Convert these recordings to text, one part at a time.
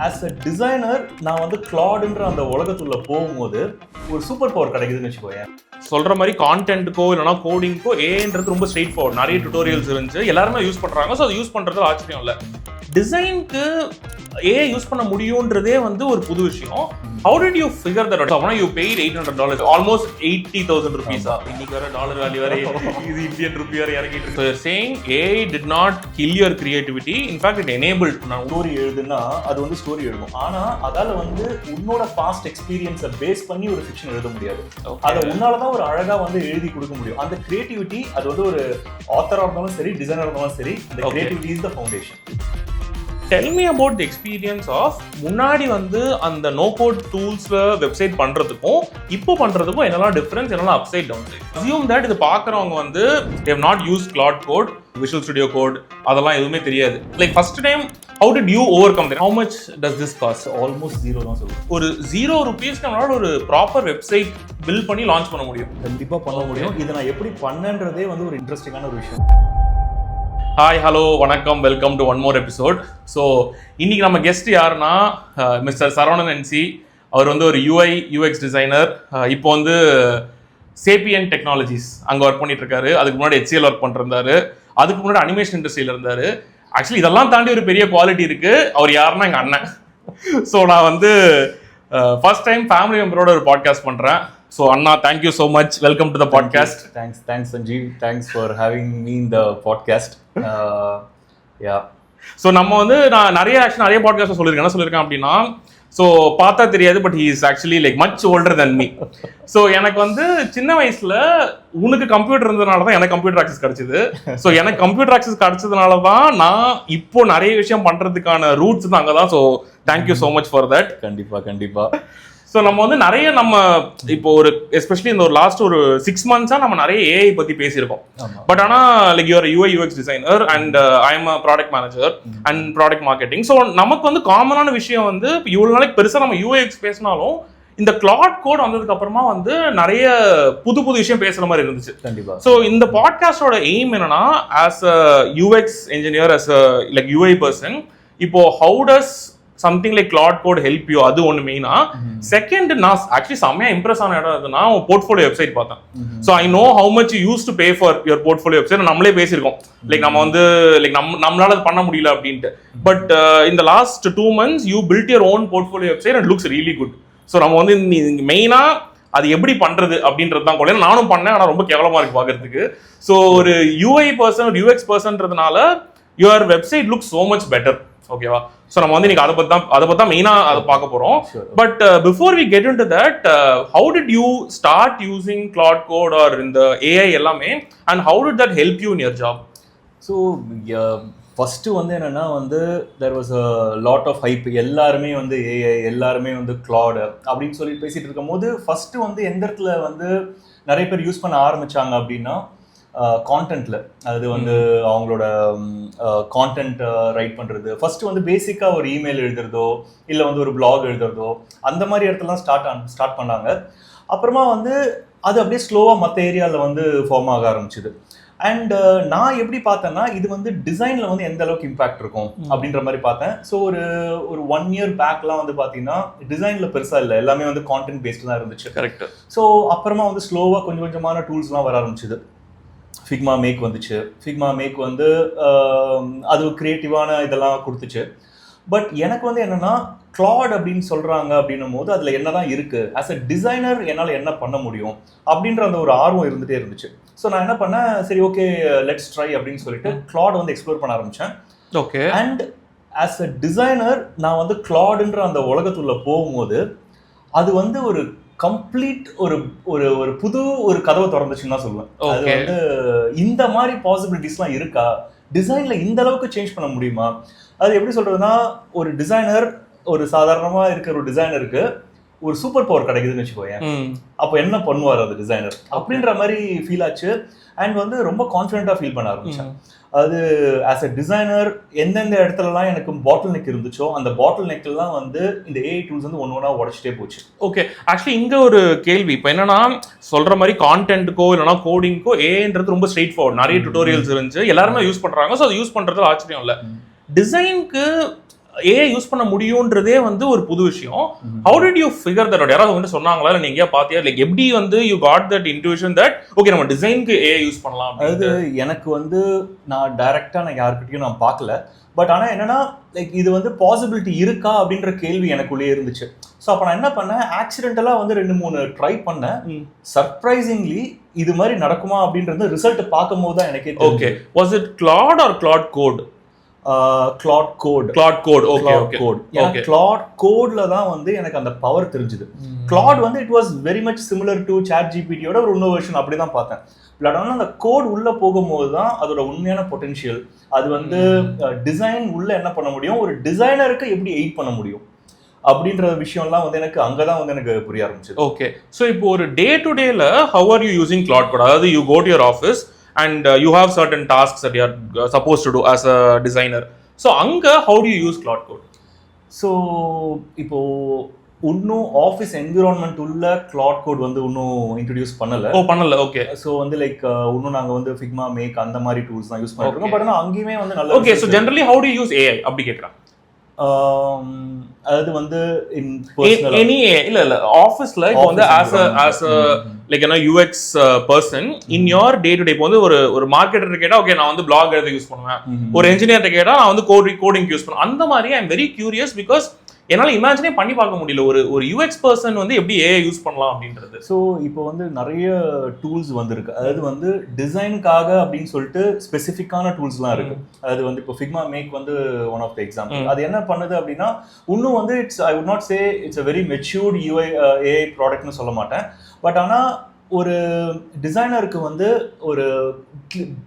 As a designer நான் வந்து கிளாடுன்ற அந்த உலகத்துள்ள போகும்போது ஒரு சூப்பர் பவர் கிடைக்குதுன்னு வச்சுக்கோயேன். சொல்ற மாதிரி கான்டென்ட்டுக்கோ இல்லைனா கோடிங்க்கோ ஏன்றது ரொம்ப ஸ்ட்ரெயிட் ஃபார்வர்ட். நிறைய டுட்டோரியல்ஸ் இருந்துச்சு, எல்லாருமே யூஸ் பண்றாங்க. ஸோ அது யூஸ் பண்றது ஆச்சரியம் இல்லை. டிசைனுக்கு ஏ யூஸ் பண்ண முடியும்ன்றதே வந்து ஒரு புது விஷயம். How did you figure that out? You paid $800, almost 80,000 rupees. இன்னைக்கு வர டாலர் வேல்யூ வர இது இந்தியன் ரூபி வர இறங்கிட்டு இருக்கு. So you're saying AI did not kill your creativity. In fact, it enabled. நான் ஸ்டோரி எழுதுனா அது வந்து ஸ்டோரி எழுதும். ஆனா அதால வந்து உன்னோட பாஸ்ட் எக்ஸ்பீரியன்ஸை பேஸ் பண்ணி ஒரு ஃபிக்ஷன் எழுத முடியாது. அதை உன்னாலதான் ஒரு அழகா வந்து எழுதி கொடுக்க முடியும். அந்த கிரியேட்டிவிட்டி அது வந்து ஒரு ஆத்தரா இருந்தாலும் சரி, டிசைனர் இருந்தாலும் சரி, the creativity is the foundation. Tell me about the experience of முன்னாடி வந்து அந்த நோ கோட் டூல்ஸ்ல வெப்சைட் பண்றதுக்கும் இப்போ பண்றதுக்கும் என்னெல்லாம் டிஃபரன்ஸ், என்னெல்லாம் அப்சைட் டவுன். அசியூம் தட் இது பார்க்குறவங்க வந்து they have not used Claude code, Visual Studio code, அதெல்லாம் எதுவுமே தெரியாது. Like first time, how did you overcome that? How much does this cost? Almost zero தான் சொல்லுவேன். ஒரு $0 நம்மளால ஒரு ப்ராப்பர் வெப்சைட் பில்ட் பண்ணி லான்ச் பண்ண முடியும். கண்டிப்பா பண்ண முடியும். இதை நான் எப்படி பண்ணன்றதே வந்து ஒரு இன்ட்ரெஸ்டிங்கான ஒரு விஷயம். ஹாய், ஹலோ, வணக்கம், welcome to one more episode. So இன்னைக்கு நம்ம கெஸ்ட் யாருன்னா மிஸ்டர் சரவணன் NC. அவர் வந்து ஒரு UX டிசைனர். இப்போ வந்து சேப்பியன் டெக்னாலஜிஸ் அங்கே ஒர்க் பண்ணிட்டு இருக்காரு. அதுக்கு முன்னாடி HCL ஒர்க் பண்ணிருந்தாரு. அதுக்கு முன்னாடி அனிமேஷன் இண்டஸ்ட்ரியில் இருந்தார். ஆக்சுவலி இதெல்லாம் தாண்டி ஒரு பெரிய குவாலிட்டி இருக்கு. அவர் யாருன்னா எங்கள் அண்ணன். ஸோ நான் வந்து ஃபர்ஸ்ட் டைம் ஃபேமிலி மெம்பரோட ஒரு பாட்காஸ்ட் பண்ணுறேன். So Anna, thank you so much. Welcome to the podcast. Thanks Sanjeev. Thanks for having me in the podcast. Yeah. So நம்ம வந்து நான் நிறைய பாட்காஸ்ட் சொல்லியிருக்கேன். என்ன சொல்லியிருக்கேன் அப்படின்னா, ஸோ பார்த்தா தெரியாது, but he is actually like much older than me. So எனக்கு வந்து சின்ன வயசுல உனக்கு கம்ப்யூட்டர் இருந்ததுனால தான் எனக்கு கம்ப்யூட்டர் ஆக்சஸ் கிடைச்சது. ஸோ எனக்கு கம்ப்யூட்டர் ஆக்சஸ் கிடைச்சதுனால தான் நான் இப்போ நிறைய விஷயம் பண்றதுக்கான ரூட்ஸ் தான் அங்கே தான். So thank you so much for that. கண்டிப்பா. ஸோ நம்ம வந்து நம்ம இப்போ ஒரு எஸ்பெஷலி இந்த ஒரு லாஸ்ட் ஒரு 6 months நம்ம நிறைய AI பத்தி பேசியிருக்கோம். பட் ஆனால் like you're UX designer and I M product manager and product marketing. So நமக்கு வந்து காமனான விஷயம் வந்து இவ்வளோ நாளைக்கு பெருசாக நம்ம UX பேசினாலும் இந்த கிளாட் கோட் வந்ததுக்கு அப்புறமா வந்து நிறைய புது விஷயம் பேசுற மாதிரி இருந்துச்சு. கண்டிப்பா. ஸோ இந்த பாட்காஸ்டோட எய்ம் என்னன்னா, as a UX engineer, as a like UI person, இப்போ how does something like Claude code help you? அது ஒன்று மெயினா. செகண்ட், நான் ஆக்சுவலி செம்மையா இம்ப்ரெஸ் ஆன இடம் எதுனா, போர்ட்ஃபோலியோ வெப்சைட் பார்த்தேன். So I know how much you use to pay for your portfolio website. நம்மளே பேசியிருக்கோம், லைக் நம்ம வந்து லைக் நம்மளால அது பண்ண முடியல அப்படின்ட்டு. பட் இந்த last 2 months you build your own portfolio website and looks really good. So நம்ம வந்து மெயினா அது எப்படி பண்றது அப்படின்றது தான் கூட. நானும் பண்ணேன், ஆனால் ரொம்ப கேவலமா இருக்கு பார்க்கறதுக்கு. ஸோ ஒரு UI பர்சன், ஒரு UX பர்சன்றதுனால your website looks so much better. ஓகேவா? ஸோ நம்ம வந்து இன்னைக்கு அதை பத்தி தான் மெயினா அதை பார்க்க போறோம். But before we get into that, how did you start using Claude code or இந்த AI எல்லாமே, and how did that help you in your job? So first வந்து என்னன்னா வந்து there was a lot of hype. எல்லாருமே வந்து AI, எல்லாருமே வந்து Claude அப்படின்னு சொல்லி பேசிட்டு இருக்கும் போது ஃபர்ஸ்ட் வந்து எந்த இடத்துல வந்து நிறைய பேர் யூஸ் பண்ண ஆரம்பிச்சாங்க அப்படின்னா, கான்டென்ட்ல. அது வந்து அவங்களோட கான்டென்ட் ரைட் பண்றது, ஃபர்ஸ்ட் வந்து பேசிக்கா ஒரு இமெயில் எழுதுறதோ இல்லை வந்து ஒரு பிளாக் எழுதுறதோ அந்த மாதிரி இடத்துலலாம் ஸ்டார்ட் பண்ணாங்க. அப்புறமா வந்து அது அப்படியே ஸ்லோவா மற்ற ஏரியாவில் வந்து ஃபார்ம் ஆக ஆரம்பிச்சுது. அண்ட் நான் எப்படி பார்த்தேன்னா, இது வந்து டிசைன்ல வந்து எந்த அளவுக்கு இம்பாக்ட் இருக்கும் அப்படின்ற மாதிரி பார்த்தேன். ஸோ ஒரு 1 year பேக்லாம் வந்து பார்த்தீங்கன்னா டிசைன்ல பெருசா இல்லை, எல்லாமே வந்து கான்டென்ட் பேஸ்டு தான் இருந்துச்சு. கரெக்ட். ஸோ அப்புறமா வந்து ஸ்லோவா கொஞ்சமான டூல்ஸ்லாம் வர ஆரம்பிச்சுது. ஃபிக்மா மேக் வந்துச்சு. ஃபிக்மா மேக் வந்து அது கிரியேட்டிவான இதெல்லாம் கொடுத்துச்சு. பட் எனக்கு வந்து என்னன்னா, கிளாட் அப்படின்னு சொல்றாங்க அப்படின்னும் போது அதுல என்னதான் இருக்கு, ஆஸ் அ டிசைனர் என்னால் என்ன பண்ண முடியும் அப்படின்ற அந்த ஒரு ஆர்வம் இருந்துட்டே இருந்துச்சு. ஸோ நான் என்ன பண்ணேன், சரி ஓகே லெட்ஸ் ட்ரை அப்படின்னு சொல்லிட்டு கிளாட் வந்து எக்ஸ்ப்ளோர் பண்ண ஆரம்பிச்சேன். Okay. And as a designer நான் வந்து கிளாடுன்ற அந்த உலகத்துள்ள போகும்போது அது வந்து ஒரு கம்ப்ளீட் ஒரு புது ஒரு கதவை திறந்துச்சுன்னு தான் சொல்லுவேன். அது வந்து இந்த மாதிரி பாசிபிலிட்டிஸ்லாம் இருக்கா, டிசைன்ல இந்த அளவுக்கு சேஞ்ச் பண்ண முடியுமா? அது எப்படி சொல்றதுன்னா, ஒரு டிசைனர், ஒரு சாதாரணமா இருக்கிற ஒரு டிசைனருக்கு ஒரு சூப்பர் பவர் கிடைக்குதுன்னு வச்சுக்கோயேன். அப்போ என்ன பண்ணுவார் அந்த டிசைனர் அப்படின்ற மாதிரி ஃபீல் ஆச்சு. அண்ட் வந்து ரொம்ப கான்ஃபிடென்ட்டா ஃபீல் பண்ண ஆரம்பிச்சேன். அது ஆஸ் அ டிசைனர் எந்தெந்த இடத்துலலாம் எனக்கு பாட்டில் நெக் இருந்துச்சோ அந்த பாட்டில் நெக்லாம் வந்து இந்த AI டூல்ஸ் வந்து ஒன்றா உடச்சிட்டே போச்சு. ஓகே. ஆக்சுவலி இங்கே ஒரு கேள்வி. இப்போ என்னன்னா, சொல்ற மாதிரி கான்டென்ட்டுக்கோ இல்லைனா கோடிங்க்கோ ஏன்றது ரொம்ப ஸ்ட்ரெயிட் ஃபார்வர்ட். நிறைய டுட்டோரியல்ஸ் இருந்துச்சு, எல்லாருமே யூஸ் பண்றாங்க. ஸோ அது யூஸ் பண்றதுல ஆச்சரியம் இல்லை. டிசைனுக்கு ஏஐ யூஸ் பண்ண முடியும்ன்றதே வந்து ஒரு புது விஷயம். How did you figure that? யாராவது வந்து சொன்னாங்களா, இல்லை நீங்க பாத்தியா, லைக் எப்படி வந்து you got that intuition that okay நம்ம டிசைனுக்கு ஏஐ யூஸ் பண்ணலாம்? அதாவது எனக்கு வந்து நான் டைரக்டா நான் யாருக்கிட்டையும் நான் பார்க்கல. பட் ஆனால் என்னன்னா லைக் இது வந்து பாசிபிலிட்டி இருக்கா அப்படின்ற கேள்வி எனக்குள்ளேயே இருந்துச்சு. ஸோ அப்போ நான் என்ன பண்ணேன், ஆக்சிடென்டலாக வந்து 2-3 ட்ரை பண்ணேன். சர்ப்ரைசிங்லி இது மாதிரி நடக்குமா அப்படின்றது ரிசல்ட் பார்க்கும் போது தான் எனக்கே தெரியும். Okay, was it Claude or Claude Code? Claude Code. Okay okay. Claude Codeல தான் வந்து எனக்கு அந்த பவர் தெரிஞ்சுது. Claude வந்து it was very much similar to ChatGPT-யோட ஒரு இன்னொரு வெர்ஷன் அப்படி தான் பார்த்தேன். பட் ஆனால் அந்த கோட் உள்ள போகும்போது தான் அதோட உண்மையான பொட்டென்ஷியல், அது வந்து டிசைன் உள்ள என்ன பண்ண முடியும், ஒரு டிசைனருக்கு எப்படி எய்ட் பண்ண முடியும் அப்படின்ற விஷயம்லாம் வந்து எனக்கு அங்கதான் வந்து எனக்கு புரிய ஆரம்பிச்சது. ஓகே, ஸோ இப்போ ஒரு டே டு டேல how are you using Claude Code? அதாவது you go to your office and you have certain tasks that you are supposed to do as a designer. So anga how do you use Claude Code? So இப்போ இன்னும் office environment உள்ள Claude Code வந்து இன்னும் introduce பண்ணல. Okay. So வந்து like இன்னும் நாங்கள் வந்து ஃபிக்மா மேக் அந்த மாதிரி டூல்ஸ் தான் யூஸ் பண்ணிருக்கோம். பட் ஆனால் அங்கேயுமே வந்து நல்ல. Okay, so generally how do you use AI அப்படி கேட்குறான். அது வந்து எனி இல்ல ஆஃபீஸ்ல இப்போ வந்து as a like you know UX person in your day to day இப்போ வந்து ஒரு மார்க்கெட்டர் கேட்டா ஓகே நான் வந்து blog எழுத யூஸ் பண்ணுவேன், ஒரு என்ஜினியர் கேட்டா நான் வந்து கோடிங் யூஸ் பண்ணுவேன். அந்த மாதிரி ஐ அம் வெரி கியூரியஸ் பிகாஸ் என்னால் இமேஜினே பண்ணி பார்க்க முடியல ஒரு யூஎக்ஸ் பர்சன் வந்து எப்படி ஏஐ யூஸ் பண்ணலாம் அப்படின்றது. ஸோ இப்போ வந்து நிறைய டூல்ஸ் வந்துருக்கு. அதாவது வந்து டிசைனுக்காக அப்படின்னு சொல்லிட்டு ஸ்பெசிஃபிக்கான டூல்ஸ்லாம் இருக்கு. அது வந்து இப்போ ஃபிக்மா மேக் வந்து ஒன் ஆஃப் த எக்ஸாம்பிள். அது என்ன பண்ணுது அப்படின்னா இன்னும் வந்து I would not say it's a very matured AI ப்ராடக்ட்னு சொல்ல மாட்டேன். பட் ஆனால் ஒரு டிசைனருக்கு வந்து ஒரு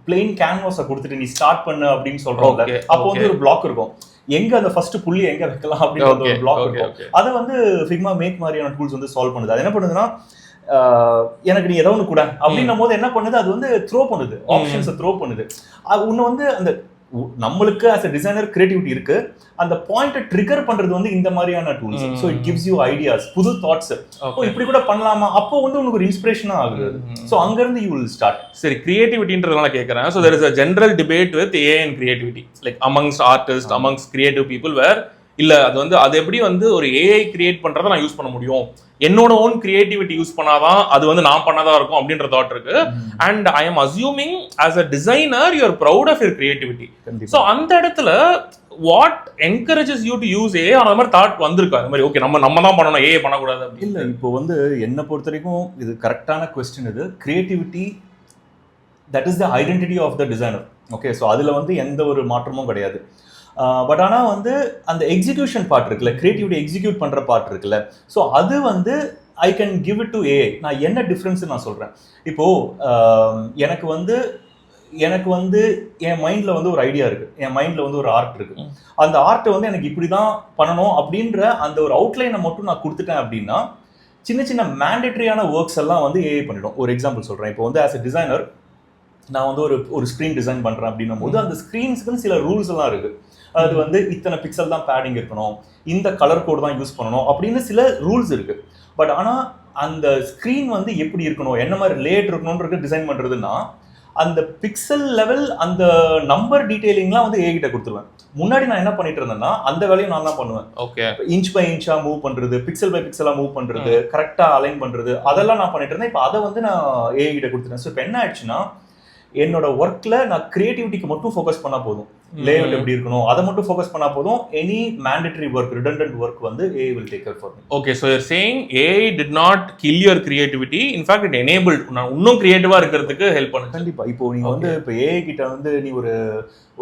பிளெயின் கேன்வாஸை கொடுத்துட்டு நீ ஸ்டார்ட் பண்ணு அப்படின்னு சொல்றோம்ல, அப்போ வந்து ஒரு பிளாக் இருக்கும், எங்க அந்த ஃபர்ஸ்ட் புள்ளி எங்க வைக்கலாம் அப்படின்ற ஒரு பிளாக் இருக்கும். அதை வந்து ஃபிக்மா மேக் மாதிரியான டூல்ஸ் வந்து சால்வ் பண்ணுது. அது என்ன பண்ணுதுன்னா எனக்கு நீ ஏதோ ஒன்று கூட அப்படின்னும் போது என்ன பண்ணுது, அது வந்து த்ரோ பண்ணுது, ஆப்ஷன்ஸை த்ரோ பண்ணுது. அது ஒன்று வந்து அந்த நம்மளுக்கு as a designer creativity இருக்கு, அந்த பாயிண்ட்டை ட்ரிகர் பண்றது வந்து இந்த மாதிரியான tools. So it gives you ideas, புது தாட்ஸ், இப்படி கூட பண்ணலாமா, அப்போ வந்து உனக்கு ஒரு இன்ஸ்பிரேஷனா ஆகுது. ஸோ அங்கிருந்து யூ வில் ஸ்டார்ட். சரி, கிரியேட்டிவிட்டின்றதுனால கேட்கறேன். So there is a general debate with AI and creativity, like amongst artists, amongst creative people, where இல்ல அது வந்து அது எப்படி வந்து ஒரு ஏஐ கிரியேட் பண்றதை நான் யூஸ் பண்ண முடியும், என்னோட ஓன் கிரியேட்டிவிட்டி யூஸ் பண்ணாதான் அது வந்து நான் பண்ணதா இருக்கும் அப்படின்ற தாட் இருக்கு. And I am assuming as a designer you are proud of your creativity. So அந்த இடத்துல what encourages you to use AI? அந்த மாதிரி தாட் வந்திருக்கா அந்த மாதிரி ஓகே நம்ம தான் பண்ணணும், ஏஐ பண்ணக்கூடாது அப்படி? இல்லை, இப்போ வந்து என்னை பொறுத்த வரைக்கும் இது கரெக்டான கொஸ்டின். இது creativity that is the identity of the designer. Okay, so அதில் வந்து எந்த ஒரு மாற்றமும் கிடையாது. பட் ஆனால் வந்து அந்த எக்ஸிக்யூஷன் பார்ட் இருக்குல்ல, கிரியேட்டிவிட்டி எக்ஸிக்யூட் பண்ணுற பார்ட் இருக்குல்ல, ஸோ அது வந்து I can give it to AI. நான் என்ன டிஃப்ரென்ஸ் நான் சொல்கிறேன், இப்போது எனக்கு வந்து என் மைண்டில் வந்து ஒரு ஐடியா இருக்குது, என் மைண்டில் வந்து ஒரு ஆர்ட் இருக்குது. அந்த ஆர்ட்டை வந்து எனக்கு இப்படி தான் பண்ணணும் அப்படின்ற அந்த ஒரு அவுட்லைனை மட்டும் நான் கொடுத்துட்டேன் அப்படின்னா சின்ன சின்ன மேண்டேட்ரியான ஒர்க்ஸ் எல்லாம் வந்து ஏஐ பண்ணிடும். ஒரு எக்ஸாம்பிள் சொல்கிறேன், இப்போ வந்து ஆஸ் எ டிசைனர் நான் வந்து ஒரு ஸ்க்ரீன் டிசைன் பண்ணுறேன் அப்படின்னும் போது அந்த ஸ்க்ரீன்ஸுக்குன்னு சில ரூல்ஸ் எல்லாம் இருக்குது. அது வந்து இத்தனை பிக்சல் தான் பேடிங் இருக்கணும், இந்த கலர் கோட் தான் யூஸ் பண்ணணும் அப்படின்னு சில ரூல்ஸ் இருக்கு. பட் ஆனால் அந்த ஸ்க்ரீன் வந்து எப்படி இருக்கணும், என்ன மாதிரி லேட் இருக்கணும்ன்றது டிசைன் பண்ணுறதுன்னா அந்த பிக்சல் லெவல் அந்த நம்பர் டீடைலிங்லாம் வந்து ஏகிட்ட கொடுத்துருவேன். முன்னாடி நான் என்ன பண்ணிட்டு இருந்தேன்னா அந்த வேலையும் நான் தான் பண்ணுவேன். ஓகே, இன்ச் பை இன்ச்சா மூவ் பண்றது, பிக்சல் பை பிக்சலா மூவ் பண்றது, கரெக்டா அலைன் பண்றது, அதெல்லாம் நான் பண்ணிட்டு இருந்தேன். இப்போ அதை வந்து நான் ஏகிட்ட கொடுத்துட்டேன். ஸோ இப்போ என்ன ஆயிடுச்சுன்னா என்னோட ஒர்க்ல நான் கிரியேட்டிவிட்டிக்கு மட்டும் ஃபோக்கஸ் பண்ணா போதும், லேஅவுட் எப்படி இருக்கணும் அதை மட்டும் ஃபோக்கஸ் பண்ணா போதும். Any mandatory work, redundant work வந்து AI will take care for me. Okay, so you're saying AI did not kill your creativity, in fact it enabled இன்னும் கிரியேட்டிவா இருக்கிறதுக்கு ஹெல்ப் பண்ணுது. கண்டிப்பா. இப்போ நீங்க வந்து இப்போ AI கிட்ட வந்து நீ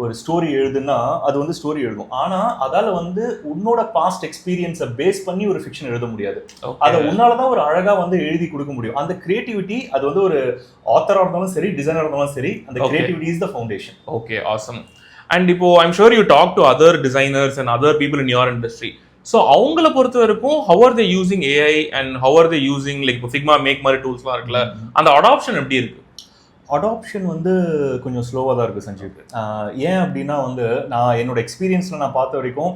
ஒரு ஸ்டோரி எழுதுனா அது வந்து ஸ்டோரி எழுதும். ஆனா அதால வந்து உன்னோட பாஸ்ட் எக்ஸ்பீரியன்ஸை பேஸ் பண்ணி ஒரு ஃபிக்ஷன் எழுத முடியாது. அதை உன்னாலதான் ஒரு அழகா வந்து எழுதி கொடுக்க முடியும். அந்த கிரியேட்டிவிட்டி அது வந்து ஒரு ஆத்தரா இருந்தாலும் சரி, டிசைனர் இருந்தாலும் சரி, அந்த creativity is the foundation. Okay, awesome. And இப்போ I'm sure you talk to other designers and other people in your industry. So அவங்கள பொறுத்த வரைக்கும் how are they using AI and how are they using like இப்போ Figma make மாதிரி டூல்ஸ்லாம் இருக்குல்ல, அந்த adoption எப்படி இருக்கு? அடாப்ஷன் வந்து கொஞ்சம் ஸ்லோவாக தான் இருக்குது சஞ்சீவ். ஏன் அப்படின்னா வந்து நான் என்னோட எக்ஸ்பீரியன்ஸில் நான் பார்த்த வரைக்கும்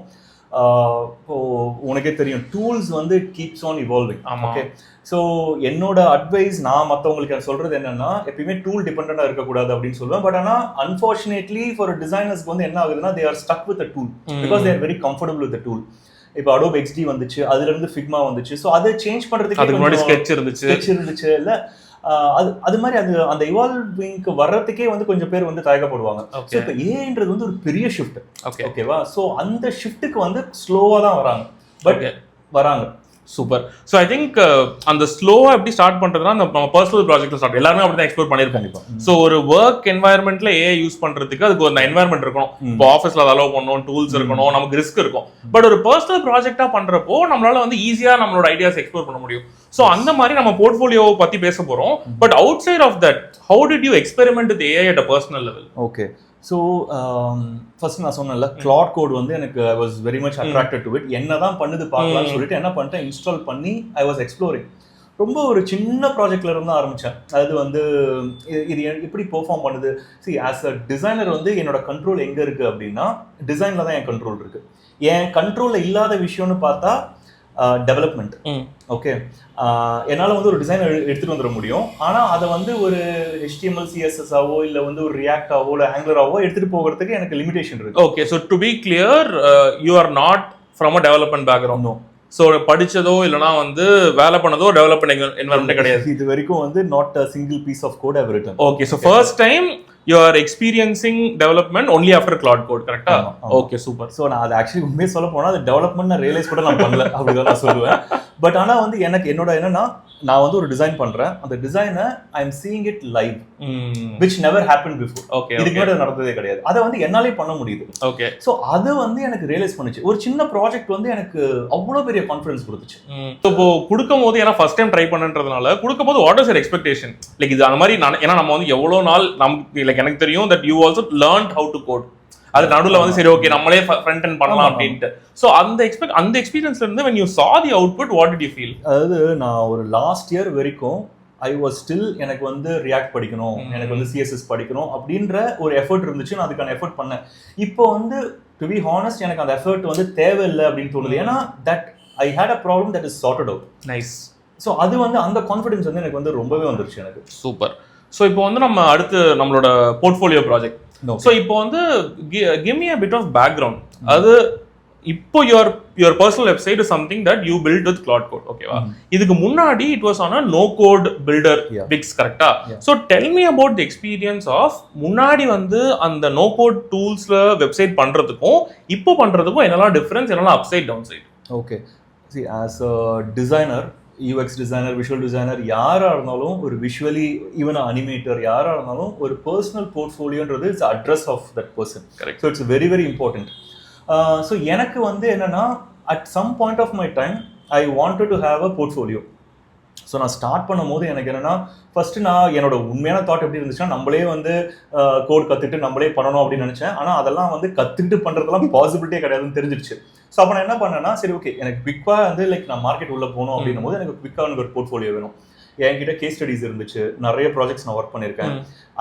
இப்போது உனக்கே தெரியும் டூல்ஸ் வந்து கீப்ஸ் ஆன் இவால்விங். ஆமா. ஓகே, ஸோ என்னோட அட்வைஸ் நான் மற்றவங்களுக்கு சொல்றது என்னன்னா எப்பயுமே டூல் டிபெண்டா இருக்கக்கூடாது அப்படின்னு சொல்லுவேன். பட் ஆனால் அன்பார்ச்சுனேட்லி ஃபார் டிசைனர்ஸ்க்கு வந்து என்ன ஆகுதுன்னா they are stuck with tool because they are very comfortable with tool. இப்போ அடோப் XD வந்துச்சு, அதுல இருந்து ஃபிக்மா வந்துச்சு. ஸோ அதை சேஞ்ச் பண்றதுக்கு ஸ்கெட்ச் இருந்துச்சு இல்ல அது மாதிரி அந்த இவால்விங்க்கு வர்றதுக்கே வந்து கொஞ்சம் பேர் வந்து தயக்கப்படுவாங்க. ஸோ இப்போ ஏன்றது வந்து ஒரு பெரிய ஷிஃப்ட். ஓகேவா? ஸோ அந்த ஷிஃப்ட்டுக்கு வந்து ஸ்லோவா தான் வராங்க, பட் வராங்க. சூப்பர். ஸோ ஐ திங்க் அந்த ஸ்லோவா எப்படி ஸ்டார்ட் பண்றதுன்னா நம்ம பர்சனல் ப்ராஜெக்ட்ல ஸ்டார்ட் எல்லாருமே அப்படி தான் எக்ஸ்ப்ளோர் பண்ணியிருப்பாங்க. ஸோ ஒரு ஒர்க் என்வாயர்மெண்ட்ல யூஸ் பண்றதுக்கு அதுக்கு ஒரு என்வாயர்மெண்ட் இருக்கணும். இப்போ ஆஃபீஸ்ல அதை அலோவ் பண்ணணும், டூல்ஸ் இருக்கணும், நமக்கு ரிஸ்க் இருக்கும். பட் ஒரு பர்சனல் ப்ராஜெக்டா பண்றப்போ நம்மளால வந்து ஈஸியா நம்மளோட ஐடியாஸ் எக்ஸ்ப்ளோர் பண்ண முடியும். ஸோ அந்த மாதிரி நம்ம போர்ட்ஃபோலியோ பத்தி பேச போறோம். But outside of that how did you experiment with AI at a personal level? Okay, so first நான் சொன்னேன்ல Claude கோட் வந்து எனக்கு I was very much attracted to it. என்ன தான் பண்ணுது பார்க்கலாம்னு சொல்லிட்டு என்ன பண்ணிட்டேன், இன்ஸ்டால் பண்ணி ஐ வாஸ் எக்ஸ்ப்ளோரிங். ரொம்ப ஒரு சின்ன ப்ராஜெக்ட்ல இருந்து ஆரம்பித்தேன். அது வந்து இது எப்படி பெர்ஃபார்ம் பண்ணுது. சி ஆஸ் அ டிசைனர் வந்து என்னோட கண்ட்ரோல் எங்கே இருக்குது அப்படின்னா டிசைனில் தான் என் கண்ட்ரோல் இருக்குது. என் கண்ட்ரோலில் இல்லாத விஷயம்னு பார்த்தா டெவலப்மெண்ட். ஓகே, என்னால் வந்து ஒரு டிசைன் எடுத்துகிட்டு வந்துட முடியும். ஆனால் அதை வந்து ஒரு HTML CSS ஆவோ இல்லை வந்து ஒரு React ஆவோ இல்லை Angular ஆவோ எடுத்துகிட்டு போகிறதுக்கு எனக்கு லிமிடேஷன் இருக்குது. Okay, so to be clear you are not from a development background. No. So படிச்சதோ இல்லைனா வந்து வேலை பண்ணதோ டெவலப்மெண்ட் என்வரன்மெண்ட் கிடையாது. இது வரைக்கும் வந்து not a single piece of code I've written. Okay, so first time you are experiencing development only after Claude code, correct? Okay, super. So நான் அது ஆக்சுவலி உண்மையை சொல்ல போனா அது டெவலப்மெண்ட் நான் ரியலைஸ் கூட நான் பண்ணல அப்படிதான் நான் சொல்லுவேன். பட் ஆனா வந்து எனக்கு என்னோட என்னன்னா நான் வந்து ஒரு டிசைன் பண்றேன், அந்த டிசைனை I am seeing it live which never happened before. Okay, இதுக்கு முன்னாடி நடந்ததே கிடையாது. அதை வந்து என்னாலே பண்ண முடியுது. ஓகே, ஸோ அது வந்து எனக்கு ரியலைஸ் பண்ணுச்சு. ஒரு சின்ன ப்ராஜெக்ட் வந்து எனக்கு அவ்வளோ பெரிய கான்ஃபிடன்ஸ் கொடுத்துச்சு. இப்போ கொடுக்கும் போது ஏன்னா ஃபர்ஸ்ட் டைம் ட்ரை பண்ணுன்றதுனால கொடுக்கும் போது what is your expectation? Like இது அந்த மாதிரி ஏன்னா நம்ம வந்து எவ்வளோ நாள் நமக்கு லைக் எனக்கு தெரியும் that you also learnt how to code. அது நடுவில் வந்து சரி ஓகே நம்மளே ஃப்ரண்ட் எண்ட் பண்ணலாம் அப்படின்ட்டு. ஸோ அந்த எக்ஸ்பீரியன்ஸ்ல இருந்து when you saw the output what did you feel? அதாவது நான் ஒரு லாஸ்ட் இயர் வரைக்கும் ஐ வாஸ் ஸ்டில் எனக்கு வந்து ரியாக்ட் படிக்கணும், எனக்கு வந்து CSS படிக்கணும் அப்படின்ற ஒரு எஃபர்ட் இருந்துச்சு. நான் அதுக்கான எஃபர்ட் பண்ணேன். இப்போ வந்து டு பி ஹானஸ்ட் எனக்கு அந்த எஃபர்ட் வந்து தேவையில்லை அப்படின்னு தோணுது. ஏன்னா that I had a problem that is sorted out. Nice. So அது வந்து அந்த கான்ஃபிடன்ஸ் வந்து எனக்கு வந்து ரொம்பவே வந்துருச்சு எனக்கு. சூப்பர். ஸோ இப்போ வந்து நம்ம அடுத்து நம்மளோட போர்ட்ஃபோலியோ ப்ராஜெக்ட். ஸோ இப்போ வந்து give me a bit of background. அது இப்போ your personal website is something that you built with Claude code, ஓகேவா? இதுக்கு முன்னாடி it was on a no code builder Wix, கரெக்ட்டா? So tell me about the experience of முன்னாடி வந்து அந்த no code டூல்ஸ்ல website பண்றதுக்கும் இப்போ பண்றதுக்கும் என்னெல்லாம் டிஃபரன்ஸ், என்னெல்லாம் upside down side? Okay, see as a designer, UX designer, visual designer யாராக இருந்தாலும் ஒரு விஷுவலி ஈவன் அனிமேட்டர் யாராக இருந்தாலும் ஒரு பர்சனல் போர்ட்ஃபோலியோன்றது it's address of that person. Correct. So it's very very important. So எனக்கு வந்து என்னன்னா at some point of my time I wanted to have a portfolio. So நான் ஸ்டார்ட் பண்ணும் போது எனக்கு என்னன்னா ஃபர்ஸ்ட் நான் என்னோட உண்மையான தாட் எப்படி இருந்துச்சுன்னா நம்மளே வந்து கோட் கற்றுட்டு நம்மளே பண்ணணும் அப்படின்னு நினச்சேன். ஆனால் அதெல்லாம் வந்து கற்றுக்கிட்டு பண்ணுறதுலாம் பாசிபிலிட்டியே கிடையாதுன்னு தெரிஞ்சிருச்சு. ஸோ அப்போ நான் என்ன பண்ணேன்னா சரி ஓகே எனக்கு குவிக்காக வந்து லைக் நான் மார்க்கெட் உள்ள போகணும் அப்படின்னும் போது எனக்கு குவிக்காக எனக்கு ஒரு போர்ட்ஃபோலியோ வேணும். என்கிட்ட கேஸ் ஸ்டடிஸ் இருந்துச்சு, நிறைய ப்ராஜெக்ட்ஸ் நான் ஒர்க் பண்ணியிருக்கேன்.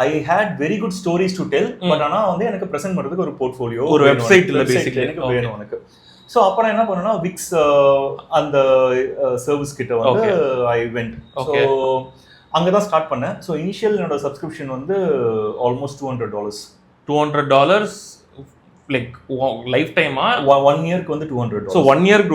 I had very good stories to tell. But ஆனால் வந்து எனக்கு ப்ரெசென்ட் பண்ணுறதுக்கு ஒரு போர்ட்ஃபோலியோ, ஒரு வெப்சைட் எனக்கு வேணும் எனக்கு. ஸோ அப்புறம் என்ன பண்ணேன்னா விக்ஸ் அந்த சர்வீஸ் கிட்ட வந்து ஐ வெண்ட். ஸோ அங்கே தான் ஸ்டார்ட் பண்ணேன். ஸோ இனிஷியல் என்னோட சப்ஸ்கிரிப்ஷன் வந்து ஆல்மோஸ்ட் $200. $200 லைக் லைஃப் டைமா? 1 இயர்க்கு வந்து $200. ஸோ 1 இயர்க்கு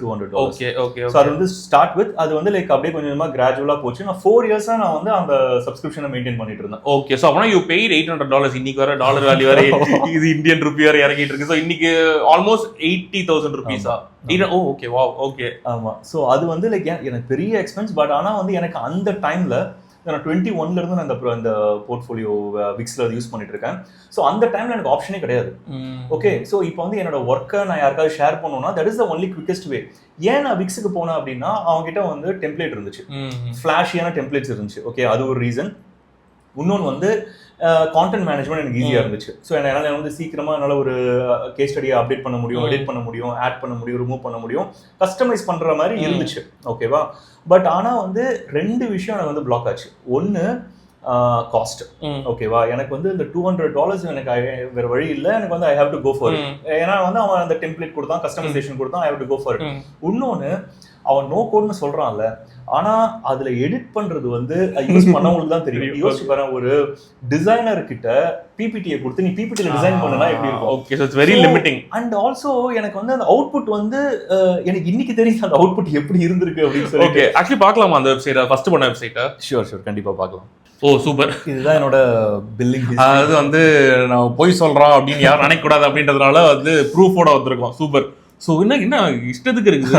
$200. Okay okay. ஸோ அது வந்து ஸ்டார்ட் வித் அது வந்து லைக் அப்படியே கொஞ்சம் கொஞ்சமாக கிராஜுவலாக போச்சு. நான் 4 இயர்ஸாக நான் வந்து அந்த சப்ஸ்கிரிப்ஷனை மெயின்டைன் பண்ணிட்டு இருந்தேன். ஓகே, ஸோ அப்போனா யூ பெய்ட் $800. இன்னைக்கு வர டாலர் வேல்யூ வர இது இந்தியன் ருபி வர இறங்கிட்டு இருக்கு. ஸோ இன்னைக்கு ஆல்மோஸ்ட் 80,000 rupees-ஆ? Okay, wow, okay. ஆமாம். ஸோ அது வந்து லைக் எனக்கு பெரிய எக்ஸ்பென்ஸ். பட் ஆனால் வந்து எனக்கு அந்த டைமில் நான் 21 இருந்து நான் இந்த போர்ட்ஃபோலியோ விக்ஸ்ல யூஸ் பண்ணிட்டு இருக்கேன். ஸோ அந்த டைம்ல எனக்கு ஆப்ஷனே கிடையாது. ஓகே, ஸோ இப்போ வந்து என்னோட ஒர்க்கை நான் யாருக்காவது ஷேர் பண்ணணும்னா that is the only quickest way. ஏன் நான் விக்ஸுக்கு போனேன் அப்படின்னா அவங்க கிட்ட வந்து டெம்ப்ளேட் இருந்துச்சு, ஃபிளாஷியான டெம்ப்ளேட்ஸ் இருந்துச்சு. ஓகே, அது ஒரு ரீசன். இன்னொன்று வந்து கான்டென்ட் மேனேஜ்மெண்ட் எனக்கு ஈஸியாக இருந்துச்சு. ஸோ என்னால் வந்து சீக்கிரமாக என்னால் ஒரு கேஸ் ஸ்டடியை அப்டேட் பண்ண முடியும், எடிட் பண்ண முடியும், ஆட் பண்ண முடியும், ரிமூவ் பண்ண முடியும், கஸ்டமைஸ் பண்ணுற மாதிரி இருந்துச்சு. ஓகேவா? பட் ஆனால் வந்து 2 விஷயம் எனக்கு வந்து பிளாக் ஆச்சு. ஒன்று காஸ்ட். ஓகேவா, எனக்கு வந்து இந்த $200 எனக்கு வேற வழி இல்லை, எனக்கு வந்து I have to go for it. ஏன்னா வந்து அவன் அந்த டெம்ப்ளேட் கொடுத்தான், கஸ்டமைசேஷன் கொடுத்தான், I have to go for it. இன்னொன்னு அவன் நோ கோட்னு சொல்றான்ல, ஆனா அதுல எடிட் பண்றது வந்து யூஸ் பண்ணவங்களுக்கு தான் தெரியும். யோசிச்சு பாரு, ஒரு டிசைனர் கிட்ட பிபிடியை கொடுத்து நீ பிபிடில டிசைன் பண்ணனா எப்படி இருக்கும்? Okay, so it's very limiting. And also எனக்கு வந்து அந்த அவுட்புட் வந்து எனக்கு இன்னைக்கு தெரியும் அந்த அவுட்புட் எப்படி இருந்திருக்கு அப்படின்னு சொல்லி. ஓகே, ஆக்சுவலி பார்க்கலாமா அந்த வெப்சைட், ஃபர்ஸ்ட் பண்ண வெப்சைட்டை? ஷூர் கண்டிப்பா பார்க்கலாம். ஓ சூப்பர். இதுதான் என்னோட பில்லிங். அது வந்து நான் போய் சொல்றோம் அப்படின்னு யாரும் நினைக்க கூடாது அப்படின்றதுனால வந்து ப்ரூஃபோட வந்திருக்கோம். சூப்பர். ஸோ என்ன இஷ்டத்துக்கு இருக்குது.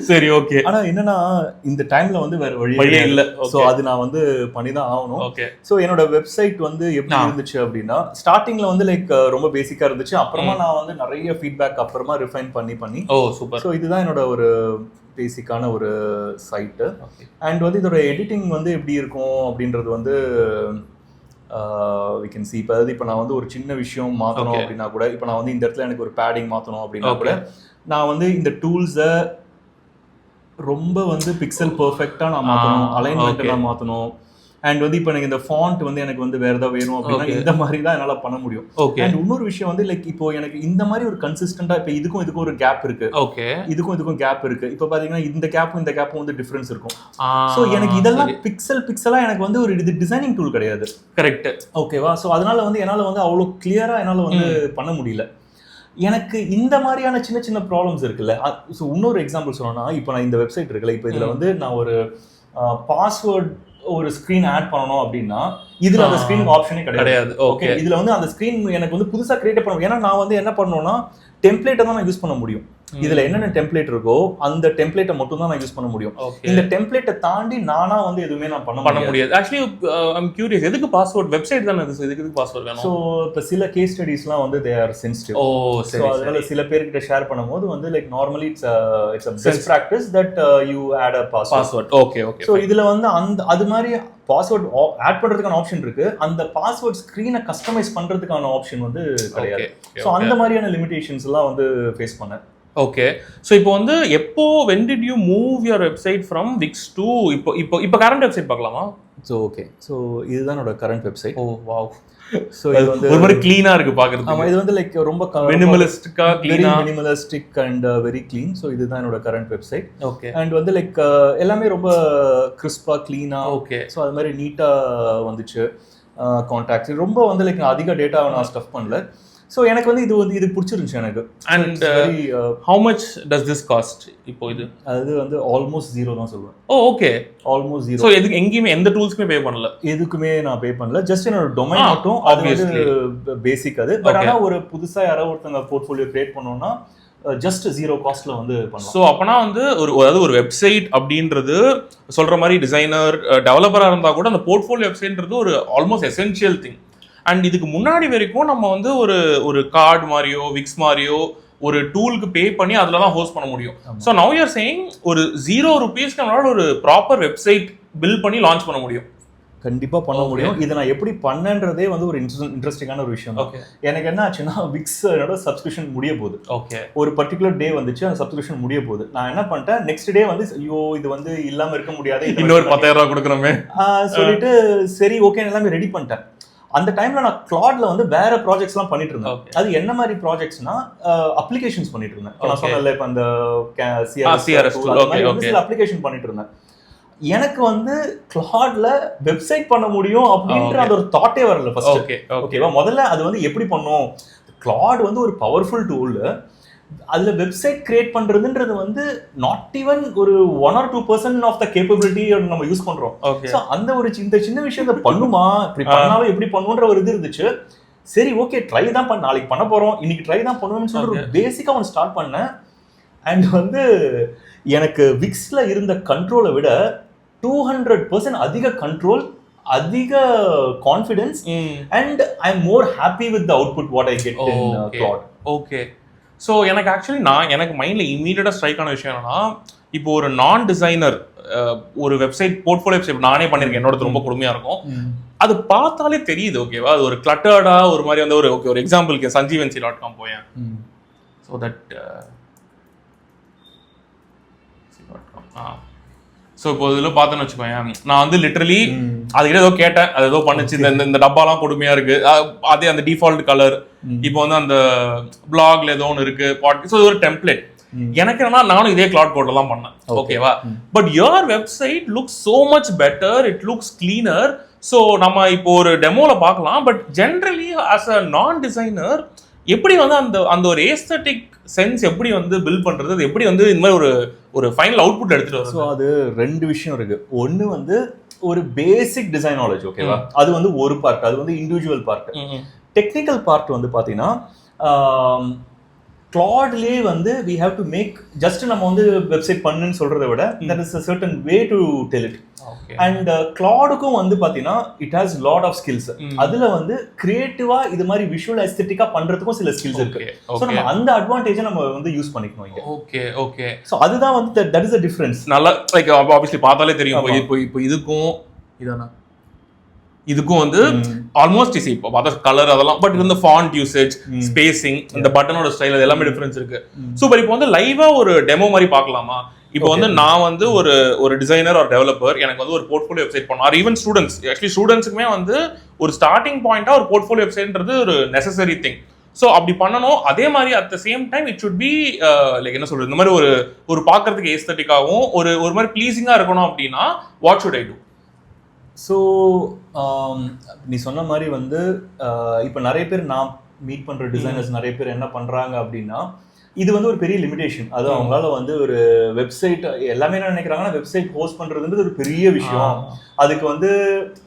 சரி, ஓகே. ஆனா என்னன்னா இந்த டைம்ல வந்து வேற வழியே இல்லை. ஸோ அது நான் வந்து பண்ணிதான் ஆகணும். ஓகே. ஸோ என்னோட வெப்சைட் வந்து எப்படி இருந்துச்சு அப்படின்னா, ஸ்டார்டிங்ல வந்து லைக் ரொம்ப பேசிக்கா இருந்துச்சு. அப்புறமா நான் வந்து நிறைய ஃபீட்பேக் அப்புறமா ரிஃபைன் பண்ணி ஓ சூப்பர். ஸோ இதுதான் என்னோட ஒரு பேசிக்கான ஒரு சைட்டு. அண்ட் வந்து இதோட எடிட்டிங் வந்து எப்படி இருக்கும் அப்படின்றது வந்து we can see. இப்போ நான் வந்து ஒரு சின்ன விஷயம் மாற்றணும் அப்படின்னா கூட, இப்போ நான் வந்து இந்த இடத்துல எனக்கு ஒரு பேடிங் மாற்றணும் அப்படின்னா கூட, நான் வந்து இந்த டூல்ஸை ரொம்ப வந்து பிக்சல் பர்ஃபெக்டாக நான் மாற்றணும், அலைன்மெண்ட்டை நான் மாற்றணும். அண்ட் வந்து இப்போ எனக்கு இந்த ஃபாண்ட் வந்து எனக்கு வந்து வேற ஏதாவது வேணும் அப்படின்னா இந்த மாதிரி தான் என்னால் பண்ண முடியும். அண்ட் இன்னொரு விஷயம் வந்து லைக் இப்போ எனக்கு இந்த மாதிரி ஒரு கன்சிஸ்டண்டாக இப்போ இதுக்கும் ஒரு கேப் இருக்கு, இதுக்கும் கேப் இருக்கு. இப்போ பார்த்தீங்கன்னா இந்த கேப்பும் வந்து டிஃபரன்ஸ் இருக்கும். ஸோ எனக்கு இதெல்லாம் பிக்சலா எனக்கு வந்து ஒரு இது டிசைனிங் டூல் கிடையாது. கரெக்ட். ஓகேவா. ஸோ அதனால வந்து என்னால் வந்து அவ்வளோ கிளியரா என்னால் வந்து பண்ண முடியல. எனக்கு இந்த மாதிரியான சின்ன சின்ன ப்ராப்ளம்ஸ் இருக்குல்ல. ஸோ இன்னொரு எக்ஸாம்பிள் சொல்லணும்னா, இப்போ நான் இந்த வெப்சைட் இருக்குல்ல, இப்போ இதில் வந்து நான் ஒரு பாஸ்வேர்ட் ஒரு ஸ்கிரீன் ஆட் பண்ணணும் அப்படின்னா இதுல அந்த ஸ்கிரீன் ஆப்ஷனே கிடையாது. ஓகே, இதுல வந்து அந்த ஸ்கிரீன் எனக்கு வந்து புதுசா கிரியேட் பண்ணணும். ஏன்னா நான் வந்து என்ன பண்ணணும்னா டெம்ப்ளேட்டை தான் நான் யூஸ் பண்ண முடியும். இதுல என்னென்ன டெம்ப்ளேட் இருக்கோ அந்த டெம்ப்ளேட்டை மட்டும் தான் நான் யூஸ் பண்ண முடியும். இந்த டெம்ப்ளேட்டை தாண்டி நானா வந்து எதுவுமே நான் பண்ண முடியாது. ஆக்சுவலி ஐம் கியூரியஸ், எதுக்கு பாஸ்வேர்ட்? வெப்சைட் தானே இது, எதுக்கு பாஸ்வேர்ட் வேணும்? சோ இப்ப சில கேஸ் ஸ்டடீஸ்லாம் வந்து தே ஆர் சென்சிட்டிவ். சோ அதனால சில பேர்கிட்ட ஷேர் பண்ணும்போது வந்து like normally it's a best practice that you add a password. Okay. So இதுல வந்து அந்த அது மாதிரி பாஸ்வேர்ட் ஆட் பண்றதுக்கான ஆப்ஷன் இருக்கு. அந்த பாஸ்வேர்ட் ஸ்கிரீனை கஸ்டமைஸ் பண்றதுக்கான ஆப்ஷன் வந்து கிடையாது. சோ அந்த மாதிரியான லிமிடேஷன்ஸ் எல்லாம் வந்து ஃபேஸ் பண்ணேன். ஓகே. ஸோ இப்போ வந்து when did you move your website from Wix to இப்போ கரண்ட் வெப்சைட் பார்க்கலாமா? ஸோ ஓகே, ஸோ இதுதான் என்னோட கரண்ட் வெப்சைட். ஓ வாவ். ஸோ இது வந்து ஒரு மாதிரி க்ளீனா இருக்கு பார்க்கறதுக்கு. ஆமா, இது வந்து லைக் ரொம்ப மினிமலிஸ்டிக்கா, க்ளீனா, minimalistic and very clean. So இதுதான் என்னோட கரண்ட் வெப்சைட். ஓகே. அண்ட் வந்து லைக் எல்லாமே ரொம்ப கிறிஸ்பா, க்ளீனா. ஓகே. ஸோ அது மாதிரி நீட்டா வந்துச்சு. கான்டாக்ட்ஸ் ரொம்ப வந்து லைக் நான் அதிக டேட்டா நான் ஸ்டஃப் பண்ணல. ஸோ எனக்கு வந்து இது பிடிச்சிருந்துச்சு எனக்கு. And how much does this cost? இப்போ இது அது வந்து ஆல்மோஸ்ட் 0 தான் சொல்லுவேன். ஓ ஓகே, ஆல்மோஸ்ட் 0. ஸோ எதுக்கு எங்கேயுமே எந்த டூல்ஸ்க்குமே பே பண்ணல? எதுக்குமே நான் பே பண்ணல. ஜஸ்ட் என்னோட டொமைன் மட்டும், அது வந்து பேசிக் அது. பட் ஆனால் ஒரு புதுசா யாராவது ஒருத்தங்க போர்ட்ஃபோலியோ கிரியேட் பண்ணோம்னா ஜஸ்ட் 0 காஸ்ட்ல வந்து பண்ணலாம். ஸோ அப்பனா வந்து அதாவது ஒரு வெப்சைட் அப்படின்றது சொல்ற மாதிரி டிசைனர் டெவலப்பரா இருந்தா கூட அந்த போர்ட்ஃபோலியோ வெப்சைட்ன்றது ஒரு ஆல்மோஸ்ட் எசென்ஷியல் திங். அண்ட் இதுக்கு முன்னாடி வரைக்கும் நம்ம வந்து ஒரு கார்டு மாதிரியோ விக்ஸ் மாதிரியோ ஒரு டூலுக்கு பே பண்ணி அதில் தான் ஹோஸ்ட் பண்ண முடியும். So now you are saying ஒரு ₹0 நம்மளால ஒரு ப்ராப்பர் வெப்சைட் பில்ட் பண்ணி லான்ச் பண்ண முடியும். கண்டிப்பா பண்ண முடியும். இதை நான் எப்படி பண்ணன்றதே வந்து ஒரு இன்ட்ரெஸ்டிங்கான ஒரு விஷயம். எனக்கு என்ன ஆச்சுன்னா, விக்ஸ் சப்ஸ்கிரிப்ஷன் முடிய போகுது. ஓகே. ஒரு பர்டிகுலர் டே வந்துச்சு, அந்த சப்ஸ்கிரிப்ஷன் முடிய போகுது. நான் என்ன பண்ணிட்டேன், நெக்ஸ்ட் டே வந்து ஐயோ இது வந்து இல்லாம இருக்க முடியாது, இன்னொரு $10,000 கொடுக்கணுமே சொல்லிட்டு சரி ஓகே எல்லாமே ரெடி பண்ணிட்டேன். அந்த டைம்ல நான் கிளாட்ல வந்து வேற ப்ராஜெக்ட்ஸ்லாம் பண்ணிட்டு இருந்தேன். அது என்ன மாதிரி ப்ராஜெக்ட்ஸ்னா அப்ளிகேஷன்ஸ் பண்ணிட்டு இருந்தேன். நான் சொன்னேன்ல இப்ப அந்த சிஆர்எஸ் சில அப்ளிகேஷன் பண்ணிட்டு இருந்தேன். எனக்கு வந்து கிளாட்ல வெப்சைட் பண்ண முடியும் அப்படின்ற அந்த ஒரு தாட்டே வரல ஃபர்ஸ்ட். ஓகேவா, முதல்ல அது வந்து எப்படி பண்ணும், கிளாட் வந்து ஒரு பவர்ஃபுல் டூல், அதுல வெப்சைட் கிரியேட் பண்றதுன்றது வந்து நாட் ஈவன் ஒரு 1 or 2% ஆஃப் த கேப்பபிலிட்டி நம்ம யூஸ் பண்றோம். சோ அந்த ஒரு இந்த சின்ன விஷயத்தை பண்ணுமா, இப்படி பண்ணாலும் எப்படி பண்ணுன்ற ஒரு இது இருந்துச்சு. சரி ஓகே ட்ரை தான் பண்ண, நாளைக்கு பண்ண போறோம், இன்னைக்கு ட்ரை தான் பண்ணுவோம்னு சொல்லிட்டு ஒரு பேசிக்கா ஒன்று ஸ்டார்ட் பண்ணேன். அண்ட் வந்து எனக்கு விக்ஸ்ல இருந்த கண்ட்ரோலை விட 200% அதிக கண்ட்ரோல், அதிக confidence, and I am more happy with the output what I get in Claude. Okay. So எனக்கு ஆக்சுவலி எனக்கு மைண்டில் இமீடியட்டாக ஸ்ட்ரைக் ஆன விஷயம் என்னன்னா, இப்போ ஒரு நான் டிசைனர் ஒரு வெப்சைட் போர்ட்ஃபோலியோ வெப்சைட் நானே பண்ணியிருக்கேன், என்னோட ரொம்ப கொடுமையாக இருக்கும். அது பார்த்தாலே தெரியுது. ஓகேவா, அது ஒரு கிளட்டர்டா ஒரு மாதிரி வந்து ஒரு எக்ஸாம்பிளுக்கு sanjeevnc.com போயேன். ஸோ தட் ஸோ இப்போ இதில் பார்த்தேன்னு வச்சுக்கோங்க, நான் வந்து லிட்டரலி அதுக்கிட்ட ஏதோ கேட்டேன், அது ஏதோ பண்ணுச்சு, இந்த டப்பாலாம் கொடுமையா இருக்கு, அதே அந்த டிஃபால்ட் கலர், இப்போ வந்து அந்த பிளாக்ல ஏதோ ஒன்று இருக்கு, ஸோ இது ஒரு டெம்ப்ளேட். எனக்கு என்னன்னா நானும் இதே கிளாட் கோட்ல தான் பண்ணேன், ஓகேவா? But your website looks so much better, it looks cleaner. So நம்ம இப்போ ஒரு டெமோல பார்க்கலாம். பட் ஜென்ரலி ஆஸ் அ நான் டிசைனர் எப்படி வந்து அந்த ஒரு ஏஸ்தட்டிக் சென்ஸ் எப்படி வந்து பில்ட் பண்றது, அது எப்படி வந்து இந்த மாதிரி ஒரு ஃபைனல் அவுட்புட் எடுத்துட்டு வரும்? ஸோ அது 2 விஷயம் இருக்கு. ஒன்று வந்து ஒரு பேசிக் டிசைன் நாலேஜ், ஓகேவா? அது வந்து ஒரு பார்ட், அது வந்து இண்டிவிஜுவல் பார்ட். டெக்னிக்கல் பார்ட் வந்து பார்த்தீங்கன்னா கிளாட்லேயே வந்து we have to make just நம்ம வந்து வெப்சைட் பண்ணுன்னு சொல்றதை விட there is a certain way to tell it. And கிளாடுக்கும் வந்து பார்த்தீங்கன்னா it has lot of skills. அதுல வந்து கிரியேட்டிவா இது மாதிரி விஷுவல் எஸ்தெட்டிக்கா பண்றதுக்கும் சில ஸ்கில்ஸ் இருக்கு. ஸோ நம்ம அந்த அட்வான்டேஜை நம்ம வந்து யூஸ் பண்ணிக்கணும் இங்க. Okay okay. ஸோ அதுதான் வந்து தட் இஸ் அ டிஃபரன்ஸ். நல்லா லைக் ஆப்வியஸ்லி பார்த்தாலே தெரியும். இப்போ இதுக்கும் இதானா இதுக்கும் வந்து ஆல்மோஸ்ட் ஈஸி. இப்போ பார்த்தா கலர் அதெல்லாம், பட் இந்த ஃபாண்ட் யூசேஜ், ஸ்பேசிங், இந்த பட்டனோட ஸ்டைல், அது எல்லாமே டிஃபரன்ஸ் இருக்கு. சூப்பர். இப்போ வந்து லைவா ஒரு டெமோ மாதிரி பார்க்கலாமா? இப்போ வந்து நான் வந்து ஒரு டிசைனர் ஒரு டெவலப்பர், எனக்கு வந்து ஒரு போர்ட்ஃபோலியோ வெப்சைட் பண்ணணும். ஆர் ஈவன் ஸ்டூடெண்ட்ஸ், ஆக்சுவலி ஸ்டூடெண்ட்ஸுக்குமே வந்து ஒரு ஸ்டார்டிங் பாயிண்டா ஒரு போர்ட்ஃபோலியோ வெப்சைட்ன்றது ஒரு நெசசரி திங். ஸோ அப்படி பண்ணணும். அதே மாதிரி at the same time it should be like என்ன சொல்றது, இந்த மாதிரி ஒரு பார்க்கறதுக்கு ஏஸ்தட்டிக்காகவும் ஒரு மாதிரி ப்ளீசிங்கா இருக்கணும். அப்படின்னா what should I do? So நீ சொன்ன மாதிரி வந்து இப்போ நிறைய பேர் நான் மீட் பண்ணுற டிசைனர்ஸ் நிறைய பேர் என்ன பண்ணுறாங்க அப்படின்னா, இது வந்து ஒரு பெரிய லிமிடேஷன். அது அவங்களால வந்து ஒரு வெப்சைட் எல்லாமே என்ன நினைக்கிறாங்கன்னா, வெப்சைட் ஹோஸ்ட் பண்ணுறதுன்றது ஒரு பெரிய விஷயம். அதுக்கு வந்து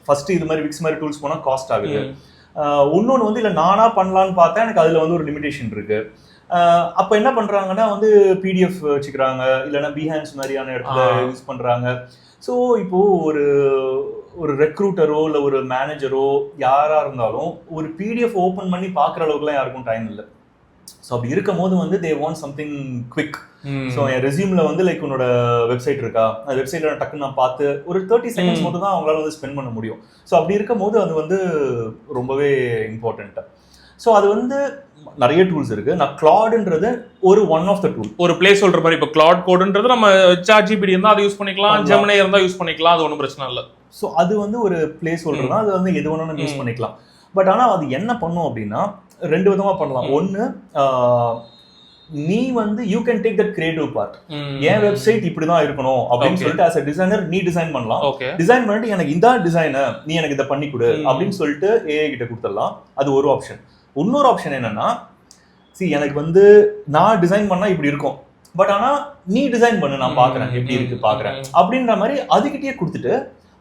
ஃபர்ஸ்ட் இது மாதிரி விக்ஸ் மாதிரி டூல்ஸ் போனால் காஸ்ட் ஆகுது. இன்னொன்று வந்து இல்லை நானா பண்ணலான்னு பார்த்தா எனக்கு அதில் வந்து ஒரு லிமிடேஷன் இருக்கு. அப்போ என்ன பண்ணுறாங்கன்னா வந்து பிடிஎஃப் வச்சுக்கிறாங்க, இல்லைன்னா பிஹான்ஸ் மாதிரியான இடத்துல யூஸ் பண்ணுறாங்க. ஸோ இப்போது ஒரு ரெக்ரூட்டரோ இல்லை ஒரு மேனேஜரோ யாராக இருந்தாலும் ஒரு பிடிஎஃப் ஓப்பன் பண்ணி பார்க்குற அளவுக்குலாம் யாருக்கும் டைம் இல்லை. ஸோ அப்படி இருக்கும் போது வந்து they want something quick. So என் ரெஸ்யூமில் வந்து லைக் உன்னோட வெப்சைட் இருக்கா, அந்த வெப்சைட்டில் டக்குன்னு நான் பார்த்து ஒரு 30 செகண்ட்ஸ் மட்டும் தான் அவங்களால வந்து ஸ்பெண்ட் பண்ண முடியும். ஸோ அப்படி இருக்கும் போது அது வந்து ரொம்பவே இம்பார்ட்டண்ட்டு. ஸோ அது வந்து நிறைய டூல்ஸ் இருக்கு. நான் கிளாடுன்றது ஒரு ஒன் ஆஃப் த டூல், ஒரு பிளேஸ் சொல்ற மாதிரி. இப்போ கிளாட் கோடுன்றது நம்ம ChatGPT இருந்தால் அதை யூஸ் பண்ணிக்கலாம், ஜெமினி இருந்தால் யூஸ் பண்ணிக்கலாம், அது ஒன்றும் பிரச்சனை இல்லை. ஸோ அது வந்து ஒரு பிளேஸ் சொல்றதுனா அது வந்து எது வேணாலும் யூஸ் பண்ணிக்கலாம். பட் ஆனால் அது என்ன பண்ணும் அப்படின்னா 2 விதமா பண்ணலாம். ஒன்று, நீ வந்து you can take that creative part. N website இப்படிதான் இருக்கணும் அப்படின்னு சொல்லிட்டு ஆஸ் அ டிசைனர் நீ டிசைன் பண்ணலாம். டிசைன் பண்ணிட்டு எனக்கு இந்த டிசைனை நீ எனக்கு இதை பண்ணி கொடு அப்படின்னு சொல்லிட்டு ஏஐ கிட்ட கொடுத்துடலாம். அது ஒரு ஆப்ஷன். இன்னொரு ஆப்ஷன் என்னன்னா, எனக்கு வந்து நான் டிசைன் பண்ணா இப்படி இருக்கும், பட் ஆனா நீ டிசைன் பண்ணு, நான் பாக்குறேன் எப்படி இருக்கு பாக்குறேன் அப்படின்ற மாதிரி அதுகிட்டயே கொடுத்துட்டு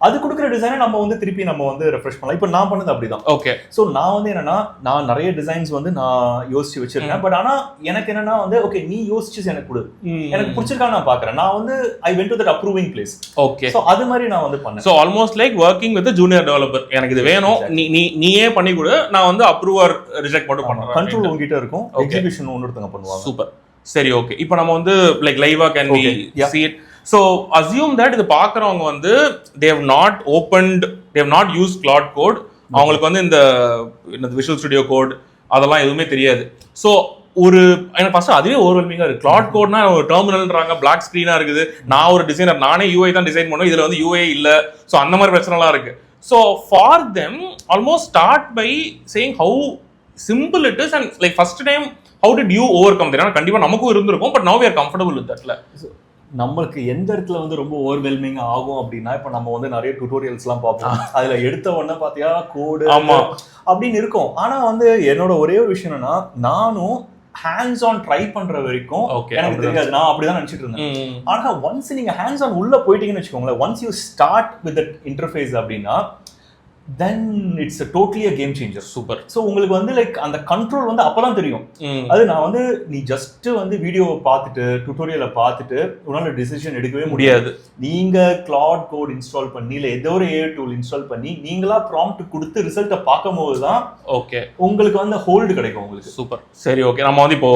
அது கொடுக்குற டிசைனை நம்ம வந்து திருப்பி நம்ம வந்து ரெஃப்ரெஷ் பண்ணலாம். இப்போ நான் பண்ணது அப்படிதான். ஓகே. ஸோ நான் வந்து என்னன்னா, நான் நிறைய டிசைன்ஸ் வந்து நான் யோசிச்சு வச்சிருக்கேன். பட் ஆனா எனக்கு என்னன்னா வந்து ஓகே நீ யோசிச்சு எனக்கு கொடு, எனக்கு பிடிச்சிருக்கா நான் பாக்குறேன், நான் வந்து I went to that approving place. Okay. So அது மாதிரி நான் வந்து பண்ணேன். So almost like working with junior developer. எனக்கு இது வேணும், நீயே பண்ணி கொடு, நான் வந்து அப்ரூவர் ரிஜெக்ட் மட்டும் பண்ணுறேன். கண்ட்ரோல் உங்ககிட்ட இருக்கும், எக்ஸிகியூஷன் ஒன்னொருத்தங்க பண்ணுவாங்க. சூப்பர். சரி, ஓகே. இப்போ நம்ம வந்து லைக் லைவா can we see it. So assume that இது பார்க்குறவங்க வந்து they have not used Claude code. அவங்களுக்கு வந்து இந்த விஷுவல் ஸ்டுடியோ கோட் அதெல்லாம் எதுவுமே தெரியாது. ஸோ எனக்கு ஃபர்ஸ்ட் அதுவே ஓவர்வெல்மிங்கா இருக்கு. கிளாட் கோட்னா ஒரு டெர்மினல்ன்றாங்க, பிளாக் ஸ்கிரீனா இருக்குது. நான் ஒரு டிசைனர், நானே யூஐ தான் டிசைன் பண்ணுவேன், இதுல வந்து யூஐ இல்ல. ஸோ அந்த மாதிரி பிரச்சனைலாம் இருக்கு. So for them almost start by saying how simple it is and like first time how did you overcome that? கண்டிப்பா நமக்கும் இருந்திருக்கும், but now we are comfortable with that. நம்மளுக்கு எந்த இடத்துல வந்து ரொம்ப ஓவர்வெல்மிங் ஆகும் அப்படின்னா, இப்போ நம்ம வந்து நிறைய டுட்டோரியல்ஸ்லாம் பார்ப்போம், அதுல எடுத்த உடனே பாத்தியா கோடு அப்படின்னு இருக்கும். ஆனா வந்து என்னோட ஒரே ஒரு விஷயம் என்னன்னா, நானும் ஹேண்ட்ஸ் ஆன் ட்ரை பண்ற வரைக்கும் எனக்கு தெரியாது, நான் அப்படிதான் நினைச்சிட்டு இருந்தேன். ஆனா ஒன்ஸ் நீங்க ஹேண்ட்ஸ் ஆன் உள்ள போயிட்டீங்கன்னு வச்சுக்கோங்களேன், once you start with that interface அப்படின்னா then it's a totally a game changer. Super. So உங்களுக்கு வந்து லைக் அந்த கண்ட்ரோல் வந்து அப்பதான் தெரியும். அது நான் வந்து நீ ஜஸ்ட் வந்து வீடியோவை பார்த்துட்டு டுட்டோரியலை பார்த்துட்டு உன்னால டிசிஷன் எடுக்கவே முடியாது. நீங்க கிளாட் கோட் இன்ஸ்டால் பண்ணி இல்லை ஏதோ ஒரு ஏஐ டூல் இன்ஸ்டால் பண்ணி நீங்களா ப்ராம்ப்ட் கொடுத்து ரிசல்ட்டை பார்க்கும் போதுதான் ஓகே உங்களுக்கு வந்து ஹோல்டு கிடைக்கும் உங்களுக்கு. சூப்பர். சரி, ஓகே. நம்ம வந்து இப்போ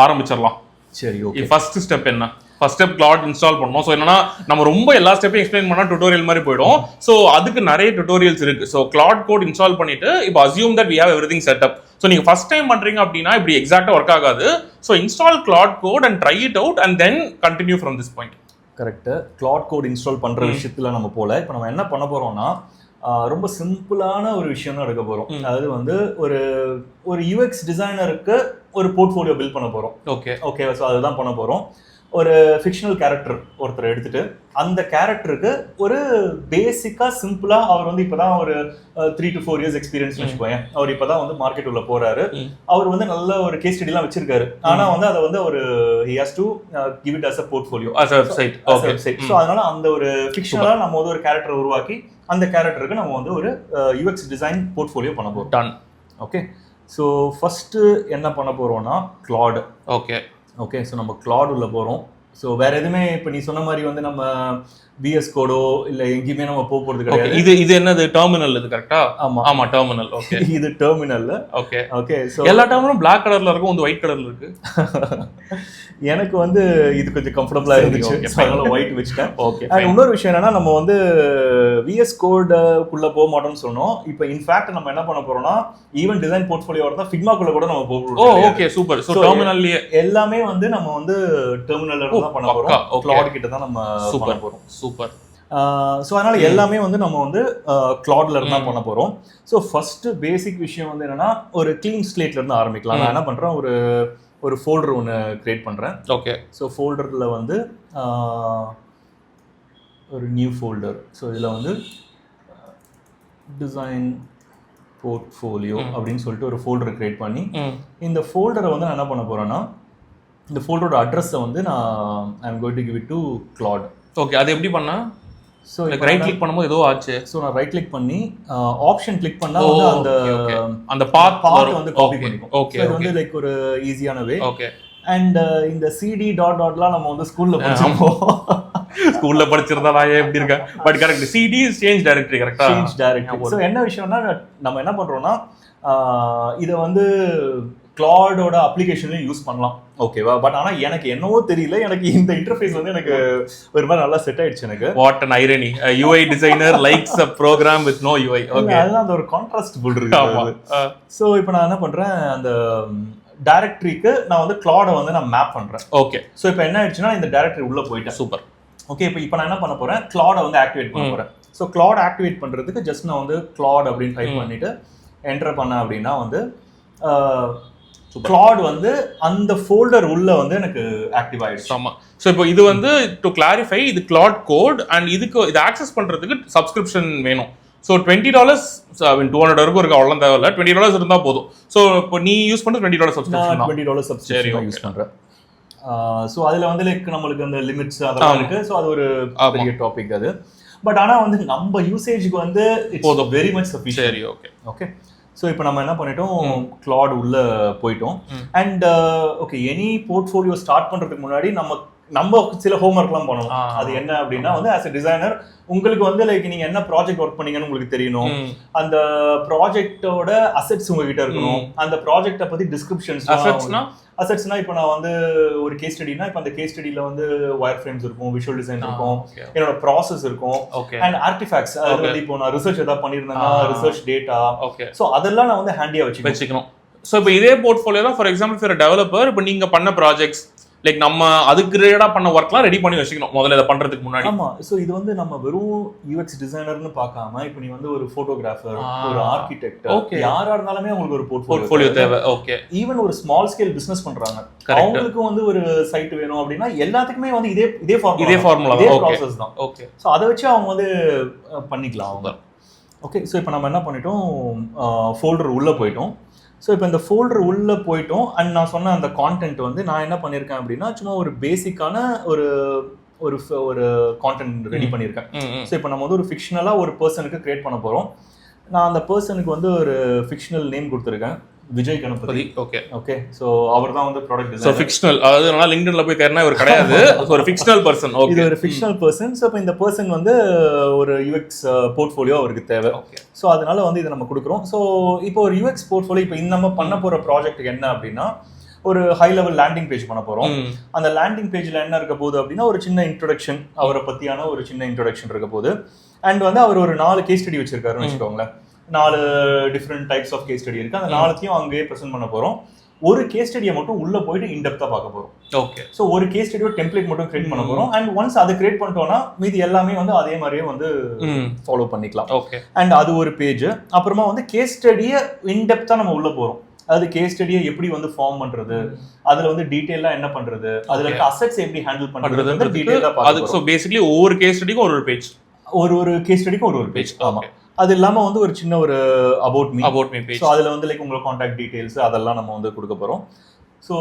ஆரம்பிச்சிடலாம். சரி, ஓகே. ஃபர்ஸ்ட் ஸ்டெப் என்ன? ஃபர்ஸ்ட் ஸ்டெப் கிளாட் இன்ஸ்டால் பண்ணோம். ஸோ என்னன்னா நம்ம ரொம்ப எல்லா ஸ்டெப்பையும் எக்ஸ்பிளைன் பண்ணா டுட்டோரியல் மாதிரி போயிடும். ஸோ அதுக்கு நிறைய டுட்டோரியல்ஸ் இருக்கு. ஸோ கிளாட் கோட் இன்ஸ்டால் பண்ணிட்டு இப்போ assume that we have everything set up. So நீங்க ஃபர்ஸ்ட் டைம் பண்றீங்க அப்படின்னா இப்படி எக்ஸாக்டா ஒர்க் ஆகாது. So install Claude Code and try it out and then continue from this point. Correct. Claude Code install பண்ற விஷயத்துல நம்ம போல இப்போ நம்ம என்ன பண்ண போறோம்னா ரொம்ப சிம்பிளான ஒரு விஷயம் தான் எடுக்க போறோம். அதாவது வந்து ஒரு யூஎக்ஸ் டிசைனருக்கு ஒரு போர்ட்ஃபோலியோ பில்ட் பண்ண போறோம். ஓகே ஸோ அதுதான் பண்ண போறோம். ஒரு ஃபிக்ஷனல் கேரக்டர் ஒருத்தர் எடுத்துட்டு அந்த கேரக்டருக்கு ஒரு பேசிக்கா சிம்பிளா அவர் வந்து இப்பதான் ஒரு 3 to 4 years எக்ஸ்பீரியன்ஸ் வச்சுக்கோங்க. அவர் இப்பதான் வந்து மார்க்கெட் உள்ள போறாரு. அவர் வந்து நல்ல ஒரு கேஸ் ஸ்டடி எல்லாம் வச்சிருக்காரு. ஆனா வந்து அதை வந்து ஒரு he has to give it as a portfolio as a website. So அதனால அந்த ஒரு ஃபிக்ஷனலா நம்ம வந்து ஒரு கேரக்டர் உருவாக்கி அந்த கேரக்டருக்கு நம்ம வந்து ஒரு யூஎக்ஸ் டிசைன் போர்ட்ஃபோலியோ பண்ண போறோம். டன். ஓகே ஸோ ஃபர்ஸ்ட் என்ன பண்ண போறோம்னா கிளாட். ஓகே ஸோ நம்ம கிளாட் உள்ள போகிறோம். ஸோ வேற எதுவுமே இப்போ நீ சொன்ன மாதிரி வந்து நம்ம VS கோடோ இல்லை எங்கேயுமே நம்ம போகிறது கிடையாது. இது என்னது டெர்மினல்? இது கரெக்டா? ஆமா டெர்மினல். ஓகே இது டெர்மினல். ஓகே ஸோ எல்லா டெர்மினலும் பிளாக் கலர்ல இருக்கும், வந்து ஒயிட் கலர்ல இருக்கு. எனக்கு வந்து இது கொஞ்சம் கம்ஃபர்டபுளா இருந்துச்சு, அதனால ஒயிட் வச்சுட்டேன். ஓகே. அண்ட் இன்னொரு விஷயம் என்னன்னா நம்ம வந்து VS கோடுக்குள்ள போக மாட்டோம்னு சொன்னோம். இப்போ இன்ஃபேக்ட் நம்ம என்ன பண்ண போறோம்னா ஈவன் டிசைன் போர்ட்ஃபோலியோ வரதா ஃபிக்மாக்குள்ள கூட நம்ம போகிறோம். Okay super. ஸோ டெர்மினல்லையே எல்லாமே வந்து நம்ம வந்து டெர்மினல்ல தான் பண்ண போறோம். கிளாட் கிட்ட தான் நம்ம பண்ண போறோம். சூப்பர். ஸோ அதனால எல்லாமே வந்து நம்ம வந்து கிளாட்ல இருந்து தான் பண்ண போறோம். ஸோ ஃபர்ஸ்ட் பேசிக் விஷயம் வந்து என்னன்னா ஒரு கிளீன் ஸ்லேட்ல இருந்து ஆரம்பிக்கலாம். நான் என்ன பண்றேன், ஒரு ஃபோல்டர் ஒன்று கிரியேட் பண்றேன். ஓகே. ஸோ ஃபோல்டர்ல வந்து ஒரு நியூ ஃபோல்டர். ஸோ இதில் வந்து டிசைன் போர்ட்ஃபோலியோ அப்படின்னு சொல்லிட்டு ஒரு ஃபோல்டர் கிரியேட் பண்ணி இந்த ஃபோல்டரை வந்து நான் என்ன பண்ண போறேன்னா இந்த ஃபோல்டரோட அட்ரஸை வந்து நான் I am going to give it to Claude. Okay. அது எப்படி பண்ணா? ஸோ ரைட் கிளிக் பண்ணும்போது ஏதோ ஆச்சு. ஸோ நான் ரைட் கிளிக் பண்ணி ஆப்ஷன் கிளிக் பண்ணா வந்து அந்த பாத் வந்து காப்பி பண்ணிக்கும். ஓகே. இது வந்து லைக் ஒரு ஈஸியான வே. ஓகே. அண்ட் இந்த CD டாட்லாம் நம்ம வந்து ஸ்கூல்ல படிச்சிருப்போம். ஸ்கூல்ல படிச்சிருந்தா நான் எப்படி இருக்கேன். But correct, CD is change directory. கரெக்ட்டா? Change directory. ஸோ என்ன விஷயம்னா நம்ம என்ன பண்றோம்னா இதை வந்து கிளாடோட அப்ளிகேஷன்லயும் யூஸ் பண்ணலாம். ஓகேவா? பட் ஆனா எனக்கு என்னவோ தெரியல, எனக்கு இந்த இன்டர்ஃபேஸ் வந்து எனக்கு ஒரு மாதிரி நல்லா செட் ஆயிடுச்சு. எனக்கு what an irony, a UI designer likes a program with no UI. Okay. அதுதான் அந்த ஒரு கான்ட்ராஸ்ட் புல் இருக்கு. ஸோ இப்போ நான் என்ன பண்றேன், அந்த டைரக்டரிக்கு நான் வந்து கிளாடை வந்து நான் மேப் பண்றேன். ஓகே. ஸோ இப்போ என்ன ஆயிடுச்சுன்னா இந்த டைரக்டரி உள்ள போயிட்டேன். சூப்பர். ஓகே. இப்போ நான் என்ன பண்ண போறேன், கிளாடை வந்து ஆக்டிவேட் பண்ண போறேன். ஸோ கிளாட் ஆக்டிவேட் பண்றதுக்கு ஜஸ்ட் நான் வந்து கிளாட் அப்படின்னு டைப் பண்ணிட்டு என்டர் பண்ண அப்படின்னா வந்து கிளாட் வந்து அந்த ஃபோல்டர் உள்ள வந்து எனக்கு ஆக்டிவ் ஆயிடுச்சு. ஆமா. ஸோ இப்போ இது வந்து டு கிளாரிஃபை, இது கிளாட் கோட் அண்ட் இதுக்கு இதை ஆக்சஸ் பண்றதுக்கு சப்ஸ்கிரிப்ஷன் வேணும். ஸோ $20 $200 இருக்கு, அவ்வளோ தேவையில்ல. $20 இருந்தா போதும். ஸோ இப்போ நீ யூஸ் பண்ற $20 சப்ஸ்கிரிப்ஷன். $20 சப்ஸ்கிரிப்ஷன் யூஸ் பண்றேன். ஸோ அதுல வந்து லைக் நம்மளுக்கு அந்த லிமிட்ஸ் அதெல்லாம் இருக்கு. ஸோ அது ஒரு பெரிய டாபிக் அது. பட் ஆனா வந்து நம்ம யூசேஜுக்கு வந்து இட்ஸ் வெரி மச் சஃபிஷியன்ட். சரி. ஓகே. ஓகே. ஸோ இப்போ நம்ம என்ன பண்ணிட்டோம், கிளாட் உள்ள போயிட்டோம். And okay, any portfolio start பண்றதுக்கு முன்னாடி நம்ம சில ஹோம்ஒர்க்லாம் பண்ணணும். அது என்ன அப்படின்னா வந்து ஆஸ் எ டிசைனர் உங்களுக்கு வந்து லைக் நீங்க என்ன ப்ராஜெக்ட் ஒர்க் பண்ணீங்கன்னு உங்களுக்கு தெரியணும். அந்த ப்ராஜெக்டோட அசெட்ஸ் உங்ககிட்ட இருக்கணும். அந்த ப்ராஜெக்ட பத்தி டிஸ்கிரிப்ஷன்ஸ். அசெட்ஸ்னா இப்போ நான் வந்து ஒரு கேஸ் ஸ்டடினா இப்போ அந்த கேஸ் ஸ்டடியில வந்து வயர் ஃப்ரேம்ஸ் இருக்கும், விஷுவல் டிசைன் இருக்கும், என்னோட ப்ராசஸ் இருக்கும், அண்ட் ஆர்டிஃபேக்ட்ஸ். அது வந்து இப்போ நான் ரிசர்ச் ஏதாவது பண்ணியிருந்தேன்னா ரிசர்ச் டேட்டா. ஸோ அதெல்லாம் நான் வந்து ஹேண்டியா வச்சுக்கணும். ஸோ இப்போ இதே போர்ட்ஃபோலியோ தான் ஃபார் எக்ஸாம்பிள் ஃபார் டெவலப்பர் இப்போ நீங்க பண்ண ப்ராஜெக்ட்ஸ் லைக் நம்ம அதுக்கு ரிலேட்டடா பண்ண ஒர்க்லாம் ரெடி பண்ணி வச்சுக்கணும் முதல்ல இதை பண்றதுக்கு முன்னாடி. ஆமா. ஸோ இது வந்து நம்ம வெறும் யூஎக்ஸ் டிசைனர்னு பார்க்காம இப்போ நீ வந்து ஒரு போட்டோகிராஃபர், ஒரு ஆர்கிடெக்ட், யாரா இருந்தாலுமே உங்களுக்கு ஒரு போர்ட்ஃபோலியோ தேவை. ஓகே. ஈவன் ஒரு ஸ்மால் ஸ்கேல் பிசினஸ் பண்றாங்க, அவங்களுக்கு வந்து ஒரு சைட் வேணும் அப்படின்னா எல்லாத்துக்குமே வந்து இதே ஃபார்முலா இதே ப்ராசஸ் தான். ஓகே. ஸோ அதை வச்சு அவங்க வந்து பண்ணிக்கலாம் அவங்க. ஓகே. ஸோ இப்போ நம்ம என்ன பண்ணிட்டோம், ஃபோல்டர் உள்ள போயிட்டோம். ஸோ இப்போ இந்த ஃபோல்டர் உள்ளே போயிட்டோம். அண்ட் நான் சொன்ன அந்த கான்டென்ட் வந்து நான் என்ன பண்ணியிருக்கேன் அப்படின்னா சும்மா ஒரு பேசிக்கான ஒரு கான்டென்ட் ரெடி பண்ணியிருக்கேன். ஸோ இப்போ நம்ம வந்து ஒரு ஃபிக்ஷனலாக ஒரு பர்சனுக்கு கிரியேட் பண்ண போகிறோம். நான் அந்த பர்சனுக்கு வந்து ஒரு ஃபிக்ஷனல் நேம் கொடுத்துருக்கேன், Vijay Ganapathi. Okay. Okay. So அவர் தான் வந்து ப்ராடக்ட் டிசைனர். ஸோ ஃபிக்ஷனல், அதாவது நல்லா லிங்க்டின்ல போய் தேர்னா இவர் கிடையாது, ஒரு ஃபிக்ஷனல் பர்சன். ஓகே. இது ஒரு ஃபிக்ஷனல் பர்சன். ஸோ இப்போ இந்த பர்சன் வந்து ஒரு யூஎக்ஸ் போர்ட்ஃபோலியோ அவருக்கு தேவை. ஓகே. ஸோ அதனால வந்து இதை நம்ம கொடுக்குறோம். ஸோ இப்போ ஒரு யூஎக்ஸ் போர்ட்ஃபோலியோ இப்போ நம்ம பண்ண போகிற ப்ராஜெக்ட்டுக்கு என்ன அப்படின்னா ஒரு ஹை லெவல் லேண்டிங் பேஜ் பண்ண போகிறோம். அந்த லேண்டிங் பேஜில் என்ன இருக்க போகுது அப்படின்னா ஒரு சின்ன இன்ட்ரோடக்ஷன், அவரை பற்றியான ஒரு சின்ன இன்ட்ரோடக்ஷன் இருக்க போகுது. அண்ட் வந்து அவர் ஒரு 4 கேஸ் ஸ்டடி வச்சிருக்காருன்னு வச்சுக்கோங்களேன். 4 different types of case study இருக்கு. அந்த 4த்தையும் அங்கேயே ப்ரெசென்ட் பண்ண போகிறோம். ஒரு கேஸ் ஸ்டடியை மட்டும் உள்ள போயிட்டு இன்டெப்தா பார்க்க போறோம். ஓகே. ஸோ ஒரு கேஸ் ஸ்டடியோ டெம்ப்ளேட் மட்டும் கிரியேட் பண்ண போறோம். அண்ட் ஒன்ஸ் அதை கிரியேட் பண்ணிட்டோம்னா மீதி எல்லாமே வந்து அதே மாதிரியே வந்து ஃபாலோ பண்ணிக்கலாம். ஓகே. அண்ட் அது ஒரு பேஜ். அப்புறமா வந்து கேஸ் ஸ்டடியை இன்டெப்தா நம்ம உள்ள போறோம். அதாவது கேஸ் ஸ்டடியை எப்படி வந்து ஃபார்ம் பண்றது, அதுல வந்து டீடைலா என்ன பண்றது, அதுல இருக்க அசெட்ஸ் எப்படி ஹேண்டில் பண்றது டீடைலா பார்க்க. சோ பேசிக்கலி ஒவ்வொரு கேஸ் ஸ்டடிக்கும் ஒரு பேஜ், ஒரு கேஸ் ஸ்டடிக்கும் ஒரு பேஜ். ஆமா. அது இல்லாம வந்து ஒரு சின்ன ஒரு அபவுட் மீ பேஜ். சோ அதுல வந்து லைக் உங்க கான்டாக்ட் டீடைல்ஸ் அதெல்லாம் நம்ம வந்து கொடுக்க போறோம். சோ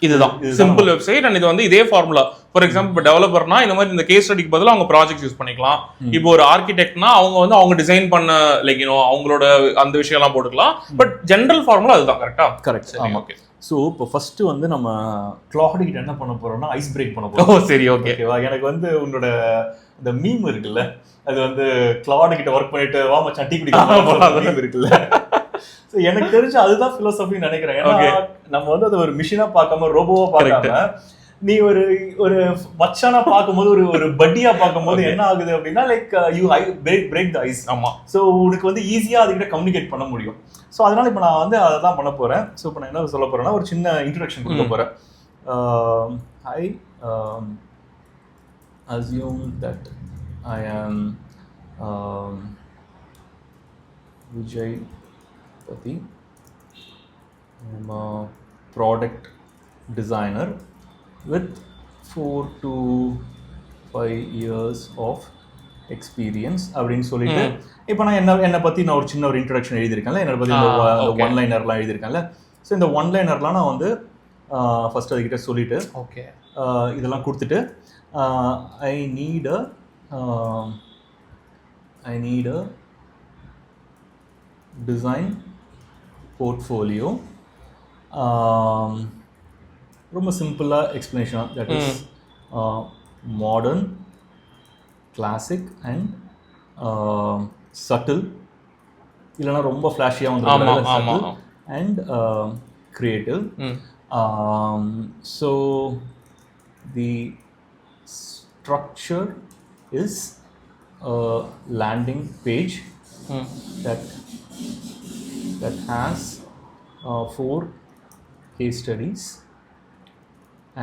இதுதான் சிம்பிள் வெப்சைட். அண்ட் இது வந்து இதே ஃபார்முலா. ஃபார் எக்ஸாம்பிள் இப்போ டெவலப்பர்னா இந்த மாதிரி இந்த கேஸ் ஸ்டடிக்கு பதிலாக அவங்க ப்ராஜெக்ட் யூஸ் பண்ணிக்கலாம். இப்போ ஒரு ஆர்கிடெக்ட்னா அவங்க வந்து அவங்க டிசைன் பண்ண லைக் அவங்களோட அந்த விஷயம்லாம் போட்டுக்கலாம். பட் ஜென்ரல் ஃபார்முலா அதுதான். கரெக்ட். ஆமா. ஓகே. ஸோ இப்போ ஃபர்ஸ்ட் வந்து நம்ம கிளாட் கிட்ட என்ன பண்ண போறோம்னா ஐஸ் பிரேக் பண்ண போறோம். சரி, ஓகேவா? எனக்கு வந்து உன்னோட இந்த மீம் இருக்குல்ல, அது வந்து கிளாட் கிட்ட ஒர்க் பண்ணிட்டு வா மச்சான் டீ குடிக்கலாம் இருக்குல்ல. ஸோ எனக்கு தெரிஞ்சு அதுதான் ஃபிலோசஃபின்னு நினைக்கிறேன். ஏன்னா நம்ம வந்து அதை ஒரு மிஷினா பார்க்காம ரோபோவா பார்க்காம நீ ஒரு மச்சானா பார்க்கும்போது ஒரு பட்டியா பார்க்கும்போது என்ன ஆகுது அப்படின்னா like you break the ice. ஆமா. ஸோ உனக்கு வந்து ஈஸியா அதுக்கிட்ட கம்யூனிகேட் பண்ண முடியும். ஸோ அதனால இப்போ நான் வந்து அதை தான் பண்ண போறேன். ஸோ இப்போ நான் என்ன சொல்ல போறேன்னா ஒரு சின்ன இன்ட்ரோடக்ஷன் கொடுக்க போறேன். ஐ assume that I am Vijay Pati. I am a product designer with 4 to 5 years of experience அப்படின்னு சொல்லிட்டு இப்போ நான் என்னை பற்றி நான் ஒரு சின்ன ஒரு இன்ட்ரடக்ஷன் எழுதியிருக்கேன்ல, என்னை பற்றி இந்த ஒன் லைனர்லாம் எழுதியிருக்கேன்ல. ஸோ இந்த ஒன் லைனர்லாம் நான் வந்து ஃபர்ஸ்ட் அதுக்கிட்ட சொல்லிட்டு ஓகே இதெல்லாம் கொடுத்துட்டு I need a design portfolio. ரொம்ப சிம்பிளாக explanation that is modern, classic and subtle, இல்லைனா ரொம்ப ஃப்ளாஷியாக வந்து and creative. So the structure is a landing page that has 4 case studies,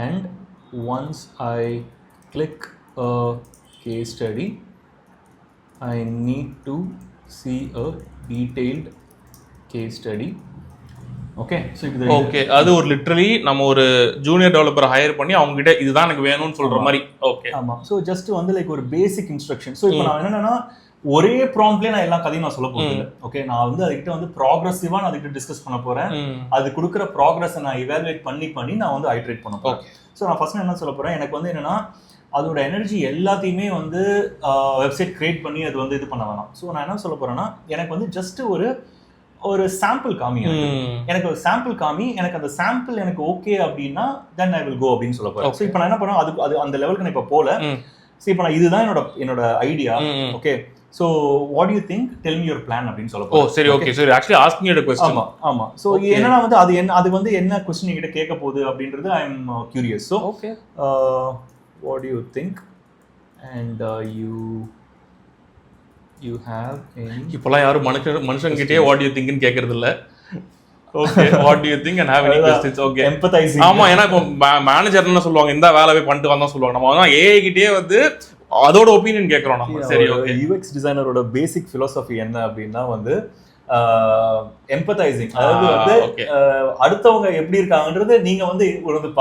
and once I click a case study I need to see a detailed case study. Okay. அது ஒரு literally நம்ம ஒரு junior developer higher பண்ணி அவங்க கிட்ட இதுதான் எனக்கு வேணும்னு சொல்ற மாதிரி. ஓகே. ஆமா. ஸோ ஜஸ்ட் வந்து லைக் ஒரு பேசிக் இன்ஸ்ட்ரக்ஷன். ஸோ இப்போ நான் என்னன்னா ஒரே ப்ராம்ப்ட்லேயே நான் எல்லா கதையும் நான் சொல்ல போகிறேன். ஓகே. நான் வந்து அதுக்கிட்ட வந்து ப்ராக்ரஸிவாக நான் அதுக்கிட்ட டிஸ்கஸ் பண்ண போறேன். அது கொடுக்குற ப்ராக்ரஸை நான் இவாலுவேட் பண்ணி நான் வந்து ஐட்ரேட் பண்ண போறேன். ஸோ நான் ஃபர்ஸ்ட் என்ன சொல்ல போறேன், எனக்கு வந்து என்னன்னா அதோட எனர்ஜி எல்லாத்தையுமே வந்து வெப்சைட் கிரியேட் பண்ணி அது வந்து இது பண்ண வேணாம். ஸோ நான் என்ன சொல்ல போறேன்னா எனக்கு வந்து ஜஸ்ட் ஒரு சாம்பிள் காமி, எனக்கு ஒரு சாம்பிள் காமி, எனக்கு அந்த சாம்பிள் எனக்கு ஓகே அப்படின்னா தென் ஐ வில் கோ அப்படின்னு சொல்ல போறேன். ஸோ இப்போ நான் என்ன பண்ணேன், அது அந்த லெவலுக்கு நான் இப்போ போல. ஸோ இப்போ நான் இதுதான் என்னோட idea. Okay. So what you think, tell me your plan அப்படின்னு சொல்ல போறேன். சரி, ஓகே. சரி, actually asking you a question. ஆமா. ஸோ என்னன்னா வந்து அது வந்து என்ன கொஸ்டின் என்கிட்ட கேட்க போகுது அப்படின்றது I am curious. So okay, what you think and you have any. இப்போலாம் யாரும் மனுஷங்கிட்டே வாட் யூ திங்க்னு கேட்கறது இல்ல. Okay, what you think and have any questions. Okay, empathising. ஆமா, ஏன்னா மேனேஜர் என்ன சொல்லுவாங்க, இந்த வேலை போய் பண்ணிட்டு வந்தா சொல்லுவாங்க. நம்ம வந்து ஏஐ கிட்டே வந்து அதோட ஒபினியன் கேட்கறோம் நம்ம. சரி, ஓகே. யூஎக்ஸ் டிசைனரோட பேசிக் philosophy என்ன அப்படின்னா வந்து எம்பத்தைசிங். அதாவது வந்து அடுத்தவங்க எப்படி இருக்காங்கன்றது நீங்க வந்து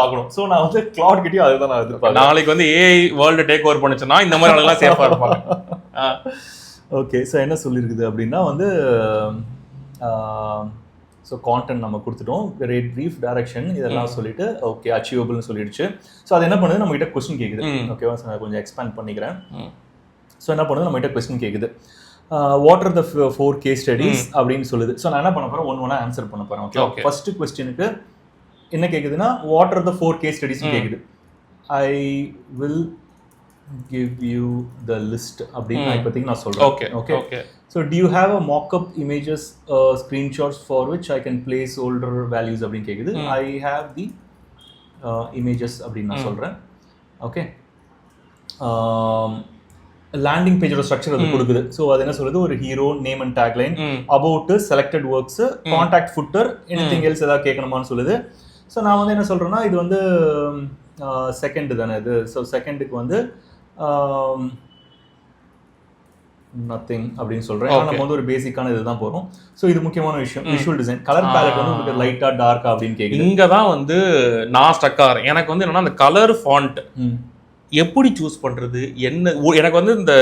பார்க்கணும். ஸோ நான் வந்து கிளாட் கிட்டயும் அதுதான் நான் எதிர்பார்க்கிறேன். நாளைக்கு வந்து ஏஐ வேர்ல்டு டேக் ஓவர் பண்ணுச்சுன்னா இந்த மாதிரி ஆளுங்கலாம் சேஃபா இருப்பாங்க. ஓகே. ஸோ என்ன சொல்லியிருக்குது அப்படின்னா வந்து ஸோ கான்டென்ட் நம்ம கொடுத்துட்டோம், ப்ரீஃப் டைரக்ஷன் இதெல்லாம் சொல்லிட்டு ஓகே அச்சீவபிள்னு சொல்லிடுச்சு. ஸோ அது என்ன பண்ணுது, நம்ம கிட்ட கொஸ்டின் கேட்குது. ஓகேவா? ஸோ நான் கொஞ்சம் எக்ஸ்பேண்ட் பண்ணிக்கிறேன். ஸோ என்ன பண்ணுது, நம்ம கிட்ட கொஸ்டின் கேட்குது, what are the 4 case studies அப்படின்னு சொல்லுது. ஸோ நான் என்ன பண்ண போறேன், ஒவ்வொன்றா ஆன்சர் பண்ண போறேன். ஓகே. ஃபர்ஸ்ட் கொஸ்டினுக்கு என்ன கேட்குதுன்னா what are the 4 case studies கேட்குது. I will give you the list அப்படின்னு இப்போதைக்கு நான் சொல்றேன். Okay. So do you have a mock-up images, screenshots for which I can place older values அப்படின்னு கேக்குது. I have the images அப்படின்னு நான் சொல்றேன். ஓகே. லேண்டிங் பேஜோட ஸ்ட்ரக்சர் அது கொடுக்குது. ஸோ அது என்ன சொல்லுது, ஒரு hero name and tagline, about, selected works, contact footer, anything else ஏதாவது கேட்கணுமான்னு சொல்லுது. ஸோ நான் வந்து என்ன சொல்றேன்னா, இது வந்து செகண்ட் தானே இது. ஸோ செகண்டுக்கு வந்து நத்திங் அப்படின்னு சொல்றேன். நம்ம வந்து ஒரு பேசிக்கான இதுதான் போறோம். ஸோ இது முக்கியமான விஷயம். விஷுவல் டிசைன், கலர் பேலட் வந்து உங்களுக்கு லைட்டா டார்க்கா அப்படின்னு கேட்குது. இங்க தான் வந்து நான் ஸ்டக் ஆகிறேன். எனக்கு வந்து என்னன்னா அந்த கலர் ஃபாண்ட் எப்படி சூஸ் பண்றது என்ன. எனக்கு வந்து இந்த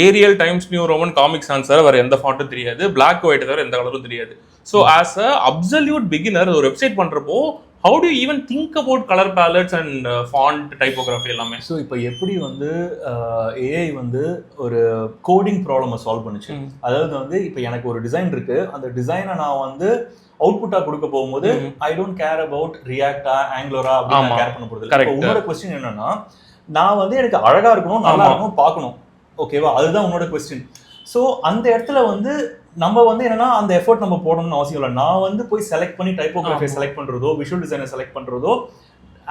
Arial, Times New Roman, Comic Sans தவிர வேற எந்த ஃபாண்ட்டும் தெரியாது, பிளாக் ஒயிட் தவிர எந்த கலரும் தெரியாது. So as a absolute beginner ஒரு வெப்சைட் பண்றப்போ how do you even think about color palettes and font typography எல்லாமே? ஸோ இப்போ எப்படி வந்து ஏஐ வந்து ஒரு கோடிங் ப்ராப்ளமை சால்வ் பண்ணுச்சு. அதாவது வந்து இப்போ எனக்கு ஒரு டிசைன் இருக்கு, அந்த டிசைனை நான் வந்து அவுட்புட்டா கொடுக்க போகும்போது ஐ டோன்ட் கேர் அபவுட் ரியாக்டா, ஆங்குலரா அப்படின்னு கேர் பண்ண போறது இல்லை. உன்னோட கொஸ்டின் என்னன்னா, நான் வந்து எனக்கு அழகா இருக்கணும், நல்லா இருக்கணும், பார்க்கணும், ஓகேவா? அதுதான் உன்னோட கொஸ்டின். ஸோ அந்த இடத்துல வந்து நம்ம வந்து என்னன்னா அந்த எஃபர்ட் நம்ம போடணும்னு அவசியம் இல்லை. நான் வந்து போய் செலக்ட் பண்ணி டைப்போகிராஃபியை செலக்ட் பண்றதோ, விஷுவல் டிசைனை செலக்ட் பண்றதோ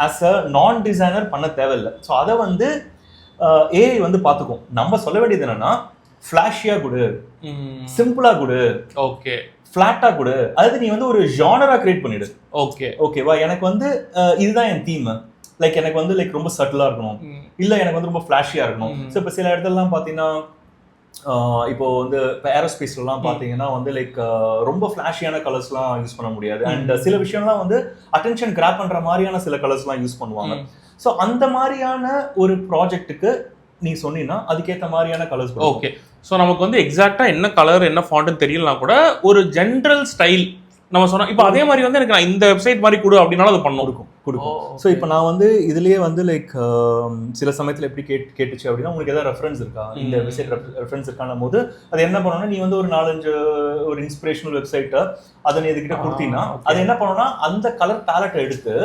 ஆஸ் அ நான் டிசைனர் பண்ண தேவையில்லை. ஸோ அதை வந்து ஏஐ வந்து பார்த்துக்கும். நம்ம சொல்ல வேண்டியது என்னன்னா, ஃபிளாஷியா கொடு, சிம்பிளா கொடு, ஓகே, ஃபிளாட்டா கொடு. அதாவது நீ வந்து ஒரு ஜானரா கிரியேட் பண்ணிடு. ஓகே, ஓகேவா? எனக்கு வந்து இதுதான் என் தீம். லைக் எனக்கு வந்து லைக் ரொம்ப சட்டிலா இருக்கணும், இல்லை எனக்கு வந்து ரொம்ப ஃபிளாஷியா இருக்கணும். ஸோ இப்போ சில இடத்துலலாம் பார்த்தீங்கன்னா, இப்போ வந்து இப்போ ஏரோஸ்பேஸ்லாம் பார்த்தீங்கன்னா வந்து லைக் ரொம்ப ஃபிளாஷியான கலர்ஸ்லாம் யூஸ் பண்ண முடியாது. அண்ட் சில விஷயம்லாம் வந்து அட்டென்ஷன் கிராப் பண்ற மாதிரியான சில கலர்ஸ்லாம் யூஸ் பண்ணுவாங்க. ஸோ அந்த மாதிரியான ஒரு ப்ராஜெக்ட்டுக்கு நீ சொன்னீங்கன்னா அதுக்கேற்ற மாதிரியான கலர்ஸ். ஓகே, ஸோ நமக்கு வந்து எக்ஸாக்டா என்ன கலர் என்ன ஃபாண்ட்னு தெரியலனா கூட ஒரு ஜென்ரல் ஸ்டைல் நம்ம சொன்னோம். இப்போ அதே மாதிரி வந்து எனக்கு நான் இந்த வெப்சைட் மாதிரி கொடு அப்படின்னாலும் அது பண்ண கொடுக்கும். ஸோ இப்போ நான் வந்து இதுலயே வந்து லைக் சில சமயத்தில் எப்படி கேட்டுச்சு அப்படின்னா, உங்களுக்கு ஏதாவது ரெஃபரன்ஸ் இருக்கா, இந்த வெப்சைட் ரெஃபரன்ஸ் இருக்கான போது அது என்ன பண்ணணும்னா, நீ வந்து ஒரு 4-5 ஒரு இன்ஸ்பிரேஷனல் வெப்சைட்டை அதை நீ இதுக்கிட்ட கொடுத்தீங்கன்னா அது என்ன பண்ணணும்னா அந்த கலர் பேலட்டை எடுத்து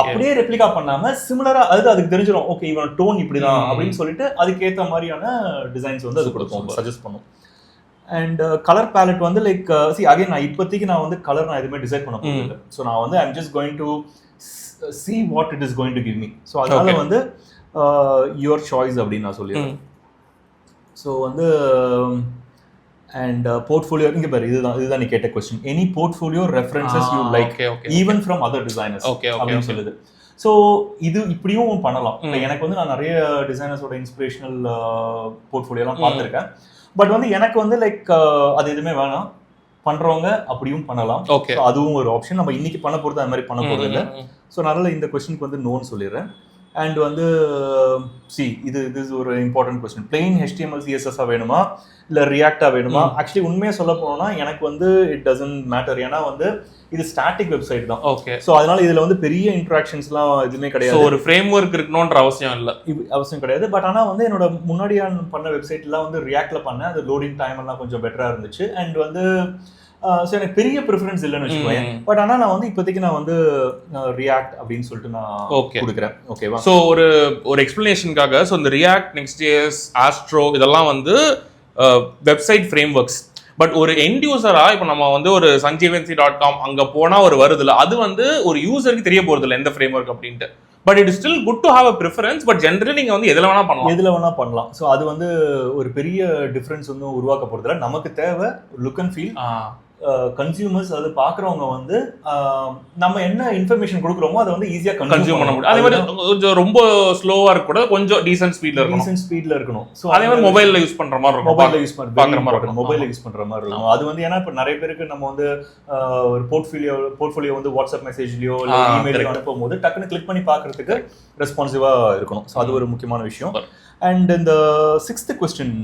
அப்படியே ரெப்ளிகா பண்ணாம சிமிலரா, அதாவது அதுக்கு தெரிஞ்சிடும் ஓகே இவன் டோன் இப்படிதான் அப்படின்னு சொல்லிட்டு அதுக்கேற்ற மாதிரியான டிசைன்ஸ் வந்து அது கொடுக்கும், சஜஸ்ட் பண்ணும். அண்ட் கலர் பேலட் வந்து லைக் அகைன் நான் இப்போதைக்கு நான் வந்து கலர் நான் எதுவுமே டிசைட் பண்ண போகிறது. ஸோ நான் வந்து I'm just going to see what it is going to give me. So அதனால வந்து your choice அப்படின்னு நான் சொல்லிடுறேன். ஸோ வந்து அண்ட் போர்ட்ஃபோலியோ, இங்கே பாரு, இதுதான் நீ கேட்ட question. Any portfolio references you like even from other designers அப்படின்னு சொல்லுது. ஸோ இது இப்படியும் பண்ணலாம். எனக்கு வந்து நான் நிறைய டிசைனர்ஸோட இன்ஸ்பிரேஷனல் போர்ட்ஃபோலியோலாம் பார்த்துருக்கேன். பட் வந்து எனக்கு வந்து லைக் அது எதுவுமே வேணாம், பண்றவங்க அப்படியும் பண்ணலாம். ஓகே, அதுவும் ஒரு ஆப்ஷன். நம்ம இன்னைக்கு பண்ண போறது அது மாதிரி பண்ண போறது இல்லை. ஸோ அதனால இந்த கொஸ்டினுக்கு வந்து நோன்னு சொல்லிடுறேன். அண்ட் வந்து இது ஒரு important question. Plain HTML CSS வேணுமா இல்லை ரியாக்டா வேணுமா? ஆக்சுவலி உண்மையாக சொல்ல போனோம்னா எனக்கு வந்து இட் டசன்ட் மேட்டர். ஏன்னா வந்து இது ஸ்டாட்டிக் வெப்சைட் தான். ஓகே, ஸோ அதனால இதுல வந்து பெரிய இன்ட்ராக்ஷன்ஸ்லாம் எதுவுமே கிடையாது. ஒரு ஃப்ரேம் ஒர்க் இருக்கணும்ன்ற அவசியம் இல்லை, அவசியம் கிடையாது. பட் ஆனால் வந்து என்னோட முன்னாடி பண்ண வெப்சைட்லாம் வந்து ரியாக்ட்ல பண்ணேன். அது லோடிங் டைம் எல்லாம் கொஞ்சம் பெட்டரா இருந்துச்சு. அண்ட் வந்து ஸோ எனக்கு பெரிய ப்ரிஃபரன்ஸ் இல்லைன்னு வச்சுக்கோங்க. பட் ஆனால் நான் வந்து இப்போதைக்கு நான் வந்து ரியாக்ட் அப்படின்னு சொல்லிட்டு நான் கொடுக்குறேன். ஓகேவா? ஸோ ஒரு எக்ஸ்பிளனேஷனுக்காக, ஸோ இந்த ரியாக்ட், நெக்ஸ்ட்.js, ஆஸ்ட்ரோ இதெல்லாம் வந்து வெப்சைட் ஃப்ரேம் ஒர்க்ஸ். பட் ஒரு எண்ட் யூசரா இப்போ நம்ம வந்து ஒரு sanjeevnc.com அங்கே போனால் ஒரு வருதுல, அது வந்து ஒரு யூசருக்கு தெரிய போகிறது இல்லை எந்த ஃப்ரேம் ஒர்க் அப்படின்ட்டு. But it is still good to have a preference. But generally நீங்கள் வந்து எதில் வேணா பண்ணலாம். ஸோ அது வந்து ஒரு பெரிய டிஃப்ரென்ஸ் வந்து உருவாக்க போகிறதில்ல. நமக்கு தேவை லுக் அண்ட் ஃபீல். கன்சியூமர்ஸ் அது பார்க்குறவங்க வந்து நம்ம என்ன இன்ஃபர்மேஷன் கொடுக்குறோமோ அதை வந்து ஈஸியாக கன்சியூம் பண்ண முடியும். அதே மாதிரி கொஞ்சம் ரொம்ப ஸ்லோவாக இருக்கக்கூடாது, கொஞ்சம் டீசென்ட் ஸ்பீடில் இருக்கணும். ஸோ அதே மாதிரி மொபைலில் யூஸ் பண்ணுற மாதிரி இருக்கும், மொபைலில் யூஸ் பண்ணுற மாதிரி இருக்கும். அது வந்து ஏன்னா இப்போ நிறைய பேருக்கு நம்ம வந்து ஒரு போர்ட்ஃபோலியோ வந்து வாட்ஸ்அப் மெசேஜ்லையோ இல்லை இமெயிலையோ அனுப்பும் போது டக்குன்னு கிளிக் பண்ணி பார்க்கறதுக்கு ரெஸ்பான்சிவாக இருக்கணும். ஸோ அது ஒரு முக்கியமான விஷயம். அண்ட் இந்த 6th கொஸ்டின்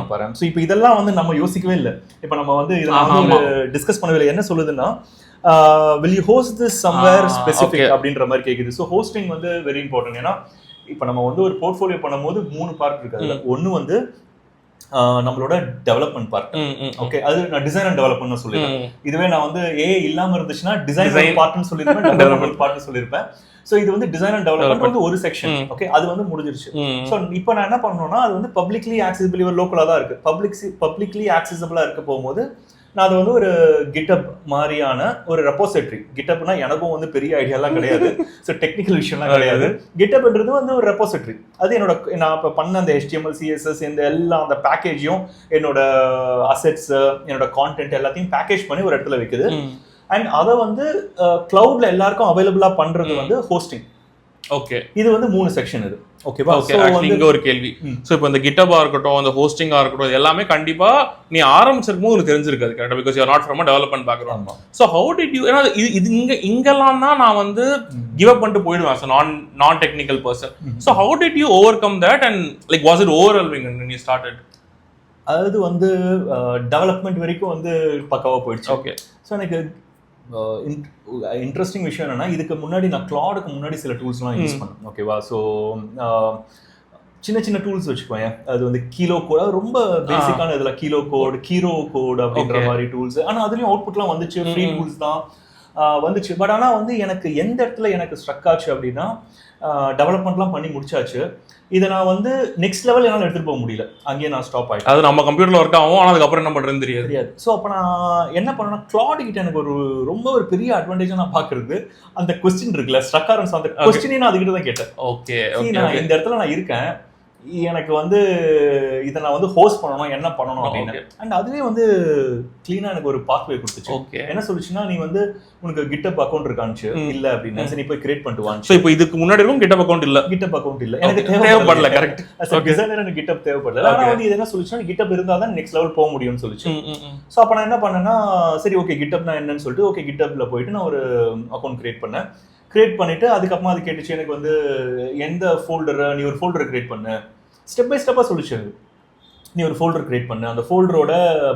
பாரு. ஸோ இப்போ இதெல்லாம் வந்து நம்ம யோசிக்கவே இல்லை. இப்போ நம்ம வந்து இதெல்லாம் டிஸ்கஸ் பண்ணவே இல்லை. என்ன சொல்லுதுன்னா, will you host this somewhere specific அப்படின்ற மாதிரி கேக்குது. ஸோ ஹோஸ்டிங் வந்து வெரி இம்பார்ட்டன்ட். ஏன்னா இப்போ நம்ம வந்து ஒரு போர்ட்ஃபோலியோ பண்ணும்போது 3 பார்ட் இருக்கு. அதுல ஒன்று வந்து நம்மளோட டெவலப்மெண்ட் பார்ட். ஓகே, அது நான் டிசைன் அண்ட் டெவலப்மெண்ட் சொல்லிருக்கேன். இதுவே நான் வந்து இல்லாம இருந்துச்சுன்னா டிசைன் பார்ட்னு சொல்லிருப்பேன், டெவலப்மெண்ட் பார்ட்னு சொல்லிருப்பேன். சோ இது வந்து டிசைன் அண்ட் டெவலப்மெண்ட் வந்து ஒரு செக்ஷன். ஓகே, அது வந்து முடிஞ்சிருச்சு. சோ இப்போ நான் என்ன பண்ணணும்னா, அது வந்து பப்ளிக்லி ஆக்சஸபிள், லோக்கலா தான் இருக்கு. பப்ளிக்லி ஆக்சஸபிளா இருக்க போகும்போது நான் அதை வந்து ஒரு GitHub மாதிரியான ஒரு ரெப்போசிட்டரி. GitHubனா எனக்கும் வந்து பெரிய ஐடியாலாம் கிடையாது, ஸோ டெக்னிக்கல் விஷயம்லாம் கிடையாது. GitHubன்றது வந்து ஒரு ரெப்போசிட்டரி. அது நான் இப்போ பண்ண அந்த HTML CSS இந்த எல்லா அந்த பேக்கேஜையும், என்னோட அசெட்ஸ், என்னோட கான்டென்ட் எல்லாத்தையும் பேக்கேஜ் பண்ணி ஒரு இடத்துல வைக்குது. அண்ட் அதை வந்து கிளவுட்ல எல்லாருக்கும் அவைலபிளா பண்றது வந்து ஹோஸ்டிங். ஓகே, இது வந்து 3 செக்ஷன் இது. ஓகேவா? ஓகே, ஆக்சுவலி இங்க ஒரு கேள்வி. சோ இப்போ இந்த GitHub-ஆ இருக்கட்டும், அந்த ஹோஸ்டிங்கா இருக்கட்டும், எல்லாமே கண்டிப்பா நீ ஆரம்பிச்சிருக்கும் போது உங்களுக்கு தெரிஞ்சிருக்காது, கரெக்ட்டா? Because you are not from a development background. So how did you, ஏன்னா இது இங்கெல்லாம் தான் நான் வந்து கிவ் அப் பண்ணிட்டு போயிடுவேன் as a நான் technical person. So how did you overcome that and like was it overwhelming when you started? அதாவது வந்து டெவலப்மெண்ட் வரைக்கும் வந்து பக்காவா போயிடுச்சு. ஓகே. ஸோ எனக்கு இன்ட்ரெஸ்டிங் விஷயம் என்னன்னா, இதுக்கு முன்னாடி நான் கிளாடுக்கு முன்னாடி சில டூல்ஸ்லாம் யூஸ் பண்ணேன். ஓகேவா? ஸோ சின்ன சின்ன டூல்ஸ் வச்சுக்கோங்க. அது வந்து கிலோ கோட், ரொம்ப பேசிக்கான இதில் கிலோ கோட் அப்படின்ற மாதிரி டூல்ஸ். ஆனால் அதுலேயும் அவுட்புட்லாம் வந்துச்சு, ஃப்ரீ டூல்ஸ் தான் வந்துச்சு. பட் ஆனால் வந்து எனக்கு எந்த இடத்துல எனக்கு ஸ்ட்ரக் ஆச்சு அப்படின்னா, டெவலப்மெண்ட்லாம் பண்ணி முடிச்சாச்சு, இதை நான் வந்து நெக்ஸ்ட் லெவல் என்னால் எடுத்துகிட்டு போக முடியல, அங்கேயே நான் ஸ்டாப் ஆகிட்டேன். அது நம்ம கம்ப்யூட்டரில் ஒர்க் ஆகும், ஆனால் அதுக்கப்புறம் என்ன பண்ணுறதுன்னு தெரியாது. ஸோ அப்போ நான் என்ன பண்ணேன்னா, கிளாட் கிட்ட எனக்கு ஒரு பெரிய அட்வான்டேஜாக நான் பார்க்குறது, அந்த கொஸ்டின் இருக்குல்ல, ஸ்ட்ரக் ஆரன்ஸ், அந்த கொஸ்டினே நான் அதுக்கிட்ட தான் கேட்டேன். ஓகே, நான் இந்த இடத்துல நான் இருக்கேன், எனக்கு வந்து இதை நான் வந்து ஹோஸ்ட் பண்ணணும், என்ன பண்ணணும் அப்படின்னு. அண்ட் அதுவே வந்து கிளீனா எனக்கு ஒரு பாத்வே கொடுத்துச்சு. ஓகே. என்ன சொல்லுச்சுன்னா, நீ வந்து உனக்கு GitHub அக்கௌண்ட் இருக்கான்னு இல்ல அப்படின்னு, சரி நீ போய் கிரியேட் பண்ணிட்டு வாங்க. சோ இப்போ இதுக்கு முன்னாடி இருக்கும் GitHub அக்கௌண்ட் இல்ல, எனக்கு தேவைப்படல. கரெக்ட். டிசைனர் எனக்கு GitHub தேவைப்படல. ஆனா வந்து இது என்ன சொல்லுச்சுன்னா, GitHub இருந்தா தான் நெக்ஸ்ட் லெவல் போக முடியும்னு சொல்லுச்சு. சோ அப்ப நான் என்ன பண்ணேன்னா, சரி ஓகே GitHubனா என்னன்னு சொல்லிட்டு, ஓகே GitHubல போயிட்டு நான் ஒரு அக்கௌண்ட் கிரியேட் பண்ணேன். கிரியேட் பண்ணிட்டு அதுக்கப்புறமா அது கேட்டுச்சு எனக்கு வந்து எந்த ஃபோல்டர், நீ ஒரு ஃபோல்டர் கிரியேட் பண்ணு, ஸ்டெப் பை ஸ்டெப்பா சொல்லிச்சு. நீ ஒரு ஃபோல்டர் கிரியேட் பண்ணு, அந்த ஃபோல்டரோட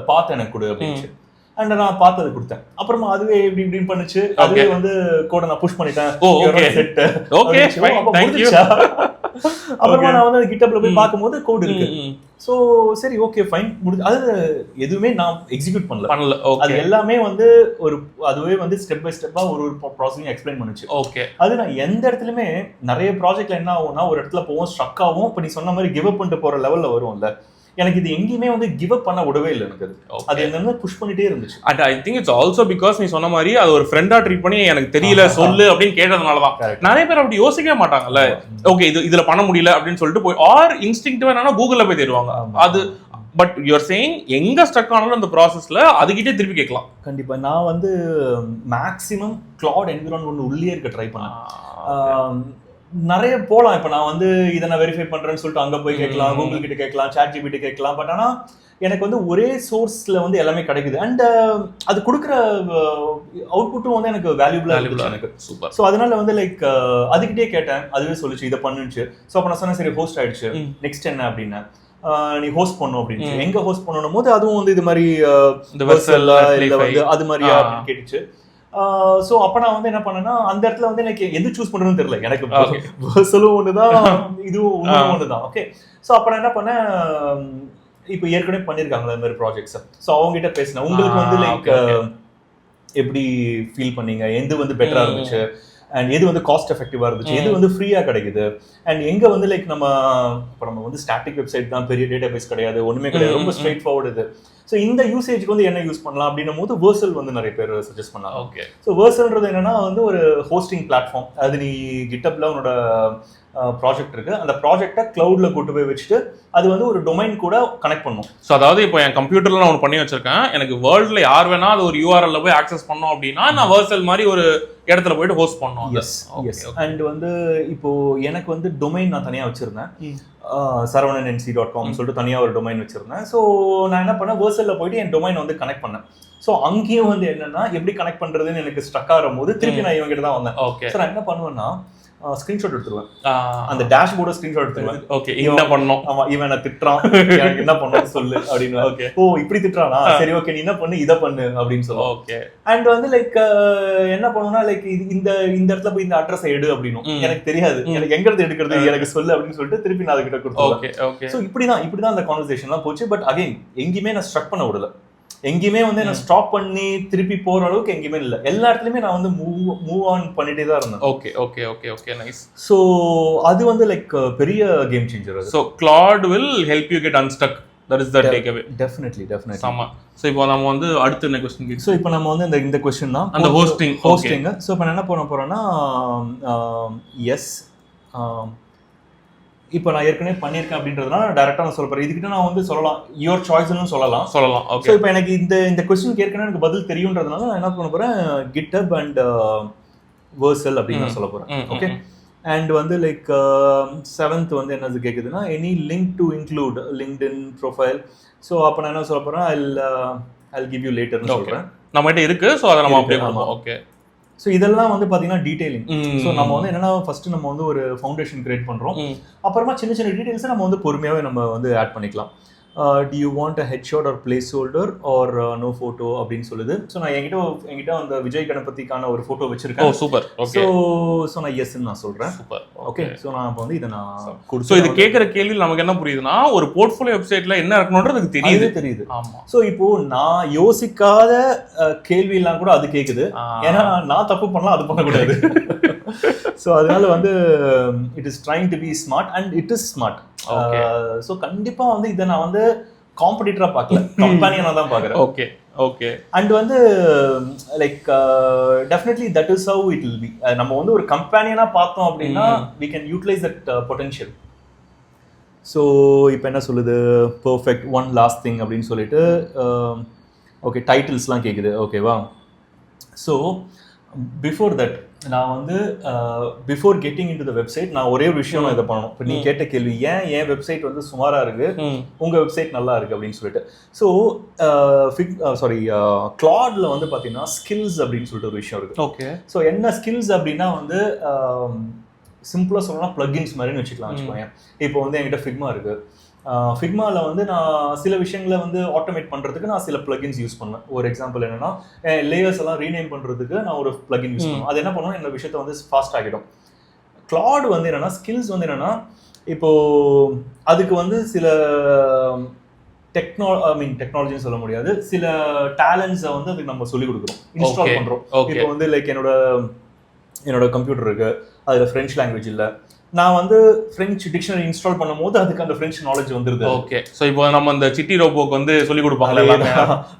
பாத் எனக்கு கொடு அப்படின்னு. அண்ட் நான் பார்த்து அதை கொடுத்தேன். அப்புறமா அதுவே இப்படி இப்படின்னு பண்ணுச்சு. அதுவே வந்து கோடை நான் புஷ் பண்ணிட்டேன். செட் ஓகே, அப்புறமா நான் வந்து GitHubல போய் பார்க்கும்போது கோட் இருக்கு. சோ சரி ஓகே ஃபைன், முடிஞ்சு. அது எதுவுமே நான் எக்ஸிக்யூட் பண்ணல. அது எல்லாமே வந்து அதுவே வந்து ஸ்டெப் பை ஸ்டெப்பா ஒரு ப்ராசஸிங் எக்ஸ்பிளைன் பண்ணுச்சு. ஓகே. அது நான் எந்த இடத்துலயுமே நிறைய ப்ராஜெக்ட்ல என்ன ஆகும்னா, ஒரு இடத்துல போவோம், ஸ்ட்ரக் ஆகும். இப்ப நீ சொன்ன மாதிரி கிவ் அப் பண்ணிட்டு போற லெவல்ல வரும்ல, எனக்கு இது எங்கேயுமே வந்து கிவ் அப் பண்ண விடவே இல்லை. எனக்கு அது என்ன புஷ் பண்ணிட்டே இருந்துச்சு. And I think it's also because நீ சொன்ன மாதிரி அது ஒரு ஃப்ரெண்டா ட்ரீட் பண்ணி எனக்கு தெரியல சொல்லு அப்படின்னு கேட்டதுனாலதான். நிறைய பேர் அப்படி யோசிக்கவே மாட்டாங்கல்ல, ஓகே இதுல பண்ண முடியல அப்படின்னு சொல்லிட்டு போய் ஆர் இன்ஸ்டிங்க்டிவா என்னன்னா கூகுள்ல போய் தேடுவாங்க. அது பட் யூஆர் சேயிங் எங்க ஸ்டக் ஆனாலும் அந்த ப்ராசஸ்ல அதுகிட்டே திருப்பி கேட்கலாம். கண்டிப்பா. நான் வந்து மேக்ஸிமம் கிளாட் என்விரான்மெண்ட் உள்ளே இருக்க ட்ரை பண்ணேன். நிறைய போகலாம். இப்போ நான் வந்து இதை நான் வெரிஃபை பண்ணுறேன்னு சொல்லிட்டு அங்கே போய் கேட்கலாம், கூகுள் கிட்ட கேட்கலாம், சாட் ஜிபிடி கேட்கலாம். பட் ஆனால் எனக்கு வந்து ஒரே சோர்ஸில் வந்து எல்லாமே கிடைக்குது. அண்ட் அது கொடுக்குற அவுட்புட்டும் வந்து எனக்கு வேல்யூபிளாக இருந்துச்சு எனக்கு. சூப்பர். ஸோ அதனால வந்து லைக் அதுக்கிட்டே கேட்டேன், அதுவே சொல்லிச்சு இதை பண்ணுச்சு. ஸோ அப்போ நான் சொன்னேன் சரி ஹோஸ்ட் ஆயிடுச்சு, நெக்ஸ்ட் என்ன அப்படின்னா நீ ஹோஸ்ட் பண்ணும் அப்படின்னு. எங்க ஹோஸ்ட் பண்ணணும் போது அதுவும் வந்து இது மாதிரி அது மாதிரியா அப்படின்னு கேட்டுச்சு. ஸோ அப்போ நான் வந்து என்ன பண்ணேன்னா, அந்த இடத்துல வந்து எனக்கு எது சூஸ் பண்ணுறதுன்னு தெரியல. எனக்கு வெர்சலும் ஒண்ணுதான், இதுவும் ஒண்ணுதான். ஓகே. ஸோ அப்போ நான் என்ன பண்ணேன், இப்போ ஏற்கனவே பண்ணியிருக்காங்களா இந்த மாதிரி ப்ராஜெக்ட்ஸ், ஸோ அவங்ககிட்ட பேசினேன். உங்களுக்கு வந்து லைக் எப்படி ஃபீல் பண்ணீங்க, எது வந்து பெட்டரா இருந்துச்சு, அண்ட் எது வந்து காஸ்ட் எஃபெக்டிவா இருந்துச்சு, எது வந்து ஃப்ரீயா கிடைக்குது, அண்ட் எங்க வந்து லைக் நம்ம வந்து ஸ்டாட்டிக் வெப்சைட் தான், பெரிய டேட்டா பேஸ் கிடையாது, ஒண்ணுமே கிடையாது, ரொம்ப ஸ்ட்ரெயிட் ஃபார்வர்டு இது. ஸோ இந்த யூசேஜ்க்கு வந்து என்ன யூஸ் பண்ணலாம் அப்படின்னும் போது வெர்சல் வந்து நிறைய பேர் சஜஸ்ட் பண்ணாங்க. ஓகே. ஸோ வெர்சல்ன்றது என்னன்னா வந்து ஒரு ஹோஸ்டிங் பிளாட்ஃபார்ம். அது நீ GitHubல உன்னோட ப்ராஜெக்ட் இருக்கு, அந்த ப்ராஜெக்டை கிளவுட்ல கூட்டு போய் வச்சுட்டு அது வந்து ஒரு டொமைன் கூட கனெக்ட் பண்ணும். ஸோ அதாவது இப்போ என் கம்ப்யூட்டர்ல நான் ஒன்று பண்ணி வச்சிருக்கேன், எனக்கு வேர்ல்ட்ல யார் வேணா அது ஒரு URL போய் ஆக்சஸ் பண்ணோம் அப்படின்னா நான் வெர்சல் மாதிரி ஒரு இடத்துல போயிட்டு ஹோஸ்ட் பண்ணோம். அண்ட் வந்து இப்போ எனக்கு வந்து டொமைன் நான் தனியாக வச்சிருந்தேன், Saravanan NC.com சொல்லிட்டு தனியாக ஒரு டொமைன் வச்சிருந்தேன். ஸோ நான் என்ன பண்ணேன், வெர்சல்ல போயிட்டு என் டொமைன் வந்து கனெக்ட் பண்ணேன். ஸோ அங்கேயும் வந்து என்னன்னா எப்படி கனெக்ட் பண்றதுன்னு எனக்கு ஸ்ட்ரக் ஆகும் போது திருப்பி நான் இவங்க கிட்ட தான் வந்தேன். ஓகே. நான் என்ன பண்ணுவேன்னா ஸ்கிரீன்ஷாட் எடுத்துருவேன், அந்த டேஷ்போர்ட ஸ்கிரீன்ஷாட் எடுத்துருவேன். ஓகே, என்ன பண்ணணும், ஆமா இவன் திட்டுறான், எனக்கு என்ன பண்ணணும் சொல்லு அப்படின்னு. ஓகே, ஓ இப்படி திட்டுறானா, சரி ஓகே நீ என்ன பண்ணு, இதை பண்ணு அப்படின்னு சொல்லுவோம். ஓகே. அண்ட் வந்து லைக் என்ன பண்ணுவோம்னா லைக் இந்த இடத்துல போய் இந்த அட்ரஸ் எடு அப்படின்னும். எனக்கு தெரியாது, எனக்கு எங்க இருந்து எடுக்கிறது, எனக்கு சொல்லு அப்படின்னு சொல்லிட்டு திருப்பி நான் அதுகிட்ட கொடுத்துருவேன். Okay okay. ஸோ இப்படிதான் அந்த கான்வர்சேஷன்லாம் போச்சு. பட் அகைன் எங்கேயுமே நான் ஸ்ட்ரக் பண்ண விடல, எங்கேயுமே வந்து நான் ஸ்டாப் பண்ணி திருப்பி போற அளவுக்கு எங்கேயுமே இல்லை. எல்லா இடத்துலயுமே நான் வந்து மூவ் ஆன் பண்ணிட்டே தான் இருந்தேன். Okay okay okay okay, nice. So அது வந்து லைக் பெரிய game changer. So Claude will help you get unstuck that is the take away. Definitely ஆமா. ஸோ இப்போ நம்ம வந்து அடுத்து என்ன கொஸ்டின் கேட்கு. ஸோ இப்போ நம்ம வந்து இந்த கொஸ்டின் தான் அந்த ஹோஸ்டிங். ஸோ இப்போ நான் என்ன பண்ண போறேன்னா எஸ் இப்போ நான் ஏற்கனவே பண்ணியிருக்கேன் அப்படின்றதுனால டேரெக்டாக நான் சொல்ல போகிறேன். இதுக்கிட்ட நான் வந்து சொல்லலாம் யுவர் சாய்ஸ்னு சொல்லலாம். ஓகே. ஸோ இப்போ எனக்கு இந்த கொஸ்டினுக்கு ஏற்கனவே எனக்கு பதில் தெரியுன்றதுனால நான் என்ன பண்ண போகிறேன் GitHub அண்ட் Vercel அப்படின்னு நான் சொல்ல போகிறேன். ஓகே. அண்ட் வந்து லைக் 7th வந்து என்னது கேட்குதுன்னா any link to include LinkedIn profile. So அப்போ நான் என்ன சொல்ல போகிறேன் I'll give you laterன்னு சொல்கிறேன். நம்மகிட்ட இருக்கு. ஸோ அதை நம்ம அப்ளை பண்ணுவோம். ஓகே. ஸோ இதெல்லாம் வந்து பார்த்தீங்கன்னா டீடைலிங். ஸோ நம்ம வந்து என்னன்னா ஃபர்ஸ்ட் நம்ம வந்து ஒரு ஃபவுண்டேஷன் கிரியேட் பண்ணுறோம். அப்புறமா சின்ன சின்ன டீடைல்ஸை நம்ம வந்து பொறுமையாகவே நம்ம வந்து ஆட் பண்ணிக்கலாம். do you want a headshot or placeholder or no photo அப்படின்னு சொல்லுது. ஸோ நான் என்கிட்ட அந்த விஜய் கணபதிக்கான ஒரு ஃபோட்டோ வச்சிருக்கேன். ஓ சூப்பர். ஓகே. ஸோ நான் எஸ்ன்னு நான் சொல்கிறேன். சூப்பர். ஓகே. ஸோ நான் இப்போ வந்து இதை நான் ஸோ இது கேட்குற கேள்வி நமக்கு என்ன புரியுதுன்னா ஒரு போர்ட்ஃபோலியோ வெப்சைட்ல என்ன இருக்கணும்ன்றது தெரியுது. ஆமாம். ஸோ இப்போ நான் யோசிக்காத கேள்வியெல்லாம் கூட அது கேட்குது. ஏன்னா நான் தப்பு பண்ணலாம், அது பண்ணக்கூடாது. ஸோ அதனால வந்து it is trying to be smart and it is smart. So கண்டிப்பாக வந்து இதை நான் வந்து காம்படிட்டரா பார்க்கல, கம்பெனியா தான் பார்க்குறேன். ஓகே. ஓகே. அண்ட் வந்து like definitely that is how it will be. நம்ம வந்து ஒரு கம்பெனியா பார்த்தோம் அப்படின்னா we can utilize that potential. So இப்போ என்ன சொல்லுது பர்ஃபெக்ட் ஒன் லாஸ்ட் திங் அப்படின்னு சொல்லிட்டு ஓகே டைட்டில்ஸ்லாம் கேட்குது. ஓகேவா. ஸோ பிஃபோர் தட் நான் வந்து before getting in to the website நான் ஒரே ஒரு விஷயம் நான் இதை பண்ணணும். இப்போ நீ கேட்ட கேள்வி ஏன் வெப்சைட் வந்து சுமாராக இருக்கு, உங்க வெப்சைட் நல்லா இருக்கு அப்படின்னு சொல்லிட்டு. ஸோ கிளாட்ல வந்து பார்த்தீங்கன்னா ஸ்கில்ஸ் அப்படின்னு சொல்லிட்டு ஒரு விஷயம் இருக்கு. ஓகே. ஸோ என்ன ஸ்கில்ஸ் அப்படின்னா வந்து சிம்பிளாக சொல்லலாம் பிளக்இன்ஸ் மாதிரின்னு வச்சுக்கலாம் வச்சுக்கோங்க. இப்போ வந்து என்கிட்ட ஃபிக்மா இருக்கு. ஃபிக்மாவில் வந்து நான் சில விஷயங்களை வந்து ஆட்டோமேட் பண்ணுறதுக்கு நான் சில பிளகின்ஸ் யூஸ் பண்ணுவேன். ஒரு எக்ஸாம்பிள் என்னன்னா லேயர்ஸ் எல்லாம் ரீநேம் பண்ணுறதுக்கு நான் ஒரு பிளகின் யூஸ் பண்ணுவேன். அது என்ன பண்ணுவோம் இந்த விஷயத்தை வந்து ஃபாஸ்ட் ஆகிடும். கிளாட் வந்து என்னன்னா ஸ்கில்ஸ் வந்து என்னன்னா இப்போ அதுக்கு வந்து சில டெக்னாலஜின்னு சொல்ல முடியாது, சில டேலண்ட்ஸை வந்து அதுக்கு நம்ம சொல்லிக் கொடுக்குறோம், இன்ஸ்டால் பண்ணுறோம். இப்போ வந்து லைக் என்னோட கம்ப்யூட்டர் இருக்கு, அதில் ஃப்ரெஞ்ச் லாங்குவேஜ் இல்லை, நான் வந்து ஃப்ரெஞ்ச் டிக்ஷனரி இன்ஸ்டால் பண்ணும்போது அதுக்கு அந்த ஃப்ரெஞ்ச் நாலேஜ் வந்துருது. ஓகே. ஸோ இப்போ நம்ம அந்த சிட்டி ரோபோக்கு வந்து சொல்லி கொடுப்பாங்க.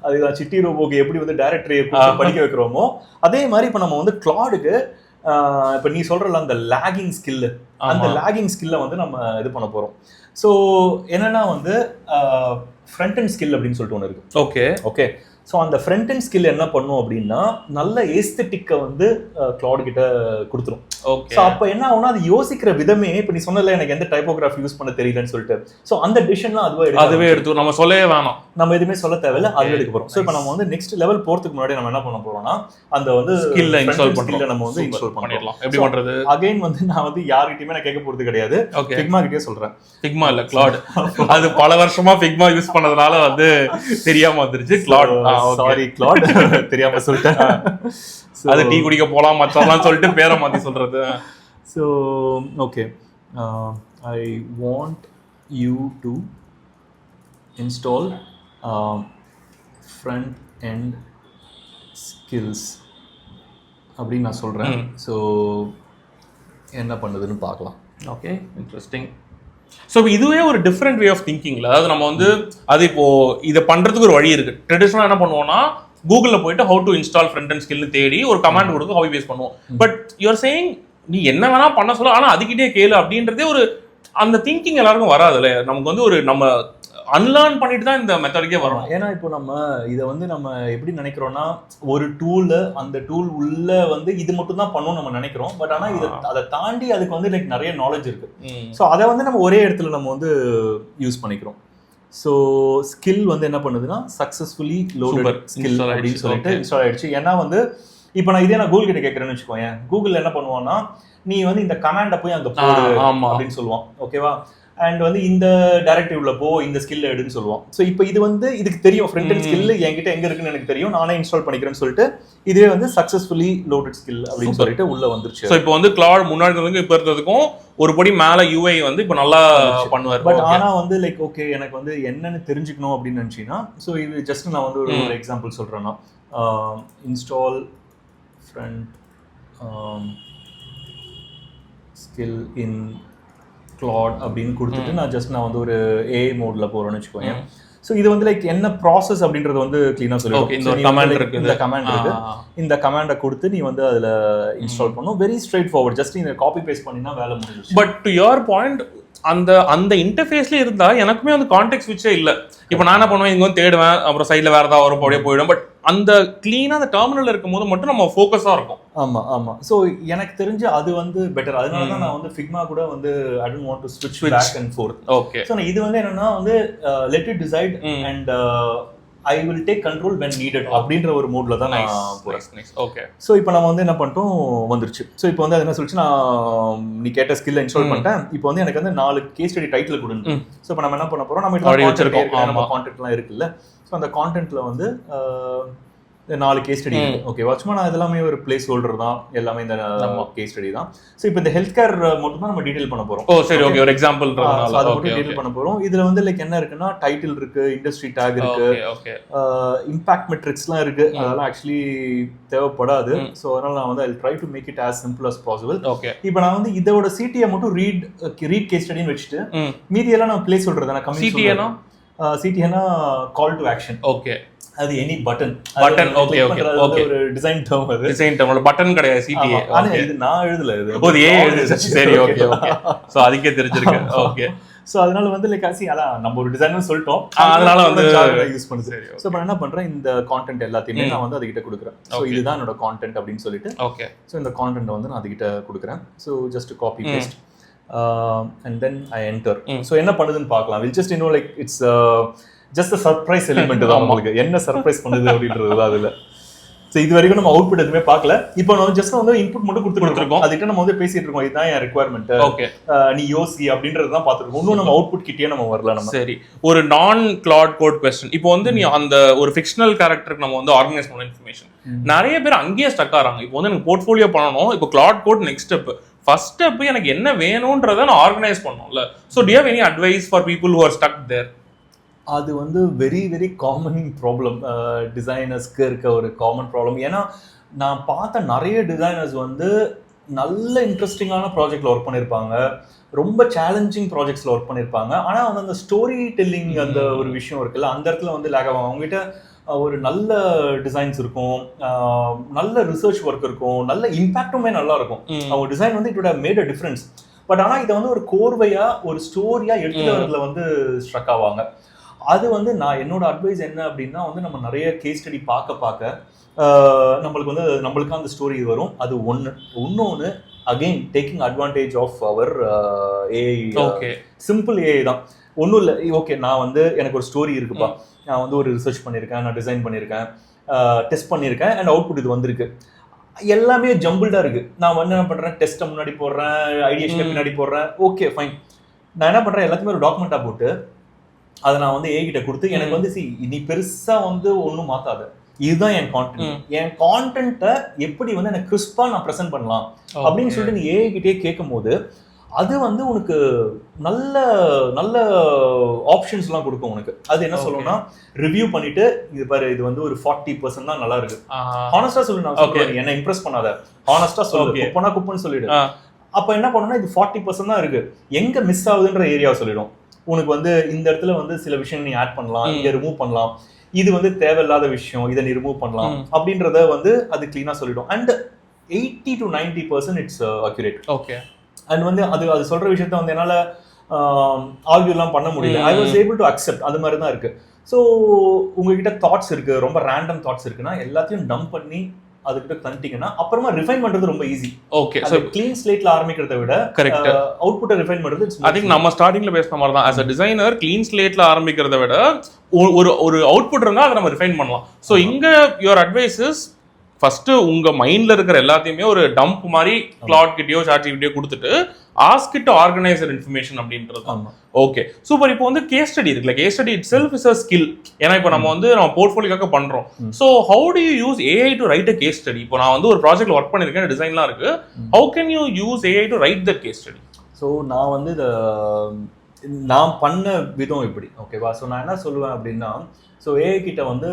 அதுதான் சிட்டி ரோபோக்கு எப்படி வந்து டைரக்டரியை படிக்க வைக்கிறோமோ அதே மாதிரி இப்போ நம்ம வந்து கிளாடுக்கு இப்போ நீ சொல்றல அந்த லேகிங் ஸ்கில், அந்த லேகிங் ஸ்கில்லை வந்து நம்ம இது பண்ண போறோம். ஸோ என்னன்னா வந்து ஃப்ரண்ட் அண்ட் ஸ்கில் அப்படின்னு சொல்லிட்டு ஒன்று இருக்கு. ஓகே. ஓகே. ஸோ அந்த ஃப்ரண்ட் அண்ட் ஸ்கில் என்ன பண்ணும் அப்படின்னா நல்ல ஏஸ்தட்டிக்கை வந்து கிளாட் கிட்ட கொடுத்துரும். ஓகே. ஸோ அப்போ என்ன ஆகும்னா அது யோசிக்கிற விதமே இப்போ நீ சொன்னல எனக்கு எந்த டைப்போகிராஃபி யூஸ் பண்ண தெரியலன்னு சொல்லிட்டு ஸோ அந்த டிசிஷன்லாம் அதுவே எடுத்து நம்ம சொல்லவே வேணாம், நம்ம எதுவுமே சொல்ல தேவையில்ல, அதுவே எடுக்க போகிறோம். ஸோ இப்போ நம்ம வந்து நெக்ஸ்ட் லெவல் போகிறதுக்கு முன்னாடி நம்ம என்ன பண்ண போறோம்னா அந்த வந்து ஸ்கில்ல இன்ஸ்டால் பண்ணுறோம், நம்ம வந்து இன்ஸ்டால் பண்ணிடலாம். எப்படி பண்றது? அகைன் வந்து நான் வந்து யார்கிட்டயுமே நான் கேட்க போறது கிடையாது, ஃபிக்மா கிட்டே சொல்றேன். ஃபிக்மா இல்ல கிளாட். அது பல வருஷமா ஃபிக்மா யூஸ் பண்ணதுனால வந்து தெரியாம வந்துருச்சு. கிளாட். சாரி கிளாட், தெரியாம சொல்லிட்டேன். அது டீ குடிக்க போலாம் மச்சான்லாம் சொல்லிட்டு பேரை மாத்தி சொல்றது. So okay, I want you to install front end skills அப்படின்னு நான் சொல்றேன். ஸோ என்ன பண்ணுதுன்னு பார்க்கலாம். Okay, interesting. ஸோ இதுவே ஒரு டிஃப்ரெண்ட் வே ஆஃப் திங்கிங்ல, அதாவது நம்ம வந்து அது இப்போ இதை பண்றதுக்கு ஒரு வழி இருக்கு. ட்ரெடிஷனலாக என்ன பண்ணுவோம்னா கூகுளில் போயிட்டு how to install front end ஸ்கில்னு தேடி ஒரு கமாண்ட் கொடுத்து ஹாபி பேஸ் பண்ணுவோம். பட் யூஆர் சேயிங் நீ என்ன வேணா பண்ண சொல்ல, ஆனால் அதுக்கிட்டே கேளு அப்படின்றதே ஒரு அந்த திங்கிங் எல்லாருக்கும் வராதுல்ல. நமக்கு வந்து ஒரு நம்ம அன்லேர்ன் பண்ணிட்டு தான் இந்த மெத்தடுக்கே வரும். ஏன்னா இப்போ நம்ம இதை வந்து நம்ம எப்படி நினைக்கிறோம்னா ஒரு டூல், அந்த டூல் உள்ள வந்து இது மட்டும் தான் பண்ணணும் நம்ம நினைக்கிறோம். பட் ஆனால் இதை அதை தாண்டி அதுக்கு வந்து லைக் நிறைய நாலேஜ் இருக்கு. ஸோ அதை வந்து நம்ம ஒரே இடத்துல நம்ம வந்து யூஸ் பண்ணிக்கிறோம். ஸோ ஸ்கில் வந்து என்ன பண்ணுதுன்னா சக்ஸஸ்ஃபுல்லி லோடட் ஸ்கில் அப்படின்னு சொல்லிட்டு இன்ஸ்டால் ஆயிடுச்சு. ஏன்னா வந்து இப்போ நான் இதே நான் கூகுள் கிட்ட கேட்குறேன்னு வச்சுக்கோங்க, கூகுள் என்ன பண்ணுவான்னா நீ வந்து இந்த கமாண்டை போய் அங்கே போடு அப்படின்னு சொல்லுவான். ஓகேவா. அண்ட் வந்து இந்த டைரக்டிவ்ல போ, இந்த ஸ்கில் எடுன்னு சொல்லுவான். ஸோ இப்போ இது வந்து இதுக்கு தெரியும் ஃப்ரண்ட் அண்ட் ஸ்கில் என்கிட்ட எங்க இருக்குன்னு எனக்கு தெரியும், நானே இன்ஸ்டால் பண்ணிக்கிறேன்னு சொல்லிட்டு இதே வந்து சக்ஸஸ்ஃபுல்லி லோடட் ஸ்கில் அப்படின்னு சொல்லிட்டு உள்ள வந்துருச்சு. ஸோ இப்போ வந்து கிளாட் முன்னாடி இருந்ததுக்கும் இப்போ இருக்கிறதுக்கும் ஒரு படி மேலே யூஐ வந்து இப்போ நல்லா பண்ணுவார். பட் ஆனால் வந்து லைக் ஓகே எனக்கு வந்து என்னன்னு தெரிஞ்சுக்கணும் அப்படின்னு நினச்சின்னா, ஸோ இது ஜஸ்ட் நான் வந்து ஒரு எக்ஸாம்பிள் சொல்கிறேன்னா இன்ஸ்டால் ஃப்ரண்ட் ஸ்கில் இன் Claude அப்படின்னு கொடுத்துட்டு நான் வந்து ஒரு ஏஐ மோட்ல போறேன்னு வச்சுக்கோங்க. ஸோ இது வந்து லைக் என்ன ப்ராசஸ் அப்படின்றது வந்து கிளீனா சொல்லுவோம். இந்த கமாண்ட் இருக்கு, இந்த கமாண்டை கொடுத்து நீ வந்து அதுல இன்ஸ்டால் பண்ணும். வெரி ஸ்ட்ரெயிட் ஃபார்வர்ட், ஜஸ்ட் இந்த காப்பி பேஸ்ட் பண்ணினா வேலை முடிஞ்சிருச்சு. பட் டு யுவர் பாயிண்ட், அந்த இன்டர்ஃபேஸ்ல இருந்தா எனக்குமே வந்து கான்டெக்ட் ஸ்விட்சே இல்ல. இப்போ நான் என்ன பண்ணுவேன், இங்க வந்து தேடுவேன், அப்புறம் சைட்ல வேற ஏதாவது வரும், அப்படியே போயிடும். பட் அந்த கிளீனா அந்த டெர்மினல்ல இருக்கும்போது மட்டும் நம்ம ஃபோக்கஸா இருக்கும். ஆமா. ஸோ எனக்கு தெரிஞ்சு அது வந்து பெட்டர். அதனால தான் நான் வந்து ஃபிக்மா கூட வந்து ஐ டோன்ட் வாண்ட் டு ஸ்விட்ச் back and forth. Okay. So இது வந்து என்னன்னா வந்து let it decide and I will take control when needed அப்படின்ற ஒரு மூட்ல தான் நான் போறேன். ஓகே. ஸோ இப்போ நம்ம வந்து என்ன பண்ணிட்டோம், வந்துருச்சு. ஸோ இப்போ வந்து அது என்ன சொல்லிச்சு, நான் நீ கேட்ட ஸ்கில்ல இன்ஸ்டால் பண்ணிட்டேன். இப்போ வந்து எனக்கு வந்து 4 கேஸ் ஸ்டடி டைட்டில் கொடுங்க. ஸோ இப்போ நம்ம என்ன பண்ண போறோம், நம்ம கான்டென்ட்லாம் இருக்குல்ல. ஸோ அந்த கான்டென்ட்ல வந்து 4 கேஸ் ஸ்டடி இருக்கு. ஓகேவா, சும்மா நான் இதெல்லாமே ஒரு பிளேஸ் ஹோல்டர் தான், எல்லாமே இந்த கேஸ் ஸ்டடி தான். ஸோ இப்போ இந்த ஹெல்த் கேர் மட்டும் தான் நம்ம டீடைல் பண்ண போறோம். ஓ சரி, ஓகே. ஒரு எக்ஸாம்பிள் அதை மட்டும் டீடைல் பண்ண போறோம். இதுல வந்து லைக் என்ன இருக்குன்னா, டைட்டில் இருக்கு, இண்டஸ்ட்ரி டேக் இருக்கு, இம்பாக்ட் மெட்ரிக்ஸ்லாம் இருக்கு. அதெல்லாம் ஆக்சுவலி தேவைப்படாது. ஸோ அதனால நான் வந்து I try to make it as simple as possible. இப்போ நான் வந்து இதோட சிடிஏ மட்டும் ரீட் கேஸ் ஸ்டடின்னு வச்சுட்டு மீதி எல்லாம் நான் பிளேஸ் சொல்றது. நான் கம்மி சிடிஏனா கால் டு ஆக்ஷன். ஓகே. அது எனி பட்டன். ஓகே. ஒரு டிசைன் டேர்ம். அது டிசைன் டேர்ம், பட்டன் கிடையாது சிடிஏ. ஆனா இது நான் எழுதல, இது ஒரு ஏ எழுதுச்சு. சரி, ஓகே. சோ அதுக்கே தெரிஞ்சிருக்கு. ஓகே. சோ அதனால வந்து லைக் நம்ம ஒரு டிசைனர் சொல்லிட்டோம், அதனால வந்து யூஸ் பண்ணுது. சோ நான் என்ன பண்றேன், இந்த கான்டென்ட் எல்லாத்தையுமே நான் வந்து அதுகிட்ட கொடுக்குறேன். சோ இதுதான் என்னோட கான்டென்ட் அப்படின்னு சொல்லிட்டு. ஓகே. சோ இந்த கான்டென்ட் வந்து நான் அதுகிட்ட கொடுக்குறேன். So just copy paste and then I enter. So என்ன பண்ணுதுன்னு பார்க்கலாம். We'll just like it's just a surprise element தான். உங்களுக்கு என்ன சர்ப்ரைஸ் பண்ணுது அப்படின்றது தான் அதுல. சோ இது வரைக்கும் நம்ம அவுட்புட் எதுவுமே பார்க்கல. இப்போ நம்ம ஜஸ்ட் வந்து இன்புட் மட்டும் கொடுத்துருக்கோம். அதுக்கிட்ட நம்ம வந்து பேசிட்டு இருக்கோம், இதுதான் என் ரெக்யர்மெண்ட், ஓகே நீ யோசி அப்படின்றது தான் பார்த்துருக்கோம். இன்னும் நம்ம அவுட்புட் கிட்டே நம்ம வரல. நம்ம சரி, ஒரு நான் கிளாட் கோட் கொஸ்டின். இப்போ வந்து நீ அந்த ஒரு ஃபிக்ஷனல் கேரக்டருக்கு நம்ம வந்து ஆர்கனைஸ் பண்ண இன்ஃபர்மேஷன், நிறைய பேர் அங்கேயே ஸ்டக் ஆகிறாங்க. இப்போ வந்து எனக்கு போர்ட்ஃபோலியோ பண்ணணும், இப்போ Claude code next step. First step எனக்கு என்ன வேணும்ன்றதை நான் ஆர்கனைஸ் பண்ணணும்ல. So do have any advice for people who are stuck there? அது வந்து வெரி வெரி காமன் ப்ராப்ளம், டிசைனர்ஸ்க்கு இருக்க ஒரு காமன் ப்ராப்ளம். ஏன்னா நான் பார்த்த நிறைய டிசைனர்ஸ் வந்து நல்ல இன்ட்ரெஸ்டிங்கான ப்ராஜெக்ட்ல ஒர்க் பண்ணியிருப்பாங்க, ரொம்ப சேலஞ்சிங் ப்ராஜெக்ட்ஸ்ல ஒர்க் பண்ணியிருப்பாங்க. ஆனால் வந்து அந்த ஸ்டோரி டெல்லிங் அந்த ஒரு விஷயம் இருக்குல்ல, அந்த இடத்துல வந்து லேக் ஆகும். அவங்ககிட்ட ஒரு நல்ல டிசைன்ஸ் இருக்கும், நல்ல ரிசர்ச் ஒர்க் இருக்கும், நல்ல இம்பாக்டுமே நல்லா இருக்கும். அவங்க டிசைன் வந்து it would have made a difference. But ஆனால் இதை வந்து ஒரு கோர்வையா ஒரு ஸ்டோரியா எடுத்துட்டு வரதுல வந்து ஸ்ட்ரக் ஆவாங்க. அது வந்து நான் என்னோட அட்வைஸ் என்ன அப்படின்னா வந்து நம்ம நிறைய கேஸ் ஸ்டடி பார்க்க நம்மளுக்கு வந்து நம்மளுக்கு அந்த ஸ்டோரி வரும். அது இன்னொன்று again taking advantage of our AI. Simple AI தான், ஒன்றும் இல்லை. ஓகே, நான் வந்து எனக்கு ஒரு ஸ்டோரி இருக்குப்பா, நான் வந்து ஒரு ரிசர்ச் பண்ணியிருக்கேன், நான் டிசைன் பண்ணியிருக்கேன், டெஸ்ட் பண்ணியிருக்கேன், அண்ட் அவுட்புட் இது வந்திருக்கு. எல்லாமே ஜம்பிள்டாக இருக்குது. நான் வந்து என்ன பண்ணுறேன், டெஸ்ட்டை முன்னாடி போடுறேன், ஐடியேஷனை பின்னாடி போடுறேன். Okay fine. நான் என்ன பண்ணுறேன், எல்லாத்தையுமே ஒரு டாக்குமெண்ட்டாக போட்டு அதை நான் வந்து ஏகிட்ட கொடுத்து, எனக்கு வந்து நீ பெருசா வந்து ஒன்றும் மாத்தாத, இதுதான் என் கான்டென்ட், என் கான்டென்ட்டை எப்படி வந்து எனக்கு கிறிஸ்பா நான் ப்ரெசென்ட் பண்ணலாம் அப்படின்னு சொல்லிட்டு நீ ஏகிட்டே கேட்கும் போது அது வந்து உனக்கு நல்ல நல்ல ஆப்ஷன்ஸ்லாம் கொடுக்கும் உனக்கு. அது என்ன சொல்லணும்னா, ரிவ்யூ பண்ணிட்டு இது பாரு, இது வந்து ஒரு 40% தான் நல்லா இருக்கு, ஹானஸ்டா சொல்லு. நான் சொல்றேன், என்ன இம்ப்ரெஸ் பண்ணாத, ஹானஸ்டா சொல்லு, குப்பனா குப்பன்னு சொல்லிடு. அப்ப என்ன பண்ணணும்னா, இது 40% தான் இருக்கு, எங்க மிஸ் ஆகுதுன்ற ஏரியாவை சொல்லிடும். உனக்கு வந்து இந்த இடத்துல வந்து சில விஷயம் நீ ஆட் பண்ணலாம், இங்க ரிமூவ் பண்ணலாம், இது வந்து தேவையில்லாத விஷயம், இதை நீ ரிமூவ் பண்ணலாம் அப்படின்றத வந்து அது கிளீனா சொல்லிடும். And 80 to 90% it's accurate. Okay. And வந்து அது சொல்ற விஷயத்த வந்து என்னால ஆர்கியூலாம் பண்ண முடியல. I was able to accept. அது மாதிரி தான் இருக்கு. ஸோ உங்ககிட்ட தாட்ஸ் இருக்கு, ரொம்ப ரேண்டம் தாட்ஸ் இருக்குன்னா எல்லாத்தையும் டம்ப் பண்ணி அதுக்கிட்ட தந்துட்டீங்கன்னா அப்புறமா ரிஃபைன் பண்றது ரொம்ப ஈஸி. ஓகே. சோ க்ளீன் ஸ்லேட்ல ஆரம்பிக்கிறத விட கரெக்ட் அவுட்புட்டை ரிஃபைன் பண்றது ஐ திங்க் நம்ம ஸ்டார்டிங்ல பேசின மாதிரி தான். as a designer க்ளீன் ஸ்லேட்ல ஆரம்பிக்கிறத விட ஒரு அவுட்புட் இருந்தா அதை நம்ம ரிஃபைன் பண்ணலாம். சோ இங்க யுவர் அட்வைஸ் இஸ் ஃபர்ஸ்ட் உங்க மைண்ட்ல இருக்கிற எல்லாத்தையுமே ஒரு டம்ப் மாதிரி கிளாட் கிட்டயோ சாட் ஜிபிடியோ கொடுத்துட்டு ask it to organise information அப்படின்றது. Okay super. இப்போ வந்து கேஸ் ஸ்டடி இருக்குல்ல, case study itself is a skill. ஏன்னா இப்போ நம்ம வந்து நம்ம போர்ட்ஃபோலியோக்காக பண்றோம். So how do you use AI to write a case study? இப்போ நான் வந்து ஒரு ப்ராஜெக்ட்ல ஒர்க் பண்ணிருக்கேன், டிசைன்லாம் இருக்கு, how can you use AI to write that case study? So நான் வந்து நான் பண்ண விதம் இப்படி, ஓகேவா? ஸோ நான் என்ன சொல்லுவேன் அப்படின்னா, ஸோ ஏஐ கிட்ட வந்து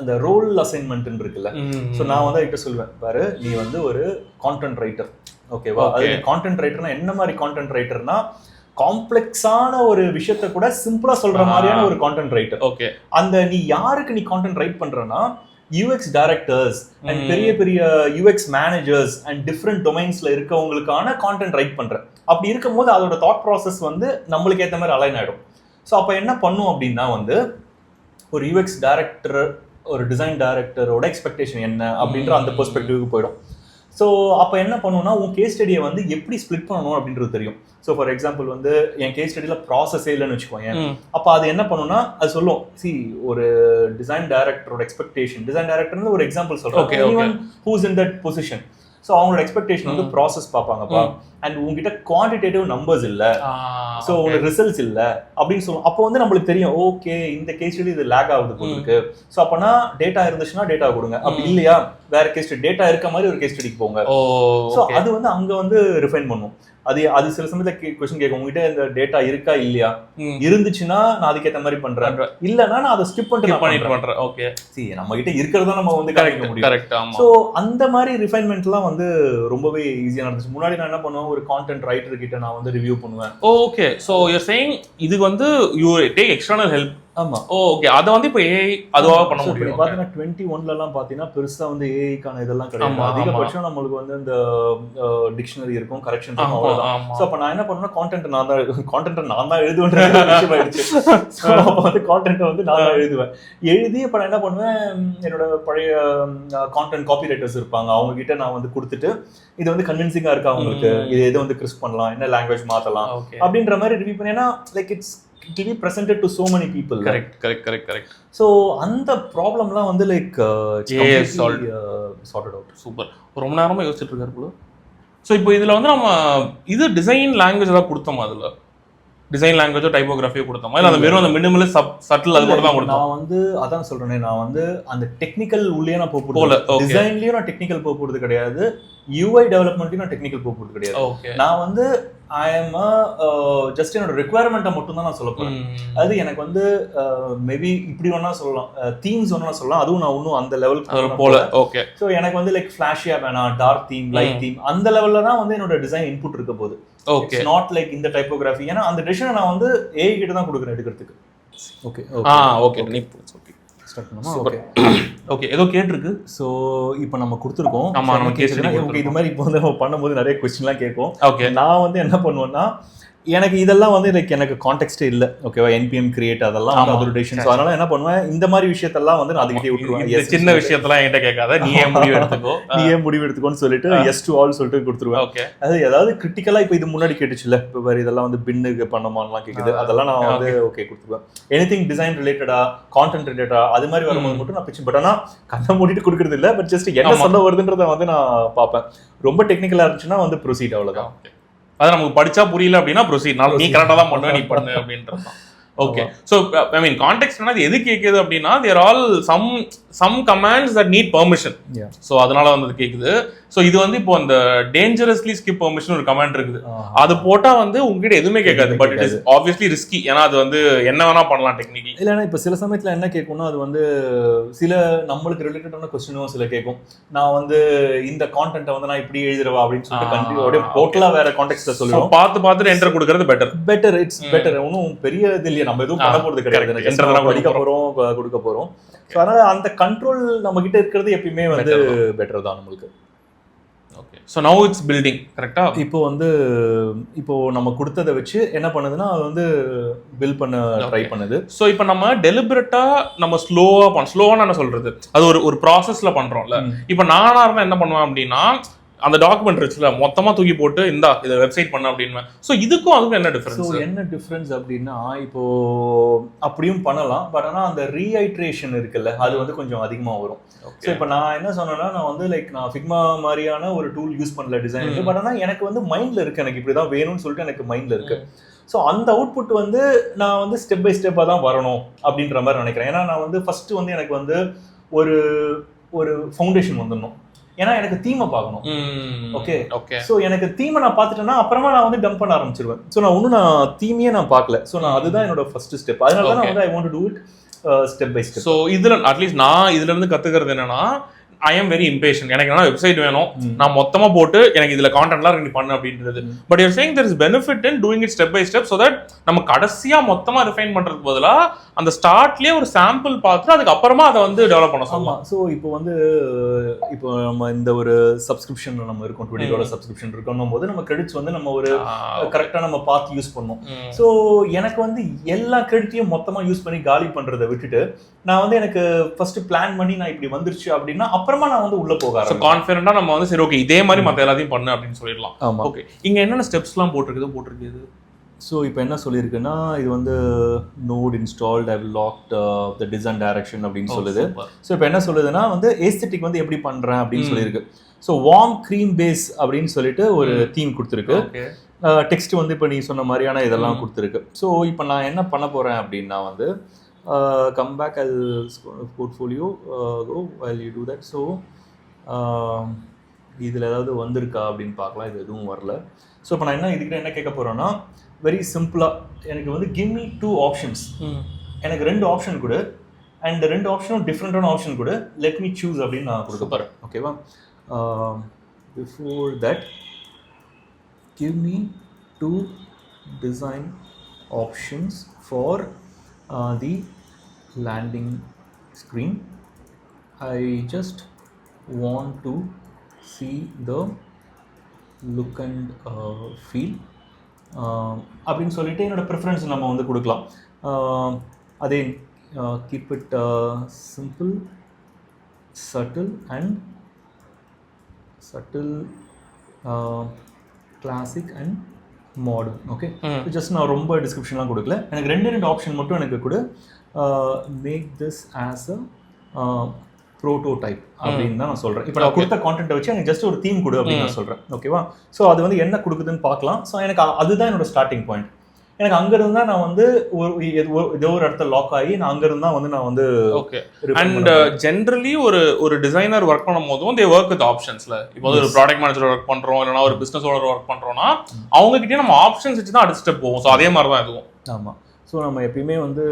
அந்த ரோல் அசைன்மெண்ட் இருக்குல்ல, ஸோ நான் வந்து கிட்ட சொல்லுவேன், பாரு நீ வந்து ஒரு கான்டென்ட் ரைட்டர், ஓகேவா? அது கான்டென்ட் ரைட்டர்னா என்ன மாதிரி கான்டென்ட் ரைட்டர்னா காம்ப்ளெக்ஸான ஒரு விஷயத்த கூட சிம்பிளா சொல்ற மாதிரியான ஒரு கான்டென்ட் ரைட்டர். ஓகே. அந்த நீ யாருக்கு நீ கான்டென்ட் ரைட் பண்றனா யூஎக்ஸ் டைரக்டர்ஸ் அண்ட் பெரிய பெரிய யூஎக்ஸ் மேனேஜர்ஸ் அண்ட் டிஃப்ரெண்ட் டொமைன்ஸ்ல இருக்கவங்களுக்கான கான்டென்ட் ரைட் பண்ற. அப்படி இருக்கும்போது அதோட தாட் ப்ராசஸ் வந்து நம்மளுக்கு ஏற்ற மாதிரி அலைன் ஆயிடும். ஸோ அப்போ என்ன பண்ணும் அப்படின்னா வந்து ஒரு யூஎக்ஸ் டைரக்டர் ஒரு டிசைன் டைரக்டரோட எக்ஸ்பெக்டேஷன் என்ன அப்படின்ற அந்த பெர்ஸ்பெக்டிவ்க்கு போயிடும். ஸோ அப்போ என்ன பண்ணுவோம்னா உன் கேஸ் ஸ்டடியை வந்து எப்படி ஸ்பிளிட் பண்ணணும் அப்படின்றது தெரியும். ஸோ ஃபார் எக்ஸாம்பிள் வந்து என் கேஸ் ஸ்டடியில் ப்ராசஸே இல்லைன்னு வச்சுக்கோங்க. அப்போ அது என்ன பண்ணுன்னா அது சொல்லும், சி ஒரு டிசைன் டைரக்டரோட எக்ஸ்பெக்டேஷன், டிசைன் டைரக்டர்னு ஒரு எக்ஸாம்பிள் சொல்கிறேன், whose in that position. So அவங்களோட எக்ஸ்பெக்டேஷன் வந்து ப்ராசஸ் பார்ப்பாங்கப்பா, அண்ட் உங்ககிட்ட குவான்டிடேட்டிவ் நம்பர்ஸ் இல்லை, ஸோ உங்களுக்கு ரிசல்ட்ஸ் இல்லை அப்படின்னு சொல்லுவோம். அப்போ வந்து நம்மளுக்கு தெரியும், ஓகே இந்த கேஸ் ஸ்டடி இது லேக் ஆகுது போயிருக்கு. ஸோ அப்போனா டேட்டா இருந்துச்சுன்னா டேட்டா கொடுங்க, அப்படி இல்லையா வேற கேஸ் ஸ்டடி டேட்டா இருக்க மாதிரி ஒரு கேஸ் ஸ்டடிக்கு போங்க. ஸோ அது வந்து அங்கே வந்து ரிஃபைன் பண்ணும். அது சில சமயத்துல கொஸ்டின் கேட்கும், உங்ககிட்ட இந்த டேட்டா இருக்கா இல்லையா, இருந்துச்சுன்னா நான் அதுக்கேற்ற மாதிரி பண்றேன், இல்லைன்னா நான் அதை ஸ்கிப் பண்ணிட்டு பண்றேன். ஓகே, சரி நம்ம கிட்ட இருக்கிறதா நம்ம வந்து காமிக்க முடியும். ஸோ அந்த மாதிரி ரிஃபைன்மெண்ட்லாம் வந்து ரொம்பவே ஈஸியா நடந்துச்சு. முன்னாடி நான் என்ன பண்ணுவேன், ஒரு கான்டென்ட் ரைட்டர் கிட்ட நான் வந்து ரிவ்யூ பண்ணுவேன். ஓகே, ஸோ யூர் சேயிங் இது வந்து யூ டேக் எக்ஸ்டர்னல் ஹெல்ப். ஆமா, ஓகே. அதை வந்து இப்போ ஏஐ அதுவாக பண்ண முடியும். பார்த்தீங்கன்னா 21லலாம் பார்த்தீங்கன்னா பெருசா வந்து ஏஐக்கான இதெல்லாம் கிடையாது. அதிகபட்சம் நம்மளுக்கு வந்து இந்த டிக்ஷனரி இருக்கும், கரெக்ஷன் இருக்கும், அவ்வளவுதான். ஸோ அப்போ நான் என்ன பண்ணுவேன், கான்டென்ட் நான் தான் எழுதுவேன் விஷயம் ஆயிடுச்சு. ஸோ அப்போ வந்து கான்டென்ட்டை வந்து நான் தான் எழுதி இப்போ நான் என்ன பண்ணுவேன், என்னோட பழைய கான்டென்ட் காப்பி ரைட்டர்ஸ் இருப்பாங்க, அவங்க கிட்ட நான் வந்து கொடுத்துட்டு இது வந்து கன்வின்சிங்கா இருக்கா அவங்களுக்கு, இது எதை வந்து கிறிஸ்ப் பண்ணலாம், என்ன லாங்குவேஜ் மாத்தலாம் அப்படின்ற மாதிரி ரிவ்யூ பண்ணேன்னா like it's to be presented to so many people. Correct. So அந்த ப்ராப்ளம்லாம் வந்து லைக் sorted out. சூப்பர். ரொம்ப நேரமா யோசிச்சுட்டு இருக்காரு போல. ஸோ இப்போ இதுல வந்து நம்ம இது டிசைன் லாங்குவேஜ் ஏதாவது கொடுத்தோமா, அதுல டிசைன் லாங்குவேஜோ டைப்போகிராஃபியோ கொடுத்தோமா, இல்லை அந்த வெறும் அந்த மினிமலி சட்டில் அது மட்டும் தான் கொடுத்தோம்? நான் வந்து அதான் சொல்றேனே, நான் வந்து அந்த டெக்னிக்கல் உள்ளே நான் போகல, டிசைன்லயும் நான் டெக்னிக்கல் போக போறது கிடையாது, யூஐ டெவலப்மெண்ட்லயும் நான் டெக்னிக்கல் போக போறது கிடையாது. நான் வந்து ஐ எம் ஜஸ்ட் என்னோட ரெக்குவயர்மெண்ட்டை மட்டும் தான் நான் சொல்ல போறேன். அது எனக்கு வந்து மேபி இப்படி ஒன்னா சொல்லலாம், தீம்ஸ் ஒன்னா சொல்லலாம், அதுவும் நான் இன்னும் அந்த லெவலுக்கு போல. ஓகே, ஸோ எனக்கு வந்து லைக் ஃபிளாஷியா வேணாம், டார்க் தீம், லைட் தீம், அந்த லெவல்ல தான் வந்து என்னோட டிசைன் இன்புட் இருக்க போகுது. ஓகே, நாட் லைக் இந்த டைப்போகிராஃபி, ஏன்னா அந்த டிசிஷனை நான் வந்து ஏஐ கிட்ட தான் கொடுக்குறேன் எடுக்கிறதுக்கு. ஓகே ஓகே நீ ஸ்டார்ட் பண்ணுமா? ஓகே ஏதோ கேட்டிருக்கு. ஸோ இப்போ நம்ம கொடுத்துருக்கோம். ஆமா, நம்ம ஓகே, இது மாதிரி இப்போ வந்து நம்ம பண்ணும்போது நிறைய கொஸ்டின்லாம் கேட்கும். ஓகே, நான் வந்து என்ன பண்ணுவேன்னா, எனக்கு இதெல்லாம் வந்து லைக் எனக்கு கான்டெக்ஸ்டே இல்லை, ஓகேவா, என்பிஎம் கிரியேட் அதெல்லாம் அதோட டெசிஷன். ஸோ அதனால என்ன பண்ணுவேன், இந்த மாதிரி விஷயத்தெல்லாம் வந்து நான் அதுக்கிட்டே விட்டுருவேன். சின்ன விஷயத்தெல்லாம் என்கிட்ட கேட்காத, நீ ஏன் முடிவு எடுத்துக்கோன்னு சொல்லிட்டு எஸ் டு ஆல் சொல்லிட்டு கொடுத்துருவேன். அது ஏதாவது கிரிட்டிக்கலா இப்போ இது முன்னாடி கேட்டுச்சுல, இப்போ வேறு இதெல்லாம் வந்து பின்னுக்கு பண்ணமான்லாம் கேட்குது, அதெல்லாம் நான் வந்து ஓகே கொடுத்துருவேன். எனிதிங் டிசைன் ரிலேட்டடா, கான்டென்ட் ரிலேட்டடா அது மாதிரி வரும்போது மட்டும் நான் பிச்சு, பட் ஆனால் கண்ணை மூடிட்டு கொடுக்குறது இல்லை, பட் ஜஸ்ட் என்ன சொல்ல வருதுன்றதை வந்து நான் பார்ப்பேன். ரொம்ப டெக்னிக்கலா இருந்துச்சுன்னா வந்து ப்ரொசீட், அவ்வளோதான். அது நமக்கு படிச்சா புரியல அப்படின்னா ப்ரொசீட், நீ கரெக்டாக தான் பண்ணுவேன், நீ பண்ணு அப்படின்றது. Okay, so I mean context என்ன எது கேட்குது அப்படின்னா, there all some commands that need permission. So அதனால வந்து அது கேட்குது. ஸோ இது வந்து இப்போ அந்த டேஞ்சரஸ்லி ஸ்கிப் பெர்மிஷன் ஒரு கமாண்ட் இருக்குது, அது போட்டா வந்து உங்ககிட்ட எதுவுமே கேட்காது, but it is obviously risky, ஏன்னா அது வந்து என்ன வேணா பண்ணலாம் டெக்னிக்கலி. இல்லைன்னா இப்போ சில சமயத்தில் என்ன கேட்கும்னா, அது வந்து சில நம்மளுக்கு ரிலேட்டடான கொஸ்டினும் சில கேட்கும். நான் வந்து இந்த கான்டென்ட்டை வந்து நான் இப்படி எழுதுறவா அப்படின்னு சொல்லிட்டு டோட்டலா வேற கான்டெக்ஸ்ட்ல சொல்லுவோம். பார்த்து என்டர் கொடுக்கறது பெட்டர், இட்ஸ் பெட்டர். ஒன்றும் பெரிய இது இல்லையா, நம்ம எதுவும் பண்ண போறது கிடையாது, படிக்க போறோம், கொடுக்க போறோம். ஸோ அதனால அந்த கண்ட்ரோல் நம்ம கிட்ட இருக்கிறது எப்பயுமே வந்து பெட்டர் தான் நம்மளுக்கு. Okay, so now it's building. கரெக்டா, இப்போ நம்ம கொடுத்ததை வச்சு என்ன பண்ணுதுன்னா, அது வந்து பில்ட் பண்ண ட்ரை பண்ணுது. ஸோ இப்போ நம்ம டெலிபரேட்டா நம்ம ஸ்லோவா என்ன சொல்றது, அது ஒரு ப்ராசஸ்ல பண்றோம்ல. இப்போ நானா இருந்தா என்ன பண்ணுவேன் அப்படின்னா, அந்த டாக்குமெண்ட் இருக்குல்ல மொத்தமா தூக்கி போட்டு இந்தா இதை வெப்சைட் பண்ண அப்படின்னு. ஸோ இதுக்கும் அதுக்கும் என்ன டிஃபரன்ஸ்? என்ன டிஃபரன்ஸ் அப்படின்னா, இப்போ அப்படியும் பண்ணலாம், பட் ஆனால் அந்த ரீஐட்ரேஷன் இருக்குல்ல, அது வந்து கொஞ்சம் அதிகமாக வரும். ஸோ இப்போ நான் என்ன சொன்னேன்னா, நான் வந்து லைக் நான் ஃபிக்மா மாதிரியான ஒரு டூல் யூஸ் பண்ணல டிசைனுக்கு, பட் ஆனால் எனக்கு வந்து மைண்ட்ல இருக்கு, எனக்கு இப்படி தான் வேணும்னு சொல்லிட்டு எனக்கு மைண்ட்ல இருக்கு. ஸோ அந்த அவுட்புட் வந்து நான் வந்து ஸ்டெப் பை ஸ்டெப்பாக தான் வரணும் அப்படின்ற மாதிரி நினைக்கிறேன். ஏன்னா நான் வந்து ஃபர்ஸ்ட் வந்து எனக்கு வந்து ஒரு ஃபவுண்டேஷன் வந்துடணும், ஏன்னா எனக்கு தீமை பார்க்கணும். ஓகே, ஸோ எனக்கு தீமை நான் பார்த்துட்டேன்னா அப்புறமா நான் வந்து டம்ப் பண்ண ஆரம்பிச்சிருவேன். ஸோ நான் தீமையே நான் பார்க்கல. ஸோ நான் அதுதான் என்னோட ஃபர்ஸ்ட் ஸ்டெப். அதனால தான் நான் வந்து I want to do it step by step. So இதுல அட்லீஸ்ட் நான் இதுல இருந்து கத்துக்கிறது என்னன்னா, ஐ எம் வெரி இம்பேஷன். எனக்கு என்ன வெப்சைட் வேணும், நான் மொத்தமா போட்டு எனக்கு இதுல கான்டென்ட்லாம் இருக்கு பண்ணு அப்படின்றது. But you're saying there is benefit in doing it step by step, so that நம்ம கடைசியா மொத்தமா ரிஃபைன் பண்றதுக்கு பதிலா அந்த ஸ்டார்ட்லயே ஒரு சாம்பிள் பார்த்து அதுக்கு அப்புறமா அதை வந்து டெவலப் பண்ண சொல்லலாம். ஸோ இப்போ நம்ம இந்த ஒரு சப்ஸ்கிரிப்ஷன் நம்ம இருக்கோம், $20 சப்ஸ்கிரிப்ஷன் இருக்கணும் போது நம்ம கிரெடிட்ஸ் வந்து நம்ம ஒரு கரெக்டா நம்ம பார்த்து யூஸ் பண்ணோம். ஸோ எனக்கு வந்து எல்லா கிரெடிட்டையும் மொத்தமா யூஸ் பண்ணி காலி பண்றதை விட்டுட்டு நான் வந்து எனக்கு ஃபர்ஸ்ட் பிளான் பண்ணி நான் இப்படி வந்துருச்சு அப்படின்னா அப்புறமா நான் வந்து உள்ள போக கான்ஃபிடென்ட்டா நம்ம வந்து சரி ஓகே இதே மாதிரி மற்ற எல்லாத்தையும் பண்ணு அப்படின்னு சொல்லிடலாம். ஓகே, இங்க என்னென்ன ஸ்டெப்ஸ்லாம் போட்டிருக்குது. ஸோ இப்போ என்ன சொல்லியிருக்குன்னா இது வந்து node installed I locked the design direction அப்படின்னு சொல்லுது. ஸோ இப்போ என்ன சொல்லுதுன்னா வந்து ஏஸ்தெட்டிக் வந்து எப்படி பண்ணுறேன் அப்படின்னு சொல்லியிருக்கு. ஸோ வார்ம் க்ரீம் பேஸ் அப்படின்னு சொல்லிட்டு ஒரு தீம் கொடுத்துருக்கு. டெக்ஸ்ட் வந்து இப்போ நீ சொன்ன மாதிரியான இதெல்லாம் கொடுத்துருக்கு. ஸோ இப்போ நான் என்ன பண்ண போகிறேன் அப்படின்னா வந்து come back all portfolio go while you do that. So இதில் ஏதாவது வந்திருக்கா அப்படின்னு பார்க்கலாம். இது எதுவும் வரல. ஸோ இப்போ நான் இதுக்கிட்ட என்ன கேட்க போகிறேன்னா வெரி சிம்பிளாக எனக்கு வந்து கிவ் மீ 2 ஆப்ஷன்ஸ். எனக்கு 2 ஆப்ஷன் கொடு அண்ட் 2 ஆப்ஷனும் டிஃப்ரெண்டான ஆப்ஷன் கொடு, லெட் மீ சூஸ் அப்படின்னு நான் கொடுக்க போகிறேன். ஓகேவா? Before that give me 2 design options for the landing screen. I just want to see the look and feel அப்படின்னு சொல்லிட்டு என்னோட ப்ரிஃபரன்ஸ் நம்ம வந்து கொடுக்கலாம். அதே keep it simple, subtle classic and modern. Okay, just நான் ரொம்ப டிஸ்கிரிப்ஷன்லாம் கொடுக்கல. எனக்கு 2 ஆப்ஷன் மட்டும் எனக்கு கொடு. Make this as a prototype அப்படின்னு தான் நான் சொல்கிறேன். இப்போ நான் கொடுத்த கான்டென்ட்டை வச்சு எனக்கு ஜஸ்ட் ஒரு தீம் கொடு அப்படின்னு நான் சொல்கிறேன். ஓகேவா? ஸோ அது வந்து என்ன கொடுக்குதுன்னு பார்க்கலாம். ஸோ எனக்கு அதுதான் என்னோட ஸ்டார்டிங் பாயிண்ட். எனக்கு அங்கிருந்து தான் நான் வந்து ஏதோ ஒரு இடத்துல லாக் ஆகி நான் அங்கிருந்து தான் வந்து நான் வந்து ஓகே. அண்ட் ஜென்ரலி ஒரு டிசைனர் ஒர்க் பண்ணும் போதும் தே ஒர்க் வித் ஆப்ஷன்ஸ்ல. இப்போ ஒரு ப்ராடக்ட் மேனேஜர் ஒர்க் பண்றோம், இல்லைனா ஒரு பிசினஸ் ஓனர் ஒர்க் பண்றோம்னா அவங்க கிட்டே நம்ம ஆப்ஷன்ஸ் வச்சு தான் அடுத்த ஸ்டெப் போவோம். ஸோ அதே மாதிரி தான் இதுவும். ஆமாம். ஸோ நம்ம எப்பயுமே வந்து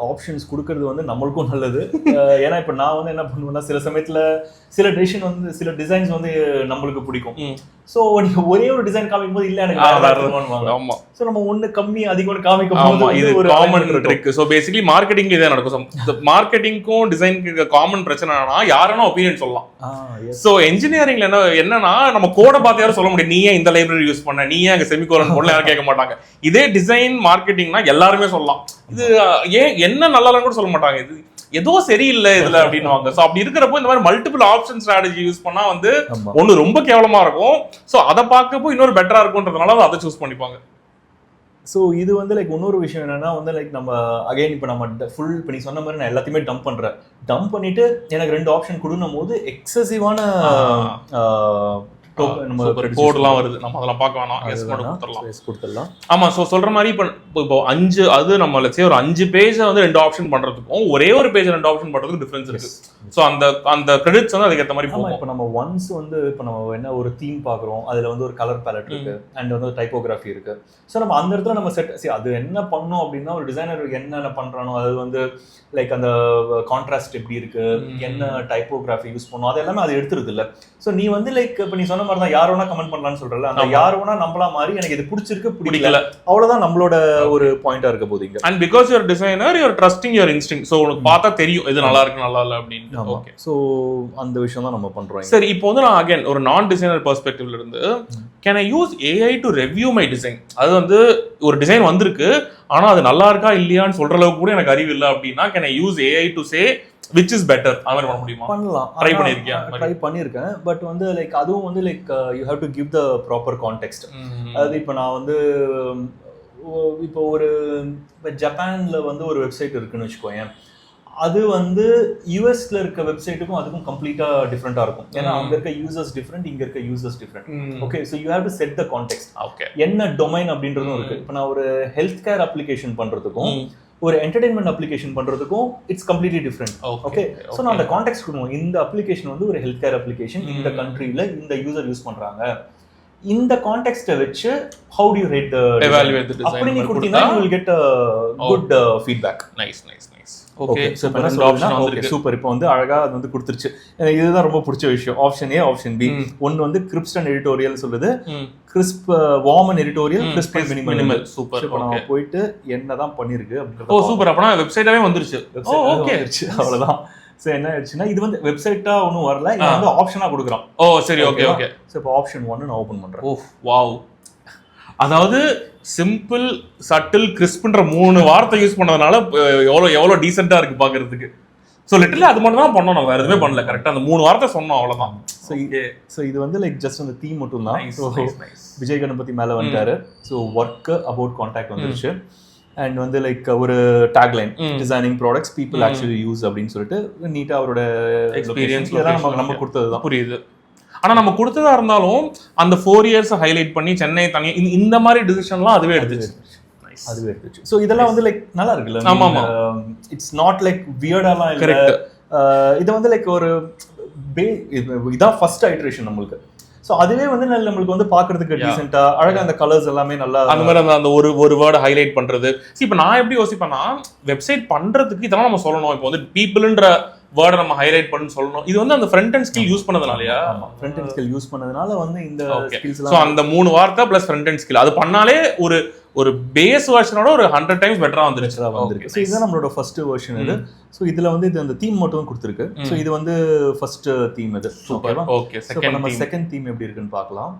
ஆப்ஷன்ஸ் கொடுக்கறது வந்து நம்மளுக்கும் நல்லது. ஏன்னா இப்போ நான் வந்து என்ன பண்ணுவேன்னா சில சமயத்தில் சில டிசைன் வந்து சில டிசைன்ஸ் வந்து நம்மளுக்கு பிடிக்கும். ஸோ நீங்கள் ஒரே ஒரு டிசைன் காமிக்கும் போது இல்லை எனக்கு ஆமா. ஸோ நம்ம ஒன்று கம்மி அதிகம் காமிக்கும் போது இது ஒரு common trick. So basically marketing இதே நடக்கும். மார்க்கெட்டிங்க்கும் டிசைனுக்கு காமன் பிரச்சனைனா யாருன்னா ஒப்பீனியன் சொல்லலாம். ஸோ என்ஜினியரிங்ல என்னன்னா நம்ம கோட பார்த்து யாரும் சொல்ல முடியும், நீ ஏன் இந்த லைப்ரரி யூஸ் பண்ண, நீ ஏன் அங்கே செமிகோலன் போடல, யாரும் கேட்க மாட்டாங்க. இதே டிசைன் மார்க்கெட்டிங்னா எல்லாருமே சொல்லலாம் இது ஏன் என்ன நல்லா கூட சொல்ல மாட்டாங்க, இது ஏதோ சரியில்லை இதுல அப்படின்னு. சோ அப்படி இருக்கிறப்போ இந்த மாதிரி மல்டிபிள் ஆப்ஷன் ஸ்ட்ராட்டஜி யூஸ் பண்ணா வந்து ஒண்ணு ரொம்ப கேவலமா இருக்கும். சோ அதை பார்க்கப்போ இன்னொரு பெட்டரா இருக்கும்ன்றதுனால அதை சூஸ் பண்ணிப்பாங்க. ஸோ இது வந்து லைக் இன்னொரு விஷயம் என்னன்னா வந்து லைக் நம்ம அகைன் இப்போ நம்ம ஃபுல் இப்போ நீ சொன்ன மாதிரி நான் எல்லாத்தையுமே டம்ப் பண்ணுறேன். டம்ப் பண்ணிட்டு எனக்கு 2 ஆப்ஷன் கொடுக்கும் போது எக்ஸசிவான கோட்லாம் வருது. நம்ம அதெல்லாம் பார்க்க வேணாம், எஸ் கொடுத்துடலாம். ஆமா. ஸோ சொல்ற மாதிரி இப்போ 5 அது நம்ம லட்சம் ஒரு 5 பேஜை வந்து 2 ஆப்ஷன் பண்றதுக்கும் ஒரே ஒரு பேஜ் 2 ஆப்ஷன் பண்றதுக்கு டிஃபரன்ஸ் இருக்கு. ஸோ அந்த கிரெடிட்ஸ் வந்து அதுக்கு ஏற்ற மாதிரி போகும். இப்போ நம்ம ஒன்ஸ் வந்து இப்போ நம்ம என்ன ஒரு தீம் பார்க்குறோம், அதுல வந்து ஒரு கலர் பேலட் இருக்கு அண்ட் வந்து டைப்போகிராஃபி இருக்கு. ஸோ நம்ம அந்த இடத்துல நம்ம அது என்ன பண்ணோம் அப்படின்னா ஒரு டிசைனர் என்னென்ன பண்றானோ அது வந்து லைக் அந்த கான்ட்ராஸ்ட் எப்படி இருக்கு, என்ன டைப்போகிராஃபி யூஸ் பண்ணோம், அது எல்லாமே அது எடுத்துருது இல்லை. ஸோ நீ வந்து லைக் இப்போ நீ சொன்ன மாதிரி தான் யார் வேணா கமெண்ட் பண்ணலாம்னு சொல்றல, அந்த யார் வேணா நம்மளா மாதிரி எனக்கு இது பிடிச்சிருக்கு பிடிக்கல அவ்வளவுதான் நம்மளோட ஒரு பாயிண்டா இருக்க போகுது இங்க. And because you're designer you're trusting your instinct. So உனக்கு பார்த்தா தெரியும் இது நல்லா இருக்கு நல்லா இல்லை அப்படின்னு. ஓகே. ஸோ அந்த விஷயம் தான் நம்ம பண்றோம். சரி, இப்போ வந்து நான் அகைன் ஒரு நான் டிசைனர் பெர்ஸ்பெக்டிவ்ல இருந்து can I use AI to review my design? அது வந்து ஒரு டிசைன் வந்திருக்கு ஆனா அது நல்லா இருக்கா இல்லையான்னு சொல்ற அளவுக்கு கூட எனக்கு அறிவு இல்லை அப்படின்னா can I use AI to say which is better? அது பண்ண முடியுமா? பண்ணலாம். ட்ரை பண்ணியிருக்கேன். பட் வந்து லைக் அதுவும் வந்து like you have to give the proper context. அதாவது இப்போ நான் வந்து இப்போ ஒரு இப்போ ஜப்பான்ல வந்து ஒரு வெப்சைட் இருக்குன்னு வச்சுக்கோங்க, அது வந்து யூஎஸ்ல இருக்க வெப்சைட்டுக்கும் அதுக்கும் கம்ப்ளீட்டா டிஃப்ரெண்டா இருக்கும். ஏன்னா அங்க இருக்க யூசர்ஸ் டிஃப்ரெண்ட், இங்க இருக்க users different. Okay, so you have to set the context. Okay, என்ன டொமைன் அப்படின்றதும் இருக்கு. இப்போ நான் ஒரு ஹெல்த் கேர் அப்ளிகேஷன் பண்றதுக்கும் ஒரு என்டர்டைன்மெண்ட் அப்ளிகேஷன் பண்றதுக்கும் it's completely different. Okay, so நான் அந்த கான்டெக்ட் கொடுக்கணும். இந்த அப்ளிகேஷன் வந்து ஒரு ஹெல்த் கேர் அப்ளிகேஷன், இந்த கண்ட்ரியில இந்த யூசர் யூஸ் பண்றாங்க. இந்த கான்டெக்ஸ்ட்டை வச்சு how do you rate the evaluate the design அப்படி நீ கொடுத்தீங்கன்னா you will get a good feedback. nice okay super. என்ன சொல்றதுன்னா ஓகே சூப்பர். இப்போ வந்து அழகா அது வந்து கொடுத்துருச்சு. இதுதான் ரொம்ப பிடிச்ச விஷயம். Option A, option B. ஒன்னு வந்து கிரிஸ்ப் அண்ட் எடிட்டோரியல் சொல்லுது, crisp warm and editorial, crisp and minimal. Super. இப்போ நம்ம போயிட்டு என்னதான் பண்ணிருக்கு அப்படின்றது. ஓ சூப்பர். அப்பனா வெப்சைட்டாவே வந்துருச்சு. ஓகே அவ்வளவுதான். சோ என்ன ஆயிடுச்சுன்னா இது வந்து வெப்சைட்டா ஒன்றும் வரல, இது வந்து ஆப்ஷனா கொடுக்குறோம். ஓ சரி ஓகே. ஸோ இப்போ ஆப்ஷன் 1 நான் ஓப்பன் பண்றேன். ஓ வாவ். அதாவது சிம்பிள், சட்டில், கிறிஸ்ப்ன்ற 3 வார்த்தை யூஸ் பண்ணதுனால எவ்வளோ டீசெண்டா இருக்கு பாக்குறதுக்கு. ஸோ லிட்டரலி அது மட்டும் தான் பண்ணோம், வேற எதுவுமே பண்ணல. கரெக்டா அந்த 3 வார்த்தை சொன்னோம், அவ்வளவுதான். ஸோ இது வந்து லைக் ஜஸ்ட் அந்த தீம் மட்டும் தான். விஜய் கணபதி மேல வந்துட்டாரு. ஸோ ஒர்க் அபவுட் கான்டாக்ட் வந்துருச்சு. அண்ட் வந்து லைக் ஒரு tagline, designing products people actually use அப்படின்னு சொல்லிட்டு நீட்டா அவரோட எக்ஸ்பீரியன்ஸ் நம்ம கொடுத்தது தான். புரியுது. ஆனா நம்ம கொடுத்ததா இருந்தாலும் அந்த 4 இயர்ஸ் ஹைலைட் பண்ணி சென்னை தனி இந்த மாதிரி டிசிஷன்லாம் அதுவே எடுத்துச்சு. ஸோ இதெல்லாம் வந்து லைக் நல்லா இருக்குல்ல. ஆமா. இட்ஸ் நாட் லைக் வியர்டாலாம் இல்லை. இது வந்து லைக் ஒரு இதான் ஃபர்ஸ்ட் ஐட்ரேஷன் நம்மளுக்கு. ஸோ அதுவே வந்து நம்மளுக்கு வந்து பாக்குறதுக்கு டீசெண்டா அழகா அந்த கலர்ஸ் எல்லாமே நல்லா அந்த மாதிரி அந்த ஒரு வேர்டை ஹைலைட் பண்றது. இப்போ நான் எப்படி யோசிப்பேன்னா, வெப்சைட் பண்றதுக்கு இதெல்லாம் நம்ம சொல்லணும். இப்போ வந்து பீப்புள்ன்ற வேர்டை நம்ம ஹைலைட் பண்ணி சொல்லணும். இது வந்து அந்த ஃப்ரண்ட் அண்ட் ஸ்கில் யூஸ் பண்ணதுனாலயா? ஃப்ரண்ட் அண்ட் ஸ்கில் யூஸ் பண்ணதுனால வந்து இந்த ஸ்கில்ஸ் எல்லாம். ஸோ அந்த 3 வார்த்தை பிளஸ் ஃப்ரண்ட் அண்ட் ஸ்கில் அது பண்ணாலே ஒரு பேஸ் வெர்ஷனோட ஒரு 100 டைம்ஸ் பெட்டரா வந்துருச்சு. ஸோ இதுதான் நம்மளோட ஃபர்ஸ்ட் வெர்ஷன் இது. ஸோ இதுல வந்து இது அந்த தீம் மட்டும் கொடுத்துருக்கு. ஸோ இது வந்து ஃபர்ஸ்ட் தீம் இது. சூப்பர். ஓகே. நம்ம செகண்ட் தீம் எப்படி இருக்குன்னு பார்க்கலாம்.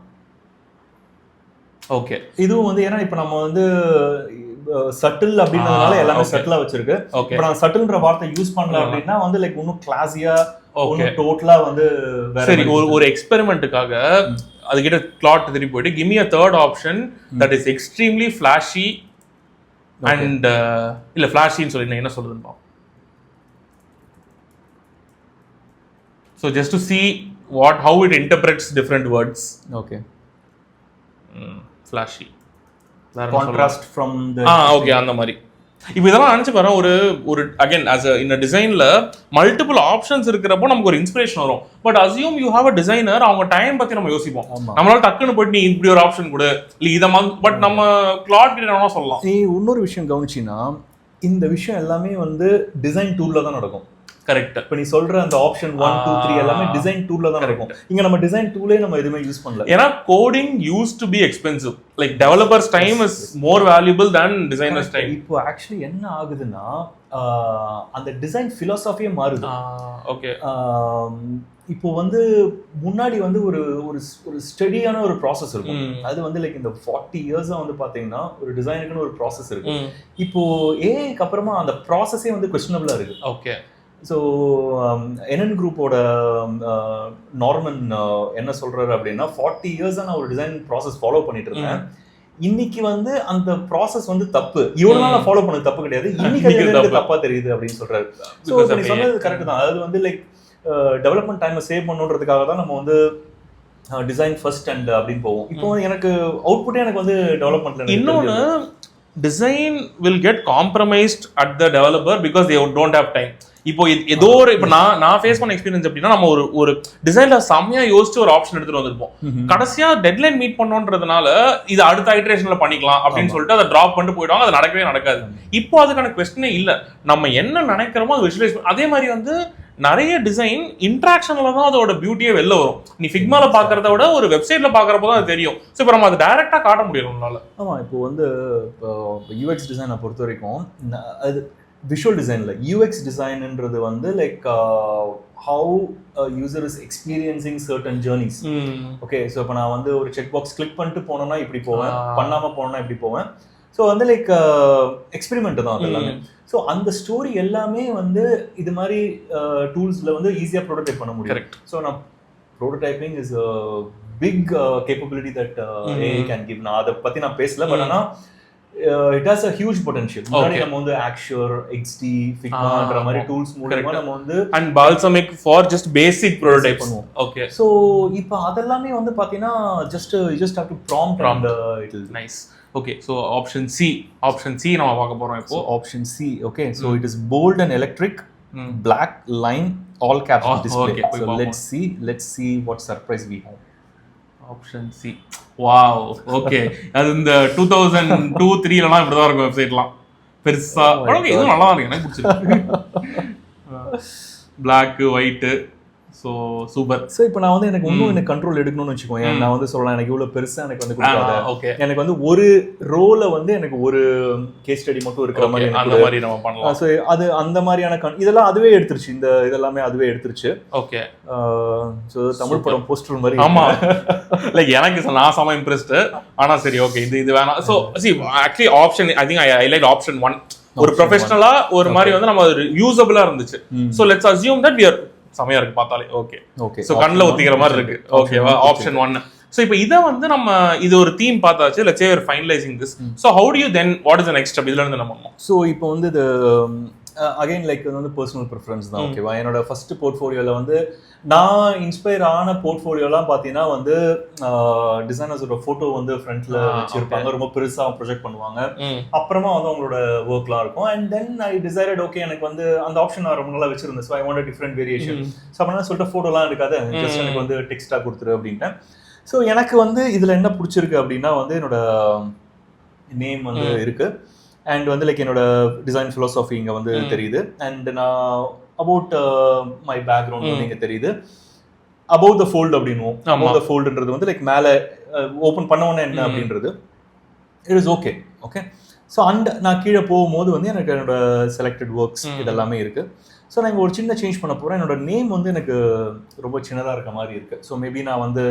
ஓகே. இதுவும் வந்து ஏன்னா இப்போ நம்ம வந்து சட்டில் அப்படின்றதுனால எல்லாமே சட்டிலா வச்சிருக்கு. இப்போ நான் சட்டில்ன்ற வார்த்தை யூஸ் பண்ணல அப்படின்னா வந்து லைக் இன்னும் கிளாஸியா டோட்டலா வந்து சரி. ஒரு எக்ஸ்பெரிமெண்ட்டுக்காக அதுக்கிட்ட Claude திருப்பி போயிட்டு give me a third option that is extremely flashy and இல்ல flashyன்னு சொல்லி நான் என்ன சொல்றதுன்னு பாப்போம். So just to see how it interprets different words. Okay. Flashy. Contrast from the okay அந்த மாதிரி. இப்போ இதெல்லாம் நினைச்சு பாரு, ஒரு again as a in a designல மல்டிபிள் ஆப்ஷன்ஸ் இருக்கிறப்போ நமக்கு ஒரு இன்ஸ்பிரேஷன் வரும். But assume you have a designer, அவங்க டைம் பத்தி நம்ம யோசிப்போம். நம்மளால டக்குன்னு போயிட்டு நீ இப்படி ஒரு ஆப்ஷன் கொடு இல்ல இத பட் நம்ம Claude கிட்ட என்ன சொல்லலாம். நீ இன்னொரு விஷயம் கவனிச்சினா இந்த விஷயம் எல்லாமே வந்து டிசைன் டூல்ல தான் நடக்கும். கரெக்ட். இப்போ நீ சொல்ற அந்த ஆப்ஷன் 1 2 3 எல்லாமே டிசைன் டூல்ல தான் இருக்கும். இங்க நம்ம டிசைன் டூலே நம்ம எதுவுமே யூஸ் பண்ணல. ஏன்னா coding use to be expensive. Like developers time is more valuable than designers time. இப்போ ஆக்சுவலி என்ன ஆகுதுன்னா அந்த டிசைன் ஃபிலாசபியே மாறுது. ஓகே. இப்போ வந்து முன்னாடி வந்து ஒரு ஸ்டடியான ஒரு ப்ராசஸ் இருக்கும். அது வந்து லைக் இந்த 40 இயர்ஸா வந்து பாத்தீங்கன்னா ஒரு டிசைனுக்குன்னு ஒரு ப்ராசஸ் இருக்கு. இப்போ ஏஐக்கு அப்புறமா அந்த ப்ராசஸே வந்து குவெஸ்டனபிளா இருக்கு. ஓகே. ஸோ NN குரூப்போட நார்மன் என்ன சொல்றாரு அப்படின்னா 40 இயர்ஸா நான் ஒரு டிசைன் ப்ராசஸ் ஃபாலோ பண்ணிட்டு இருந்தேன். இன்னைக்கு வந்து அந்த ப்ராசஸ் வந்து தப்பு, இவ்வளவு நாள் ஃபாலோ பண்ணது தப்பு கிடையாது, இன்னைக்கு தப்பா தெரியுது அப்படின்னு சொல்றாரு. ஸோ நீ சொன்னது கரெக்ட் தான். அது வந்து லைக் டெவலப்மெண்ட் டைமை சேவ் பண்ணுன்றதுக்காக தான் நம்ம வந்து டிசைன் ஃபர்ஸ்ட் அண்ட் அப்படின்னு போவோம். இப்போ எனக்கு அவுட்புட்டே எனக்கு வந்து டெவலப்மெண்ட்ல இன்னொன்று design will get compromised at the developer because they don't have time. இப்போ ஏதோ ஒரு இப்போ நான் ஃபேஸ் பண்ண எக்ஸ்பீரியன்ஸ் எப்படின்னா, நம்ம ஒரு டிசைன்ல செம்மையா யோசிச்சு ஒரு ஆப்ஷன் எடுத்துட்டு வந்திருப்போம். கடைசியா டெட்லைன் மீட் பண்ணோன்றதுனால இது அடுத்த ஐட்ரேஷன்ல பண்ணிக்கலாம் அப்படின்னு சொல்லிட்டு அதை டிராப் பண்ணிட்டு போயிடுவாங்க. அது நடக்கவே நடக்காது. இப்போ அதுக்கான குவெஸ்டனே இல்ல, நம்ம என்ன நினைக்கிறோமோ அது விஷுவலைஸ். அதே மாதிரி வந்து நிறைய டிசைன் இன்ட்ராக்ஷன்ல தான் அதோட பியூட்டியே வெளில வரும். நீ ஃபிக்மால பாக்குறத விட ஒரு வெப்சைட்ல பாக்குறப்போ தான் அது தெரியும். ஸோ இப்போ நம்ம அதை டைரக்டா காட்ட முடியும் நம்மளால. ஆமா. இப்போ வந்து யூஎக்ஸ் டிசைனை பொறுத்த வரைக்கும் அது விஷுவல் டிசைன்ல யூஎக்ஸ் டிசைன்ன்றது வந்து like how user is experiencing certain journeys. Okay. So இப்போ நான் வந்து ஒரு செக் பாக்ஸ் கிளிக் பண்ணிட்டு போனோம்னா இப்படி போவேன், பண்ணாம போனோம்னா இப்படி போவேன். ஸோ வந்து லைக் எக்ஸ்பெரிமெண்ட் தான் அது எல்லாமே. ஸோ அந்த ஸ்டோரி எல்லாமே வந்து இது மாதிரி டூல்ஸ்ல வந்து ஈஸியாக ப்ரோட்டோடைப் பண்ண முடியும். ஸோ நான் prototyping is big capability that AI can give. நான் அதை பத்தி நான் பேசல, பட் ஆனால் it has a huge potential. முன்னாடி நம்ம வந்து Axure, XD, Figma மாதிரி டூல்ஸ் மூலமா நம்ம வந்து and Balsamic for just basic prototype பண்ணுவோம். ஓகே. சோ இப்போ அதெல்லாமே வந்து பாத்தீங்கன்னா you just have to prompt and it will nice. Okay, so option C நாம பார்க்க போறோம் இப்போ. Option C. Okay, so it is bold and electric, black line, all caps display. So let's see what surprise we have. Option C. Wow, okay. அது இந்த 2002-3 இப்படிதான் இருக்கும் வெப்சைட்லாம் பெருசா. Okay, இதுவும் நல்லா இருக்கு, எனக்கு பிடிச்சிருக்கு. Black white. So super. So இப்போ நான் வந்து எனக்கு இன்னும் எனக்கு கண்ட்ரோல் எடுக்கணும்னு வச்சுக்கோங்க. நான் வந்து சொல்லலாம் எனக்கு இவ்வளோ பெருசாக எனக்கு வந்து கொடுக்காத. ஓகே, எனக்கு வந்து ஒரு ரோல வந்து எனக்கு ஒரு கேஸ் ஸ்டடி மட்டும் இருக்கிற மாதிரி அந்த மாதிரி நம்ம பண்ணலாம். ஸோ அது அந்த மாதிரியான இதெல்லாம் அதுவே எடுத்துருச்சு. இந்த இதெல்லாமே அதுவே எடுத்துருச்சு. ஓகே. ஸோ தமிழ் படம் போஸ்டர் மாதிரி. ஆமா, லைக் எனக்கு நான் செம இம்ப்ரெஸ்டு. ஆனா சரி, ஓகே, இது வேணாம். So see actually option I think I like option 1. ஒரு ப்ரொஃபஷனலா ஒரு மாதிரி வந்து நம்ம யூசபிளா இருந்துச்சு. So let's assume that we are சமையா இருக்கு பார்த்தாலே. Okay okay. ஸோ கண்ணில் ஊத்திக்கிற மாதிரி இருக்கு. ஓகேவா, ஆப்ஷன் 1. ஸோ இப்போ இதை வந்து நம்ம இது ஒரு தீம் பார்த்தாச்சு. Let's say we are finalising this. So how do you then what is the next step? இதுல இருந்து நம்ம பண்ணோம். ஸோ இப்போ வந்து இது அகைன் லைக் இது வந்து பர்சனல் ப்ரிஃபரன்ஸ் தான். ஓகேவா, என்னோட ஃபர்ஸ்ட் போர்ட்ஃபோலியோவில் வந்து நான் இன்ஸ்பயர் ஆன போர்ட்ஃபோலியோலாம் பார்த்தீங்கன்னா வந்து டிசைனர்ஸோட ஃபோட்டோ வந்து ஃப்ரண்ட்ல வச்சிருப்பாங்க, ரொம்ப பெருசாக ப்ரொஜெக்ட் பண்ணுவாங்க. அப்புறமா வந்து அவங்களோட ஒர்க்லாம் இருக்கும். And then I decided okay எனக்கு வந்து அந்த ஆப்ஷன் நான் ரொம்ப நல்லா வச்சிருந்தேன். So I want different variation. So அப்படின்னா சொல்லிட்டு ஃபோட்டோலாம் இருக்காது, ஜஸ்ட் எனக்கு வந்து டெக்ஸ்டாக கொடுத்துரு அப்படின்ட்டேன். ஸோ எனக்கு வந்து இதில் என்ன பிடிச்சிருக்கு அப்படின்னா வந்து என்னோட நேம் வந்து இருக்கு. அண்ட் வந்து லைக் என்னோட டிசைன் ஃபிலாசபி இங்கே வந்து தெரியுது. அண்ட் நான் அபவுட் மை பேக்ரவுண்ட் வந்து இங்கே தெரியுது. அபவுட் த ஃபோல்ட் அப்படின்னுவோம். அபவுட் த ஃபோல்டுன்றது வந்து லைக் மேலே ஓப்பன் பண்ண உடனே என்ன அப்படின்றது it is okay. Okay. So நான் கீழே போகும்போது வந்து எனக்கு என்னோட செலக்டட் ஒர்க்ஸ் இதெல்லாமே இருக்கு. ஸோ நான் இங்கே ஒரு சின்ன சேஞ்ச் பண்ண போகிறேன். என்னோட நேம் வந்து எனக்கு ரொம்ப சின்னதாக இருக்க மாதிரி இருக்குது. ஸோ மேபி நான் வந்து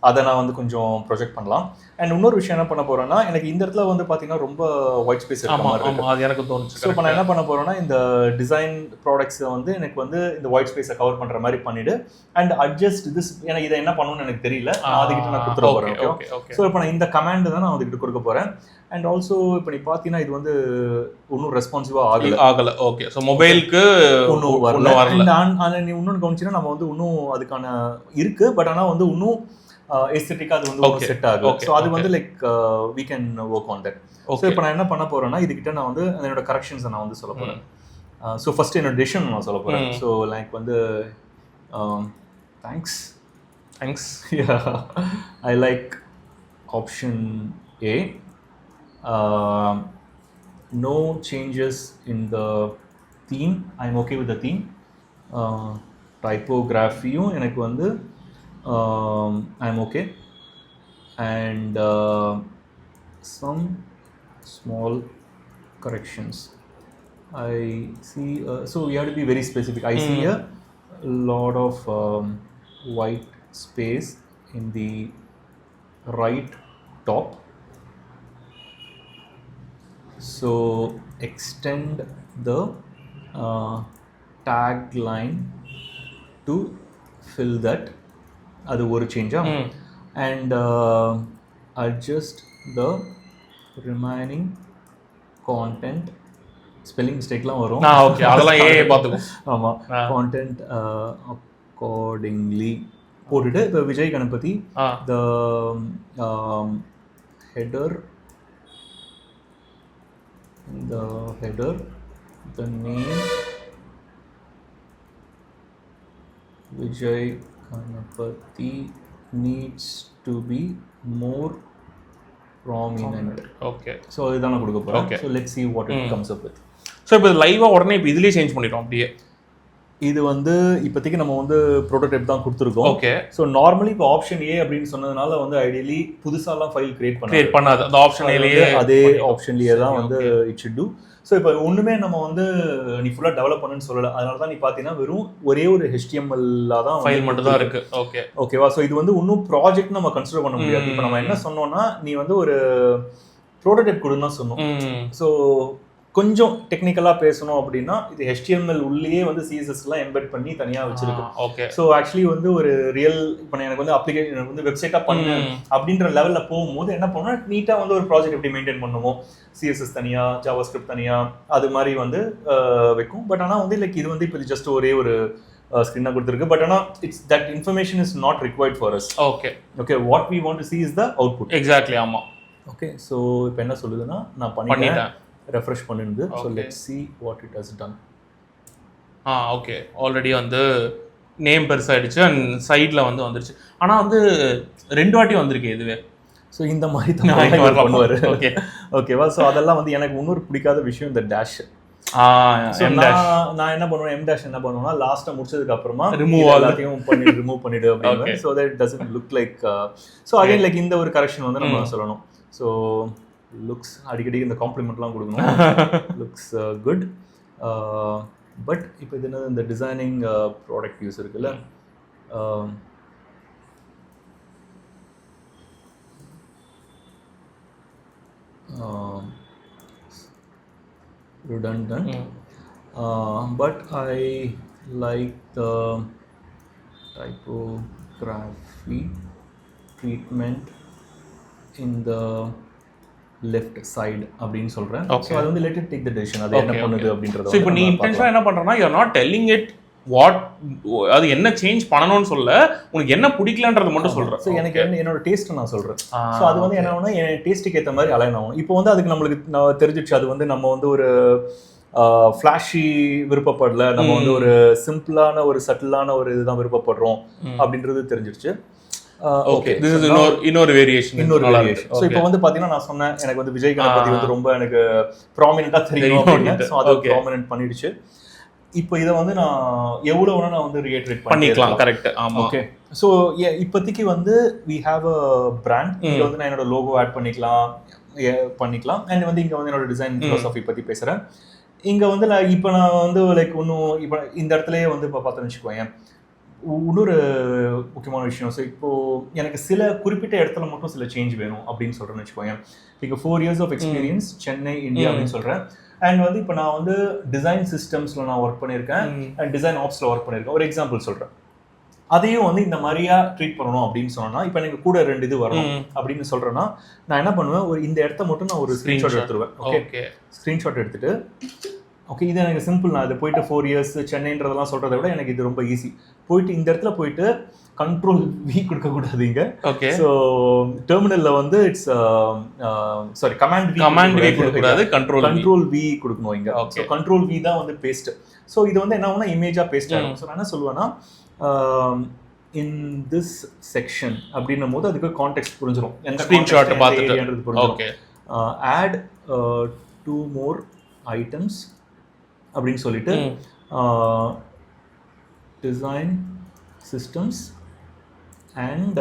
அதை நான் வந்து கொஞ்சம் ப்ரொஜெக்ட் பண்ணலாம். அண்ட் இன்னொரு விஷயம் என்ன பண்ண போகிறேன்னா, எனக்கு இந்த இடத்துல வந்து பார்த்தீங்கன்னா ரொம்ப ஒயிட் ஸ்பேஸ் இருக்க மாதிரி இருக்குது. அது எனக்கு தோணுச்சு. ஸோ இப்போ நான் என்ன பண்ண போகிறேன்னா, இந்த டிசைன் ப்ராடக்ட்ஸை வந்து எனக்கு வந்து இந்த ஒயிட் ஸ்பேஸை கவர் பண்ணுற மாதிரி பண்ணிவிடு அண்ட் அட்ஜஸ்ட் திஸ். எனக்கு இதை என்ன பண்ணணும்னு எனக்கு தெரியல, நான் அதுக்கிட்ட நான் கொடுத்துட போகிறேன். ஓகே. ஸோ இப்போ நான் இந்த கமாண்ட் தான் நான் அதுக்கிட்ட கொடுக்க போகிறேன். அண்ட் ஆல்சோ இப்போ நீ பார்த்தீங்கன்னா இது வந்து இன்னும் ரெஸ்பான்சிவாக ஆகலை. ஓகே. ஸோ மொபைலுக்கு இன்னும் வரல. அண்ட் நீ இன்னொன்று கவனிச்சின்னா நம்ம வந்து இன்னும் அதுக்கான இருக்கு. பட் ஆனால் வந்து இன்னும் எஸ்தெட்டிக்கா அது வந்து செட் ஆகும். ஸோ அது வந்து like we can work on that. So இப்போ நான் என்ன பண்ண போறேன்னா, இதுக்கிட்ட நான் வந்து என்னோட கரெக்ஷன்ஸை நான் வந்து சொல்ல போறேன். ஸோ ஃபர்ஸ்ட் என்னோட டெசிஷன் நான் சொல்ல போறேன். ஸோ லைக் வந்து thanks. I like option A. No changes in the theme. I'm okay with the theme. Typography-யும் எனக்கு வந்து I'm okay. And some small corrections. I see, so you have to be very specific. I see a lot of white space in the right top. So extend the tagline to fill that. அது ஒரு சேஞ்சா. And adjust the remaining content. Spelling மிஸ்டேக்லாம் வரும். Okay, அதெல்லாம் AI பார்த்துக்கும். ஆமாம், content accordingly போட்டுட்டு இப்போ Vijay Ganapathy the header the name Vijay Ganapathy needs to be more prominent. Okay. So இதான் நான் கொடுக்க போறேன். So let's see what it comes up with. So இப்போ லைவா உடனே இப்போ இதுலயே சேஞ்ச் பண்ணிட்டோம் அப்படியே. இது வந்து இப்போதைக்கு நம்ம வந்து ப்ரோட்டோடைப் தான் கொடுத்துருக்கோம். ஓகே. ஸோ நார்மலி இப்போ ஆப்ஷன் ஏ அப்படின்னு சொன்னதுனால வந்து ஐடியலி புதுசாலாம் ஃபைல் கிரியேட் பண்ணாது. அந்த ஆப்ஷன் ஏலேயே அதே ஆப்ஷன்லேயே தான் வந்து இட் ஷுட் டூ. ஸோ இப்போ ஒன்றுமே நம்ம வந்து நீ ஃபுல்லாக டெவலப் பண்ணுன்னு சொல்லலை. அதனால தான் நீ பார்த்தீங்கன்னா வெறும் ஒரே ஒரு HTML-ஆ தான் ஃபைல் மட்டும் தான் இருக்கு. ஓகே, ஓகேவா. ஸோ இது வந்து இன்னும் ப்ராஜெக்ட் நம்ம கன்சிடர் பண்ண முடியாது. இப்போ நம்ம என்ன சொன்னோம்னா, நீ வந்து ஒரு ப்ரோட்டோடைப் கொடுன்னு தான் சொன்னோம். ஸோ கொஞ்சம் டெக்னிக்கலாக பேசணும் அப்படின்னா இது HTML உள்ளேயே வந்து CSS-லாம் எம்பெட் பண்ணி தனியாக வச்சிருக்கு. ஓகே. ஸோ ஆக்சுவலி வந்து ஒரு ரியல் இப்போ எனக்கு வந்து அப்ளிகேஷன் எனக்கு வந்து வெப்சைட்டாக பண்ணு அப்படின்ற லெவலில் போகும்போது என்ன பண்ணோம்னா, நீட்டாக வந்து ஒரு ப்ராஜெக்ட் எப்படி மெயின்டைன் பண்ணுமோ, CSS தனியாக, ஜாவாஸ்கிரிப்ட் தனியாக, அது மாதிரி வந்து வைக்கும். பட் ஆனால் வந்து லைக் இது வந்து இப்போ ஜஸ்ட் ஒரே ஒரு ஸ்க்ரீனாக கொடுத்துருக்கு. பட் ஆனால் it's that information is not required for us. Okay. Okay, what we want to see is the output. Exactly. ஆமாம். ஓகே. ஸோ இப்போ என்ன சொல்லுதுன்னா, நான் பண்ணிட்டேன், ரெஃப்ரெஷ் பண்ணிருந்து. So let's see what it has done. Okay. Already வந்து name பெருசாயிடுச்சு and சைடில் வந்து வந்துருச்சு. ஆனால் வந்து 2 வாட்டி வந்திருக்கு இதுவே. ஸோ இந்த மாதிரி தான் பண்ணுவார். ஓகேவா? ஸோ அதெல்லாம் வந்து எனக்கு இன்னொரு பிடிக்காத விஷயம் இந்த டேஷ். நான் என்ன பண்ணுவேன், எம் டேஷ் என்ன பண்ணுவேன்னா லாஸ்ட்டாக முடிச்சதுக்கு அப்புறமா எல்லாத்தையும் ரிமூவ் பண்ணிடு அப்படின்னு. So that doesn't look like. So again like இந்த ஒரு கரெக்ஷன் வந்து நம்ம சொல்லணும். ஸோ லுக்ஸ் அடிக்கடி இந்த காம்ப்ளிமெண்ட்லாம் கொடுக்கணும். Looks good. பட் இப்போ இது என்ன இந்த டிசைனிங் ப்ராடக்ட் யூஸ் இருக்குல்ல, redundant, but I like the typography treatment in the left side அப்படின்னு சொல்றேன். So அது வந்து let it take the decision, அது என்ன பண்ணுது அப்படின்றது. So இப்போ நீ இன்டென்ஷனா என்ன பண்றேன்னா you are not telling it what அது என்ன சேஞ்ச் பண்ணணும்னு சொல்ல, உனக்கு என்ன பிடிக்கலன்றது மட்டும் சொல்றேன். ஸோ எனக்கு என்னோட டேஸ்ட் நான் சொல்றேன். ஸோ அது வந்து என்ன ஆகும்னா என் டேஸ்ட்டுக்கு ஏற்ற மாதிரி அலைன் ஆகும். இப்போ வந்து அதுக்கு நம்மளுக்கு நான் தெரிஞ்சிடுச்சு அது வந்து நம்ம வந்து ஒரு ஃப்ளாஷி விருப்பப்படல, நம்ம வந்து ஒரு சிம்பிளான ஒரு சட்டிலான ஒரு இதுதான் விருப்பப்படுறோம் அப்படின்றது தெரிஞ்சிடுச்சு. ஓகே, திஸ் இஸ் இன்னொரு வேரியேஷன். ஸோ இப்போ வந்து பார்த்தீங்கன்னா நான் சொன்னேன் எனக்கு வந்து விஜய் கணபதி வந்து ரொம்ப எனக்கு ப்ராமினெண்ட்டாக தெரியும் அப்படின்னு. ஸோ அது ப்ராமினெண்ட் பண்ணிடுச்சு. இப்போ இதை வந்து நான் எவ்வளோ வேணா நான் வந்து ரியேட்ரேட் பண்ணிக்கலாம். கரெக்ட். ஆமாம். ஓகே. ஸோ இப்போதைக்கு வந்து வி ஹாவ் அ பிராண்ட். இங்கே வந்து நான் என்னோட லோகோ ஆட் பண்ணிக்கலாம். அண்ட் வந்து இங்கே வந்து என்னோட டிசைன் ஃபிலோசஃபி பற்றி பேசுகிறேன். இங்கே வந்து இப்போ நான் வந்து லைக் இன்னும் இப்போ இந்த இடத்துலயே வந்து இப்போ பார்த்தோன்னு வச்சுக்கோங்க, இன்னொரு முக்கியமான விஷயம். ஸோ இப்போது எனக்கு சில குறிப்பிட்ட இடத்துல மட்டும் சில சேஞ்ச் வேணும் அப்படின்னு சொல்கிறேன்னு வச்சுக்கோங்க. இப்போ 4 years of experience Chennai India அப்படின்னு சொல்கிறேன். அண்ட் வந்து இப்போ நான் வந்து டிசைன் சிஸ்டம்ஸில் நான் ஒர்க் பண்ணியிருக்கேன் அண்ட் டிசைன் ஆப்ஸில் ஒர்க் பண்ணியிருக்கேன். ஒரு எக்ஸாம்பிள் சொல்கிறேன். அதையும் வந்து இந்த மாதிரியா ட்ரீட் பண்ணணும் அப்படின்னு சொன்னா, இப்போ எனக்கு கூட 2 இது வரணும் அப்படின்னு சொல்கிறேன்னா நான் என்ன பண்ணுவேன், ஒரு இந்த இடத்த மட்டும் நான் ஒரு ஸ்க்ரீன்ஷாட் எடுத்துருவேன். ஓகே, ஸ்க்ரீன்ஷாட் எடுத்துட்டு ஓகே இது எனக்கு சிம்பிள். நான் இது போயிட்டு 4 years சென்னைன்றதெல்லாம் சொல்கிறத விட எனக்கு இது ரொம்ப ஈஸி. போயிட்டு இந்த இடத்துல போயிட்டு கண்ட்ரோல் வி கொடுக்கக்கூடாது இங்கே. ஓகே. ஸோ டெர்மினலில் வந்து இட்ஸ் சாரி கமாண்ட் வி கொடுக்கக்கூடாது, கண்ட்ரோல் வி கொடுக்கணும் இங்கே. ஸோ கண்ட்ரோல் வி தான் வந்து பேஸ்ட். ஸோ இது வந்து என்ன ஆகும்னா இமேஜாக பேஸ்ட் ஆகும். ஸோ நான் என்ன சொல்லுவேன்னா இன் திஸ் செக்ஷன் அப்படின்னும் போது அதுக்கு கான்டெக்ட் புரிஞ்சிடும், எந்த ஸ்க்ரீன்ஷாட் பார்த்துட்டு புரிஞ்சிடும். ஆட் 2 more items அப்படின்னு சொல்லிட்டு டிசைன் சிஸ்டம்ஸ் அண்ட்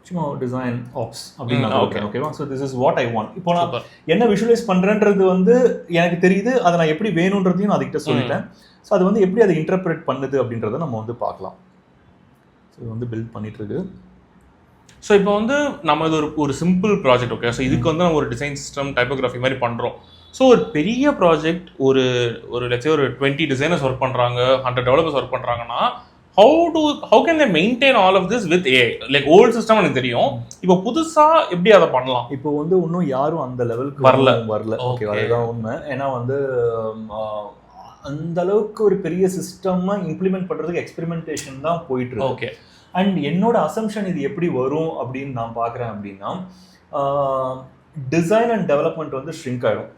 சும்மா டிசைன் ஆப்ஸ் அப்படின்னு. ஓகேவா? So this is what I want. இப்போ நான் என்ன விஷுவலைஸ் பண்ணுறேன்றது வந்து எனக்கு தெரியுது, அதை நான் எப்படி வேணுன்றதையும் நான் அதுக்கிட்ட சொல்லிட்டேன். ஸோ அது வந்து எப்படி அதை இன்டர்பிரேட் பண்ணுது அப்படின்றத நம்ம வந்து பார்க்கலாம். ஸோ இது வந்து பில்ட் பண்ணிட்டு இருக்கு. ஸோ இப்போ வந்து நம்ம இது ஒரு சிம்பிள் ப்ராஜெக்ட். ஓகே. ஸோ இதுக்கு வந்து நம்ம ஒரு டிசைன் சிஸ்டம் டைப்போகிராஃபி மாதிரி பண்ணுறோம். ஸோ ஒரு பெரிய ப்ராஜெக்ட் ஒரு லட்சம் ஒரு 20 டிசைனர்ஸ் ஒர்க் பண்ணுறாங்க, 100 டெவலப்பர்ஸ் ஒர்க் பண்ணுறாங்கன்னா how can they maintain all of this with AI? Like old system எனக்கு தெரியும், இப்போ புதுசா எப்படி அதை பண்ணலாம்? இப்போ வந்து இன்னும் யாரும் அந்த லெவலுக்கு வரல. ஓகே, அதுதான் உண்மை. ஏன்னா வந்து அந்த அளவுக்கு ஒரு பெரிய சிஸ்டமா இம்ப்ளிமெண்ட் பண்றதுக்கு எக்ஸ்பெரிமெண்டேஷன் தான் போயிட்டு இருக்கு. ஓகே. அண்ட் என்னோட அசம்ஷன் இது எப்படி வரும் அப்படின்னு நான் பார்க்குறேன் அப்படின்னா டிசைன் அண்ட் டெவலப்மெண்ட் வந்து ஷ்ரிங்க் ஆகிடும்.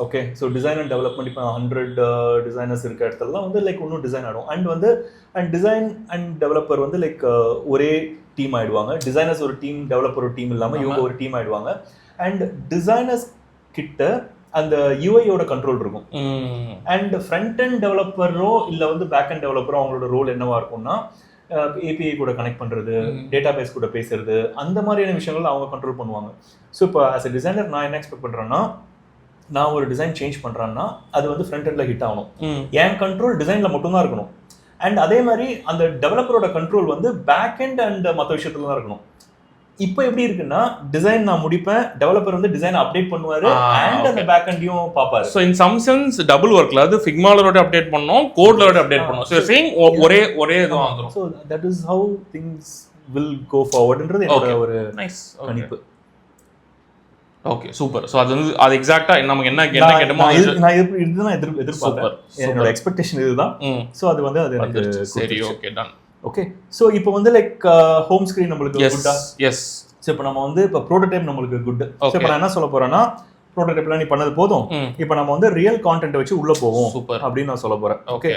Okay. So design and development இப்போ 100 டிசைனர்ஸ் இருக்க இடத்துலலாம் வந்து லைக் இன்னும் டிசைன் ஆகிடும். அண்ட் டிசைன் அண்ட் டெவலப்பர் வந்து லைக் ஒரே டீம் ஆகிடுவாங்க. டிசைனர்ஸ் ஒரு டீம், டெவலப்பர் ஒரு டீம் இல்லாமல் இவங்க ஒரு டீம் ஆகிடுவாங்க. அண்ட் டிசைனர்ஸ் கிட்ட அந்த யூஐயோட கண்ட்ரோல் இருக்கும். அண்ட் ஃப்ரண்ட் அண்ட் டெவலப்பரோ இல்லை வந்து பேக் அண்ட் டெவலப்பரோ அவங்களோட ரோல் என்னவா இருக்கும்னா ஏபிஐ கூட கனெக்ட் பண்ணுறது, டேட்டா பேஸ் கூட பேசுறது, அந்த மாதிரியான விஷயங்கள் அவங்க கண்ட்ரோல் பண்ணுவாங்க. ஸோ இப்போ ஆஸ் எ டிசைனர் நான் என்ன எக்ஸ்பெக்ட் பண்ணுறேன்னா, நான் ஒரு டிசைன் சேஞ்ச் பண்ணுறேன்னா அது வந்து ஃப்ரண்ட் எண்டில் ஹிட் ஆகணும். என் கண்ட்ரோல் டிசைனில் மட்டும்தான் இருக்கணும். அண்ட் அதே மாதிரி அந்த டெவலப்பரோட கண்ட்ரோல் வந்து பேக் எண்ட் அண்ட் மற்ற விஷயத்துல தான் இருக்கணும். இப்போ எப்படி இருக்குன்னா டிசைன் நான் முடிப்பேன், டெவலப்பர் வந்து டிசைன் அப்டேட் பண்ணுவாரு அண்ட் அந்த பேக் எண்டையும் பாப்பாரு. So in some sense double வர்க்ல அது ஃபிக்மாலோட அப்டேட் பண்ணனும், கோட்லோட அப்டேட் பண்ணனும். சோ சேயிங் ஒரே இதுவா வந்துரும். So that is how things will go ஃபார்வர்ட்ன்றது என்னோட ஒரு நைஸ் கணிப்பு. Okay, super. சோ அது வந்து அது எக்ஸாக்ட்டா நமக்கு என்ன கேட்டமோ நான் இதுதான் எதிர்பார்த்தேன். என்னோட எக்ஸ்பெக்டேஷன் இதுதான். சோ அது வந்து அது எனக்கு சரி. Okay, ton. ஓகே. ஸோ இப்போ வந்து லைக் ஹோம் ஸ்க்ரீன் நம்மளுக்கு குட்டா. எஸ். ஸோ இப்போ நம்ம வந்து இப்போ ப்ரோட்டோடைப் நம்மளுக்கு குட். ஸோ இப்போ நான் என்ன சொல்ல போறேன்னா, ப்ரோட்டோடைப்லாம் நீ பண்ணது போதும், இப்போ நம்ம வந்து ரியல் கான்டென்ட் வச்சு உள்ள போவோம் அப்படின்னு நான் சொல்ல போறேன். ஓகே.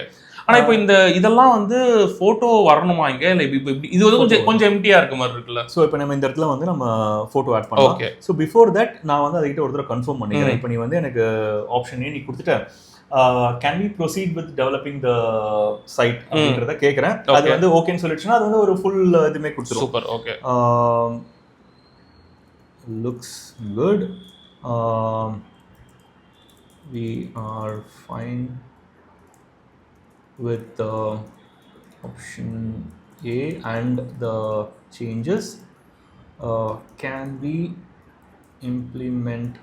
ஆனா இப்போ இந்த இதெல்லாம் வந்து போட்டோ வரணுமா இங்க இல்ல இப்போ இது வந்து கொஞ்சம் எம்டியா இருக்க மாதிரி இருக்குல்ல. ஸோ இப்போ நம்ம இந்த இடத்துல வந்து நம்ம ஃபோட்டோ ஆட் பண்ணலாம். ஓகே. ஸோ பிஃபோர் தட் நான் வந்து அதுக்கிட்ட ஒரு தடவை கன்ஃபார்ம் பண்ணிக்கிறேன். இப்போ நீ வந்து எனக்கு ஆப்ஷன் நீ கொடுத்துட்ட can we proceed with developing the site அப்படின்றத கேட்குறேன். அது வந்து ஓகேன்னு சொல்லிடுச்சுன்னா அது வந்து ஒரு ஃபுல் இதுமே கொடுத்துரும். Super. Okay. Looks good. We are fine with the option A and the changes. Can we implement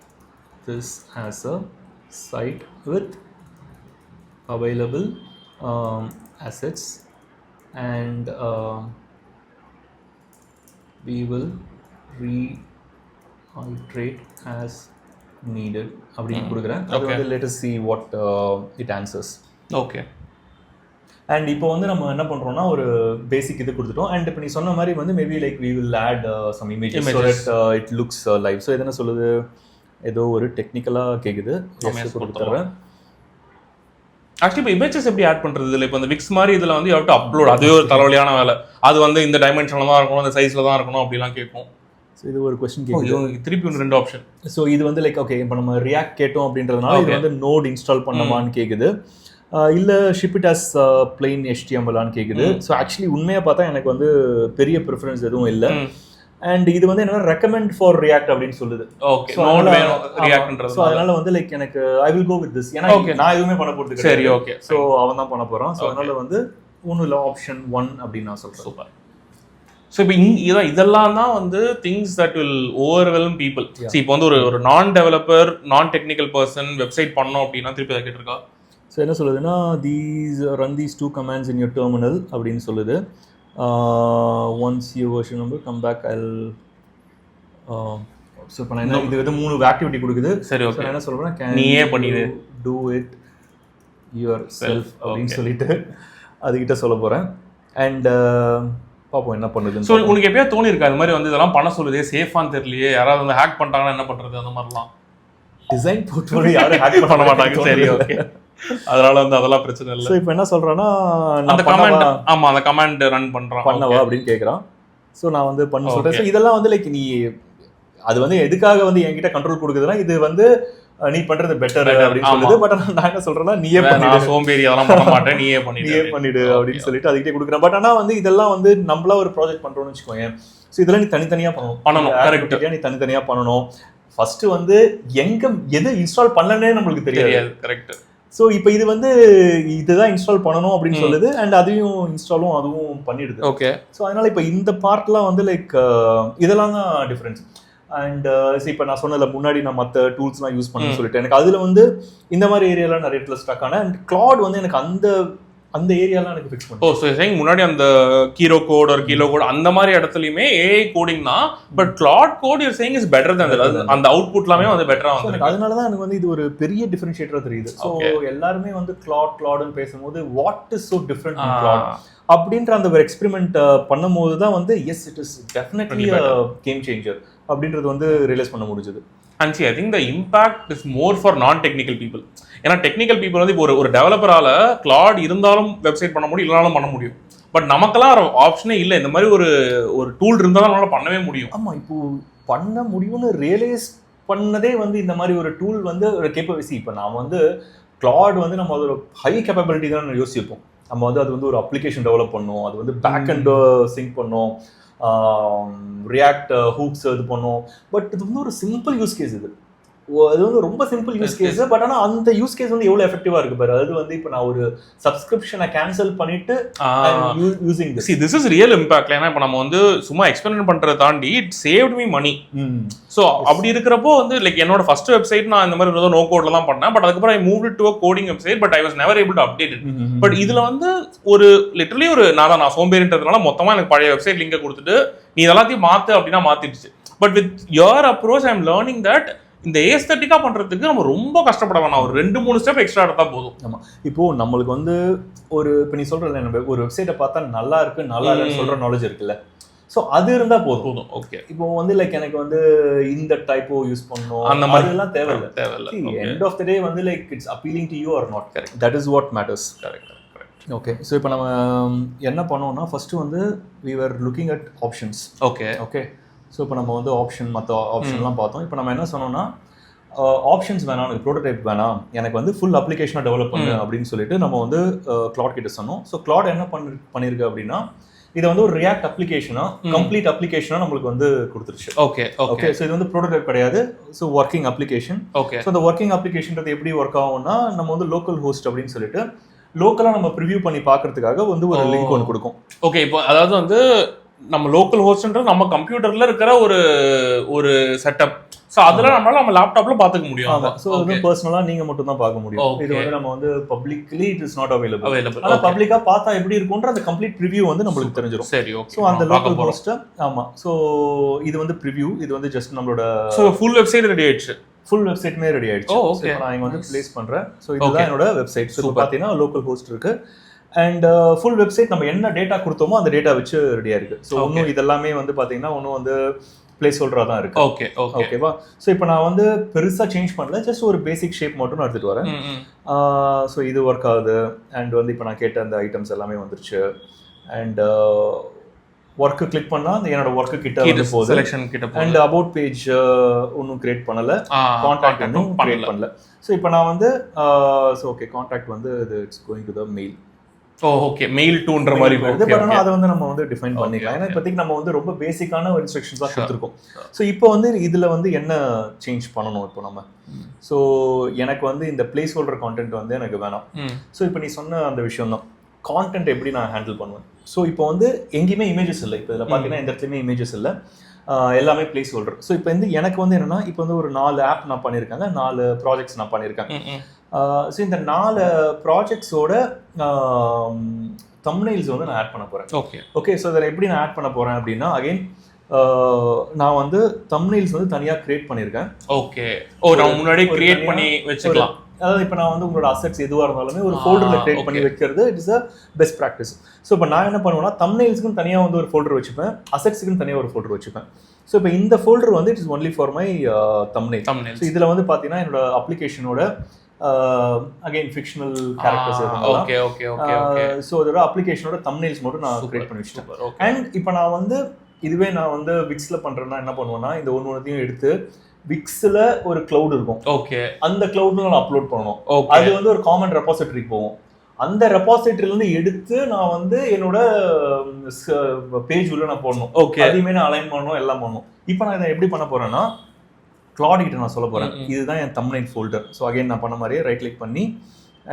this as a site with available assets and we will reiterate as needed அப்படின்னு கொடுக்குறேன். அது வந்து let us see what it answers. Okay. And இப்போ வந்து நம்ம என்ன பண்ணுறோம்னா ஒரு பேசிக் இது கொடுத்துட்டோம். அண்ட் இப்போ நீ சொன்ன மாதிரி வந்து maybe like we will add some images so that it looks live. So இது என்ன சொல்லுது, ஏதோ ஒரு டெக்னிக்கலாக கேட்குது. கொடுத்துட்றேன். ஆக்சுவலி இப்போ இமேஜஸ் எப்படி ஆட் பண்ணுறது இல்லை? இப்போ இந்த விக்ஸ் மாதிரி இதில் வந்து யூ அப்லோட், அதுவே ஒரு தலைவலியான வேலை. அது வந்து இந்த டைமென்ஷனில் தான் இருக்கணும், இந்த சைஸில் தான் இருக்கணும் அப்படிலாம் கேட்கும். ஸோ இது ஒரு கொஸ்டின் கேட்குது. திருப்பி ஒன்று 2 ஆப்ஷன். ஸோ இது வந்து லைக் ஓகே இப்போ நம்ம ரியாக்ட் கேட்டோம் அப்படின்றதுனால இது வந்து நோட் இன்ஸ்டால் பண்ணமான்னு கேட்குது, இல்லை ஷிப் இட் அஸ் பிளெயின் HTML-ஆன்னு கேட்குது. ஸோ ஆக்சுவலி உண்மையாக பார்த்தா எனக்கு வந்து பெரிய ப்ரிஃபரன்ஸ் எதுவும் இல்லை. அண்ட் இது வந்து என்ன ரெக்கமெண்ட் ஃபார் ரியாக்ட் அப்படின்னு சொல்லுது. ஓகே. நோட் வேணும் ரியாக்ட்ன்றது. ஸோ அதனால வந்து லைக் எனக்கு I will go with this. ஏன்னா நான் எதுவுமே பண்ண போகிறது. சரி. ஓகே. ஸோ அவன் தான் பண்ண போகிறான். ஸோ அதனால வந்து ஒன்றும் இல்லை, ஆப்ஷன் 1 அப்படின்னு நான் சொல்கிறேன். சூப்பர். ஸோ இப்போ இதெல்லாம் தான் வந்து things that will overwhelm people. இப்போ வந்து ஒரு நான் டெவலப்பர், நான் டெக்னிக்கல் பர்சன் வெப்சைட் பண்ணோம் அப்படின்னா திருப்பி அதை கேட்டிருக்கா. ஸோ என்ன சொல்லுதுன்னா run these 2 commands in your terminal அப்படின்னு சொல்லுது. Once your version number come back I'll so இப்போ நான் என்ன இது வந்து 3 ஆக்டிவிட்டி கொடுக்குது. சரி. ஓகே. என்ன சொல்கிறேன்னா நீயே பண்ணிடு, do it yourself அப்படின்னு சொல்லிட்டு அதுக்கிட்ட சொல்ல போகிறேன். அண்ட் பாப்போம் என்ன பண்ணுது. ஸோ உனக்கு எப்பயா தோணி இருக்கா அது மாதிரி வந்து இதெல்லாம் பண்ண சொல்லுதே சேஃபான்னு தெரியலையே, யாராவது வந்து ஹேக் பண்ணிட்டாங்கன்னா என்ன பண்ணுறது அந்த மாதிரிலாம்? டிசைன் போர்ட்ஃபோலியோ யாரும் ஹேக் பண்ண மாட்டாங்க. சரி. ஓகே. அதனால வந்து அதெல்லாம் பிரச்சனை இல்லை. ஸோ இப்போ என்ன சொல்கிறேன்னா அந்த கமாண்ட், ஆமாம் அந்த கமாண்ட் ரன் பண்ணுறான் பண்ணவா அப்படின்னு கேட்குறான். ஸோ நான் வந்து பண்ண சொல்கிறேன். ஸோ இதெல்லாம் வந்து லைக் நீ அது வந்து எதுக்காக வந்து என்கிட்ட கண்ட்ரோல் கொடுக்குதுன்னா இது வந்து நீ பண்றது பெட்டர் அப்படின்னு சொல்லுது. பட் நான் என்ன சொல்றேன்னா நீயே பண்ணிடு, சோம்பேறி அதெல்லாம் பண்ண மாட்டேன், நீயே பண்ணிடு அப்படின்னு சொல்லிட்டு அதுக்கிட்டே கொடுக்குறேன். பட் ஆனால் வந்து இதெல்லாம் வந்து நம்மளா ஒரு ப்ராஜெக்ட் பண்றோம்னு வச்சுக்கோங்க. ஸோ இதெல்லாம் நீ தனித்தனியாக பண்ணணும். கரெக்டாக நீ தனித்தனியாக பண்ணணும். ஃபர்ஸ்ட் வந்து எது இன்ஸ்டால் பண்ணலன்னே நம்மளுக்கு தெரியாது. கரெக்ட். ஸோ இப்போ இது வந்து இதுதான் இன்ஸ்டால் பண்ணணும் அப்படின்னு சொல்லுது. அண்ட் அதையும் இன்ஸ்டாலும் அதுவும் பண்ணிடுது. ஓகே. ஸோ அதனால இப்போ இந்த பார்ட்லாம் வந்து லைக் இதெல்லாம் தான் டிஃபரன்ஸ். அண்ட் இப்போ நான் சொன்னதில்ல முன்னாடி நான் மற்ற டூல்ஸ்லாம் யூஸ் பண்ணணும்னு சொல்லிட்டு எனக்கு அதில் வந்து இந்த மாதிரி ஏரியாலாம் நிறைய இடத்துல ஸ்டக் ஆனேன். அண்ட் கிளாட் வந்து எனக்கு அந்த ஏரியாலாம் எனக்கு ஃபிக்ஸ் பண்ணி. ஸோ முன்னாடி அந்த கீரோ கோட் ஒரு கிலோ கோட் அந்த மாதிரி இடத்துலையுமே ஏஐ கோடிங் தான். But Claude Code you're saying is better than அந்த அவுட்புட்லாமே வந்து பெட்டரா வந்து. அதனால தான் எனக்கு வந்து இது ஒரு பெரிய டிஃபரன்ஷியேட்டரா தெரியுது. ஸோ எல்லாருமே வந்து கிளாட்னு பேசும்போது what is so different in Claude அப்படின்ற அந்த ஒரு எக்ஸ்பெரிமெண்ட் பண்ணும்போது தான் வந்து yes it is definitely game changer அப்படின்றது வந்து ரியலைஸ் பண்ண முடிஞ்சது. And I think the impact is more for non technical people. ஏன்னா டெக்னிக்கல் பீப்புள் வந்து இப்போ ஒரு டெவலப்பரால கிளாட் இருந்தாலும் வெப்சைட் பண்ண முடியும், இல்லைனாலும் பண்ண முடியும். பட் நமக்கெல்லாம் ஆப்ஷனே இல்லை. இந்த மாதிரி ஒரு டூல் இருந்தால் தான் நம்மளால பண்ணவே முடியும். ஆமாம், இப்போ பண்ண முடியும்னு ரியலைஸ் பண்ணதே வந்து இந்த மாதிரி ஒரு டூல் வந்து ஒரு கேப்பபிலிட்டி. இப்போ நாம் வந்து கிளாட் வந்து நம்ம அது ஒரு ஹை கேப்பபிலிட்டி தான் யோசிப்போம். நம்ம வந்து அது வந்து ஒரு அப்ளிகேஷன் டெவலப் பண்ணோம், அது வந்து பேக் அண்ட் சிங்க் பண்ணோம், ரியாக்ட் ஹூக்ஸ் இது பண்ணோம். பட் இது வந்து ஒரு சிம்பிள் யூஸ் கேஸ். இது வந்து ரொம்ப சிம்பிள் யூஸ் கேஸ். பட் ஆனால் அந்த யூஸ் கேஸ் வந்து எவ்வளோ எஃபெக்டிவா இருக்கு பாரு. அது வந்து இப்போ நான் ஒரு சப்ஸ்கிரிப்ஷனை கேன்சல் பண்ணிட்டு using this is real impact. ஏன்னா இப்போ நம்ம வந்து சும்மா எக்ஸ்பெரிமெண்ட் பண்றதை தாண்டி it saved me money. So அப்படி இருக்கிறப்போ வந்து லைக் என்னோட ஃபர்ஸ்ட் வெப்சைட் நான் இந்த மாதிரி நோ கோட்ல தான் பண்ணேன். பட் அதுக்கப்புறம் I moved to a coding website. But I was never able to update it. But இதுல வந்து ஒரு லிட்டரலி ஒரு நான் சோம்பேறின்றதுனால மொத்தமா எனக்கு பழைய வெப்சைட் லிங்கை கொடுத்துட்டு நீ எல்லாத்தையும் மாத்து அப்படின்னா மாத்திடுச்சு. But with your approach I am learning that இந்த ஏஸ்தட்டிக்கா பண்றதுக்கு நம்ம ரொம்ப கஷ்டப்பட வேணாம். ஒரு 2-3 ஸ்டெப் எக்ஸ்ட்ரா எடுத்தா போதும். ஆமா, இப்போ நம்மளுக்கு வந்து இப்போ நீ சொல்றல நம்ம ஒரு வெப்சைட்டை பார்த்தா நல்லா இருக்கு நல்லா இல்லைன்னு சொல்ற நாலேஜ் இருக்குல்ல. ஸோ அது இருந்தா போதும். ஓகே. இப்போ வந்து லைக் எனக்கு வந்து இந்த டைப்போ யூஸ் பண்ணணும் அந்த மாதிரி எல்லாம் தேவையில்லை. எண்ட் ஆஃப் த டே வந்து like it's appealing to you are not. Correct. That is what matters. Correct. Okay, so இப்போ நம்ம என்ன பண்ணோம்னா ஃபர்ஸ்ட் வந்து we were looking at options. Okay okay, so இப்போ நம்ம வந்து மற்ற ஆப்ஷன்லாம் பார்த்தோம். இப்போ நம்ம என்ன சொன்னோம்னா ஆப்ஷன்ஸ் வேணாம், எனக்கு ப்ரோட்டோடைப் வேணாம், எனக்கு வந்து ஃபுல் அப்ளிகேஷனாக டெவலப் பண்ணு அப்படின்னு சொல்லிட்டு நம்ம வந்து கிளாட் கிட்ட சொன்னோம். ஸோ கிளாட் என்ன பண்ணிருக்கு அப்படின்னா இதை வந்து ஒரு ரியாக்ட் அப்ளிகேஷனா கம்ப்ளீட் அப்ளிகேஷனா நம்மளுக்கு வந்து கொடுத்துருச்சு. ஓகே ஓகே, ஸோ இது வந்து ப்ரோட்டோடைப் கிடையாது, so working application. Okay, so அந்த ஒர்க்கிங் அப்ளிகேஷன்றது எப்படி ஒர்க் ஆகும்னா நம்ம வந்து லோக்கல் ஹோஸ்ட் அப்படின்னு சொல்லிட்டு லோக்கலாக நம்ம ப்ரிவியூ பண்ணி பார்க்கறதுக்காக வந்து ஒரு லிங்க் ஒன்று கொடுக்கும். ஓகே, இப்போ அதாவது வந்து நம்ம லோக்கல் ஹோஸ்ட்ன்றது நம்ம கம்ப்யூட்டர்ல இருக்கிற ஒரு செட்டப். ஸோ அதெல்லாம் நம்ம லேப்டாப்ல பார்த்துக்க முடியும். ஆமாம், ஸோ அது பர்சனலாக நீங்கள் மட்டும் தான் பார்க்க முடியும். இது வந்து நம்ம வந்து publicly it is not available. ஆனால் பப்ளிக்காக பார்த்தா எப்படி இருக்கும்ன்ற அந்த கம்ப்ளீட் ப்ரிவியூ வந்து நம்மளுக்கு தெரிஞ்சிடும். சரி, ஓகே. ஸோ அந்த லோக்கல் ஹோஸ்ட்டை ஆமாம், ஸோ இது வந்து ப்ரிவியூ, இது வந்து ஜஸ்ட் நம்மளோட ஃபுல் வெப்சைட் ரெடி ஆயிடுச்சு. ஃபுல் வெப்சைட்மே ரெடி ஆயிடுச்சு. ஓகே, நான் இங்கே வந்து ப்ளேஸ் பண்ணுறேன். ஸோ இதுதான் என்னோட வெப்சைட். ஸோ பார்த்தீங்கன்னா லோக்கல் ஹோஸ்ட் இருக்கு அண்ட் ஃபுல் வெப்சைட் நம்ம என்ன டேட்டா கொடுத்தோமோ அந்த டேட்டா வச்சு ரெடியாக இருக்கு. ஸோ இன்னும் இதெல்லாமே வந்து பார்த்தீங்கன்னா ஒன்றும் வந்து பிளேஸ் ஹோல்டராக தான் இருக்கு. ஓகே, ஓகேவா? ஸோ இப்போ நான் வந்து பெருசாக சேஞ்ச் பண்ணல, ஜஸ்ட் ஒரு பேசிக் ஷேப் மட்டும் நான் எடுத்துகிட்டு வரேன். ஸோ இது ஒர்க் ஆகுது அண்ட் வந்து இப்போ நான் கேட்ட அந்த ஐட்டம்ஸ் எல்லாமே வந்துருச்சு அண்ட் ஒர்க்கு கிளிக் பண்ணால் அந்த என்னோட ஒர்க்கு கிட்ட வந்து போகுது அண்ட் அபவுட் பேஜ் ஒன்றும் கிரியேட் பண்ணலை, கான்டாக்ட் ஒன்றும் கிரியேட் பண்ணல. ஸோ இப்போ நான் வந்து ஸோ ஓகே, கான்டாக்ட் வந்து it's going to the mail. Okay, mail டூன்ற மாதிரி வருது. பட் ஆனால் அதை வந்து நம்ம வந்து டிஃபைன் பண்ணிக்கலாம். ஏன்னா இப்போதைக்கு நம்ம வந்து ரொம்ப பேசிக்கான ஒரு இன்ஸ்ட்ரக்ஷன்ஸ் தான் கொடுத்துருக்கோம். ஸோ இப்போ வந்து இதில் வந்து என்ன சேஞ்ச் பண்ணணும் இப்போ நம்ம? ஸோ எனக்கு வந்து இந்த பிளேஸ் ஹோல்டர் கான்டென்ட் வந்து எனக்கு வேணாம். ஸோ இப்போ நீ சொன்ன அந்த விஷயம் தான், கான்டென்ட் எப்படி நான் ஹேண்டில் பண்ணுவேன்? ஸோ இப்போ வந்து எங்கேயுமே இமேஜஸ் இல்லை. இப்போ இதில் பார்த்தீங்கன்னா இந்த இடத்துலையுமே இமேஜஸ் இல்லை, எல்லாமே பிளேஸ் ஹோல்டர். ஸோ இப்போ வந்து எனக்கு வந்து என்னன்னா இப்போ வந்து ஒரு 4 ஆப் நான் பண்ணியிருக்கேங்க, 4 ப்ராஜெக்ட்ஸ் நான் பண்ணியிருக்கேன். ஸோ இந்த 4 ப்ராஜெக்ட்ஸோட தம்ப்நெயில்ஸ் வந்து நான் ஆட் பண்ண போகிறேன். ஓகே, ஸோ இதில் எப்படி நான் ஆட் பண்ண போகிறேன் அப்படின்னா அகைன் நான் வந்து தம்ப்நெயில்ஸ் வந்து தனியாக கிரியேட் பண்ணியிருக்கேன். ஓகே, நான் முன்னாடியே கிரியேட் பண்ணி வச்சுக்கலாம். அதாவது இப்போ நான் வந்து உங்களோட அசெட்ஸ் எதுவாக இருந்தாலுமே ஒரு ஃபோல்டரில் கிரியேட் பண்ணி வைக்கிறது it is a best practice. So இப்போ நான் என்ன பண்ணுவேன்னா தம்ப்நெயில்ஸ்க்கும் தனியாக வந்து ஒரு ஃபோல்டர் வச்சுப்பேன், அசெட்ஸுக்கும் தனியாக ஒரு ஃபோல்டர் வச்சுப்பேன். ஸோ இப்போ இந்த ஃபோல்டர் வந்து it is only for my thumbnail. So இதில் வந்து பார்த்தீங்கன்னா என்னோட அப்ளிகேஷனோட அகைன் ஃபிக்ஷனல் கேரக்டர்ஸ் ஸோ அதோட அப்ளிகேஷனோட தம்ப்நெயில்ஸ் மட்டும் நான் கிரியேட் பண்ணி வச்சுட்டேன். அண்ட் இப்போ நான் வந்து இதுவே நான் வந்து விக்ஸில் பண்ணுறேன்னா என்ன பண்ணுவேன்னா இந்த ஒன்றையும் எடுத்து விக்ஸில் ஒரு கிளவுட் இருக்கும். ஓகே, அந்த கிளவுட்ல நான் அப்லோட் பண்ணணும். அது வந்து ஒரு காமன் ரெபாசிட்டரிக்கு போகும். அந்த ரெபாசிட்டரியிலேருந்து எடுத்து நான் வந்து என்னோட பேஜ் உள்ள நான் போடணும். ஓகே, அதையுமே நான் அலைன் பண்ணணும், எல்லாம் பண்ணணும். இப்போ நான் இதை எப்படி பண்ண போறேன்னா கிளாட் கிட்ட நான் சொல்ல போறேன் இதுதான் என் தம்ப்நெயில் ஃபோல்டர். ஸோ அகைன் நான் பண்ண மாதிரியே ரைட் கிளிக் பண்ணி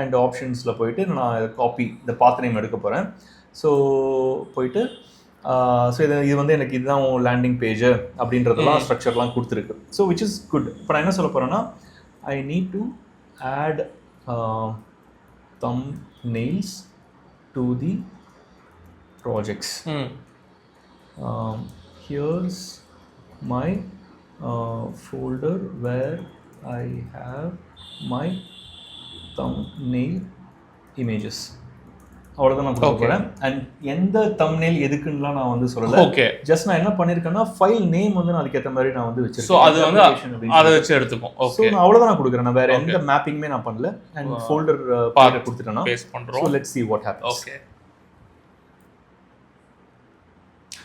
அண்ட் ஆப்ஷன்ஸில் போயிட்டு நான் காப்பி இந்த பாத் நேம் எடுக்க போகிறேன். ஸோ போயிட்டு ஸோ இது வந்து எனக்கு இதுதான் லேண்டிங் பேஜ் அப்படின்றதெல்லாம் ஸ்ட்ரக்சர்லாம் கொடுத்துருக்கு. So which is good. இப்போ நான் என்ன சொல்ல போகிறேன்னா I need to add thumbnails to the projects. Here's my folder where I have my thumbnail images. அவ்வளோதான் நான் கொடுக்க போகிறேன். அண்ட் எந்த தம்ப்நெயில் எதுக்குன்னா நான் வந்து சொல்லலை. ஓகே, ஜஸ்ட் நான் என்ன பண்ணியிருக்கேன்னா ஃபைல் நேம் வந்து நான் அதுக்கேற்ற மாதிரி நான் வந்து வச்சிருக்கேன். ஸோ அது வந்து அதை வச்சு எடுத்துப்போம். ஸோ நான் அவ்வளோதான் நான் கொடுக்குறேன். நான் வேற எந்த மேப்பிங்குமே நான் பண்ணல. அண்ட் ஃபோல்டர் பேரை கொடுத்துட்டேன்னா பேஸ்ட் பண்ணுறோம். So let's see what happens. Okay,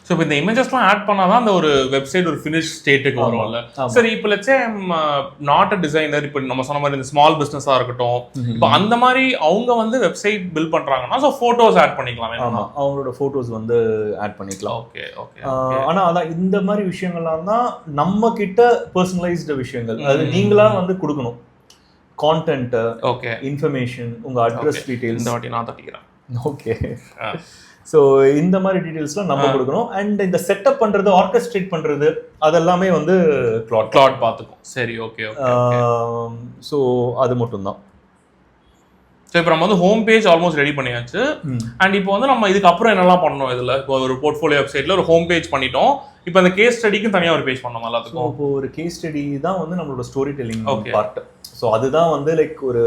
so இப்போ இந்த இமேஜஸ்லாம் ஆட் பண்ணாதான் அந்த ஒரு வெப்சைட் ஒரு ஃபினிஷ் ஸ்டேட்டுக்கு வரும்ல. சரி, இப்போ let's say not a designer, இப்போ நம்ம சொன்ன மாதிரி இந்த ஸ்மால் பிஸ்னஸாக இருக்கட்டும், இப்போ அந்த மாதிரி அவங்க வந்து வெப்சைட் பில்ட் பண்ணுறாங்கன்னா ஸோ ஃபோட்டோஸ் ஆட் பண்ணிக்கலாம். ஆமாம், அவங்களோட ஃபோட்டோஸ் வந்து ஆட் பண்ணிக்கலாம். ஓகே ஓகே, ஆனால் அதான் இந்த மாதிரி விஷயங்கள்லாம் தான் நம்ம கிட்ட பர்சனலைஸ்டு விஷயங்கள். அது நீங்களா வந்து கொடுக்கணும். கான்டென்ட், ஓகே, இன்ஃபர்மேஷன், உங்கள் அட்ரஸ் டீட்டெயில்ஸ். இந்த வாட்டி நான் தட்டிக்கிறேன். ஓகே, ஸோ இந்த மாதிரி டீட்டெயில்ஸ்லாம் நம்ம கொடுக்கணும். அண்ட் இந்த செட்டப் பண்ணுறது, ஆர்கெஸ்ட்ரேட் பண்ணுறது அதெல்லாமே வந்து கிளாட் பார்த்துக்கும். சரி, ஓகே. ஸோ அது மட்டும்தான். ஸோ இப்போ நம்ம வந்து ஹோம் பேஜ் ஆல்மோஸ்ட் ரெடி பண்ணியாச்சு. அண்ட் இப்போ வந்து நம்ம இதுக்கு அப்புறம் என்னெல்லாம் பண்ணணும் இதில்? இப்போ ஒரு போர்ட்ஃபோலியோ வெப்சைட்டில் ஒரு ஹோம் பேஜ் பண்ணிட்டோம். இப்போ அந்த கேஸ் ஸ்டடிக்கும் தனியாக ஒரு பேஜ் பண்ணணும் எல்லாத்துக்கும். இப்போ ஒரு கேஸ் ஸ்டடி தான் வந்து நம்மளோட ஸ்டோரி டெல்லிங் பார்ட். ஸோ அதுதான் வந்து லைக் ஒரு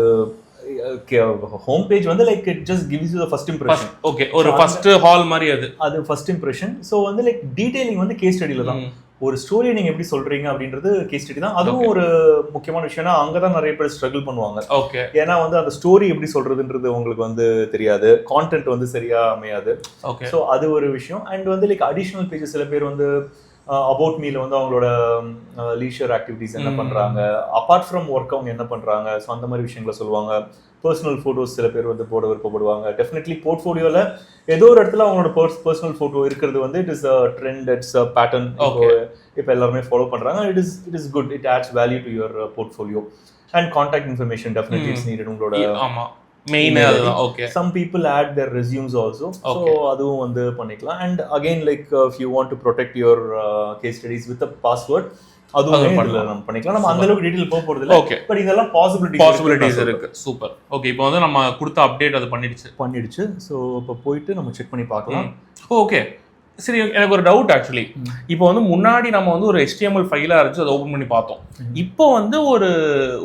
ஹோம் பேஜ் வந்து like it just gives you the first impression. Okay, ஒரு ஃபர்ஸ்ட் ஹால் மாதிரி அது ஃபர்ஸ்ட் இம்ப்ரஷன். ஸோ வந்து லைக் டீடைலிங் வந்து கேஸ் ஸ்டடியில தான். ஒரு ஸ்டோரியை நீங்க எப்படி சொல்றீங்க அப்படின்றது கேஸ் ஸ்டடி தான். அதுவும் ஒரு முக்கியமான விஷயம்னா அங்கதான் நிறைய பேர் ஸ்ட்ரகிள் பண்ணுவாங்க. ஓகே. ஏன்னா வந்து அந்த ஸ்டோரி எப்படி சொல்றதுன்றது உங்களுக்கு வந்து தெரியாது, கான்டென்ட் வந்து சரியா அமையாது. ஓகே. ஸோ அது ஒரு விஷயம். அண்ட் வந்து லைக் அடிஷ்னல் பேஜஸ் சில பேர் வந்து அபவுட் மீல வந்து அவங்களோட லீஷர் ஆக்டிவிட்டிஸ் என்ன பண்றாங்க, அப்பார்ட் ஃப்ரம் ஒர்க் அவங்க என்ன பண்றாங்க, ஸோ அந்த மாதிரி விஷயங்களை சொல்லுவாங்க. பர்சனல் ஃபோட்டோஸ் சில பேர் வந்து போட விருப்பப்படுவாங்க. டெஃபினெட்லி போர்ட்ஃபோலியோல ஏதோ ஒரு இடத்துல அவங்களோட பர்சனல் ஃபோட்டோ இருக்கிறது வந்து it is a trend, it's a pattern. இப்போ எல்லாருமே ஃபாலோ பண்றாங்க. It is good, it adds value to your portfolio. And contact information definitely it's needed. உங்களோட மெயின் அதுதான். Okay. some people add their resumes also. So அதுவும் வந்து பண்ணிக்கலாம். And again like if you want to protect your case studies with a password, அதுவும் நம்ம பண்ணிக்கலாம். நம்ம அந்த அளவுக்கு டீடைல் போக போறது இல்ல. பட் இதெல்லாம் பாசிபிலிட்டிஸ் இருக்கு. சூப்பர். ஓகே. இப்போ வந்து நம்ம கொடுத்த அப்டேட் அது பண்ணிடுச்சு. சோ இப்போ போயிட்டு நம்ம செக் பண்ணி பார்க்கலாம். ஓகே. சரி, எனக்கு ஒரு டவுட் ஆக்சுவலி. இப்போ வந்து முன்னாடி நம்ம வந்து ஒரு HTML ஃபைலாக இருந்துச்சு, அதை ஓப்பன் பண்ணி பார்த்தோம். இப்போ வந்து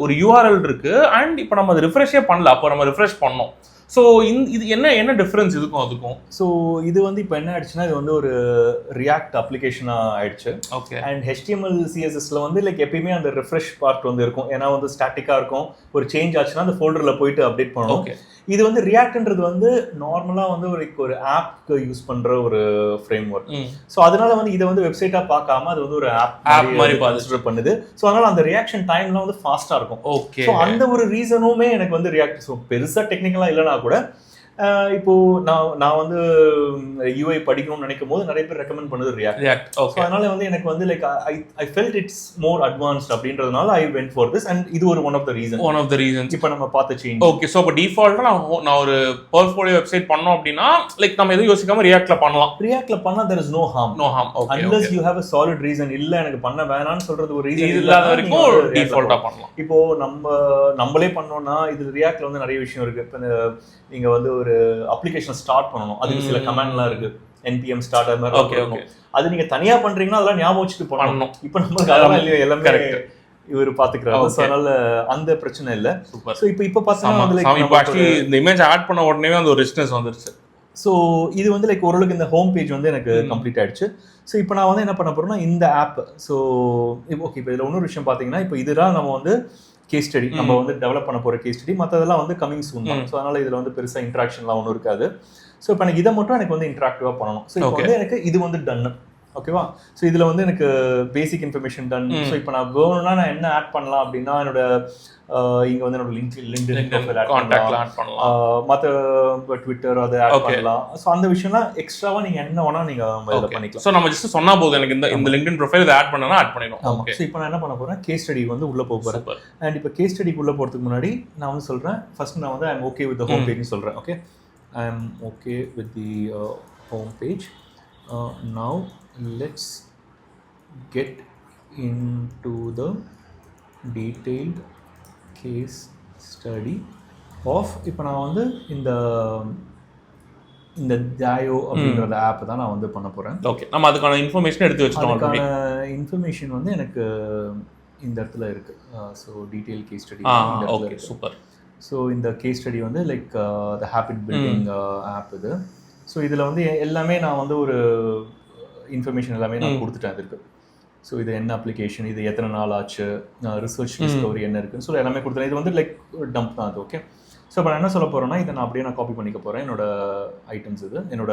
ஒரு URL இருக்கு அண்ட் இப்போ நம்ம அதை ரிஃப்ரெஷே பண்ணல. அப்போ நம்ம ரிஃப்ரெஷ் பண்ணோம். ஸோ இது என்ன டிஃப்ரென்ஸ் இதுக்கும் அதுக்கும்? ஸோ இது வந்து இப்போ என்ன ஆயிடுச்சுன்னா, இது வந்து ஒரு ரியாக்ட் அப்ளிகேஷனாக ஆயிடுச்சு. ஓகே. அண்ட் HTML CSSல வந்து லைக் எப்பயுமே அந்த ரிஃப்ரெஷ் பார்ட் வந்து இருக்கும். ஏன்னா வந்து ஸ்டாட்டிக்காக இருக்கும். ஒரு சேஞ்ச் ஆச்சுன்னா அந்த ஃபோல்டரில் போயிட்டு அப்டேட் பண்ணணும். இது வந்து ரியாக்ட்ன்றது வந்து நார்மலாக வந்து ஒரு ஆப்க்கு யூஸ் பண்ணுற ஒரு ஃப்ரேம் ஒர்க். ஸோ அதனால வந்து இதை வந்து வெப்சைட்டாக பார்க்காம அது வந்து ஒரு ஆப் மாதிரி கன்சிடர் பண்ணுது. ஸோ அதனால அந்த ரியாக்ஷன் டைம்லாம் வந்து ஃபாஸ்ட்டாக இருக்கும். ஓகே. ஸோ அந்த ஒரு ரீசனுமே எனக்கு வந்து ரியாக்ட். ஸோ பெருசாக டெக்னிக்கலாக இல்லைனா கூட இப்போ நான் வந்து UI படிக்கணும்னு நினைக்கும் போது நிறைய பேர் ரெக்கமெண்ட் பண்ணது ரியாக்ட். ஸோ அதனால வந்து எனக்கு வந்து like I felt it's more advanced அப்படின்றதுனால I went for this. And இது ஒரு ஒன் ஆஃப் த ரீசன்ஸ் இப்போ நம்ம பார்த்த சேஞ்ச். ஓகே. ஸோ இப்போ டிஃபால்ட்டா நான் ஒரு போர்ட்ஃபோலியோ வெப்சைட் பண்ணோம் அப்படின்னா லைக் நம்ம எதுவும் யோசிக்காம ரியாக்ட்ல பண்ணா there is no harm unless you have a solid reason. இல்ல எனக்கு பண்ண வேணாம்னு சொல்றது ஒரு ரீசன் இல்லாத வரைக்கும் டிஃபால்ட்டா பண்ணலாம். இப்போ நம்மளே பண்ணோம்னா இது ரியாக்ட்ல வந்து நிறைய விஷயம் இருக்கு. இப்போ நீங்க வந்து ஒரு அப்ளிகேஷன் ஸ்டார்ட் பண்ணணும், அதுக்கு சில கமாண்ட்லாம் இருக்கு, npm start அது மாதிரி இருக்கணும். அது நீங்க தனியா பண்றீங்கன்னா அதெல்லாம் ஞாபகம் வச்சுட்டு பண்ணணும். இப்போ நமக்கு அதெல்லாம் இல்லையா, எல்லாமே இவர் பாத்துக்கிறாரு. சோ அதனால அந்த பிரச்சனை இல்ல. சோ இப்போ பார்த்தா இந்த இமேஜ் ஆட் பண்ண உடனே அந்த ஒரு ரிச்னஸ் வந்துருச்சு. ஸோ இது வந்து லைக் ஓரளவுக்கு இந்த ஹோம் பேஜ் வந்து எனக்கு கம்ப்ளீட் ஆயிடுச்சு. ஸோ இப்போ நான் வந்து என்ன பண்ண போறேன்னா இந்த ஆப். ஸோ ஓகே, இப்போ இதில் இன்னொரு விஷயம் பார்த்தீங்கன்னா, இப்போ இதுதான் நம்ம வந்து கேஸ் ஸ்டடி, நம்ம வந்து டெவலப் பண்ண போகிற கேஸ் ஸ்டடி. மற்றதெல்லாம் வந்து கமிங் சூன் தான். ஸோ அதனால் இதில் வந்து பெருசாக இன்ட்ராக்ஷன்லாம் ஒன்றும் இருக்காது. ஸோ இப்போ எனக்கு இதை மட்டும் எனக்கு வந்து இன்ட்ராக்டிவாக பண்ணணும். ஸோ இப்போ வந்து எனக்கு இது வந்து டன்னு. ஓகேவா? ஸோ இதில் வந்து எனக்கு பேசிக் இன்ஃபர்மேஷன் டன். ஸோ இப்போ நான் வேணும்னா நான் என்ன ஆட் பண்ணலாம் அப்படின்னா, என்னோட இங்கே வந்து என்னோட லிங்க்டின் ப்ரொஃபைல் ஆட் பண்ணலாம், மற்ற ட்விட்டர் அதை ஆட் பண்ணலாம். ஸோ அந்த விஷயம்லாம் எக்ஸ்ட்ராவாக நீங்கள் என்ன வேணால் நீங்கள் இதில் பண்ணிக்கலாம். ஸோ நம்ம ஜஸ்ட் சொன்னால் போதும், எனக்கு இந்த லிங்க்டின் ப்ரொஃபைல் இதை ஆட் பண்ணனா ஆட் பண்ணிடும். ஆமாம். ஸோ இப்போ நான் என்ன பண்ண போகிறேன், கேஸ் ஸ்டடி வந்து உள்ளே போக போகிறேன். அண்ட் இப்போ கேஸ் ஸ்டடிக்கு உள்ளே போகிறதுக்கு முன்னாடி நான் வந்து சொல்கிறேன், ஃபர்ஸ்ட் நான் வந்து I am okay with the home பேஜ்னு சொல்கிறேன். Okay, I am okay with the home page. Now let's get into the detailed case study of. இப்போ நான் வந்து இந்த ஜாயோ அப்படின்ற ஆப் தான் நான் வந்து பண்ண போகிறேன். ஓகே, நம்ம அதுக்கான இன்ஃபர்மேஷன் எடுத்து வச்சிட்டோம். அதுக்கான இன்ஃபர்மேஷன் வந்து எனக்கு இந்த இடத்துல இருக்கு. So detail case study. Okay, super. So இந்த கேஸ் ஸ்டடி வந்து like the habit building of இது. ஸோ இதில் வந்து எல்லாமே நான் வந்து ஒரு இன்ஃபர்மேஷன் எல்லாமே நான் கொடுத்துட்டேன் அதுக்கு. ஸோ இது என்ன அப்ளிகேஷன், இது எத்தனை நாள் ஆச்சு, ரிசர்ச் டிஸ்கவரி என்ன இருக்குன்னு சொல்லி எல்லாமே கொடுத்துட்டேன். இது வந்து லைக் டம்ப் தான் அது. ஓகே, ஸோ இப்போ நான் என்ன சொல்ல போகிறேன்னா, இதை நான் அப்படியே காப்பி பண்ணிக்க போகிறேன். என்னோட ஐட்டம்ஸ் இது, என்னோட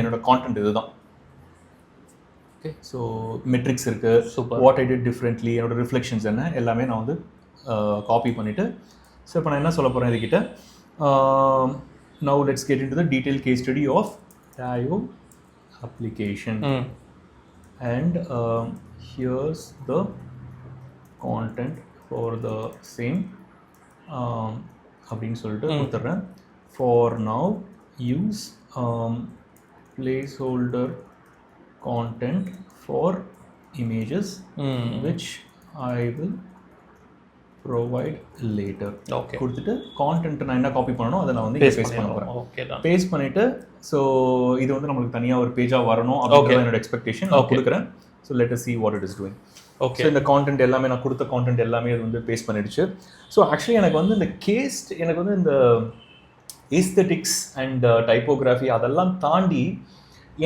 என்னோட கான்டென்ட் இது தான். ஓகே, ஸோ மெட்ரிக்ஸ் இருக்குது, வாட் ஐ டிட் டிஃப்ரெண்ட்லி, என்னோட ரிஃப்ளெக்ஷன்ஸ் என்ன, எல்லாமே நான் வந்து காப்பி பண்ணிவிட்டு, ஸோ இப்போ நான் என்ன சொல்ல போகிறேன் இதுக்கிட்ட, now let's get into the detailed case study of Tayo application. And here's the content for the same. அப்படின்னு சொல்லிட்டு கொடுத்துட்றேன். For now use placeholder content for images which I will provide later. Okay, கொடுத்துட்டு content நான் என்ன copy பண்ணணும் அதை நான் வந்து பேஸ்ட் பண்ண போகிறேன். ஓகே தான். பேஸ்ட் பண்ணிவிட்டு, ஸோ இது வந்து நம்மளுக்கு தனியாக ஒரு பேஜாக வரணும் அப்படிங்கிறது என்னோட எக்ஸ்பெக்டேஷன். நான் கொடுக்குறேன். So let us see what it is doing. Okay, so இந்த கான்டென்ட் எல்லாமே நான் கொடுத்த கான்டென்ட் எல்லாமே இது வந்து பேஸ்ட் பண்ணிடுச்சு. ஸோ ஆக்சுவலி எனக்கு வந்து இந்த எனக்கு வந்து இந்த ஏஸ்தெட்டிக்ஸ் அண்ட் டைப்போகிராஃபி அதெல்லாம் தாண்டி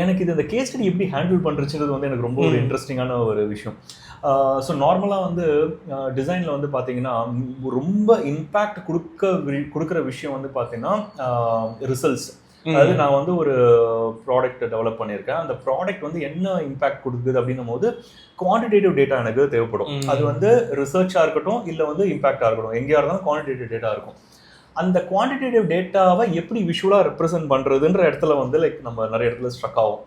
எனக்கு இது இந்த கேஸ் ஸ்டடி எப்படி ஹேண்டில் பண்ணுறதுன்றது வந்து எனக்கு ரொம்ப ஒரு இன்ட்ரெஸ்டிங்கான ஒரு விஷயம். ஸோ நார்மலாக வந்து டிசைனில் வந்து பார்த்தீங்கன்னா ரொம்ப இம்பேக்ட் கொடுக்குற விஷயம் வந்து பார்த்தீங்கன்னா ரிசல்ட்ஸ். அதாவது நான் வந்து ஒரு ப்ராடக்ட் டெவலப் பண்ணியிருக்கேன், அந்த ப்ராடக்ட் வந்து என்ன இம்பாக்ட் கொடுக்குது அப்படின்னும் போது குவான்டிடேட்டிவ் டேட்டா எனக்கு தேவைப்படும். அது வந்து ரிசர்ச்சாக இருக்கட்டும் இல்லை வந்து இம்பாக்டாக இருக்கட்டும், எங்கேயா இருந்தாலும் குவான்டிடேட்டிவ் டேட்டா இருக்கும். அந்த குவான்டிடேட்டிவ் டேட்டாவை எப்படி விஷுவலாக ரெப்ரசென்ட் பண்ணுறதுன்ற இடத்துல வந்து லைக் நம்ம நிறைய இடத்துல ஸ்ட்ரக் ஆகும்.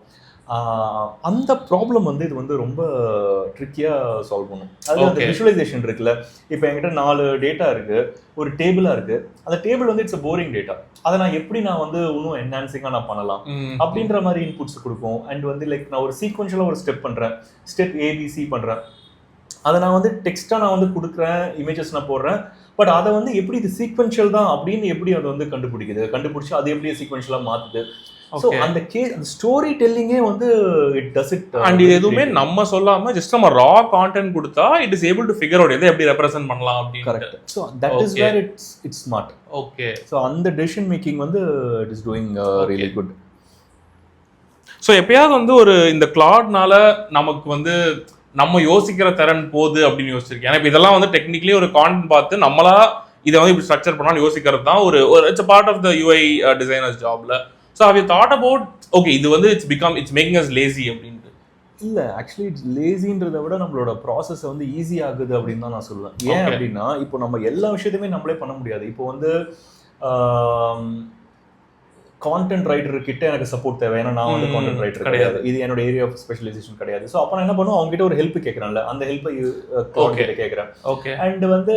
அந்த ப்ராப்ளம் வந்து இது வந்து ரொம்ப ட்ரிக்கியாக சால்வ் பண்ணும். அது அந்த விஷுவலைசேஷன் இருக்குல்ல, இப்போ என்கிட்ட 4 டேட்டா இருக்குது, ஒரு டேபிளாக இருக்குது, அந்த டேபிள் வந்து இட்ஸ் போரிங் டேட்டா, அதை நான் எப்படி நான் வந்து இன்னும் என்ஹான்சிங்காக நான் பண்ணலாம் அப்படின்ற மாதிரி இன்புட்ஸ் கொடுக்கும். அண்ட் வந்து லைக் நான் ஒரு சீக்வென்ஷியலாக ஒரு ஸ்டெப் பண்ணுறேன், ஸ்டெப் ஏபிசி பண்ணுறேன், அதை நான் வந்து டெக்ஸ்ட்டாக நான் வந்து கொடுக்குறேன், இமேஜஸ் நான் போடுறேன், பட் அதை வந்து எப்படி இது சீக்வென்ஷியல் தான் அப்படின்னு எப்படி அதை வந்து கண்டுபிடிச்சு அது எப்படி சீக்வென்ஷியலாக மாற்றுது. ஸோ அந்த ஸ்டோரி டெல்லிங்கே வந்து இட் டஸ் இட். அண்ட் இது எதுவுமே நம்ம சொல்லாம ஜஸ்ட் நம்ம ரா கான்டென்ட் கொடுத்தா it is able to figure out எதை எப்படி ரெப்ரசென்ட் பண்ணலாம் அப்படின்னு. Correct. So that is where it's smart. Okay. So அந்த டெசிஷன் மேக்கிங் வந்து it is doing really good. So எப்பயாவது வந்து ஒரு இந்த கிளாட்னால நமக்கு வந்து நம்ம யோசிக்கிற திறன் போகுது அப்படின்னு யோசிச்சிருக்கேன். ஏன்னா இப்போ இதெல்லாம் வந்து டெக்னிக்கலி ஒரு கான்டென்ட் பார்த்து நம்மளா இதை வந்து இப்படி ஸ்ட்ரக்சர் பண்ணாலும் யோசிக்கிறது தான் ஒரு it's part of the UI designers ஜாப்ல. So how you thought about okay இது வந்து இட்ஸ் மேக்கிங் அஸ் லேசி அப்படின்ட்டு? இல்லை, ஆக்சுவலி இட்ஸ் லேசின்றதை விட நம்மளோட ப்ராசஸ் வந்து ஈஸி ஆகுது அப்படின்னு தான் நான் சொல்லுவேன். ஏன் அப்படின்னா இப்போ நம்ம எல்லா விஷயத்தையுமே நம்மளே பண்ண முடியாது. இப்போ வந்து கான்டென்ட் ரைட்டர் கிட்ட எனக்கு சப்போர்ட் தேவை, ஏன்னா நான் வந்து கான்டென்ட் ரைட்டர் கிடையாது, இது என்னோட ஏரியா ஆஃப் ஸ்பெஷலைசேஷன் கிடையாது. ஸோ அப்போ நான் என்ன பண்ணுவோம், அவங்க கிட்ட ஒரு ஹெல்ப் கேட்குறேன்ல, அந்த ஹெல்ப்பை கிட்ட கேட்குறேன். ஓகே. அண்ட் வந்து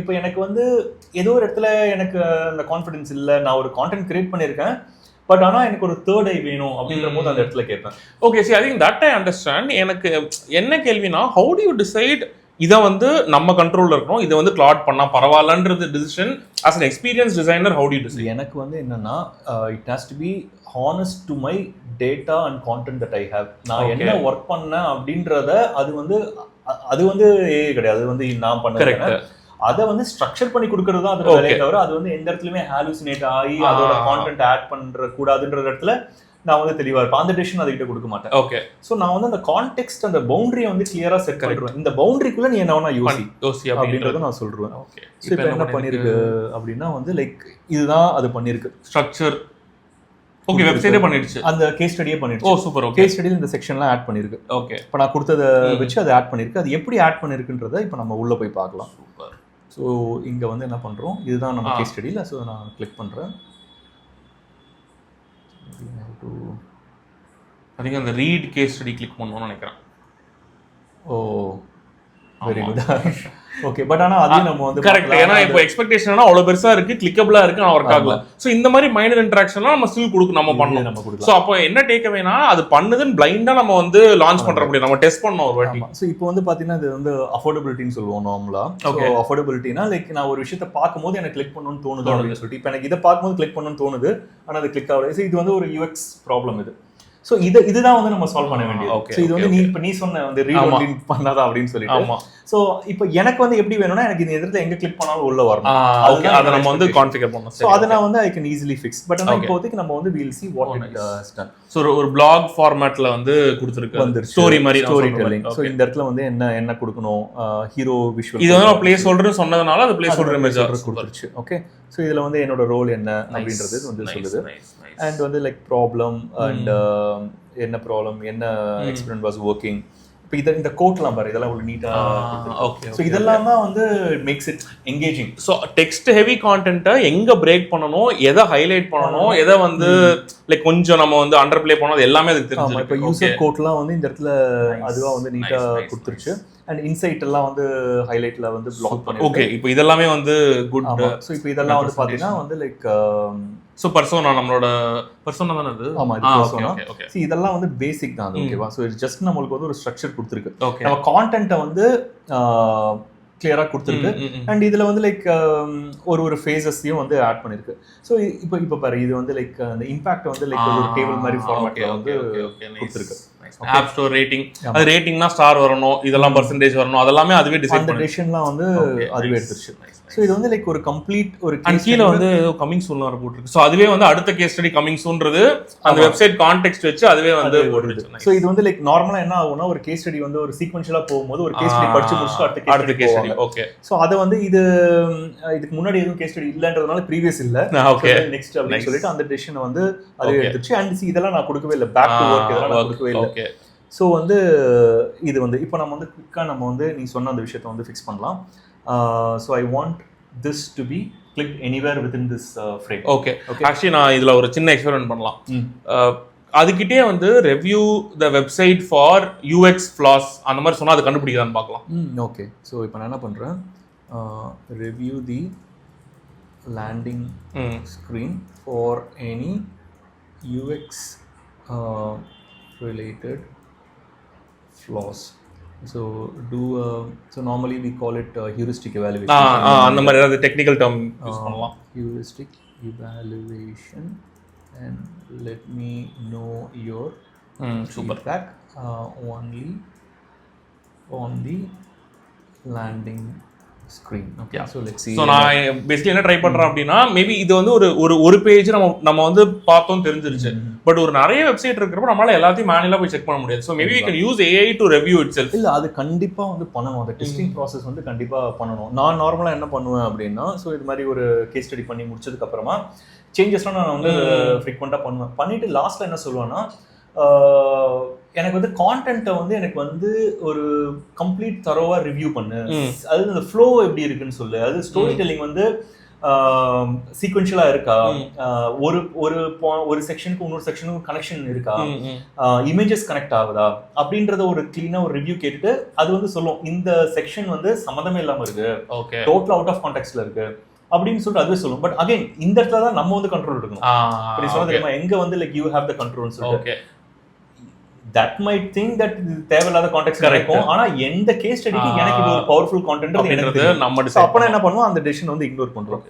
இப்போ எனக்கு வந்து ஏதோ ஒரு இடத்துல எனக்கு அந்த கான்ஃபிடன்ஸ் இல்லை, நான் ஒரு கான்டென்ட் கிரியேட் பண்ணியிருக்கேன், பட் ஆனால் எனக்கு ஒரு தேர்ட் ஐ வேணும் அப்படின்ற போது அந்த இடத்துல கேட்பேன். ஓகே, சரி, I think that I understand. எனக்கு என்ன கேள்வினா, ஹவு டு யூ டிசைட் இதை வந்து நம்ம கண்ட்ரோல்ல இருக்கணும், இதை வந்து கிளாட் பண்ணா பரவாயில்லன்றது decision as an experienced designer, how do you decide? எனக்கு வந்து என்னன்னா it has to be honest to my data and content that I have. நான் என்ன ஒர்க் பண்ணேன் அப்படின்றத அது வந்து கிடையாது, அது வந்து நான் பண்ணேன், அதை வந்து ஸ்ட்ரக்சர் பண்ணி கொடுக்கறது தான் அதோட வேலையை தவிர அது வந்து எந்த இடத்துலயுமே ஹாலுசினேட் ஆகி அதோட கான்டென்ட் ஆட் பண்ற கூடாதுன்ற இடத்துல நான் வந்து தெளிவா இருப்பேன். அந்த டிசிஷன் அதுகிட்ட கொடுக்க மாட்டேன். ஓகே. ஸோ நான் வந்து அந்த கான்டெக்ஸ்ட், அந்த பவுண்டரியை வந்து கிளியரா செட் பண்ணிடுவேன். இந்த பவுண்டரிக்குள்ள நீ என்ன வேணா யோசி அப்படின்றத நான் சொல்றேன். ஓகே. ஸோ இப்போ என்ன பண்ணிருக்கு அப்படின்னா வந்து லைக் இதுதான் அது பண்ணிருக்கு ஸ்ட்ரக்சர். ஓகே, வெப்சைட்டே பண்ணிடுச்சு, அந்த கேஸ் ஸ்டடியே பண்ணிடுச்சு. ஓ சூப்பர். ஓகே. கேஸ் ஸ்டடியில் இந்த செக்ஷன்லாம் ஆட் பண்ணிருக்கு. ஓகே. இப்போ நான் கொடுத்ததை வச்சு அதை ஆட் பண்ணிருக்கு. அது எப்படி ஆட் பண்ணிருக்குன்றத இப்போ நம்ம உள்ள போய் பார்க்கலாம். சூப்பர். ஸோ இங்கே வந்து என்ன பண்ணுறோம், இதுதான் நம்ம கேஸ் ஸ்டடியில். ஸோ நான் கிளிக் பண்ணுறேன். I think அந்த ரீட் கேஸ் ஸ்டடி கிளிக் பண்ணணும்னு நினைக்கிறேன். ஓ வெரி குட். ஓகே, பட் ஆனால் அதையும் நம்ம வந்து கரெக்ட். ஏன்னா இப்போ எக்ஸ்பெக்டேஷன் அவ்வளோ பெருசாக இருக்கு, கிளிக்கபிளா இருக்கு, நான் ஒர்க் ஆகல. ஸோ இந்த மாதிரி மைனர் இன்ட்ராக்ஷன்லாம் நம்ம ஸ்டில் கொடுக்கணும், நம்ம பண்ணணும். ஸோ அப்போ என்ன டேக் அவேனா, அது பண்ணுதுன்னு பிளைண்டா நம்ம வந்து லான்ச் பண்ற முடியும், நம்ம டெஸ்ட் பண்ணோம் ஒரு வாட்டி. ஸோ இப்போ வந்து பார்த்தீங்கன்னா இது வந்து அஃபோர்டபிலிட்டின்னு சொல்லுவோம் நார்மலா. ஓகே, அஃபோர்டபிலிட்டினா லைக் நான் ஒரு விஷயத்தை பார்க்கும்போது எனக்கு கிளிக் பண்ணணும்னு தோணுது அப்படின்னு சொல்லிட்டு, இப்போ எனக்கு இதை பார்க்கும்போது கிளிக் பண்ணணும்னு தோணுது, ஆனால் அது கிளிக் ஆகுது. ஸோ இது வந்து ஒரு யூஎக்ஸ் ப்ராப்ளம் இது. ஸோ இதுதான் வந்து நம்ம சால்வ் பண்ண வேண்டியது. ஸோ இது வந்து நீ சொன்ன வந்து ரீட் பண்ணாதான் அப்படின்னு சொல்லிட்டு. ஆமா. ஸோ இப்போ எனக்கு வந்து எப்படி வேணும்னா, எனக்கு இந்த எதிர்த்து எங்க கிளிக் பண்ணாலும் உள்ள வரணும், அதை நம்ம வந்து கான்ஃபிகர் பண்ணணும். ஸோ அதை நான் வந்து I can easily fix. But ஆனால் இப்போதைக்கு நம்ம வந்து we'll see what it has done. So ஒரு பிளாக் ஃபார்மேட்ல வந்து கொடுத்துருக்கு, ஸ்டோரி மாதிரி, ஸ்டோரி டெல்லிங். ஸோ இந்த இடத்துல வந்து என்ன கொடுக்கணும், ஹீரோ விஷுவல், இது வந்து நான் பிளேஸ் ஹோல்டர் சொன்னதுனால அது பிளேஸ் ஹோல்டர் இமேஜ் கொடுத்துருச்சு. ஓகே, ஸோ இதுல வந்து என்னோட ரோல் என்ன அப்படின்றது வந்து சொல்லுது. அண்ட் வந்து லைக் ப்ராப்ளம் அண்ட் என்ன ப்ராப்ளம், என்ன எக்ஸ்பெரிமெண்ட் வாஸ் ஒர்க்கிங். இப்போ இந்த கோட்லாம் பாரு, இதெல்லாம் ஒரு நீட்டா. ஓகே. ஸோ இதெல்லாம் தான் வந்து makes it engaging. So text heavy கான்டென்ட்டை எங்க பிரேக் பண்ணணும், எதை ஹைலைட் பண்ணணும், எதை வந்து லைக் கொஞ்சம் நம்ம வந்து அண்டர் பிளே பண்ணணும், அது எல்லாமே அதுக்கு தெரியும். இப்போ யூசர் கோட்லாம் வந்து இந்த இடத்துல அதுவா வந்து நீட்டா கொடுத்துருச்சு. அண்ட் இன்சைட் எல்லாம் வந்து ஹைலைட்ல வந்து பிளாக் பண்ணி. ஓகே, இப்போ இதெல்லாமே வந்து குட். ஸோ இப்போ இதெல்லாம் வந்து பார்த்தீங்கன்னா வந்து லைக் ஸோ பர்சோனா, நம்மளோட பர்சோனா தானே அது. ஆமா, இது பர்சோனா. ஸோ இதெல்லாம் வந்து பேசிக் தான், ஓகேவா. ஸோ இது ஜஸ்ட் நம்மளுக்கு வந்து ஒரு ஸ்ட்ரக்சர் கொடுத்துருக்கு. நம்ம கான்டென்ட்டை வந்து கிளியரா கொடுத்துருக்கு. அண்ட் இதுல வந்து லைக் ஒரு ஃபேஸஸையும் வந்து ஆட் பண்ணிருக்கு. ஸோ இப்போ பாரு, இது வந்து லைக் அந்த இம்பாக்ட் வந்து லைக் ஒரு டேபிள் மாதிரி ஃபார்மேட்ல வந்து கொடுத்துருக்கு. ஆப் ஸ்டோர் ரேட்டிங், அது ரேட்டிங்னா ஸ்டார் வரணும், இதெல்லாம் பர்சன்டேஜ் வரணும், அதெல்லாம் அதுவே டிசைட் அந்த டெசிஷன்லாம் வந்து அதுவே எடுத்துருச்சு. ஸோ இது வந்து லைக் ஒரு கம்ப்ளீட் ஒரு கீழே வந்து ஏதோ கமிங் சூன் வர போட்டுருக்கு. ஸோ அதுவே வந்து அடுத்த கேஸ் ஸ்டடி கமிங் சூன்றது அந்த வெப்சைட் கான்டெக்ஸ்ட் வச்சு அதுவே வந்து போட்டுருக்கு. ஸோ இது வந்து லைக் நார்மலாக என்ன ஆகும்னா ஒரு கேஸ் ஸ்டடி வந்து ஒரு சீக்வென்ஷியலாக போகும்போது ஒரு கேஸ் ஸ்டடி படிச்சு முடிச்சுட்டு அடுத்த கேஸ் ஸ்டடி. ஓகே. ஸோ அதை வந்து இதுக்கு முன்னாடி எதுவும் கேஸ் ஸ்டடி இல்லைன்றதுனால ப்ரீவியஸ் இல்லை, ஓகே நெக்ஸ்ட் அப்படின்னு சொல்லிட்டு அந்த டெசிஷனை வந்து அது எடுத்துச்சு. அண்ட் இதெல்லாம் நான் கொடுக்கவே இல்லை, பேக் டு ஒர்க் இதெல்லாம் நான் கொடுக்கவே இல்லை. ஸோ வந்து இது வந்து இப்போ நம்ம வந்து குயிக்காக நம்ம வந்து நீ சொன்ன அந்த விஷயத்தை வந்து ஃபிக்ஸ் பண்ணலாம். So I want this to be click anywhere within this frame. Okay. Actually நான் இதில் ஒரு சின்ன எக்ஸ்பெரிமெண்ட் பண்ணலாம். அதுக்கிட்டே வந்து review the website for UX flows அந்த மாதிரி சொன்னால் அது கண்டுபிடிக்கிறான்னு பார்க்கலாம். ஓகே. ஸோ இப்போ நான் என்ன பண்ணுறேன், review the landing screen for any UX related flaws. So normally we call it heuristic evaluation. அந்த மாதிரி ஏதாவது டெக்னிக்கல் டர்ம் யூஸ் பண்ணலாம். Heuristic evaluation, and let me know your feedback only on the landing screen. Okay. So let's see. So நான் basically என்ன try பண்றேன் அப்படின்னா, maybe இது வந்து ஒரு பேஜ் நம்ம வந்து பார்த்தோம் தெரிஞ்சிருச்சு. பட் ஒரு நிறைய வெப்சைட் இருக்கிறப்ப நம்மளால எல்லாத்தையும் மேனுவலா போய் செக் பண்ண முடியாது. So maybe we can use AI to review itself. இல்லை, அது கண்டிப்பா வந்து பண்ணணும். அந்த டெஸ்டிங் ப்ராசஸ் வந்து கண்டிப்பா பண்ணணும். நான் நார்மலா என்ன பண்ணுவேன் அப்படின்னா, ஸோ இது மாதிரி ஒரு கேஸ் ஸ்டடி பண்ணி முடிச்சதுக்கு அப்புறமா சேஞ்சஸ்லாம் நான் வந்து ஃப்ரீக்வெண்ட்டாக பண்ணுவேன். பண்ணிட்டு லாஸ்ட்ல என்ன சொல்லுவேன்னா, எனக்கு வந்து கான்டென்ட்டை வந்து எனக்கு வந்து ஒரு கம்ப்ளீட் தரோவா ரிவ்யூ பண்ணு. அது அந்த ஃப்ளோ எப்படி இருக்குன்னு சொல்லு. அது ஸ்டோரி டெல்லிங் வந்து சீக்வென்ஷியலா இருக்கா, ஒரு செக்ஷனுக்கு இன்னொரு செக்ஷனுக்கு கனெக்ஷன் இருக்கா, இமேஜஸ் கனெக்ட் ஆகுதா அப்படின்றத ஒரு கிளீனா ஒரு ரிவ்யூ கேட்டுட்டு அது வந்து சொல்லும் இந்த செக்ஷன் வந்து சம்மந்தமே இல்லாம இருக்கு, டோட்டல் அவுட் ஆஃப் கான்டெக்ட்ல இருக்கு அப்படின்னு சொல்லிட்டு அதுவே சொல்லும். பட் அகைன் இந்த இடத்துல தான் நம்ம வந்து கண்ட்ரோல் எடுக்கணும். அப்படி சொல்ல தெரியுமா, எங்க வந்து like you have the control சொல்லிட்டு that might think that தேவையில்லாத கான்டெக்ஸ்ட் இருக்கும். ஆனா எந்த கேஸ் ஸ்டடிக்கு எனக்கு இது ஒரு பவர்ஃுல் கான்டென்ட் அப்படின்றது நம்ம டிசைட் அப்ப என்ன பண்ணுவோம், அந்த டெசிஷன் வந்து இக்னோர் பண்றோம்.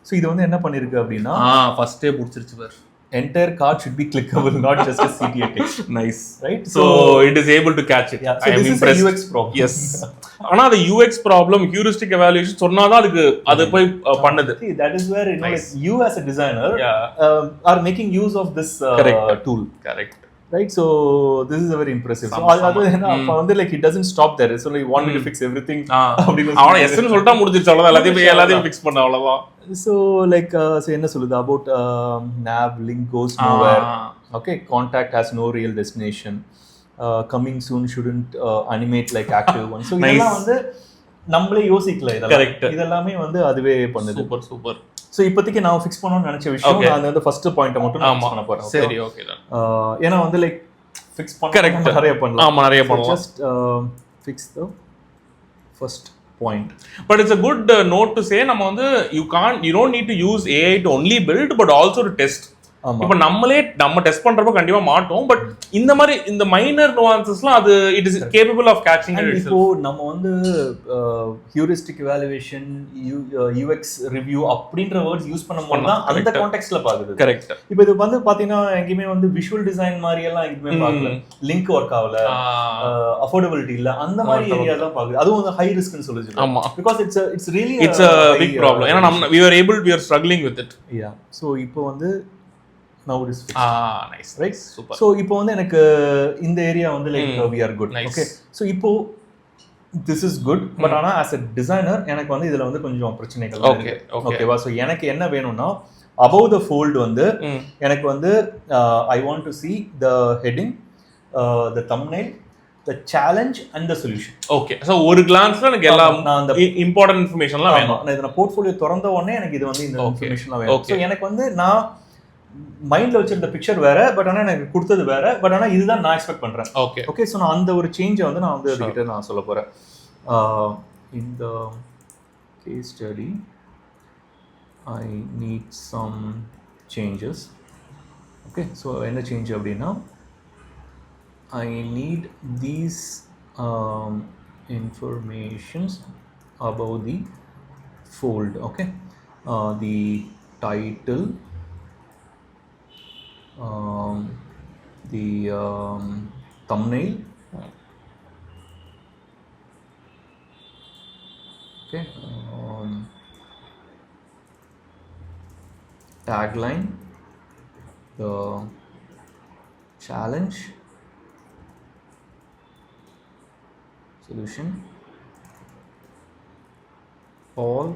சோ இது வந்து என்ன பண்ணிருக்கு அப்படின்னா, ஃபர்ஸ்டே புடிச்சிருச்சு பார், entire card should be clickable, not just a CTA text. Nice, right? So it is able to catch it. Yeah, so I am impressed. Is a UX problem. Yes. ஆனா the UX problem heuristic evaluation சொன்னாதான் அதுக்கு அது போய் பண்ணுது. See, that is where like, you as a designer are making use of this tool. Correct. Right, so this is a very impressive. So அது அப்ப வந்து like it doesn't stop there. So like want me to fix everything. அவன எஸ்ன்னு சொல்லிட்டா முடிஞ்சிருச்சு, அவ்வளவுதான். எல்லாத்தையும் fix பண்ண அவ்வளவுதான். So like so என்ன சொல்லுது about nav link goes nowhere. Okay, contact has no real destination. Coming soon shouldn't animate like active one. So இதெல்லாம் வந்து நம்மளே யோசிக்கல, இதெல்லாமே வந்து அதுவே பண்ணுது. சூப்பர். ஸோ இப்போதைக்கு நான் ஃபிக்ஸ் பண்ணணும்னு நினைச்ச விஷயம் நான் வந்து ஃபர்ஸ்ட் பாயிண்ட்டை மட்டும் நான் ஃபிக்ஸ் பண்ண போறேன். சரி, ஓகே தான். ஏன்னா வந்து லைக் ஃபிக்ஸ் பண்ண நிறைய பண்ணலாம். ஆமா, நிறைய பண்ணலாம். Just fix the first point. But it's a good note to say, நம்ம வந்து you don't need to use AI to only build but also to test. இப்போ நம்ம டெஸ்ட் பண்றப்ப கண்டிப்பா மாட்டோம். பட் இந்த மாதிரி இந்த மைனர் நுவான்சஸ்லாம் அது it is capable of catching it. இப்போ நம்ம வந்து ஹியூரிஸ்டிக் எவாலுவேஷன், யூஎக்ஸ் ரிவ்யூ அப்படின்ற வேர்ட்ஸ் யூஸ் பண்ணும்போது தான் அந்த கான்டெக்ஸ்ட்ல பாக்குது. கரெக்ட். இப்போ இது வந்து பாத்தீங்கன்னா எங்கேயுமே வந்து விஷுவல் டிசைன் மாதிரி எல்லாம் எங்கேயுமே பார்க்கல, லிங்க் ஒர்க் ஆகல, அஃபோர்டபிலிட்டி இல்ல, அந்த மாதிரி ஏரியா தான் பாக்குது. அதுவும் வந்து ஹை ரிஸ்க்னு சொல்லுது. ஆமா, because it's really it's a big problem. ஏன்னா நம்ம we are struggling with it. Yeah, so இப்போ வந்து now it is fixed. Nice, right? Super. So இப்போ வந்து எனக்கு இந்த ஏரியா வந்து like we are good. Nice. Okay, so இப்போ this is good, but ஆனா as a designer எனக்கு வந்து இதுல வந்து கொஞ்சம் பிரச்சனைகள் இருக்கு. ஓகேவா? so எனக்கு என்ன வேணும்னா above the fold வந்து எனக்கு வந்து I want to see the heading, the thumbnail, the challenge and the solution. Okay, so ஒரு glance-ல எனக்கு எல்லா important informationலாம் வேணும். நான் இந்த போர்ட்ஃபோலியோ திறந்த உடனே எனக்கு இது வந்து இந்த இன்ஃபர்மேஷன்லாம் வேணும். so எனக்கு வந்து நான் மைண்ட்ல வச்சிருந்த பிக்சர் வேற, பட் ஆனா எனக்கு கொடுத்தது வேற, பட் ஆனா இதுதான் நான் எக்ஸ்பெக்ட் பண்றேன். ஓகே, சோ நான் அந்த ஒரு சேஞ்சை வந்து நான் வந்து அதுகிட்ட நான் சொல்ல போறேன். இந்த case study I need some changes. Okay, so என்ன சேஞ்ச் அப்படின்னா, I need these informations above the fold. Okay, the title, the thumbnail, okay, tagline, the challenge, solution, all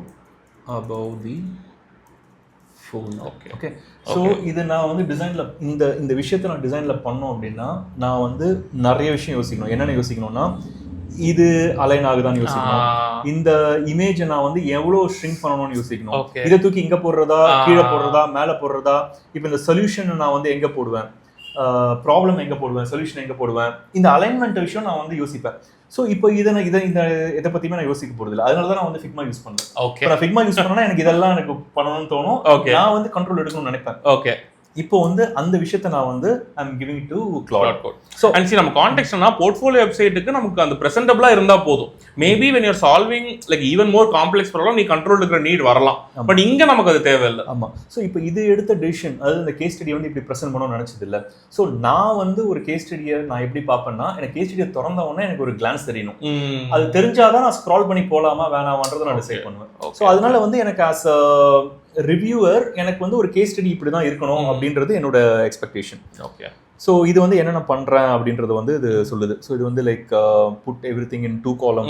above the fold. Okay. So இது நான் வந்து டிசைனில் இந்த விஷயத்தை நான் டிசைனில் பண்ணோம் அப்படின்னா நான் வந்து நிறைய விஷயம் யோசிக்கணும். என்னென்ன யோசிக்கணும்னா, இது அலைன் ஆகுதான்னு யோசிக்கணும், இந்த இமேஜை நான் வந்து எவ்வளோ ஷ்ரிங்க் பண்ணணும்னு யோசிக்கணும், இதை தூக்கி இங்கே போடுறதா கீழே போடுறதா மேலே போடுறதா, இப்போ இந்த சொல்யூஷன் நான் வந்து எங்கே போடுவேன், ப்ராப்ளம் எங்கே போடுவேன், சொல்யூஷன் எங்கே போடுவேன், இந்த அலைன்மெண்ட் விஷயம் நான் வந்து யோசிப்பேன். ஸோ இப்போ இதை பற்றியுமே நான் யோசிக்க போகிறது இல்லை. அதனால தான் நான் வந்து ஃபிக்மா யூஸ் பண்ணுறேன். ஓகே, நான் ஃபிக்மா யூஸ் பண்ணேன்னா எனக்கு இதெல்லாம் எனக்கு பண்ணணும்னு தோணும். ஓகே, நான் வந்து கண்ட்ரோல் எடுக்கணும்னு நினைப்பேன். ஓகே, இப்போ வந்து அந்த விஷயத்தை நான் வந்து I'm giving to Claude. So and நம்ம கான்டெக்ட்னா போர்ட்ஃபோலியோ வெப்சைட்டுக்கு நமக்கு அந்த ப்ரெசென்டபிளா இருந்தா போதும். Maybe when you're solving like even more complex problem நீ கண்ட்ரோல் எடுக்கிற நீட் வரலாம். பட் இங்க நமக்கு அது தேவையில்லை. ஆமா. ஸோ இப்போ இது எடுத்த டிசிஷன், அதாவது இந்த கேஸ் ஸ்டடி வந்து இப்படி ப்ரெசென்ட் பண்ணணும்னு நினைச்சது இல்லை. ஸோ நான் வந்து ஒரு கேஸ் ஸ்டடியை நான் எப்படி பார்ப்பேன்னா, எனக்கு கேஸ் ஸ்டடியை திறந்த உடனே எனக்கு ஒரு கிளான்ஸ் தெரியணும். அது தெரிஞ்சாதான் நான் ஸ்க்ரால் பண்ணி போலாமா வேணாமான்றதை நான் டிசைட் பண்ணுவேன். ஸோ அதனால வந்து எனக்கு ஆஸ் அ ரிவ்யூவர் எனக்கு வந்து ஒரு கேஸ் ஸ்டடி இப்படி தான் இருக்கணும் அப்படின்றது என்னோட எக்ஸ்பெக்டேஷன். ஓகே, ஸோ இது வந்து என்னென்ன பண்ணுறேன் அப்படின்றது வந்து இது சொல்லுது. ஸோ இது வந்து like put everything in 2 column.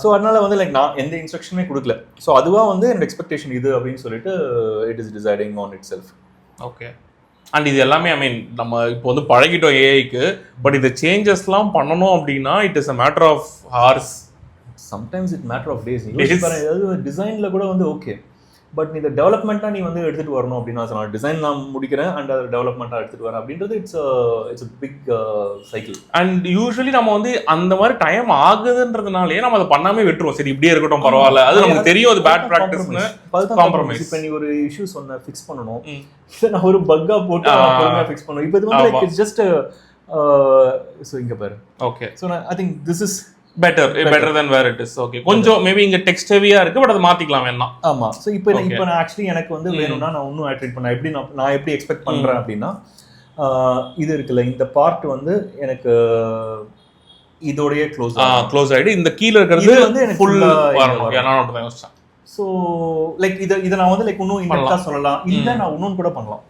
So அதனால வந்து லைக் நான் எந்த இன்ஸ்ட்ரக்ஷனுமே கொடுக்கல. ஸோ அதுவாக வந்து என்னோட எக்ஸ்பெக்டேஷன் இது அப்படின்னு சொல்லிட்டு it is deciding on it self. Okay, and இது எல்லாமே ஐ மீன் நம்ம இப்போ வந்து பழகிட்டோம் ஏஐக்கு. பட் இந்த சேஞ்சஸ்லாம் பண்ணணும் அப்படின்னா it is a matter of hours, sometimes it matter of days. ஏதாவது டிசைனில் கூட வந்து ஓகே, பட் இந்த டெவலப்மெண்ட்டாக நீ வந்து எடுத்துகிட்டு வரணும் அப்படின்னா நான் டிசைன் நான் முடிக்கிறேன் அண்ட் அதை டெவலப்மெண்ட்டாக எடுத்துகிட்டு வரேன் அப்படின்றது it's big cycle. And usually நம்ம வந்து அந்த மாதிரி டைம் ஆகுதுன்றதுனாலே நம்ம அதை பண்ணாமே விட்டுருவோம். சரி இப்படியே இருக்கட்டும் பரவாயில்ல, அது நமக்கு தெரியும் அது பேட் ப்ராக்டிஸ்னு. காம்ப்ரமைஸ். இப்போ நீ ஒரு இஷ்யூ சொன்ன ஃபிக்ஸ் பண்ணணும், இதை நான் ஒரு பக்கா போட்டு ஃபிக்ஸ் பண்ணணும். இப்போ இது வந்து லைக் இட்ஸ் ஜஸ்ட் ஸோ இங்கே பாரு. Okay, so I think this is better than where it is. Okay, கொஞ்சம் மேபி இங்க டெக்ஸ்ட் ஹெவியா இருக்கு, பட் அதை மாத்திக்கலாம் வேணா. ஆமா. சோ இப்போ நான் ஆக்சுவலி எனக்கு வந்து வேணும்னா நான் இன்னும் ஆட் பண்ண எப்படி நான் எப்படி எக்ஸ்பெக்ட் பண்றேன் அப்படின்னா, இது இருக்குல்ல இந்த பார்ட் வந்து எனக்கு இதோடயே க்ளோஸ் ஆயிடு. இந்த கீழ இருக்கிறது வந்து எனக்கு ஃபுல் வரணும். நான் நோட் பண்ணி வச்சேன். சோ லைக் இத நான் வந்து லைக் இன்னும் இன்டெப்தா சொல்லலாம், இல்ல நான் இன்னும் கூட பண்ணலாம்.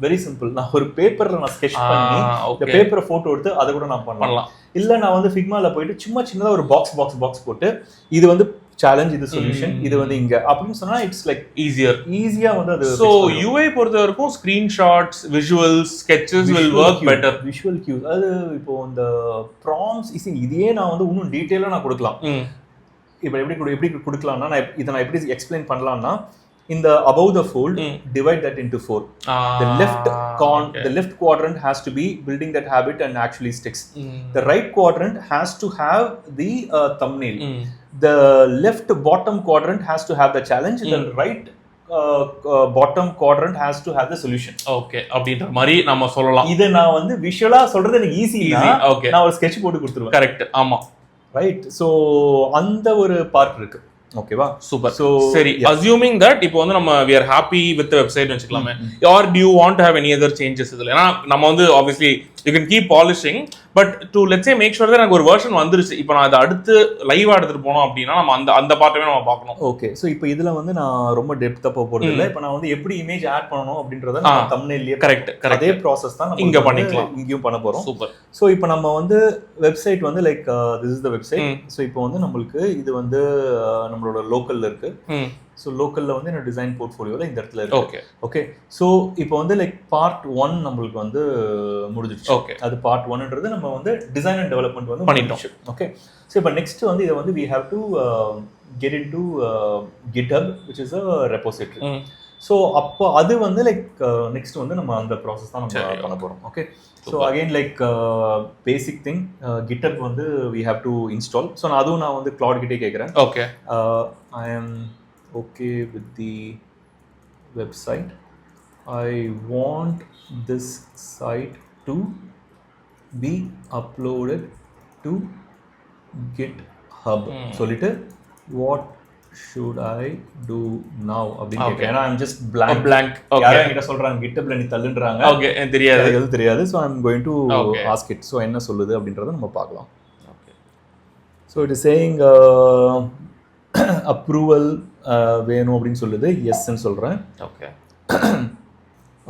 Very simple. நான் ஒரு பேப்பர்ல நான் ஸ்கெட்ச் பண்ணி இந்த பேப்பரை போட்டோ எடுத்து அதை கூட நான் பண்ணலாம். இல்ல நான் வந்து ஃபிக்மால போயிட்டு சும்மா சின்னதா ஒரு பாக்ஸ் போட்டு இது வந்து சேலஞ்ச், இது சொல்யூஷன், இது வந்து இங்க அப்படின்னு சொன்னா இட்ஸ் லைக் ஈஸியா வந்து அது. சோ யூஐ பொறுத்த வரைக்கும் screenshots, visuals, sketches will work better. Visual cues, அது இப்போ இந்த ப்ராம்ப்ட்ஸ் இதையே நான் வந்து இன்னும் டீடைலா நான் கொடுக்கலாம். இப்போ எப்படி கொடுக்கலாம்னா, நான் எப்படி எக்ஸ்பிளைன் பண்ணலாம்னா, in the above the fold, divide that into 4. The left quadrant has to be building that habit and actually sticks. The right quadrant has to have the thumbnail. The left bottom quadrant has to have the challenge. The right bottom quadrant has to have the solution. Okay, அப்படின்ற மாதிரி நம்ம சொல்லலாம். இத நான் வந்து விஷுவலா சொல்றது எனக்கு easy. Okay, நான் ஒரு ஸ்கெட்ச் போட்டு கொடுத்துருவேன். கரெக்ட். ஆமா, ரைட். சோ அந்த ஒரு பார்ட் இருக்கு. ஓகேவா, சூப்பர். சோ சரி, அஸ்யூமிங் தட் இப்போ வந்து நம்ம we are happy with the website வெச்சுக்கலாமே, or do you want to have any other changes இதுல? ஏன்னா நம்ம வந்து obviously you can keep polishing, but to let's say make sure that எனக்கு ஒரு வெர்ஷன் வந்துருச்சு, இப்போ நான் அதை அடுத்து லைவா எடுத்துட்டு போனோம் அப்படின்னா நம்ம அந்த பார்ட்டவே நம்ம பார்க்கணும். ஓகே, சோ இப்போ இதுல வந்து நான் ரொம்ப டெப்தா போக போறது இல்ல. இப்போ நான் வந்து எப்படி இமேஜ் ஆட் பண்ணனும் அப்படின்றத நான் தம்ப்நெயில்ல கரெக்ட் அதே process தான் நம்ம இங்க பண்ணிக்கலாம், இங்கேயும் பண்ண போறோம். சூப்பர். சோ இப்போ நம்ம வந்து வெப்சைட் வந்து like this is the website. So இப்போ வந்து நமக்கு இது வந்து நம்மளோட லோக்கல்ல இருக்கு. ஸோ லோக்கலில் வந்து என்னோட டிசைன் போர்ட்ஃபோலியோவில் இந்த இடத்துல இருக்கு. ஓகே ஓகே, ஸோ இப்போ வந்து லைக் பார்ட் 1 நம்மளுக்கு வந்து முடிஞ்சிடுச்சு. ஓகே, அது பார்ட் 1ன்றது நம்ம வந்து டிசைன் அண்ட் டெவலப்மெண்ட் வந்து பண்ணிட்டோம். ஓகே, ஸோ இப்போ நெக்ஸ்ட் வந்து இதை வந்து we have to get into GitHub which is a repository. So அப்போ அது வந்து லைக் நெக்ஸ்ட் வந்து நம்ம அந்த ப்ராசஸ் தான் நம்ம பண்ண போகிறோம். Okay, so again like basic thing GitHub வந்து we have to install. So நான் அதுவும் நான் வந்து Claude கிட்டே கேட்குறேன். Okay, I am okay with the website. I want this site to be uploaded to GitHub. சொல்லிட்டு what should I do now அப்படின்னு கேக்குறேன். I'm just blank. யாரோ என்கிட்ட சொல்றாங்க GitHubல நீ தள்ளுன்றாங்க. ஓகே, தெரியாது, எது தெரியாது. so I'm going to ask it. so என்ன சொல்லுது அப்படின்றத நம்ம பார்க்கலாம். Okay, so it is saying approval வேணும் அப்படின்னு சொல்லுது. எஸ்ன்னு சொல்கிறேன். ஓகே,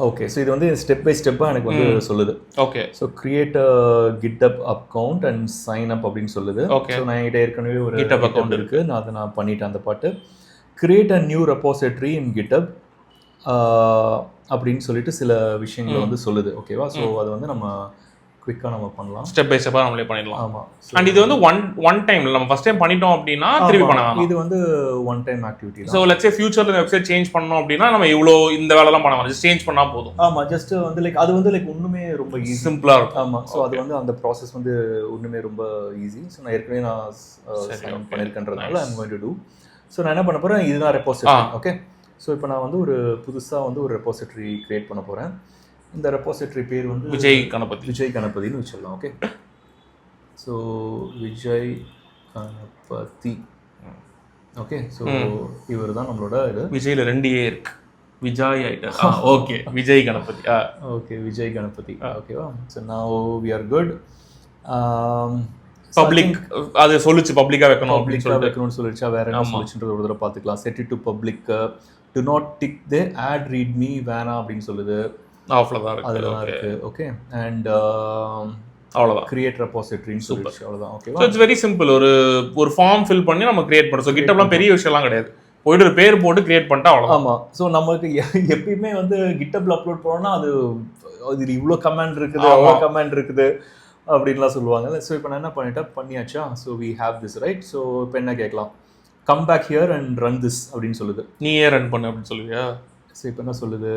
ஓகே, ஸோ இது வந்து ஸ்டெப் பை ஸ்டெப்பாக எனக்கு வந்து சொல்லுது. Okay, so create GitHub account and sign up அப்படின்னு சொல்லுது. ஸோ நான் என்கிட்ட ஏற்கனவே ஒரு GitHub அக்கௌண்ட் இருக்குது, நான் பண்ணிட்டேன் அந்த பாட்டு. Create a new repository in GitHub அப்படின்னு சொல்லிட்டு சில விஷயங்களை வந்து சொல்லுது. ஓகேவா? ஸோ அது வந்து நம்ம குவிக்காக நம்ம பண்ணலாம், ஸ்டெப் பை ஸ்டெப்பாக நம்மளே பண்ணிடலாம். ஆமாம். அண்ட் இது வந்து ஒன் டைம் நம்ம ஃபர்ஸ்ட் டைம் பண்ணிட்டோம் அப்படின்னா திருப்பி பண்ணலாம். இது வந்து one time activity. So let's say ஃபியூச்சர்ல இந்த வெப்சைட் சேஞ்ச் பண்ணோம் அப்படின்னா நம்ம இவ்வளோ இந்த வேலைலாம் பண்ண வேண்டாம், ஜஸ்ட் சேஞ்ச் பண்ணால் போதும். ஆமாம், ஜஸ்ட் வந்து லைக் அது வந்து லைக் ஒன்றுமே ரொம்ப ஈஸி, சிம்பிளாக இருக்கும். ஆமாம். ஸோ அது வந்து அந்த ப்ராசஸ் வந்து ஒன்றுமே ரொம்ப ஈஸி. ஸோ நான் ஏற்கனவே நான் பண்ணியிருக்கேன்றதுனால I'm going to do. So நான் என்ன பண்ண போகிறேன், இதுதான் ரெபாசிட்டரி. ஓகே, ஸோ இப்போ நான் வந்து ஒரு புதுசாக வந்து ஒரு ரெபாசிட்டரி கிரியேட் பண்ண போகிறேன். இந்த ரெபாசிட்டரி பேர் வந்து விஜய் கணபதினு வச்சிடலாம். Okay, so Vijay Ganapathi. Okay, so இவர் தான் நம்மளோட இது. விஜயில் 2 A இருக்கு, விஜய் ஆயிட்டு. ஓகே, விஜய் கணபதி. ஓகே, விஜய் கணபதி. ஓகேவா? So now we are good. Public அது சொல்லுச்சு, பப்ளிக்காக வைக்கணும்னு சொல்லிச்சா, வேற என்ன சொல்லிச்சுன்றது ஒரு தடவை பார்த்துக்கலாம். Set it to public, do not tick the add readme வேணாம் அப்படின்னு சொல்லுது. ஆஃப்ல தான் இருக்கு, அதுல தான் இருக்கு. ஓகே, அண்ட் அவ்வளவுதான், கிரியேட் ரெபாசிட்டரின்னு சொல்லிச்சு. அவ்வளவுதான். ஓகேவா? So it's very simple. ஒரு ஃபார்ம் ஃபில் பண்ணி நம்ம கிரியேட் பண்ணுறோம். ஸோ GitHubலாம் பெரிய விஷயம்லாம் கிடையாது, போயிட்டு ஒரு பேர் போட்டு கிரியேட் பண்ணிட்டா அவ்வளோதான். ஆமாம். ஸோ நமக்கு எப்பயுமே வந்து GitHubல அப்லோட் பண்ணோம்னா அது இவ்வளோ கமெண்ட் இருக்குது, அவ்வளோ கமெண்ட் இருக்குது அப்படின்லாம் சொல்லுவாங்க. ஸோ இப்போ நான் என்ன பண்ணியாச்சா? So we have this right. So இப்போ என்ன கேட்கலாம், come back here and run this அப்படின்னு சொல்லுது. நீயே ரன் பண்ணு அப்படின்னு சொல்லுவியா? ஸோ இப்போ என்ன சொல்லுது,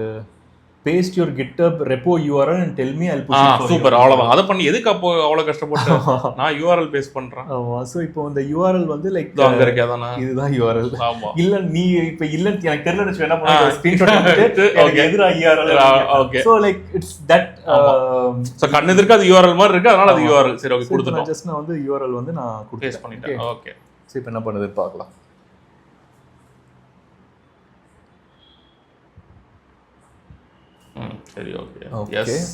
paste your GitHub repo URL and tell me I'll push it for you. Super, அவ்வளவுதான். அத பண்ணி எதுக்கு அப்போ அவ்வளவு கஷ்டப்பட்டு நான் URL பேஸ்ட் பண்றேன். ஆமா. சோ இப்போ இந்த URL வந்து லைக் அங்க இருக்கே அதானே, இதுதான் URL. ஆமா. இல்ல நீ இப்போ இல்ல எனக்கு தெரியலன்னு என்ன பண்ணு, ஸ்கிரீன்ஷாட் எடுத்து எனக்கு எதிரா URL. Okay, so like it's that. So கண்ணு எதிர்க்க அது URL மாதிரி இருக்கு, அதனால அது URL. சரி, ஓகே, கொடுத்துட்டோம். ஜஸ்ட் நான் வந்து URL வந்து நான் பேஸ்ட் பண்ணிட்டேன். ஓகே, சோ இப்போ என்ன பண்ணுது பார்க்கலாம். சரி, ஓகே. எஸ்.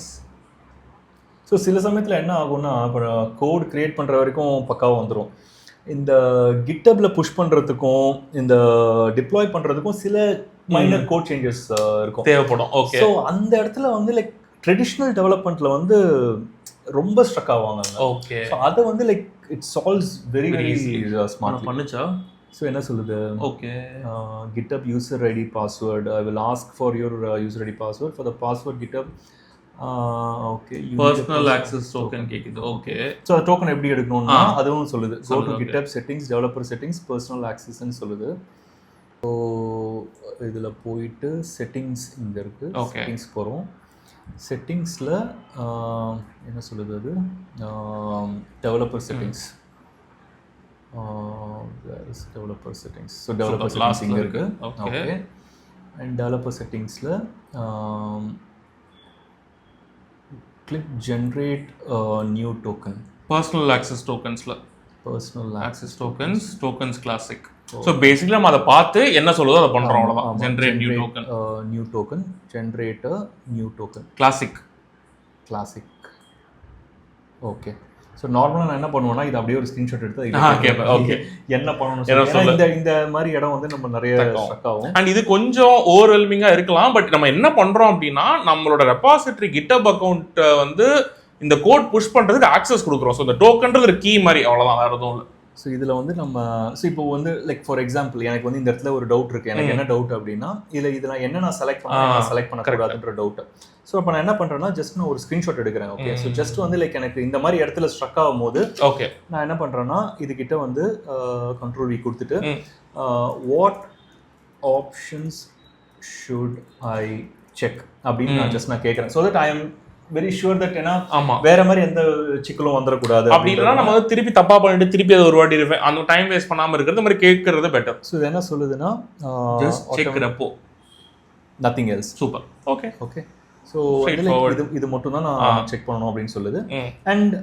ஸோ சில சமயத்தில் என்ன ஆகும்னா, இப்போ கோட் கிரியேட் பண்ணுற வரைக்கும் பக்காவாக வந்துடும். இந்த GitHubல புஷ் பண்ணுறதுக்கும் இந்த டிப்ளாய் பண்ணுறதுக்கும் சில மைனர் கோட் சேஞ்சஸ் இருக்கும், தேவைப்படும். ஓகே, ஸோ அந்த இடத்துல வந்து லைக் ட்ரெடிஷ்னல் டெவலப்மெண்ட்ல வந்து ரொம்ப ஸ்ட்ரக் ஆவாங்க. ஓகே, ஸோ அதை வந்து like it solves very smart பண்ணுச்சா. ஸோ என்ன சொல்லுது, okay, GitHub user ID password, I will ask for your user ID password for the password GitHub. Okay, personal access token கேக்குது. Okay, so அந்த token எப்படி எடுக்கணும்னா அதுவும் சொல்லுது. go to GitHub settings, developer settings, personal access ன்னு சொல்லுது. So இதில் போயிட்டு செட்டிங்ஸ் இங்கே இருக்குது, செட்டிங்ஸ் போகிறோம். செட்டிங்ஸில் என்ன சொல்லுது, அது developer settings. There is developer settings. So developer settings இங்க இருக்கு. Okay. And developer settingsல click generate new token. Personal access tokensல personal access tokens classic. So basically நம்ம அத பார்த்து என்ன சொல்லுதோ அத பண்றோம், அவ்வளவுதான். generate new token generate a new token classic. Okay, so நார்மலாக நான் என்ன பண்ணுவேன்னா இது அப்படியே ஒரு ஸ்க்ரீன்ஷாட் எடுத்து என்ன பண்ணணும், இந்த மாதிரி இடம் வந்து நம்ம நிறைய ஸ்ட்ரக் ஆகும். அண்ட் இது கொஞ்சம் ஓவர்வெல்மிங்கா இருக்கலாம். பட் நம்ம என்ன பண்றோம் அப்படின்னா, நம்மளோட ரெபாசிட்டரி GitHub அக்கௌண்ட் வந்து இந்த கோட் புஷ் பண்றதுக்கு ஆக்சஸ் கொடுக்குறோம். ஸோ இந்த டோக்கன்றது ஒரு கீ மாதிரி, அவ்வளவுதான், வேற எதுவும் இல்லை. ஸோ இதில் வந்து நம்ம இப்போ வந்து லைக் ஃபார் எக்ஸாம்பிள் எனக்கு வந்து இந்த இடத்துல ஒரு டவுட் இருக்குது. எனக்கு என்ன டவுட் அப்படின்னா, இதில் என்ன நான் செலக்ட் பண்ணக்கூடாதுன்ற டவுட். ஸோ இப்போ நான் என்ன பண்ணுறேன்னா, ஜஸ்ட் நான் ஒரு ஸ்க்ரீன்ஷாட் எடுக்கிறேன். ஓகே, ஸோ ஜஸ்ட் வந்து லைக் எனக்கு இந்த மாதிரி இடத்துல ஸ்ட்ரக் ஆகும் போது ஓகே நான் என்ன பண்ணுறேன்னா, இதுகிட்ட வந்து கண்ட்ரோல் V கொடுத்துட்டு what options should I check அப்படின்னு நான் கேட்குறேன். So that I am very sure that ஏன்னா வேற மாதிரி எந்த சிக்கலும் வந்துடக்கூடாது. அப்படி இல்லைன்னா நம்ம வந்து திருப்பி தப்பா பண்ணிட்டு திருப்பி அதை ஒரு வாட்டி அந்த டைம் வேஸ்ட் பண்ணாம இருக்கிறது மாதிரி கேட்கறது பெட்டர். ஸோ இது என்ன சொல்லுதுன்னா, check repo, nothing else. Super. Okay okay, so இது மட்டும் தான் நான் செக் பண்ணணும் அப்படின்னு சொல்லுது. அண்ட்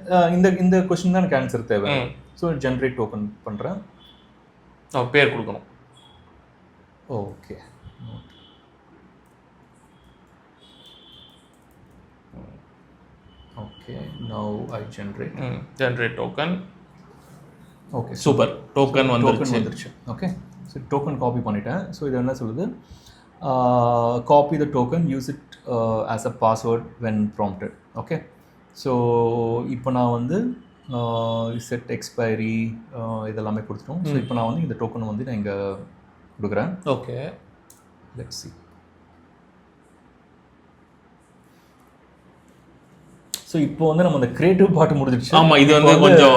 இந்த கொஸ்டின் தான் எனக்கு ஆன்சர் தேவை. ஸோ ஜென்ரேட் டோக்கன் பண்ணுறேன், பேர் கொடுக்கணும். Okay, okay, now I generate token. Okay, super, token வந்துருச்சு. ஓகே, ஸோ டோக்கன் காப்பி பண்ணிட்டேன். ஸோ இது என்ன சொல்லுது, copy the token, use it as a password when prompted. Okay, so இப்போ நான் வந்து செட் எக்ஸ்பைரி இதெல்லாமே கொடுத்துட்டோம். ஸோ இப்போ நான் வந்து இந்த டோக்கன் வந்து நான் இங்கே கொடுக்குறேன். Okay, let's see. ஸோ இப்போ வந்து நம்ம அந்த கிரியேட்டிவ் பார்ட் முடிஞ்சிடுச்சு. ஆமா, இது வந்து கொஞ்சம்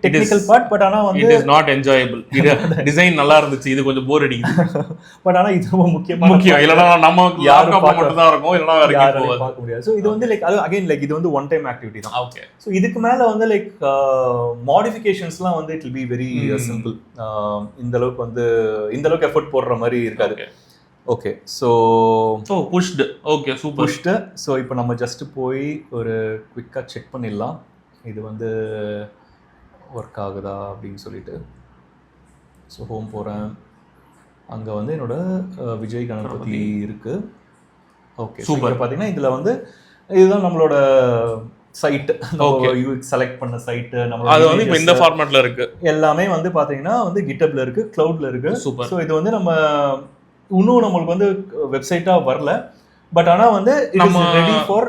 டெக்னிக்கல் பார்ட். பட் ஆனால் வந்து இட் இஸ் நாட் என்ஜாயபிள். இது டிசைன் நல்லா இருந்துச்சு, இது கொஞ்சம் போர் அடிக்குது. பட் ஆனால் இது ரொம்ப முக்கியம். இல்லைனா நம்ம யாரும் மட்டும் தான் இருக்கும், இல்லைனா யாரும் பார்க்க முடியாது. ஸோ இது வந்து லைக் அது அகைன் லைக் இது வந்து ஒன் டைம் ஆக்டிவிட்டி தான். ஓகே, ஸோ இதுக்கு மேலே வந்து லைக் மாடிஃபிகேஷன்ஸ்லாம் வந்து it will be very simple. இந்த அளவுக்கு எஃபர்ட் போடுற மாதிரி இருக்காது. Okay, so pushed. Okay, super pushed. So இப்போ நம்ம ஜஸ்ட் போய் ஒரு குவிக்காக செக் பண்ணிடலாம் இது வந்து ஒர்க் ஆகுதா அப்படின்னு சொல்லிட்டு. ஸோ ஹோம் போகிறேன், அங்கே வந்து என்னோட விஜய் கணபதி இருக்கு. Okay, super. பார்த்தீங்கன்னா இதில் வந்து இதுதான் நம்மளோட சைட், செலக்ட் பண்ண சைட்டு. நம்ம அது வந்து இப்போ இந்த ஃபார்மேட்ல இருக்கு. எல்லாமே வந்து பார்த்தீங்கன்னா வந்து கிட்டப்ல இருக்கு, கிளவுட்ல இருக்கு. சூப்பர். ஸோ இது வந்து நம்ம இன்னும் நம்மளுக்கு வந்து வெப்சைட்டாக வரல, பட் ஆனால் வந்து நம்ம ரெடி ஃபார்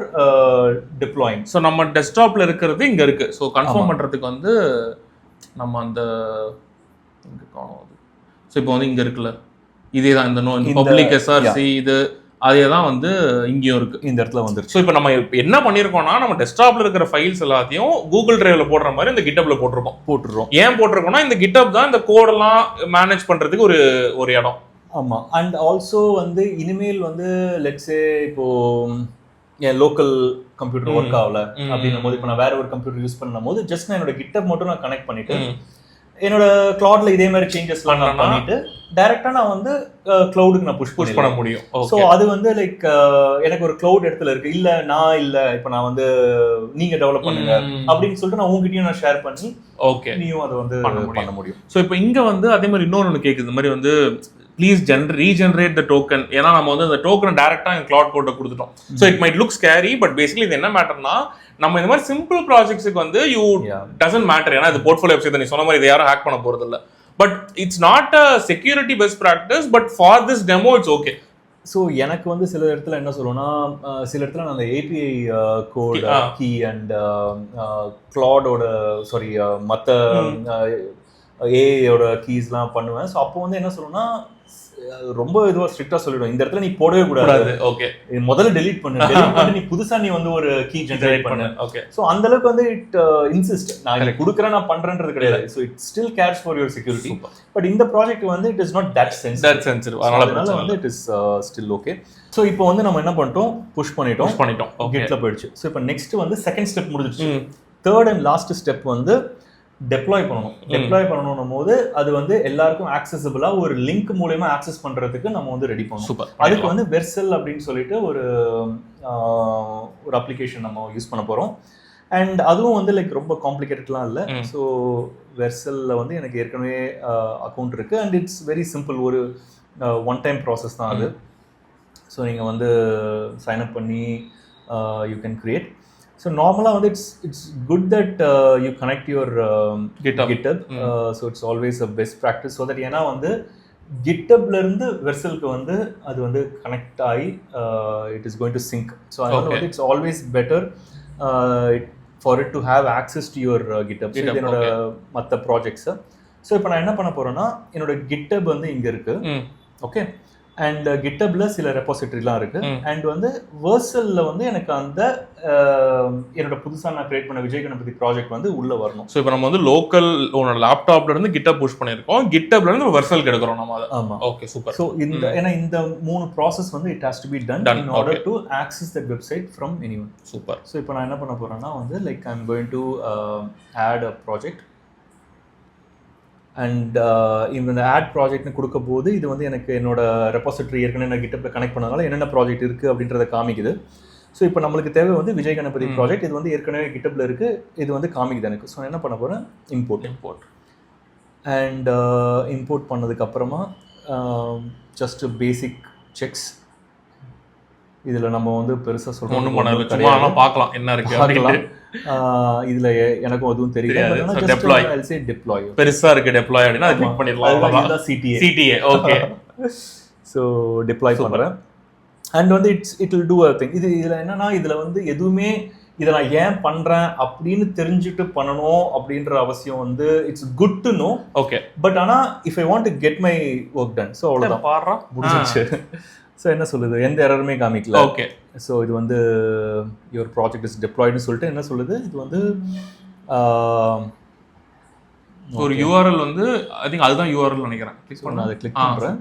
டிப்ளாயிங். ஸோ நம்ம டெஸ்க்டாப்ல இருக்கிறது இங்கே இருக்கு. ஸோ கன்ஃபார்ம் பண்ணுறதுக்கு வந்து நம்ம அந்த இங்கே காணும். ஸோ இப்போ வந்து இங்கே இருக்குல்ல, இதே தான் இந்த பப்ளிக் எஸ்ஆர்சி இது அதே தான் வந்து இங்கேயும் இருக்கு, இந்த இடத்துல வந்துருக்கு. ஸோ இப்போ நம்ம என்ன பண்ணியிருக்கோம்னா, நம்ம டெஸ்க்டாப்ல இருக்கிற ஃபைல்ஸ் எல்லாத்தையும் கூகுள் டிரைவ்ல போடுற மாதிரி இந்த கிட்டப்ல போட்டுருக்கோம். ஏன் போட்டிருக்கோம்னா, இந்த கிட்டப் தான் இந்த கோடெல்லாம் மேனேஜ் பண்றதுக்கு ஒரு இடம். ஆமாம். அண்ட் ஆல்சோ வந்து இனிமேல் வந்து லெட்ஸே இப்போ என் லோக்கல் கம்ப்யூட்டர் ஒர்க் ஆகல அப்படின்னும் போது, இப்போ நான் வேற ஒரு கம்ப்யூட்டர் யூஸ் பண்ணும் போது ஜஸ்ட் நான் என்னோட கிட்டப் மட்டும் நான் கனெக்ட் பண்ணிட்டு என்னோட கிளவுட்ல இதே மாதிரி சேஞ்சஸ்லாம் நான் பண்ணிட்டு டைரக்டா நான் வந்து கிளவுடுக்கு நான் புஷ் பண்ண முடியும். ஸோ அது வந்து லைக் எனக்கு ஒரு கிளவுட் இடத்துல இருக்கு, இல்ல இப்போ நான் வந்து நீங்க டெவலப் பண்ணுங்க அப்படின்னு சொல்லிட்டு நான் உங்ககிட்டயும் நான் ஷேர் பண்ணி ஓகே நீயும் அதை வந்து பண்ண முடியும். ஸோ இப்போ இங்க வந்து அதே மாதிரி இன்னொன்று கேட்குது, இந்த மாதிரி வந்து ப்ளீஸ் ரீஜெனரேட் த டோக்கன். ஏன்னா நம்ம வந்து அந்த டோக்கனை டேரக்டா கிளவுட் கோட்டை கொடுத்துட்டோம். So it might look scary, but basically இது என்ன மேட்டர்னா, நம்ம இந்த மாதிரி சிம்பிள் ப்ராஜெக்ட்ஸுக்கு வந்து யூ டசன்ட் மேட்டர். ஏன்னா இது போர்ட்ஃபோலியோ வெப்சைட், நீ சொன்ன மாதிரி இதை யாரும் ஹேக் பண்ண போறது இல்லை. But it's not a security best practice, but for this demo it's okay. So எனக்கு வந்து சில இடத்துல என்ன சொல்லுவேன்னா, சில இடத்துல நான் அந்த ஏபிஐ கோட் கீ அண்ட் கிளாடோட மற்ற ஏஐயோட கீஸ்லாம் பண்ணுவேன். ஸோ அப்போ வந்து என்ன சொல்லுவேன்னா, ரொம்ப இதுவா ஸ்ட்ரிக்டா சொல்லிடுவோம், இந்த இடத்துல நீ போடவே கூடாது, ஓகே முதல்ல டெலீட் பண்ணு, நீ புதுசா நீ வந்து ஒரு கீ ஜெனரேட் பண்ணு. ஓகே, சோ அந்த அளவுக்கு வந்து இட் இன்சிஸ்ட், நான் இங்க குடுக்குறேன் நான் பண்றேன்றது கிடையாது. So it still CARES for your security. But இந்த ப்ராஜெக்ட் வந்து it is not that sensitive, அதனால வந்து it is still okay. So இப்போ வந்து நம்ம என்ன பண்ணிட்டோம், புஷ் பண்ணிட்டோம் கிட்ல போயிடுச்சு. ஸோ இப்போ நெக்ஸ்ட் வந்து செகண்ட் ஸ்டெப் முடிஞ்சிச்சு. தேர்ட் அண்ட் லாஸ்ட் ஸ்டெப் வந்து டெப்ளாய் பண்ணணும். டெப்ளாய் பண்ணணும் போது அது வந்து எல்லாருக்கும் ஆக்சசபிளா ஒரு லிங்க் மூலமா ஆக்சஸ் பண்றதுக்கு நம்ம வந்து ரெடி பண்ணணும். அதுக்கு வந்து வெர்சல் அப்படின்னு சொல்லிட்டு ஒரு அப்ளிகேஷன் நம்ம யூஸ் பண்ண போறோம். அண்ட் அதுவும் வந்து லைக் ரொம்ப காம்ப்ளிகேட்டட்லாம் இல்லை. ஸோ வெர்சல்ல வந்து எனக்கு ஏற்கனவே அக்கௌண்ட் இருக்கு அண்ட் இட்ஸ் வெரி சிம்பிள், ஒரு ஒன் டைம் ப்ராசஸ் தான் அது. ஸோ நீங்கள் வந்து சைன் அப் பண்ணி you can create. So normally it's good that you connect your GitHub. So it's always a best practice so that ஏன்னா வந்து GitHubல இருந்து வெர்சலுக்கு வந்து அது வந்து கனெக்ட் ஆகி it is going to sync. So அதனால வந்து it's always better for it to have access to your GitHub. So என்னோட மற்ற ப்ராஜெக்ட்ஸ். ஸோ இப்போ நான் என்ன பண்ண போறேன்னா, என்னோட GitHub வந்து இங்க இருக்கு. ஓகே, அண்ட் கிட்டப்ல சில ரெபாசிட்டரிலாம் இருக்கு. அண்ட் வந்து வெர்சல்ல வந்து எனக்கு அந்த என்னோட புதுசா நான் கிரியேட் பண்ண விஜய் கணபதி ப்ராஜெக்ட் வந்து உள்ள வரணும். ஸோ இப்போ நம்ம வந்து லோக்கல் உன்னோட லேப்டாப்ல இருந்து கிட்டப் புஷ் பண்ணிருக்கோம், கிட்டப்ல இருந்து வெர்சல் எடுக்கிறோம் நம்ம. ஆமா, ஓகே சூப்பர். ஸோ இந்த ஏன்னா இந்த 3 ப்ராசஸ் வந்து it has to be done in order to access that website from anyone. Super. So இப்போ நான் என்ன பண்ண போறேன்னா வந்து like I am going to add a project. And இந்த ஆட் ப்ராஜெக்ட்னு கொடுக்க போது இது வந்து எனக்கு என்னோட ரெபாசிட்டரி ஏற்கனவே நான் கிட்டப்ல கனெக்ட் பண்ணதால என்னென்ன ப்ராஜெக்ட் இருக்குது அப்படின்றத காமிக்குது. ஸோ இப்போ நம்மளுக்கு தேவை வந்து விஜய் கணபதி ப்ராஜெக்ட். இது வந்து ஏற்கனவே கிட்டப்ல இருக்குது, இது வந்து காமிக்குது எனக்கு. ஸோ நான் என்ன பண்ண போகிறேன், இம்போர்ட் அண்ட் இம்போர்ட் பண்ணதுக்கப்புறமா ஜஸ்ட் பேசிக் செக்ஸ். இதில் நம்ம வந்து பெருசாக சொல்லணும் பார்க்கலாம் என்ன இருக்கு. இதுல எனக்கும் அதுவும் தெரியல. பெருசா இருக்கு டெப்ளாய் அப்படினா அதை கிளிக் பண்ணிடலாம். அவ்வளவுதான். CTA. ஓகே. ஸோ டிப்ளாய் பண்ணுறேன். அண்ட் வந்து it will do a thing. இதில் என்னன்னா இதில் வந்து எதுவுமே இதை நான் ஏன் பண்ணுறேன் அப்படின்னு தெரிஞ்சுட்டு பண்ணணும் அப்படின்ற அவசியம் வந்து it's good to know. Okay. But ஆனால் if I want to get my work done, so அவ்வளோதான் பாடுறா முடிஞ்சிச்சு. ஸோ என்ன சொல்லுது, எந்த எரருமே காமிக்கல. ஓகே. ஸோ இது வந்து யுவர் ப்ராஜெக்ட் இஸ் டிப்ளாய்டுன்னு சொல்லிட்டு என்ன சொல்லுது, இது வந்து ஒரு URL வந்து ஐ திங்க் அதுதான் URL நினைக்கிறேன். கிளிக் பண்ண அதை கிளிக் பண்ணுறேன்.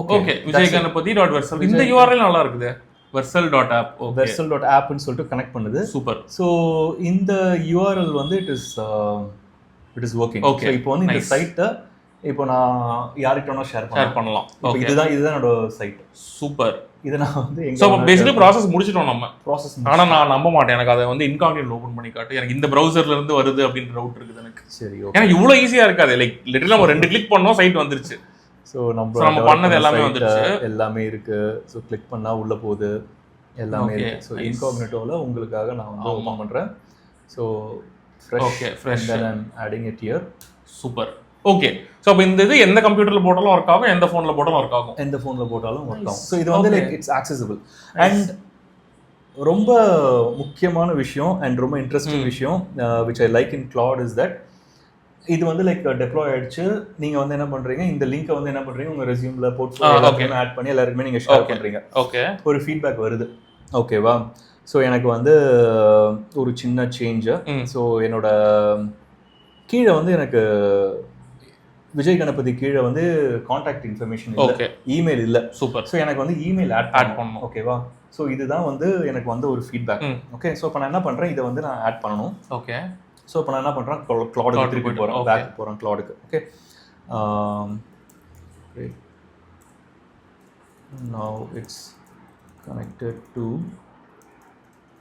ஓகே, விஜயகணபதி.versal. இந்த URL நல்லா இருக்குது, versal.app. versal.app ன்னு சொல்லிட்டு கனெக்ட் பண்ணுது. சூப்பர். ஸோ இந்த URL வந்து இட் இஸ் ஒர்க்கிங். ஓகே. இப்போ வந்து இந்த சைட்டை இப்போ நான் யார்கிட்டனா ஷேர் பண்ணலாம். ஓகே, இதுதான் என்னோட சைட். சூப்பர். இதை நான் வந்து ஸோ பேசிக்கலி ப்ராசஸ் முடிச்சிட்டோம் நம்ம. ப்ராசஸ் ஆனால் நான் நம்ப மாட்டேன், எனக்கு அதை வந்து இன்காக்னிட் ஓப்பன் பண்ணி காட்டு, எனக்கு இந்த ப்ரௌசர்ல இருந்து வருது அப்படின்ற டவுட் இருக்குது எனக்கு. சரி, ஏன்னா இவ்வளோ ஈஸியா இருக்காது. லைக் லிட்டரலி நம்ம 2 கிளிக் பண்ணோம், சைட் வந்துருச்சு. ஸோ நம்ம பண்ணது எல்லாமே வந்துருச்சு, எல்லாமே இருக்கு. ஸோ கிளிக் பண்ணா உள்ள போகுது, எல்லாமே இருக்கு. ஸோ இன்காக்னிட்டோல உங்களுக்காக நான் வந்து ஓப்பன் பண்றேன். So fresh then I am adding it here. Super. Okay. So அப்போ இந்த இது எந்த கம்ப்யூட்டர்ல போட்டாலும் ஒர்க் ஆகும், எந்த ஃபோன்ல போட்டாலும் ஒர்க் ஆகும். எந்த ஃபோனில் போட்டாலும் ஒர்க் ஆகும். ஸோ இது வந்து லைக் இட்ஸ் ஆக்சசிபிள். அண்ட் ரொம்ப முக்கியமான விஷயம் அண்ட் ரொம்ப இன்ட்ரெஸ்டிங் விஷயம் which I like in Claude is that இது வந்து லைக் டெப்ளாய் ஆயிடுச்சு. நீங்கள் வந்து என்ன பண்ணுறீங்க, இந்த லிங்கை வந்து என்ன பண்ணுறீங்க, உங்கள் ரெஸ்யூமில் போர்ட்ஃபோலியோ ஆட் பண்ணி எல்லாருக்குமே நீங்கள் ஷேர் பண்ணுறீங்க. ஓகே. ஒரு ஃபீட்பேக் வருது. ஓகேவா? ஸோ எனக்கு வந்து ஒரு சின்ன சேஞ்சு. ஸோ என்னோட கீழே வந்து எனக்கு விஜய் கணபதி கீழே வந்து கான்டாக்ட் இன்ஃபர்மேஷன் இல்லை, இமெயில் இல்லை. சூப்பர். ஸோ எனக்கு வந்து இமெயில் ஆட் பண்ணணும். ஓகேவா? ஸோ இதுதான் வந்து எனக்கு வந்து ஒரு ஃபீட்பேக். ஓகே. ஸோ இப்போ நான் என்ன பண்ணுறேன், இதை வந்து நான் ஆட் பண்ணணும். ஓகே. ஸோ இப்போ நான் என்ன பண்ணுறேன், Claude திருப்பி போகிறேன், பேக் போகிறேன் Claudeக்கு. Okay. Now it's connected to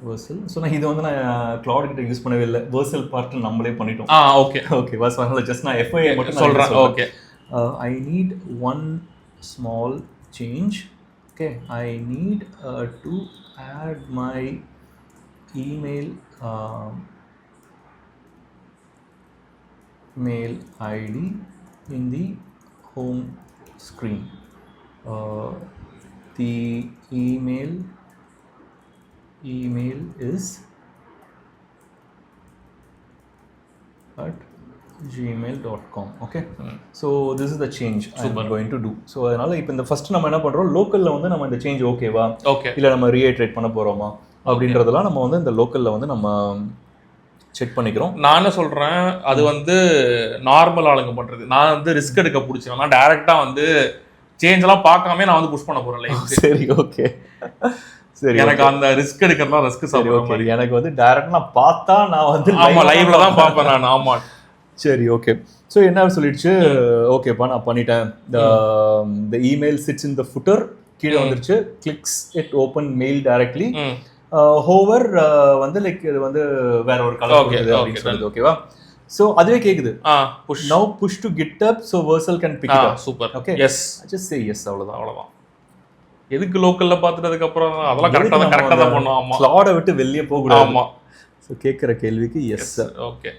Versal. So நான் இது வந்து நான் Claude கிட்ட யூஸ் பண்ணவே இல்லை, Versal பார்ட் நம்மளே பண்ணிட்டோம். ஓகே. ஓகே பஸ் அதனால ஜஸ்ட் நான் FYI மட்டும் சொல்கிறேன். Okay. I need one small change. Okay, I need to add my email mail ID in the home screen. The email is at gmail.com. okay. So this is the change I'm going to do. So அதனால இப்போ இந்த first நம்ம என்ன பண்றோம், லோக்கல்ல வந்து நம்ம இந்த சேஞ்ச் ஓகேவா இல்ல நம்ம ரீஇட்டரேட் பண்ண போறோமா அப்படின்றதெல்லாம் நம்ம வந்து இந்த லோக்கல்ல வந்து நம்ம செக் பண்ணிக்கிறோம். நான் என்ன சொல்றேன், அது வந்து நார்மல் ஆளுங்க பண்றது. நான் வந்து ரிஸ்க் எடுக்க பிடிச்சேன், நான் டைரக்டா வந்து சேஞ்ச் எல்லாம் பார்க்காம நான் வந்து புஷ் பண்ண போறேன் லைக். சரி, ஓகே. சரி, எனக்கு அந்த ரிஸ்க் எடுக்கிறதுலாம் ரிஸ்க். சரி, ஓகே. எனக்கு வந்து டைரக்டா நான் பார்த்தா நான் வந்து லைவ்ல தான் பார்ப்பேன் நான். ஆமா. சரி, ஓகே. ஸோ என்ன சொல்லிடுச்சு, ஓகேப்பா நான் பண்ணிட்டேன். the email sits in the footer, கீழே வந்துருச்சு. Clicks it open mail directly. Hover வந்து லைக் இது வந்து வேற ஒரு கலர் கொடுக்குது அப்படின்னு சொல்லுது. ஓகேவா? ஸோ அதுவே கேக்குது, now push to GitHub so Versal can pick it up. Super. Okay. Yes, just say yes. அவ்வளவுதான். எதுக்கு லோக்கல்ல பார்த்துட்டதுக்கு அப்புறம் அதெல்லாம் கரெக்டா தான் பண்ணுவோம். ஆமா, Claude விட்டு வெளியே போக கூடாது. ஆமா. ஸோ கேட்குற கேள்விக்கு எஸ். ஓகே.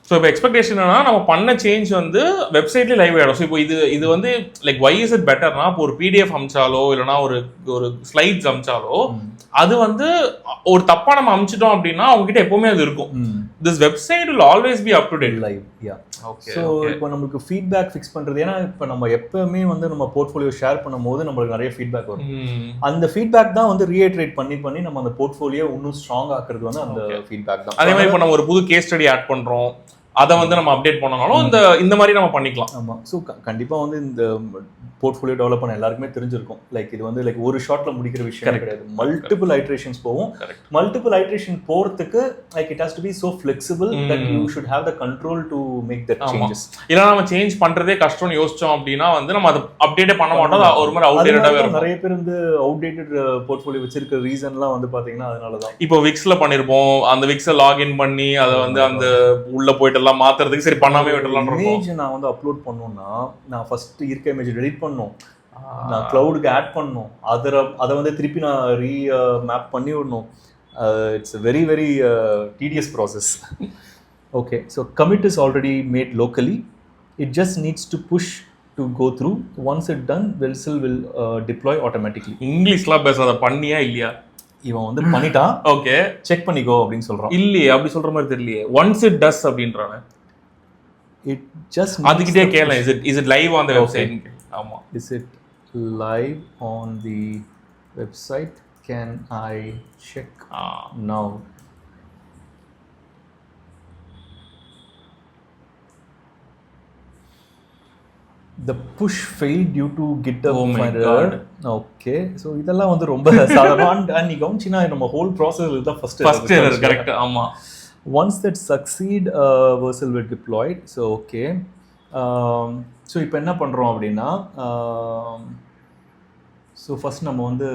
ஸோ இப்போ எக்ஸ்பெக்டேஷன் என்னன்னா, நம்ம பண்ண சேஞ்ச் வந்து வெப்சைட்லேயே லைவ் ஆகிடும். ஸோ இப்போ இது வந்து லைக் வை இஸ் இட் பெட்டர்னா, இப்போ ஒரு PDF அமிச்சாலோ இல்லைனா ஒரு ஸ்லைட்ஸ் அமிச்சாலோ அது வந்து ஒரு தப்பா நம்ம அமிச்சிட்டோம் அப்படின்னா அவங்க கிட்ட எப்பவுமே அது இருக்கும். This website will always be up to date live. yeah. okay. So இப்போ நமக்கு ஃபீட்பேக் ஃபிக்ஸ் பண்றது, ஏன்னா இப்போ நம்ம எப்பவுமே வந்து நம்ம போர்ட்ஃபோலியோ ஷேர் பண்ணும்போது நம்மளுக்கு நிறைய ஃபீட்பேக் வரும். அந்த ஃபீட்பேக் தான் வந்து ரீஇட்டரேட் பண்ணி நம்ம அந்த போர்ட்ஃபோலியோ இன்னும் ஸ்ட்ராங் ஆக்குறது வந்து அந்த ஃபீட்பேக் தான். அதே மாதிரி இப்போ நம்ம ஒரு புது கேஸ் ஸ்டடி ஆட் பண்றோம், அதை வந்து நம்ம அப்டேட் பண்ணனாலும் இந்த மாதிரி நம்ம பண்ணிக்கலாம். ஆமாம். ஸோ கண்டிப்பாக வந்து இந்த போர்ட்ஃபோலியோ டெவலப் பண்ண எல்லாருக்குமே தெரிஞ்சிருக்கும். லைக் இது வந்து லைக் ஒரு ஷாட்ல முடிக்கிற விஷயம் கிடையாது. மல்டிபிள் ஐட்ரேஷன்ஸ் போகும். மல்டிபிள் ஐட்ரேஷன் போறதுக்கு like it has to be so flexible that you should have the control to make that changes. இல்ல நம்ம சேஞ்ச் பண்றதே கஷ்டம்னு யோசிச்சோம் அப்படின்னா வந்து நம்ம அதை அப்டேட்டே பண்ண மாட்டோம். ஒரு மாதிரி அவுட்டேட்டடாவே இருக்கும். நிறைய பேர் வந்து அவுட்டேட்டட் போர்ட்ஃபோலியோ வச்சிருக்க ரீசன்லாம் வந்து பாத்தீங்கன்னா அதனால தான். இப்போ விக்ஸ்ல பண்ணிருப்போம், அந்த விக்ஸை லாகின் பண்ணி அதை வந்து அந்த உள்ள போயிட்டு எல்லாம் மாத்துறதுக்கு சரி பண்ணாமே விட்டுறலாம். இமேஜ் நான் வந்து அப்லோட் பண்ணணும்னா நான் ஃபர்ஸ்ட் இருக்க இமேஜ் டெலிட் பண்ணணும், நான் கிளவுடுக்கு ஆட் பண்ணணும், அதை வந்து திருப்பி நான் மேப் பண்ணி விடணும். It's very very tedious process. Okay, so commit is already made locally. It just needs to push to go through. Once it's done, Vessel will deploy automatically. இங்கிலீஷ்லாம் பேசாத, பண்ணியா இல்லையா? இவன் வந்து பண்ணிட்டான், ஓகே செக் பண்ணிக்கோ அப்படின்னு சொல்றான். இல்லையே, அப்படி சொல்ற மாதிரி தெரியலையே. ஒன்ஸ் இட் டஸ் அப்படின்றானே. It just அதுக்கிட்டே கேள, is it live on the website? ஆமா, is it live on the website? Can I check now? The push failed due to GitHub error. Okay, so இதெல்லாம் வந்து ரொம்ப சாதாரண. நீ கவுன்சினா நம்ம ஹோல் process தான் first error. Correct. ஆமா. Once that succeed, Vessel will deploy. So okay. So இப்போ என்ன பண்றோம் அப்படின்னா, ஸோ ஃபர்ஸ்ட் நம்ம வந்து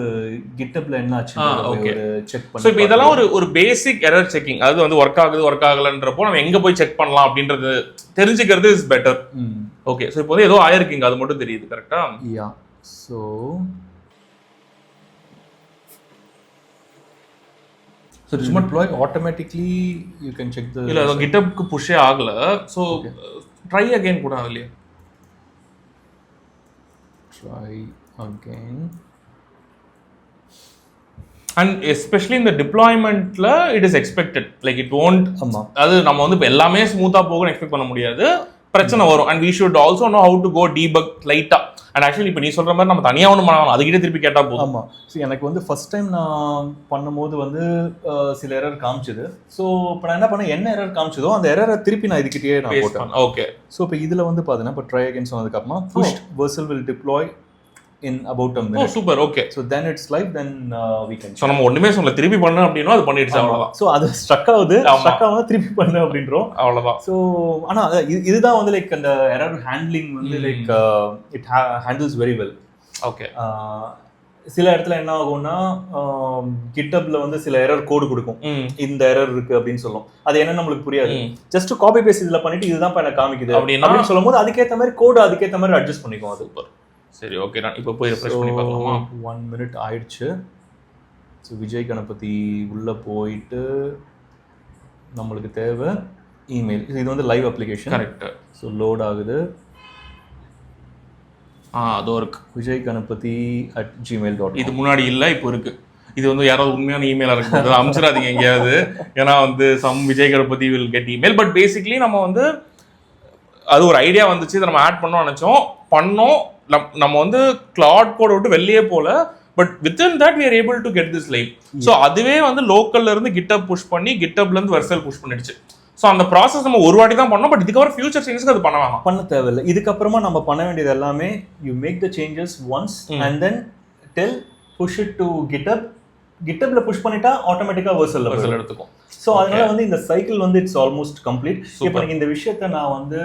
கிட்டப்ல என்ன ஆச்சு ஒரு செக் பண்ணி. ஸோ இப்போ இதெல்லாம் ஒரு பேசிக் எரர் செக்கிங், அதாவது வந்து ஒர்க் ஆகலன்றப்போ நம்ம எங்க போய் செக் பண்ணலாம் அப்படின்றது தெரிஞ்சுக்கிறது இஸ் பெட்டர். ஓகே, ஸோ இப்போ வந்து ஏதோ ஆயிருக்கீங்க, அது மட்டும் தெரியுது. கரெக்டா? யா. ஸோ சும்மா deploy automatically you can check the. இல்ல, அது கிட்டப்க்கு புஷ்ஷே ஆகல. ஸோ ட்ரை அகைன் கூட ஆகலையே. Try again. And especially in the deployment la it is expected, like it won't. அது நம்ம வந்து எல்லாமே ஸ்மூத்தா போகும்னு எக்ஸ்பெக்ட் பண்ண முடியாது, பிரச்சனை வரும். and we should also know how to go debug லைட்டா. and actually இப்போ நீ சொல்ற மாதிரி நம்ம தனியா ஒன்றும் பண்ணலாம், அதுக்கிட்டே திருப்பி கேட்டா போதும். ஆமா. ஸோ எனக்கு வந்து ஃபர்ஸ்ட் டைம் நான் பண்ணும்போது வந்து சில எரர் காமிச்சது. ஸோ இப்போ நான் என்ன பண்ணேன், என்ன எரர் காமிச்சதோ அந்த எரரை திருப்பி நான் இதுக்கிட்டே நான் போட்டேன். ஓகே, ஸோ இப்போ இதில் வந்து பார்த்தீங்கன்னா இப்போ ட்ரை அகைன் சொன்னதுக்கு அப்புறமா pushed Vessel will deploy in about a minute. Oh, super. Okay, so then it's live, then we can. So நம்ம ஒண்ணுமே சொல்ல, திருப்பி பண்ண அப்படினா அது பண்ணிடுச்சு, அவ்வளவுதான். சோ அது ஸ்ட்ரக் ஆகுது, ஸ்ட்ரக் ஆகுது, திருப்பி பண்ண அப்படின்றோம், அவ்வளவுதான். சோ ஆனா இதுதான் வந்து லைக் அந்த எரர் ஹேண்ட்லிங் வந்து like it handles very well. Okay. சில இடத்துல என்ன ஆகும்னா GitHubல வந்து சில எரர் கோடு கொடுக்கும், இந்த எரர் இருக்கு அப்படின்னு சொல்லும். அது என்ன நம்மளுக்கு புரியாது, ஜஸ்ட் காப்பி பேஸ்ட் இதுல பண்ணிட்டு இதுதான் இப்ப எனக்கு காமிக்குது அப்படின்னு சொல்லும்போது அதுக்கேற்ற மாதிரி கோடு அதுக்கேற்ற மாதிரி அட்ஜஸ்ட் பண்ணிக்கும். அது சூப்பர். சரி, ஓகே, நான் இப்போ போய் ரெஃப்ரெஷ் பண்ணி பார்க்கலாமா? 1 minute ஆயிடுச்சு. ஸோ விஜய் கணபதி உள்ளே போயிட்டு நம்மளுக்கு தேவை இமெயில். இது வந்து live application. Correct. So load ஆகுது. அதோ இருக்கு, விஜய் கணபதி @gmail.com. இது முன்னாடி இல்லை, இப்போ இருக்கு. இது வந்து யாராவது உண்மையான இமெயிலாக இருக்குது, அனுப்பிச்சிடாதீங்க எங்கேயாவது. ஏன்னா வந்து some Vijay Ganapathi will get email. But basically நம்ம வந்து அது ஒரு ஐடியா வந்துச்சு, இதை நம்ம ஆட் பண்ணோம்னு நினச்சோம், பண்ணோம். நம்ம வந்து கிளாட் கோட் விட்டு வெளியே போல, but within that we are able to get this live. So அதுவே வந்து லோக்கல்ல இருந்து GitHub புஷ் பண்ணி GitHubல இருந்து Vessel புஷ் பண்ணிடுச்சு. ஸோ அந்த ப்ராசஸ் நம்ம ஒரு வாட்டி தான் பண்ணோம், பட் இதுக்கப்புறம் ஃபியூச்சர் சேஞ்சஸ்க்கு அது பண்ண வேணாம், பண்ண தேவையில்லை. இதுக்கப்புறமா நம்ம பண்ண வேண்டியது எல்லாமே you make the changes once and then tell push it to GitHub. GitHubல புஷ் பண்ணிட்டா ஆட்டோமேட்டிக்கா Vessel எடுத்துக்கும். ஸோ அதனால வந்து இந்த சைக்கிள் வந்து இட்ஸ் ஆல்மோஸ்ட் கம்ப்ளீட். இப்போ இந்த விஷயத்த நான் வந்து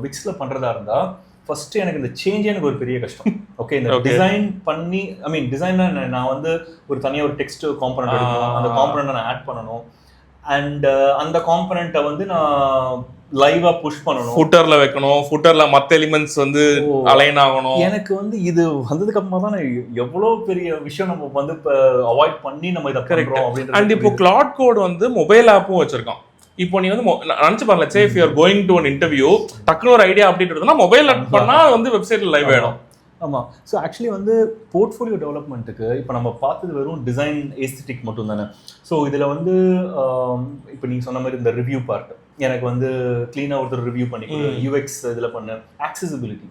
விக்ஸ்ல பண்றதா இருந்தா ஃபர்ஸ்ட் எனக்கு இந்த சேஞ்ச் எனக்கு ஒரு பெரிய கஷ்டம். ஓகே, இந்த டிசைன் பண்ணி டிசைன் நான் வந்து ஒரு தனியாக ஒரு டெக்ஸ்ட் காம்பனன்ட் எடுக்கணும், அந்த காம்பனன்ட்டை நான் ஆட் பண்ணணும், அண்ட் அந்த காம்பனன்ட்டை வந்து நான் லைவா புஷ் பண்ணணும், ஃபுட்டர்ல வைக்கணும், ஃபுட்டர்ல மற்ற எலிமெண்ட்ஸ் வந்து அலைன் ஆகணும். எனக்கு வந்து இது வந்ததுக்கு அப்புறமா தான் எவ்வளவு பெரிய விஷயம் நம்ம வந்து இப்போ அவாய்ட் பண்ணி நம்ம இதை பண்றோம் அப்படின்றது. அண்ட் இப்போ கிளாட் கோட் வந்து மொபைல் ஆப்பும் வச்சிருக்கான். இப்போ நீ வந்து நினைச்சு பாருங்க, say if you are going to an interview, டக்குனு ஒரு ஐடியா அப்டேட் எடுத்தா மொபைல் ஆட் பண்ணா வந்து வெப்சைட்ல லைவ் ஆயிடும். ஆமாம். ஸோ ஆக்சுவலி வந்து போர்ட்ஃபோலியோ டெவலப்மெண்ட்டுக்கு இப்போ நம்ம பார்த்தது வெறும் டிசைன் ஏஸ்தட்டிக் மட்டும் தானே. ஸோ இதில் வந்து இப்போ நீங்கள் சொன்ன மாதிரி இந்த ரிவ்யூ பார்ட் எனக்கு வந்து க்ளீனாக ஒருத்தர் ரிவ்யூ பண்ணி யூஎக்ஸ் இதில் பண்ண ஆக்சசிபிலிட்டி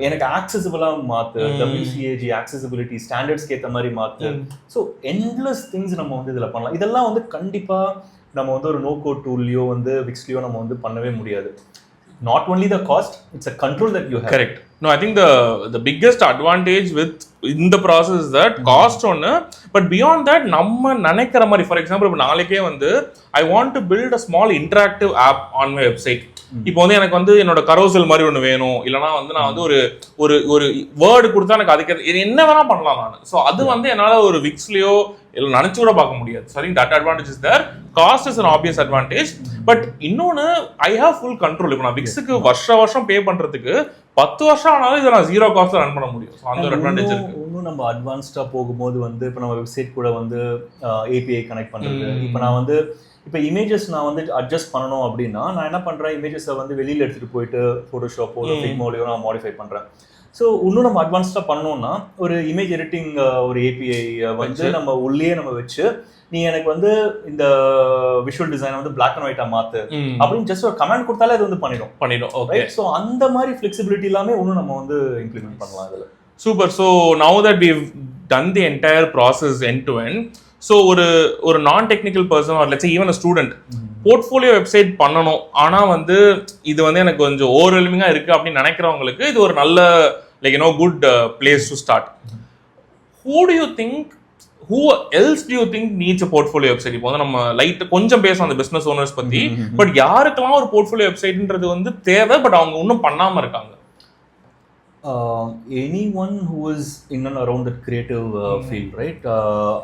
எனக்கு ஆக்சசிபிளாக மாற்று, WCAG ஆக்சசிபிலிட்டி ஸ்டாண்டர்ட்ஸ்க்கு ஏற்ற மாதிரி மாற்று. ஸோ எண்ட்லெஸ் திங்ஸ் நம்ம வந்து இதில் பண்ணலாம். இதெல்லாம் வந்து கண்டிப்பாக நம்ம வந்து ஒரு நோ கோட் டூல்லையோ வந்து விக்ஸ்லையோ நம்ம வந்து பண்ணவே முடியாது. Not only the cost, it's a control that you have. Correct. No, I think the biggest advantage with in the process is that cost one, but beyond that நம்ம நினைக்கிற மாதிரி, for example இப்போ நாளைக்கே வந்து I want to build a small interactive app on my website. இப்போ வந்து எனக்கு வந்து என்னோட கரோசல் மாதிரி ஒன்று வேணும், இல்லைனா வந்து நான் வந்து ஒரு ஒரு வேர்டு கொடுத்தா எனக்கு அதுக்கு என்ன வேணா பண்ணலாம் நான். ஸோ அது வந்து என்னால் ஒரு விக்ஸ்லையோ இல்லை நினச்சி கூட பார்க்க முடியாது. So that advantage is there. Cost is an obvious advantage, but இன்னொன்று ஐ ஹேவ் ஃபுல் கண்ட்ரோல். இப்போ நான் விக்ஸுக்கு வருஷம் பே பண்ணுறதுக்கு 10 வருஷம் ஆனாலும் இதை நான் 0 காஸ்ட்ல ரன் பண்ண முடியும். ஸோ அந்த ஒரு அட்வான்டேஜ் இருக்கு. இன்னும் இன்னும் நம்ம அட்வான்ஸ்டாக போகும்போது வந்து இப்போ நம்ம வெப்சைட் கூட வந்து ஏபிஐ கனெக்ட் பண்ணுறது. இப்போ நான் வந்து இப்போ இமேஜஸ் நான் வந்து அட்ஜஸ்ட் பண்ணணும் அப்படின்னா நான் என்ன பண்ணுறேன், இமேஜஸை வந்து வெளியில் எடுத்துகிட்டு போயிட்டு ஃபோட்டோஷாப்போ இல்லை ஃபிக்மோலையோ நான் மாடிஃபை பண்ணுறேன். ஸோ இன்னும் நம்ம அட்வான்ஸ்டாக பண்ணோம்னா ஒரு இமேஜ் எடிட்டிங் ஒரு ஏபிஐ வந்து நம்ம உள்ளே நம்ம வச்சு நீ எனக்கு வந்து இந்த விஷுவல் டிசைனை வந்து பிளாக் அண்ட் ஒயிட்டா மாத்து அப்படின்னு ஜஸ்ட் ஒரு கமெண்ட் கொடுத்தாலே அது வந்து பண்ணிடும். ஓகே, ஸோ அந்த மாதிரி ஃபிளெக்சிபிலிட்டி எல்லாமே இன்னும் நம்ம வந்து இம்ப்ளிமெண்ட் பண்ணலாம் இதில். Super. So now that we've done the entire process end to end, so ஒரு non technical person or let's say even a student portfolio website பண்ணணும், ஆனால் வந்து இது வந்து எனக்கு கொஞ்சம் ஓவர்வெல்மிங்காக இருக்குது அப்படின்னு நினைக்கிறவங்களுக்கு இது ஒரு நல்ல like good place to start. Who else do you think needs a portfolio website? இப்போ வந்து நம்ம லைட் கொஞ்சம் பேசணும் அந்த பிசினஸ் ஓனர்ஸ் பத்தி, பட் யாருக்கெல்லாம் ஒரு போர்ட்ஃபோலியோ வெப்சைட்ன்றது வந்து தேவை, பட் அவங்க இன்னும் பண்ணாம இருக்காங்க? Anyone who is in and around that creative field, right?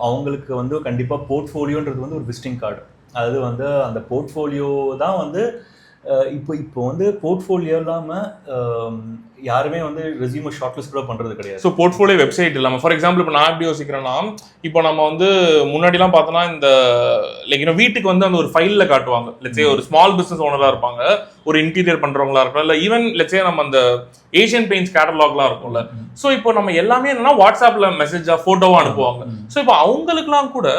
அவங்களுக்கு வந்து கண்டிப்பா போர்ட்ஃபோலியோன்றது வந்து ஒரு விசிட்டிங் கார்டு. அதாவது வந்து அந்த போர்ட்ஃபோலியோ தான் வந்து இப்போ வந்து போர்ட்ஃபோலியோ இல்லாமல் யாருமே வந்து ரெஸ்யூமை ஷார்ட்லிஸ்ட் கூட பண்ணுறது கிடையாது. ஸோ போர்ட்ஃபோலியோ வெப்சைட் இல்லாமல் ஃபார் எக்ஸாம்பிள் இப்போ நான் எப்படி யோசிக்கிறேன்னா, இப்போ நம்ம வந்து முன்னாடிலாம் பார்த்தோன்னா இந்த லைக் வீட்டுக்கு வந்து அந்த ஒரு ஃபைலில் காட்டுவாங்க. லெட்ஸே ஒரு ஸ்மால் பிஸ்னஸ் ஓனராக இருப்பாங்க, ஒரு இன்டீரியர் பண்ணுறவங்களா இருக்கலாம், இல்லை ஈவன் லெட்ஸே நம்ம அந்த ஏஷியன் பெயிண்ட்ஸ் கேட்டலாக்லாம் இருக்கும்ல. ஸோ இப்போ நம்ம எல்லாமே என்னன்னா வாட்ஸ்அப்பில் மெசேஜாக ஃபோட்டோவாக அனுப்புவாங்க. ஸோ இப்போ அவங்களுக்குலாம் கூட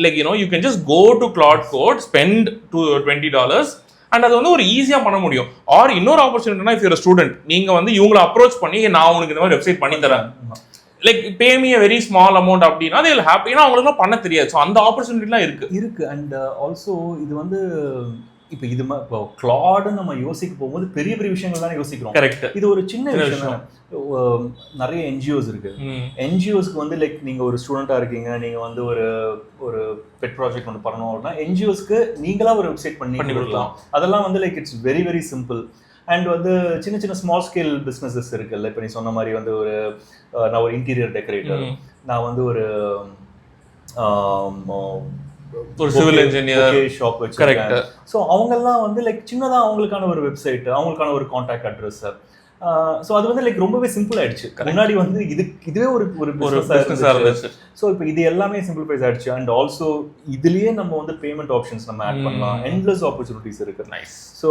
like you can just go to Claude Code, spend $20 and அது வந்து ஒரு ஈஸியாக பண்ண முடியும். ஆர் இன்னொரு ஆப்பர்ச்சுனிட்டினா, இஃப் யூர் ஸ்டூடெண்ட் நீங்கள் வந்து இவங்களை அப்ரோச் பண்ணி நான் உனக்கு இந்த மாதிரி வெப்சைட் பண்ணி தரேன், like pay me a very small amount அப்படின்னா they will happy. ஏன்னா அவங்களுக்குலாம் பண்ண தெரியாது. ஸோ அந்த ஆப்பர்ச்சுனிட்டிலாம் இருக்கு. அண்ட் ஆல்சோ இது வந்து இப்போ இது இப்போ கிளாடுன்னு நம்ம யோசிக்க போகும்போது பெரிய பெரிய விஷயங்கள் தானே யோசிக்கிறோம். கரெக்ட். இது ஒரு சின்ன விஷயம். நிறைய என்ஜிஓஸ் இருக்கு. என்ஜிஓஸ்க்கு வந்து லைக் நீங்க ஒரு ஸ்டூடெண்டா இருக்கீங்க, நீங்க வந்து ஒரு பெட் ப்ராஜெக்ட் ஒன்று பண்ணணும் அப்படின்னா என்ஜிஓஸ்க்கு நீங்களா ஒரு வெப்சைட் பண்ணி கொடுக்கலாம். அதெல்லாம் வந்து like it's very very simple. And வந்து சின்ன சின்ன ஸ்மால் ஸ்கேல் பிஸ்னஸஸ் இருக்குல்ல. இப்போ நீ சொன்ன மாதிரி வந்து நான் ஒரு இன்டீரியர் டெக்கரேட்டர், நான் வந்து ஒரு சிவில் இன்ஜினியர் ஷாப் வச்சிருக்கேன். ஸோ அவங்கெல்லாம் வந்து லைக் சின்னதாக அவங்களுக்கான ஒரு வெப்சைட், அவங்களுக்கான ஒரு கான்டாக்ட் அட்ரஸ். ஸோ அது வந்து லைக் ரொம்பவே சிம்பிள் ஆயிடுச்சு. முன்னாடி வந்து இதுவே ஒரு பிசினஸாக இருந்துச்சு. ஸோ இப்போ இது எல்லாமே சிம்பிளிஃபைஸ் ஆயிடுச்சு. அண்ட் ஆல்சோ இதுலயே நம்ம வந்து பேமெண்ட் ஆப்ஷன்ஸ் நம்ம ஆட் பண்ணலாம். எண்ட்லெஸ் ஆப்பர்ச்சுனிட்டிஸ் இருக்கு. ஸோ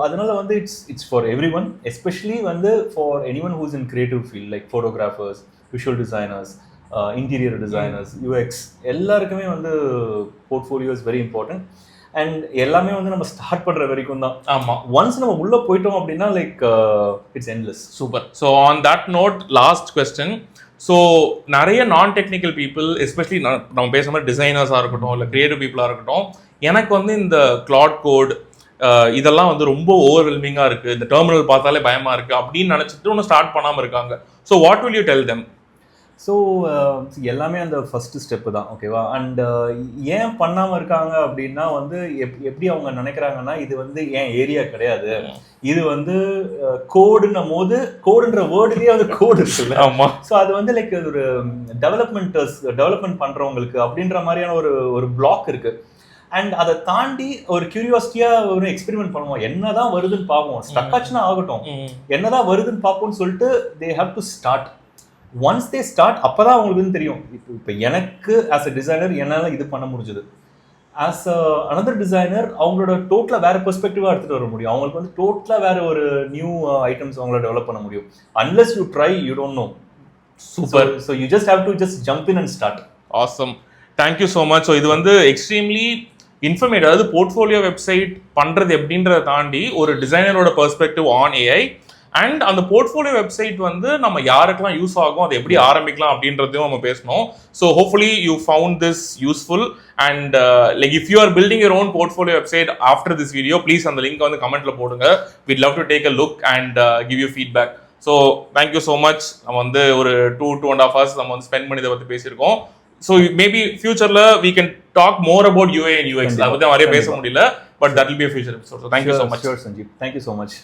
அதனால வந்து it's for everyone, especially வந்து for anyone who's in creative field like photographers, visual designers, interior designers, UX, எல்லாருக்குமே வந்து portfolio is very important. And எல்லாமே வந்து நம்ம ஸ்டார்ட் பண்ற வரைக்கும் தான். ஆமா, ஒன்ஸ் நம்ம உள்ள போயிட்டோம் அப்படின்னா like it's endless. Super. So on that note, last question. So நிறைய நான் டெக்னிக்கல் பீப்புள், எஸ்பெஷலி நம்ம பேசுகிற மாதிரி டிசைனர்ஸாக இருக்கட்டும், இல்லை கிரியேட்டிவ் பீப்புளாக இருக்கட்டும், எனக்கு வந்து இந்த Claude Code இதெல்லாம் வந்து ரொம்ப ஓவர்வெல்மிங்காக இருக்குது, இந்த டெர்மினல் பார்த்தாலே பயமாக இருக்குது அப்படின்னு நினச்சிட்டு ஒன்றும் ஸ்டார்ட் பண்ணாமல் இருக்காங்க. So what will you tell them? So எல்லாமே அந்த ஃபஸ்ட்டு ஸ்டெப்பு தான், ஓகேவா? அண்ட் ஏன் பண்ணாமல் இருக்காங்க அப்படின்னா வந்து எப்படி அவங்க நினைக்கிறாங்கன்னா, இது வந்து ஏன் ஏரியா கிடையாது, இது வந்து கோடுன்னும் போது கோடுன்ற வேர்டுலேயே வந்து கோடு இருக்குல்ல. ஆமாம். ஸோ அது வந்து லைக் ஒரு டெவலப்மெண்ட் பண்ணுறவங்களுக்கு அப்படின்ற மாதிரியான ஒரு பிளாக் இருக்குது. அண்ட் அதை தாண்டி ஒரு கியூரியாசிட்டியாக ஒரு எக்ஸ்பெரிமெண்ட் பண்ணுவோம், என்னதான் வருதுன்னு பார்ப்போம், ஸ்டக்காச்சுன்னா ஆகட்டும், என்னதான் வருதுன்னு பார்ப்போம்னு சொல்லிட்டு they have to start. Once they start, அப்போதான் அவங்களுக்கு தெரியும். இப்போ எனக்கு ஆஸ் அ டிசைனர் என்னால் இது பண்ண முடிஞ்சது. ஆஸ் அனதர் டிசைனர் அவங்களோட டோட்டலாக வேற பெர்ஸ்பெக்டிவாக எடுத்துகிட்டு வர முடியும். அவங்களுக்கு வந்து டோட்டலாக வேற ஒரு நியூ ஐட்டம்ஸ் அவங்கள டெவலப் பண்ண முடியும். Unless you try, you don't know. Super. So you just have to just jump in and start. Awesome. Thank you so much. So இது வந்து எக்ஸ்ட்ரீம்லி இன்ஃபர்மேட், அதாவது போர்ட்ஃபோலியோ வெப்சைட் பண்ணுறது எப்படின்றத தாண்டி ஒரு டிசைனரோட பெர்ஸ்பெக்டிவ் ஆன் ஏஐ, அண்ட் அந்த போர்ட்ஃபோலியோ வெப்சைட் வந்து நம்ம யாருக்கெல்லாம் யூஸ் ஆகும், அதை எப்படி ஆரம்பிக்கலாம் அப்படின்றதையும் நம்ம பேசணும். So hopefully you found this useful. And like if you are building your own portfolio website after this video, please அந்த லிங்க் வந்து கமெண்ட்ல போடுங்க. வீட் love to take a look and give you feedback. So thank you so much. நம்ம வந்து ஒரு 2.5 hours நம்ம வந்து ஸ்பெண்ட் பண்ணி இதை பற்றி பேசியிருக்கோம். ஸோ மேபி ஃபியூச்சர்ல we can talk more about UA and UX. அதை பற்றி நிறைய பேச முடியல, but that will be a future episode. So thank you so much. Sure, Sanjeev. Thank you so much.